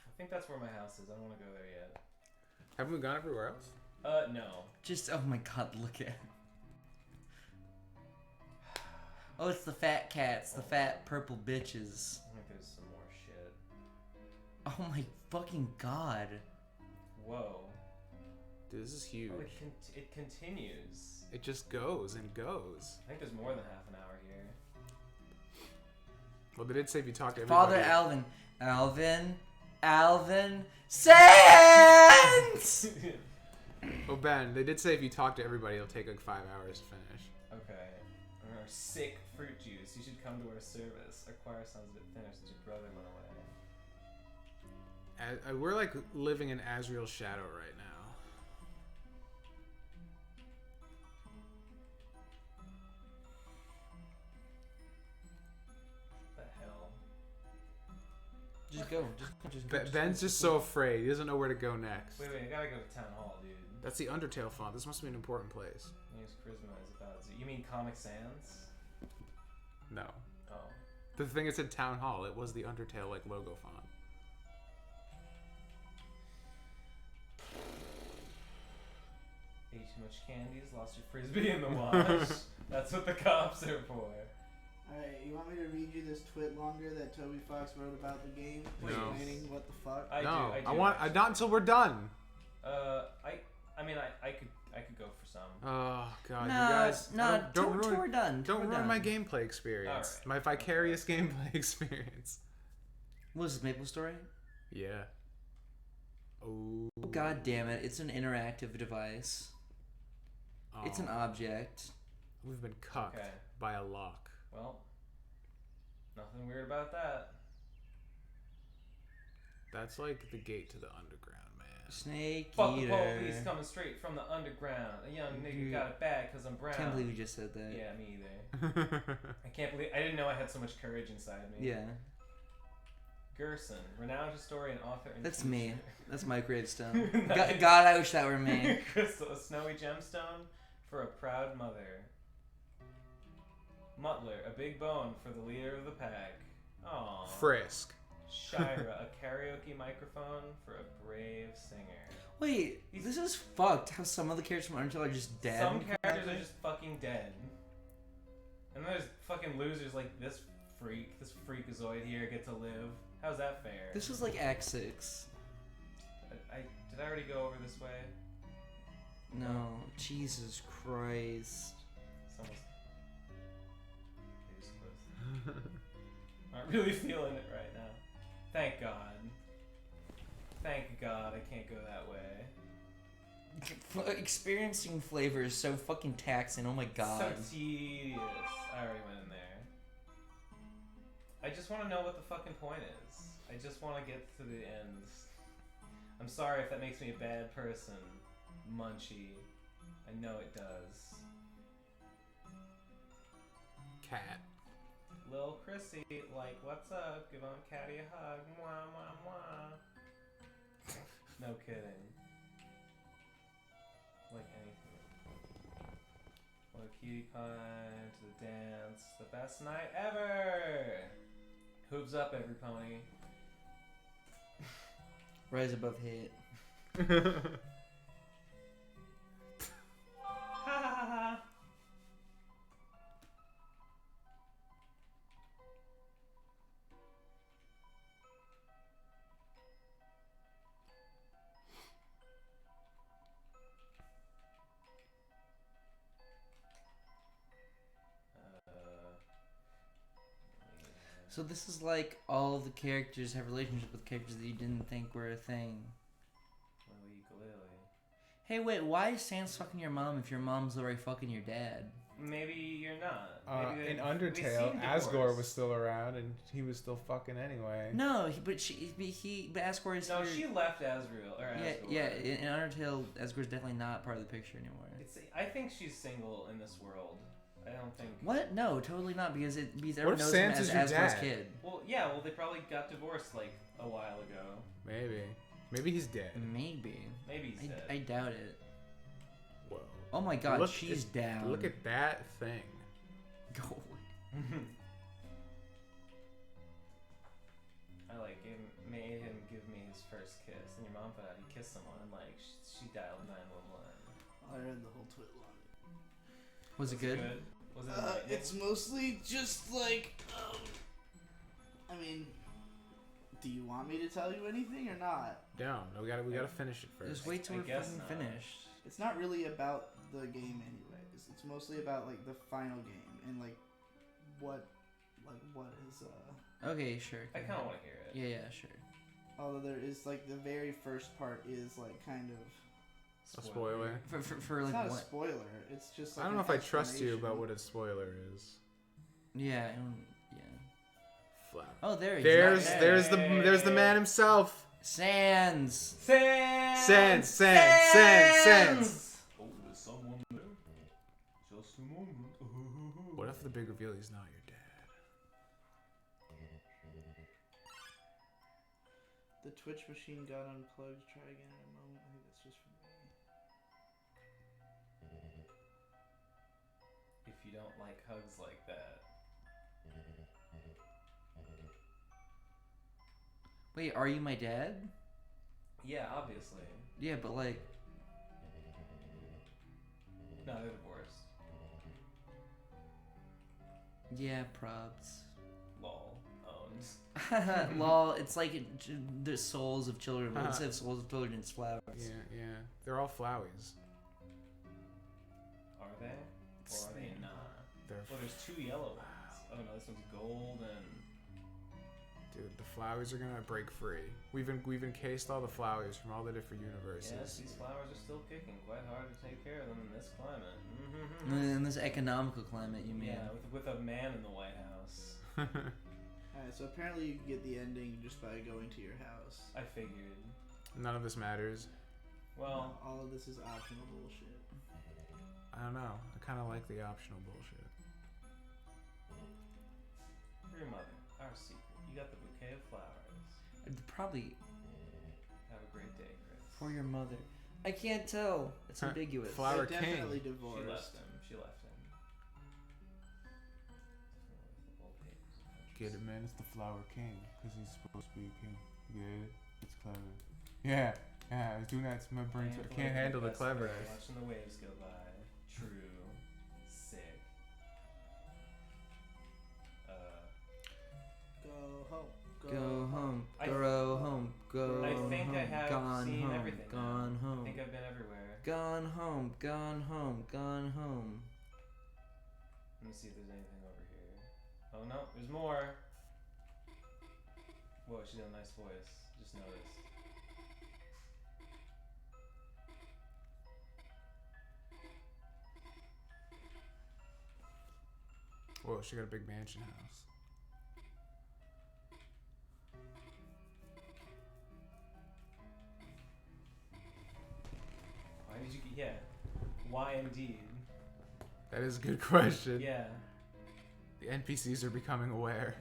F: I think that's where my house is. I don't want to go there yet.
A: Haven't we gone everywhere else?
F: No.
E: Just oh my god, look at. Oh, it's the fat cats, the fat purple bitches.
F: I think there's some more shit.
E: Oh my fucking god.
F: Whoa.
A: Dude, this is huge.
F: Oh, it continues.
A: It just goes and goes.
F: I think there's more than half an hour here.
A: Well, they did say if you talk to everybody.
E: Father Alvin, Sans!
A: Oh, Ben, they did say if you talk to everybody, it'll take like 5 hours to finish.
F: Okay. Our sick fruit juice. You should come to our service. Our choir sounds a bit thinner since your brother went away.
A: We're like living in Azrael's shadow right now.
F: What the hell?
E: Just go. Just go.
A: Ben's just so afraid. He doesn't know where to go next.
F: Wait, I gotta go to town hall, dude.
A: That's the Undertale font. This must be an important place.
F: Use charisma is about. You mean Comic Sans?
A: No.
F: Oh.
A: The thing it said Town Hall. It was the Undertale like logo font.
F: Ate too much candies, lost your frisbee in the wash. That's what the cops are for.
C: Alright, you want me to read you this twit longer that Toby Fox wrote about the game?
A: No.
C: Explaining what the fuck?
F: I do.
A: Not until we're done.
F: I mean, I could go for some.
A: Oh god,
E: No,
A: you guys!
E: no,
A: don't
E: till
A: ruin.
E: we're done.
A: Don't
E: Till we're
A: ruin
E: done.
A: my gameplay experience.
F: Alright.
A: My vicarious gameplay experience.
E: What was this, Maple Story?
A: Yeah. Oh.
E: God damn it! It's an interactive device. It's an object.
A: We've been cucked
F: Okay.
A: by a lock.
F: Well, nothing weird about that.
A: That's like the gate to the underground, man.
E: Snake
F: Fuck the
E: eater.
F: police coming straight from the underground. A young nigga got it bad cause I'm brown.
E: Can't believe you just said that.
F: Yeah, me either. I can't believe I didn't know I had so much courage inside me.
E: Yeah.
F: Gerson, renowned historian, author, and
E: That's
F: teacher.
E: me. That's my gravestone. God, I wish that were me.
F: Crystal, a snowy gemstone for a proud mother. Mutler, a big bone for the leader of the pack. Aww.
A: Frisk.
F: Shira, a karaoke microphone for a brave singer.
E: Wait, this is fucked. How some of the characters from Undertale are just dead.
F: Some characters are just fucking dead. And there's fucking losers like this freakazoid here get to live. How's that fair?
E: This was like Act 6.
F: Did I already go over this way?
E: No, Jesus Christ.
F: It's almost. Okay, close. Aren't really feeling it right now. Thank God. Thank God I can't go that way.
E: Experiencing flavor is so fucking taxing. Oh my god.
F: So tedious. I already went in there. I just want to know what the fucking point is. I just want to get to the end. I'm sorry if that makes me a bad person, Munchie. I know it does.
A: Cat.
F: Lil Chrissy, like, what's up? Give Aunt Catty a hug. Mwah, mwah, mwah. No kidding. Like anything. What a cutie pie to the dance. The best night ever! Hooves up, every pony.
E: Rise above hate.
F: Ha ha ha ha!
E: So this is like all the characters have relationships with characters that you didn't think were a thing.
F: Lily Galili.
E: Hey, wait, why is Sans fucking your mom if your mom's already fucking your dad?
F: Maybe you're not. Maybe
A: In
F: they
A: Undertale,
F: seem
A: Asgore
F: divorced.
A: was still around, and he was still fucking anyway.
E: No, but Asgore is
F: No,
E: here.
F: she left Asriel. Or
E: Yeah,
F: Asgore.
E: yeah. In Undertale, Asgore's definitely not part of the picture anymore.
F: I think she's single in this world. I don't think.
E: What? No, totally not. Because
A: What
E: everyone
A: if
E: knows
A: Sans
E: him
A: is
E: as
A: your
E: Asgore's
A: dad?
E: kid.
F: Well, yeah. Well, they probably got divorced like a while ago.
A: Maybe he's dead.
E: Maybe.
F: Maybe he's dead.
E: I doubt it.
A: Whoa.
E: Oh my God,
A: Look
E: she's
A: at-
E: down.
A: Look at that thing.
E: Go away.
F: I made him give me his first kiss, and your mom found out he kissed someone, and like she dialed 911.
C: I read the whole Twitter line.
E: Was it good?
F: Was it enlightening?
C: It's mostly just like, I mean, do you want me to tell you anything or not?
A: No, we gotta finish it first.
E: Just wait till
F: I
E: we're
F: guess
E: fucking
F: not.
E: finished.
C: It's not really about the game anyways. It's mostly about like the final game and like what is
E: Okay, sure.
F: I kind of want to hear it.
E: Yeah, sure.
C: although there is like the very first part is like kind of
A: A spoiler.
E: For
C: it's
E: like
C: not a
E: what?
C: spoiler. It's just like
A: I don't know
C: an
A: if I trust you about
C: explanation.
A: what a spoiler is.
E: Yeah, yeah.
A: Flower.
E: Oh, there he
A: There's
E: is.
A: there's the man himself.
E: Sans.
A: Sans.
F: Oh, there's someone there. Just a moment.
A: What if the big reveal he's not your dad?
C: The Twitch machine got unplugged. Try again in a moment. I think that's just for me.
F: If you don't like hugs like that,
E: Wait, are you my dad?
F: yeah, obviously.
E: Yeah, but like,
F: No, they're divorced.
E: yeah, probs.
F: Lol. Owns.
E: Lol, it's like the souls of children. But instead of souls of children, it's flowers.
A: Yeah. They're all flowies.
F: Are they? Or are they not?
A: They're
F: Well, there's two yellow ones. Oh no, this one's gold and.
A: dude, the flowies are gonna break free. We've encased all the flowies from all the different universes.
F: Yes, these flowers are still kicking. Quite hard to take care of them in this climate.
E: In this economical climate, you mean?
F: Yeah, with a man in the White House.
C: Alright, so apparently you can get the ending just by going to your house.
F: I figured.
A: None of this matters.
F: Well,
C: All of this is optional bullshit.
A: I don't know. I kind of like the optional bullshit.
F: for your mother, our secret. You got the bouquet of flowers.
E: Probably
F: Have a great day, Chris.
E: for your mother. I can't tell. It's ambiguous.
A: Flower
C: They're
A: King.
C: definitely
F: She
C: divorced.
F: left him. She left him. Old papers.
A: Get it, man. It's the Flower King. Because he's supposed to be a king. You get it? It's clever. Yeah. I was doing that to my brain. I can't handle the
F: best
A: cleverness.
F: way, Watching the waves go by. True. Sick.
C: Go home.
E: Go home.
F: I-
E: Go home. Go
F: I think
E: home.
F: I have
E: Gone
F: seen
E: home.
F: everything now.
E: Gone
F: I
E: home.
F: think I've been everywhere.
E: Gone home. Gone home. Gone home.
F: Let me see if there's anything over here. Oh no, there's more. Whoa, she's got a nice voice. Just noticed.
A: Whoa, she got a big mansion house.
F: Why did you? Yeah. Why indeed?
A: That is a good question.
F: Yeah.
A: The NPCs are becoming aware.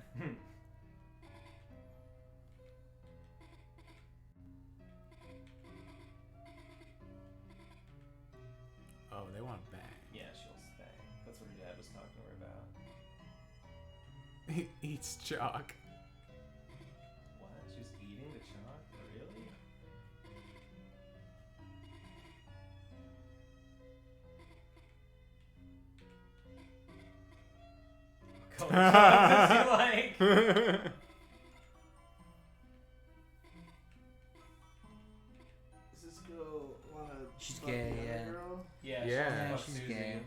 A: Oh, they want to bang.
F: Yeah, she'll bang. That's what her dad was talking to her about.
A: He eats chalk.
F: What? She was eating the chalk? Really? What color chalk does he like?
C: Does this girl wanna
E: She's
C: fuck
E: gay,
C: the other
E: yeah.
C: girl?
F: Yeah,
A: Yeah,
F: fuck
E: she's
F: Susie.
E: gay.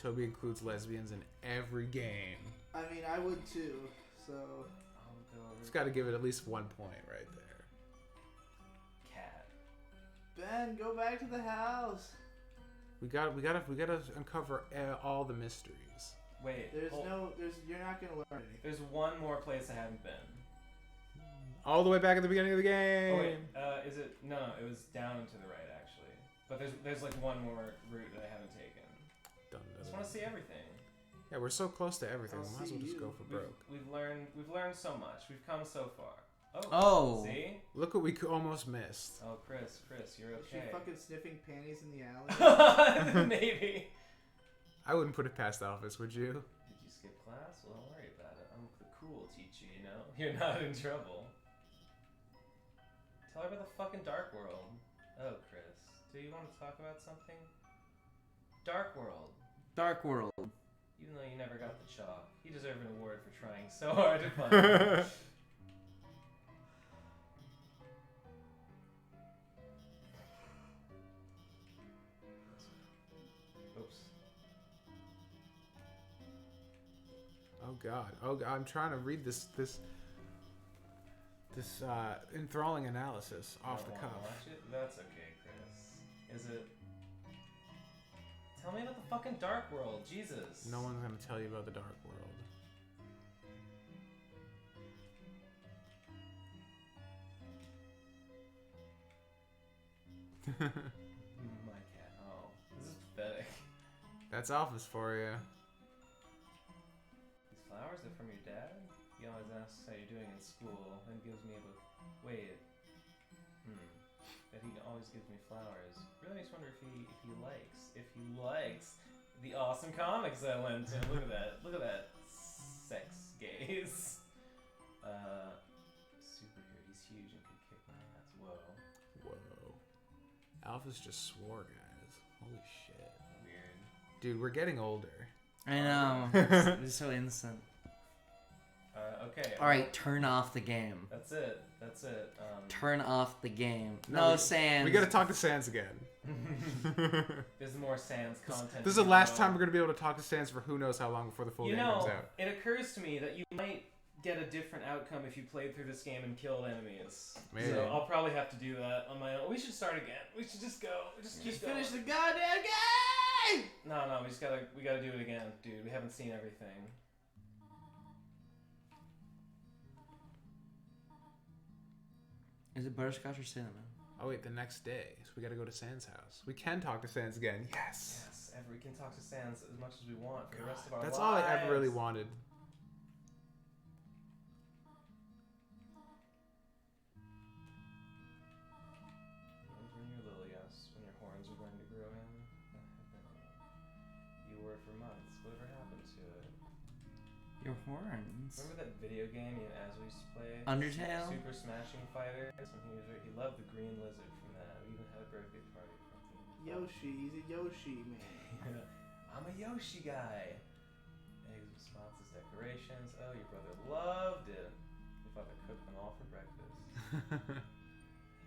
A: Toby includes lesbians in every game.
C: I mean, I would too. So
F: I'll go over
A: It's got to give it at least 1 point right there.
F: cat.
C: Ben. man, go back to the house.
A: We gotta uncover all the mysteries.
F: Wait.
C: You're not gonna learn anything.
F: There's one more place I haven't been.
A: All the way back at the beginning of the game.
F: Oh wait, is it? No, it was down to the right actually. But there's like one more route that I haven't taken. I just want to see everything.
A: Yeah, we're so close to everything.
C: I'll
A: We might as well
C: see
A: just
C: you.
A: go for broke.
F: We've learned so much. We've come so far.
E: Oh.
F: See?
A: Look what we almost missed.
F: Oh, Chris, you're
C: Is she
F: okay.
C: fucking sniffing panties in the alley?
F: Maybe.
A: I wouldn't put it past Alphys, would you?
F: Did you skip class? Well, don't worry about it. I'm the cool teacher, you know? You're not in trouble. Tell her about the fucking Dark World. Oh, Chris. Do you want to talk about something? Dark World.
E: Dark World.
F: Even though you never got the chalk, you deserve an award for trying so hard to find it. Oops.
A: Oh god, I'm trying to read this enthralling analysis off the
F: Don't
A: cuff.
F: wanna watch it? That's okay, Chris. Is it? Tell me about the fucking Dark World, Jesus.
A: No one's gonna tell you about the Dark World.
F: My cat. Oh, this is pathetic.
A: That's Alphys for you.
F: These flowers are from your dad? He always asks how you're doing in school and gives me a book. Wait. That he always gives me flowers. Really makes me wonder if he likes the awesome comics I lent him. Look at that. Look at that sex gaze. Superhero. He's huge and can kick my ass. Whoa.
A: Alphys just swore, guys. Holy shit.
F: Weird.
A: Dude, we're getting older.
E: I know. It's so innocent.
F: Okay.
E: Alright, turn off the game.
F: That's it.
E: Turn off the game.
A: No,
E: No, Sans.
A: We gotta talk to Sans again.
F: There's more Sans content.
A: This is the last time we're gonna be able to talk to Sans for who knows how long before the full game comes out.
F: It occurs to me that you might get a different outcome if you played through this game and killed enemies.
A: Maybe.
F: So I'll probably have to do that on my own. We should start again. We should just go. Just
C: Finish the goddamn game!
F: No, we gotta do it again, dude. We haven't seen everything.
E: Is it butterscotch or cinnamon?
A: Oh wait, the next day. So we gotta go to Sans' house. We can talk to Sans again. Yes!
F: Yes, we can talk to Sans as much as we want for the rest of our
A: That's
F: lives.
A: all I ever really wanted.
F: Remember in your Lilias, when your horns were going to grow in? You wore it for months. Whatever happened to it?
E: Your horns.
F: Remember that video game you and Azul used to play?
E: Undertale?
F: Super Smashing Fighters? And he loved the green lizard from that. We even had a birthday party for him.
C: Yoshi, he's a Yoshi man.
F: I'm a Yoshi guy. Eggs with spots as decorations. Oh, your brother loved it. Your father cooked them all for breakfast.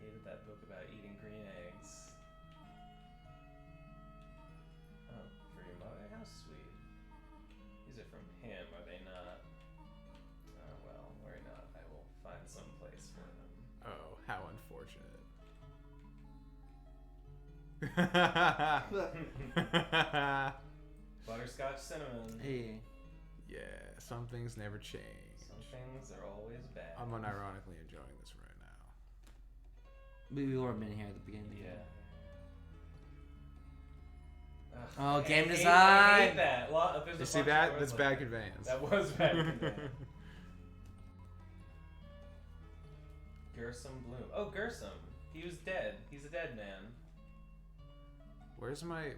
F: Hated that book about eating green eggs. Oh, for your mother? How sweet. These are from him, are they not? Oh, well, worry not. I will find some place for them.
A: Oh, how unfortunate.
F: Butterscotch cinnamon.
E: Hey.
A: Yeah, some things never change.
F: Some things are always bad.
A: I'm unironically enjoying this right now.
E: We were been here at the beginning.
F: Yeah. Ugh,
E: Oh, game
F: I
E: design!
F: hate that. There's a
A: You see
F: bunch of
A: that?
F: doors
A: That's
F: like
A: bad
F: that.
A: conveyance.
F: That was bad conveyance. Gersom Bloom. Oh, Gersom. He was dead. He's a dead man.
A: Where's my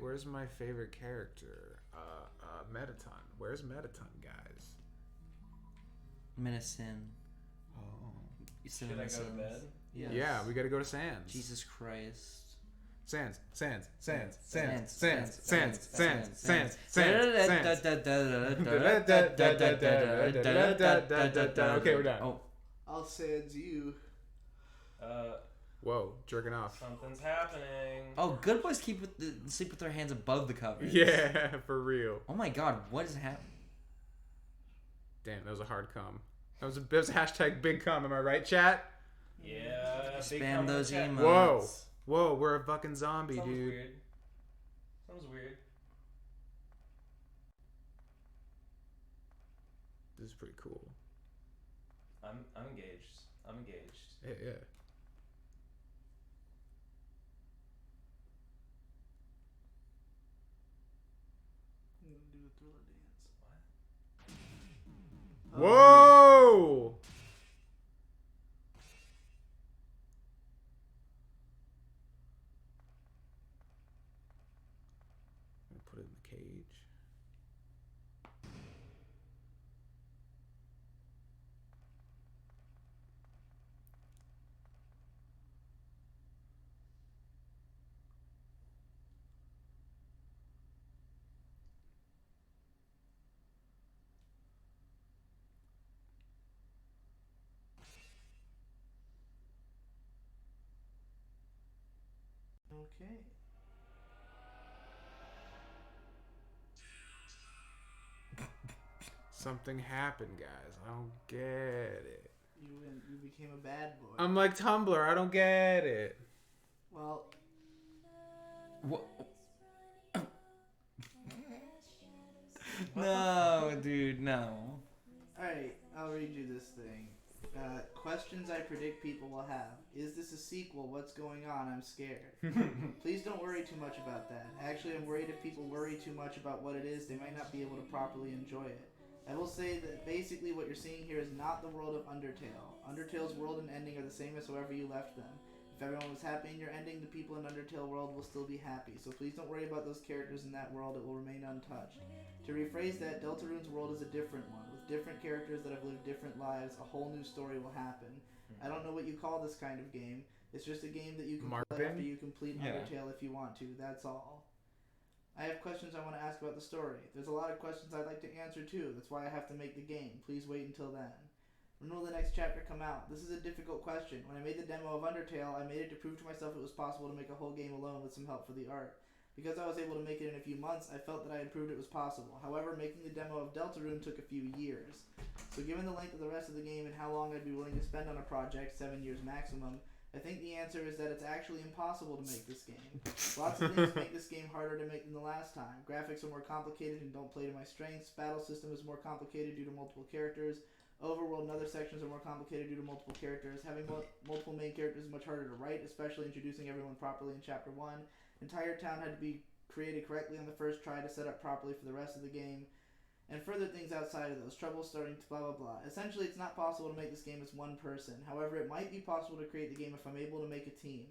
A: favorite character? Metaton. Where's Metaton, guys?
E: Medicine.
A: Oh.
F: Should I go to bed?
E: Yes.
A: Yeah, we gotta go to Sans.
E: Jesus Christ.
A: Sans. Okay, we're done.
E: Oh,
C: I'll send you.
A: Whoa, jerking off.
F: Something's happening.
E: oh, good boys sleep with their hands above the covers.
A: Yeah, for real.
E: Oh my God, what is happening?
A: Damn, that was a hard cum. That was a hashtag big cum. Am I right, chat?
F: Yeah. big
E: Spam
F: comment
E: those
F: chat.
E: emotes.
A: Whoa. Whoa, we're a fucking zombie,
F: Sounds
A: dude.
F: weird. Sounds weird.
A: This is pretty cool.
F: I'm engaged. I'm engaged.
A: Yeah, yeah.
C: I'm gonna do a thriller dance.
F: What?
A: Whoa! I'm gonna put it in the cage.
C: Okay.
A: Something happened, guys. I don't get it.
C: You became a bad boy.
A: I'm like Tumblr. I don't get it.
C: Well,
E: What? No, dude, no.
C: alright, I'll read you this thing. Questions I predict people will have. Is this a sequel? What's going on? I'm scared. Please don't worry too much about that. Actually, I'm worried if people worry too much about what it is, they might not be able to properly enjoy it. I will say that basically what you're seeing here is not the world of Undertale. Undertale's world and ending are the same as however you left them. If everyone was happy in your ending, the people in Undertale world will still be happy. So please don't worry about those characters in that world. It will remain untouched. To rephrase that, Deltarune's world is a different one. With different characters that have lived different lives, a whole new story will happen. I don't know what you call this kind of game. It's just a game that you can play
A: Marvin?
C: after you complete
E: Yeah.
C: Undertale if you want to. That's all. I have questions I want to ask about the story. There's a lot of questions I'd like to answer too. That's why I have to make the game. Please wait until then. When will the next chapter come out? This is a difficult question. When I made the demo of Undertale, I made it to prove to myself it was possible to make a whole game alone with some help for the art. Because I was able to make it in a few months, I felt that I had proved it was possible. However, making the demo of Deltarune took a few years. So given the length of the rest of the game and how long I'd be willing to spend on a project, 7 years maximum, I think the answer is that it's actually impossible to make this game. Lots of things make this game harder to make than the last time. Graphics are more complicated and don't play to my strengths. Battle system is more complicated due to multiple characters. Overworld and other sections are more complicated due to multiple characters. Having multiple main characters is much harder to write, especially introducing everyone properly in Chapter 1. Entire town had to be created correctly on the first try to set up properly for the rest of the game. And further things outside of those. Trouble starting to blah blah blah. Essentially, it's not possible to make this game as one person. However, it might be possible to create the game if I'm able to make a team.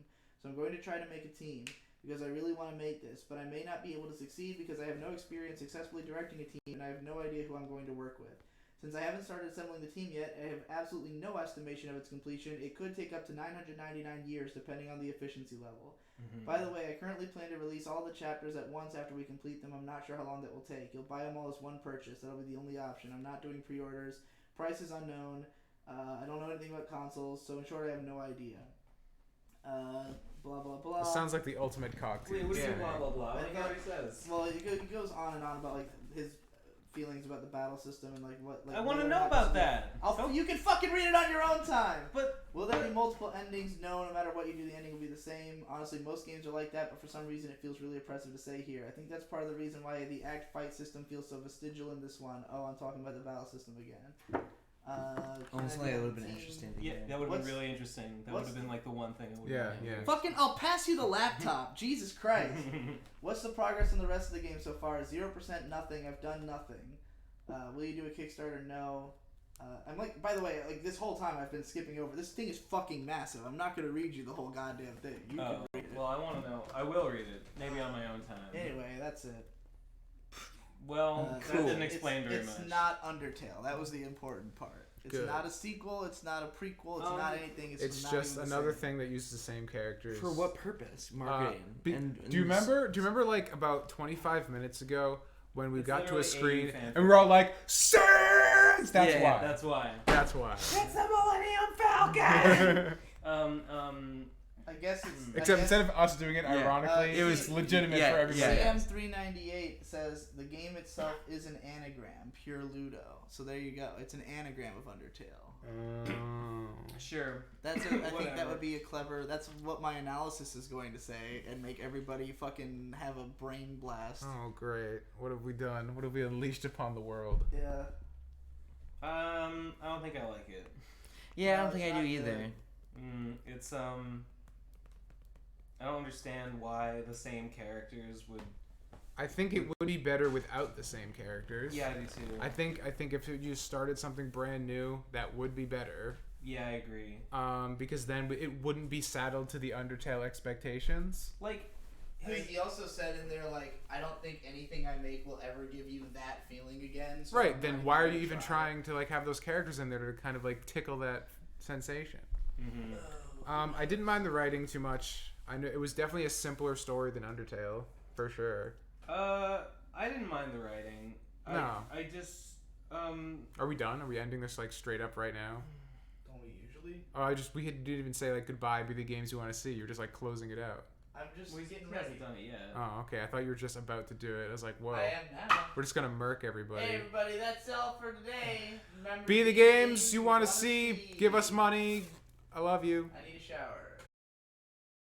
C: So I'm going to try to make a team, because I really want to make this. But I may not be able to succeed because I have no experience successfully directing a team, and I have no idea who I'm going to work with. Since I haven't started assembling the team yet, I have absolutely no estimation of its completion. It could take up to 999 years, depending on the efficiency level. By the way, I currently plan to release all the chapters at once after we complete them. I'm not sure how long that will take. You'll buy them all as one purchase. That'll be the only option. I'm not doing pre-orders. Price is unknown. I don't know anything about consoles, so in short, I have no idea. Blah, blah, blah.
A: This sounds like the ultimate cocktail.
F: Wait, what do you
C: Yeah.
F: blah blah blah?
C: I
F: What
C: think
F: he already says.
C: Well, it goes on and on about, like, his feelings about the battle system and, like, what... Like,
F: I want to
C: whether or
F: know
C: not
F: about
C: this
F: that.
C: will- you can fucking read it on your own time!
F: But
C: Will there be multiple endings? No, no matter what you do, the ending will be the same. Honestly, most games are like that, but for some reason it feels really oppressive to say here. I think that's part of the reason why the act fight system feels so vestigial in this one. Oh, I'm talking about the battle system again.
E: Honestly, it would have been interesting to
F: yeah,
E: hear.
F: that would have
C: What's-
F: been really interesting. That would have been like the one thing. It would
A: Yeah, yeah.
C: Fucking, I'll pass you the laptop. Jesus Christ. What's the progress on the rest of the game so far? 0%, nothing. I've done nothing. Will you do a Kickstarter? No. I'm like, by the way, like this whole time I've been skipping over. This thing is fucking massive. I'm not gonna read you the whole goddamn thing. You can
F: Oh,
C: read it.
F: well, I want to know. I will read it. Maybe on my own time.
C: Anyway, that's it.
F: Well, that
E: cool.
F: didn't explain very
C: it's
F: much.
C: not Undertale. That was the important part. It's
A: Good.
C: not a sequel. It's not a prequel. It's not anything.
A: It's
C: not
A: just
C: even the
A: another
C: same.
A: thing that uses the same characters.
E: For what purpose? Marketing.
A: Do you remember like about 25 minutes ago when we
F: It's
A: got to a
F: literally
A: screen
F: AU fan
A: and we're all like, Sans! That's
E: Yeah,
A: why.
F: That's why.
A: That's why.
F: It's the Millennium Falcon.
C: I guess it's.
G: Except instead of us doing it
E: Yeah.
G: ironically,
C: it
G: it's
C: was-
G: legitimate
E: yeah,
G: for everybody.
E: yeah.
G: else.
C: CM398 says the game itself is an anagram, pure Ludo. So there you go. It's an anagram of Undertale.
F: Sure.
C: That's. I think that
F: Whatever.
C: would be a clever. That's what my analysis is going to say, and make everybody fucking have a brain blast.
A: Oh, great. What have we done? What have we unleashed upon the world?
C: Yeah.
F: I don't think I like it.
E: Yeah, I
C: No,
E: don't think
C: it's
E: I do
C: not
E: either.
C: good.
F: It's I don't understand why the same characters would.
A: I think it would be better without the same characters.
F: Yeah, I do too.
A: I think if you started something brand new, that would be better.
F: Yeah, I agree.
A: Because then it wouldn't be saddled to the Undertale expectations.
F: Like,
C: I mean, he also said in there, like, I don't think anything I make will ever give you that feeling again. So
A: Right.
C: I'm
A: Then
C: not
A: why are
C: gonna
A: you even
C: try.
A: trying to like have those characters in there to kind of like tickle that sensation? I didn't mind the writing too much. I know it was definitely a simpler story than Undertale, for sure.
F: I didn't mind the writing.
A: No.
F: I just
A: Are we done? Are we ending this like straight up right now?
C: Don't we usually?
A: Oh, didn't even say like goodbye, be the games you want to see. You're just like closing it out.
C: I'm just
F: well, he
C: getting
F: hasn't
C: ready.
F: done it yet.
A: Oh, okay. I thought you were just about to do it. I was like, whoa.
C: I am now.
A: We're just gonna murk everybody.
C: Hey everybody, that's all for today. Remember
A: Be the
C: to
A: games you want
C: wanna
A: to see. Give us money. I love you.
C: I need a shower.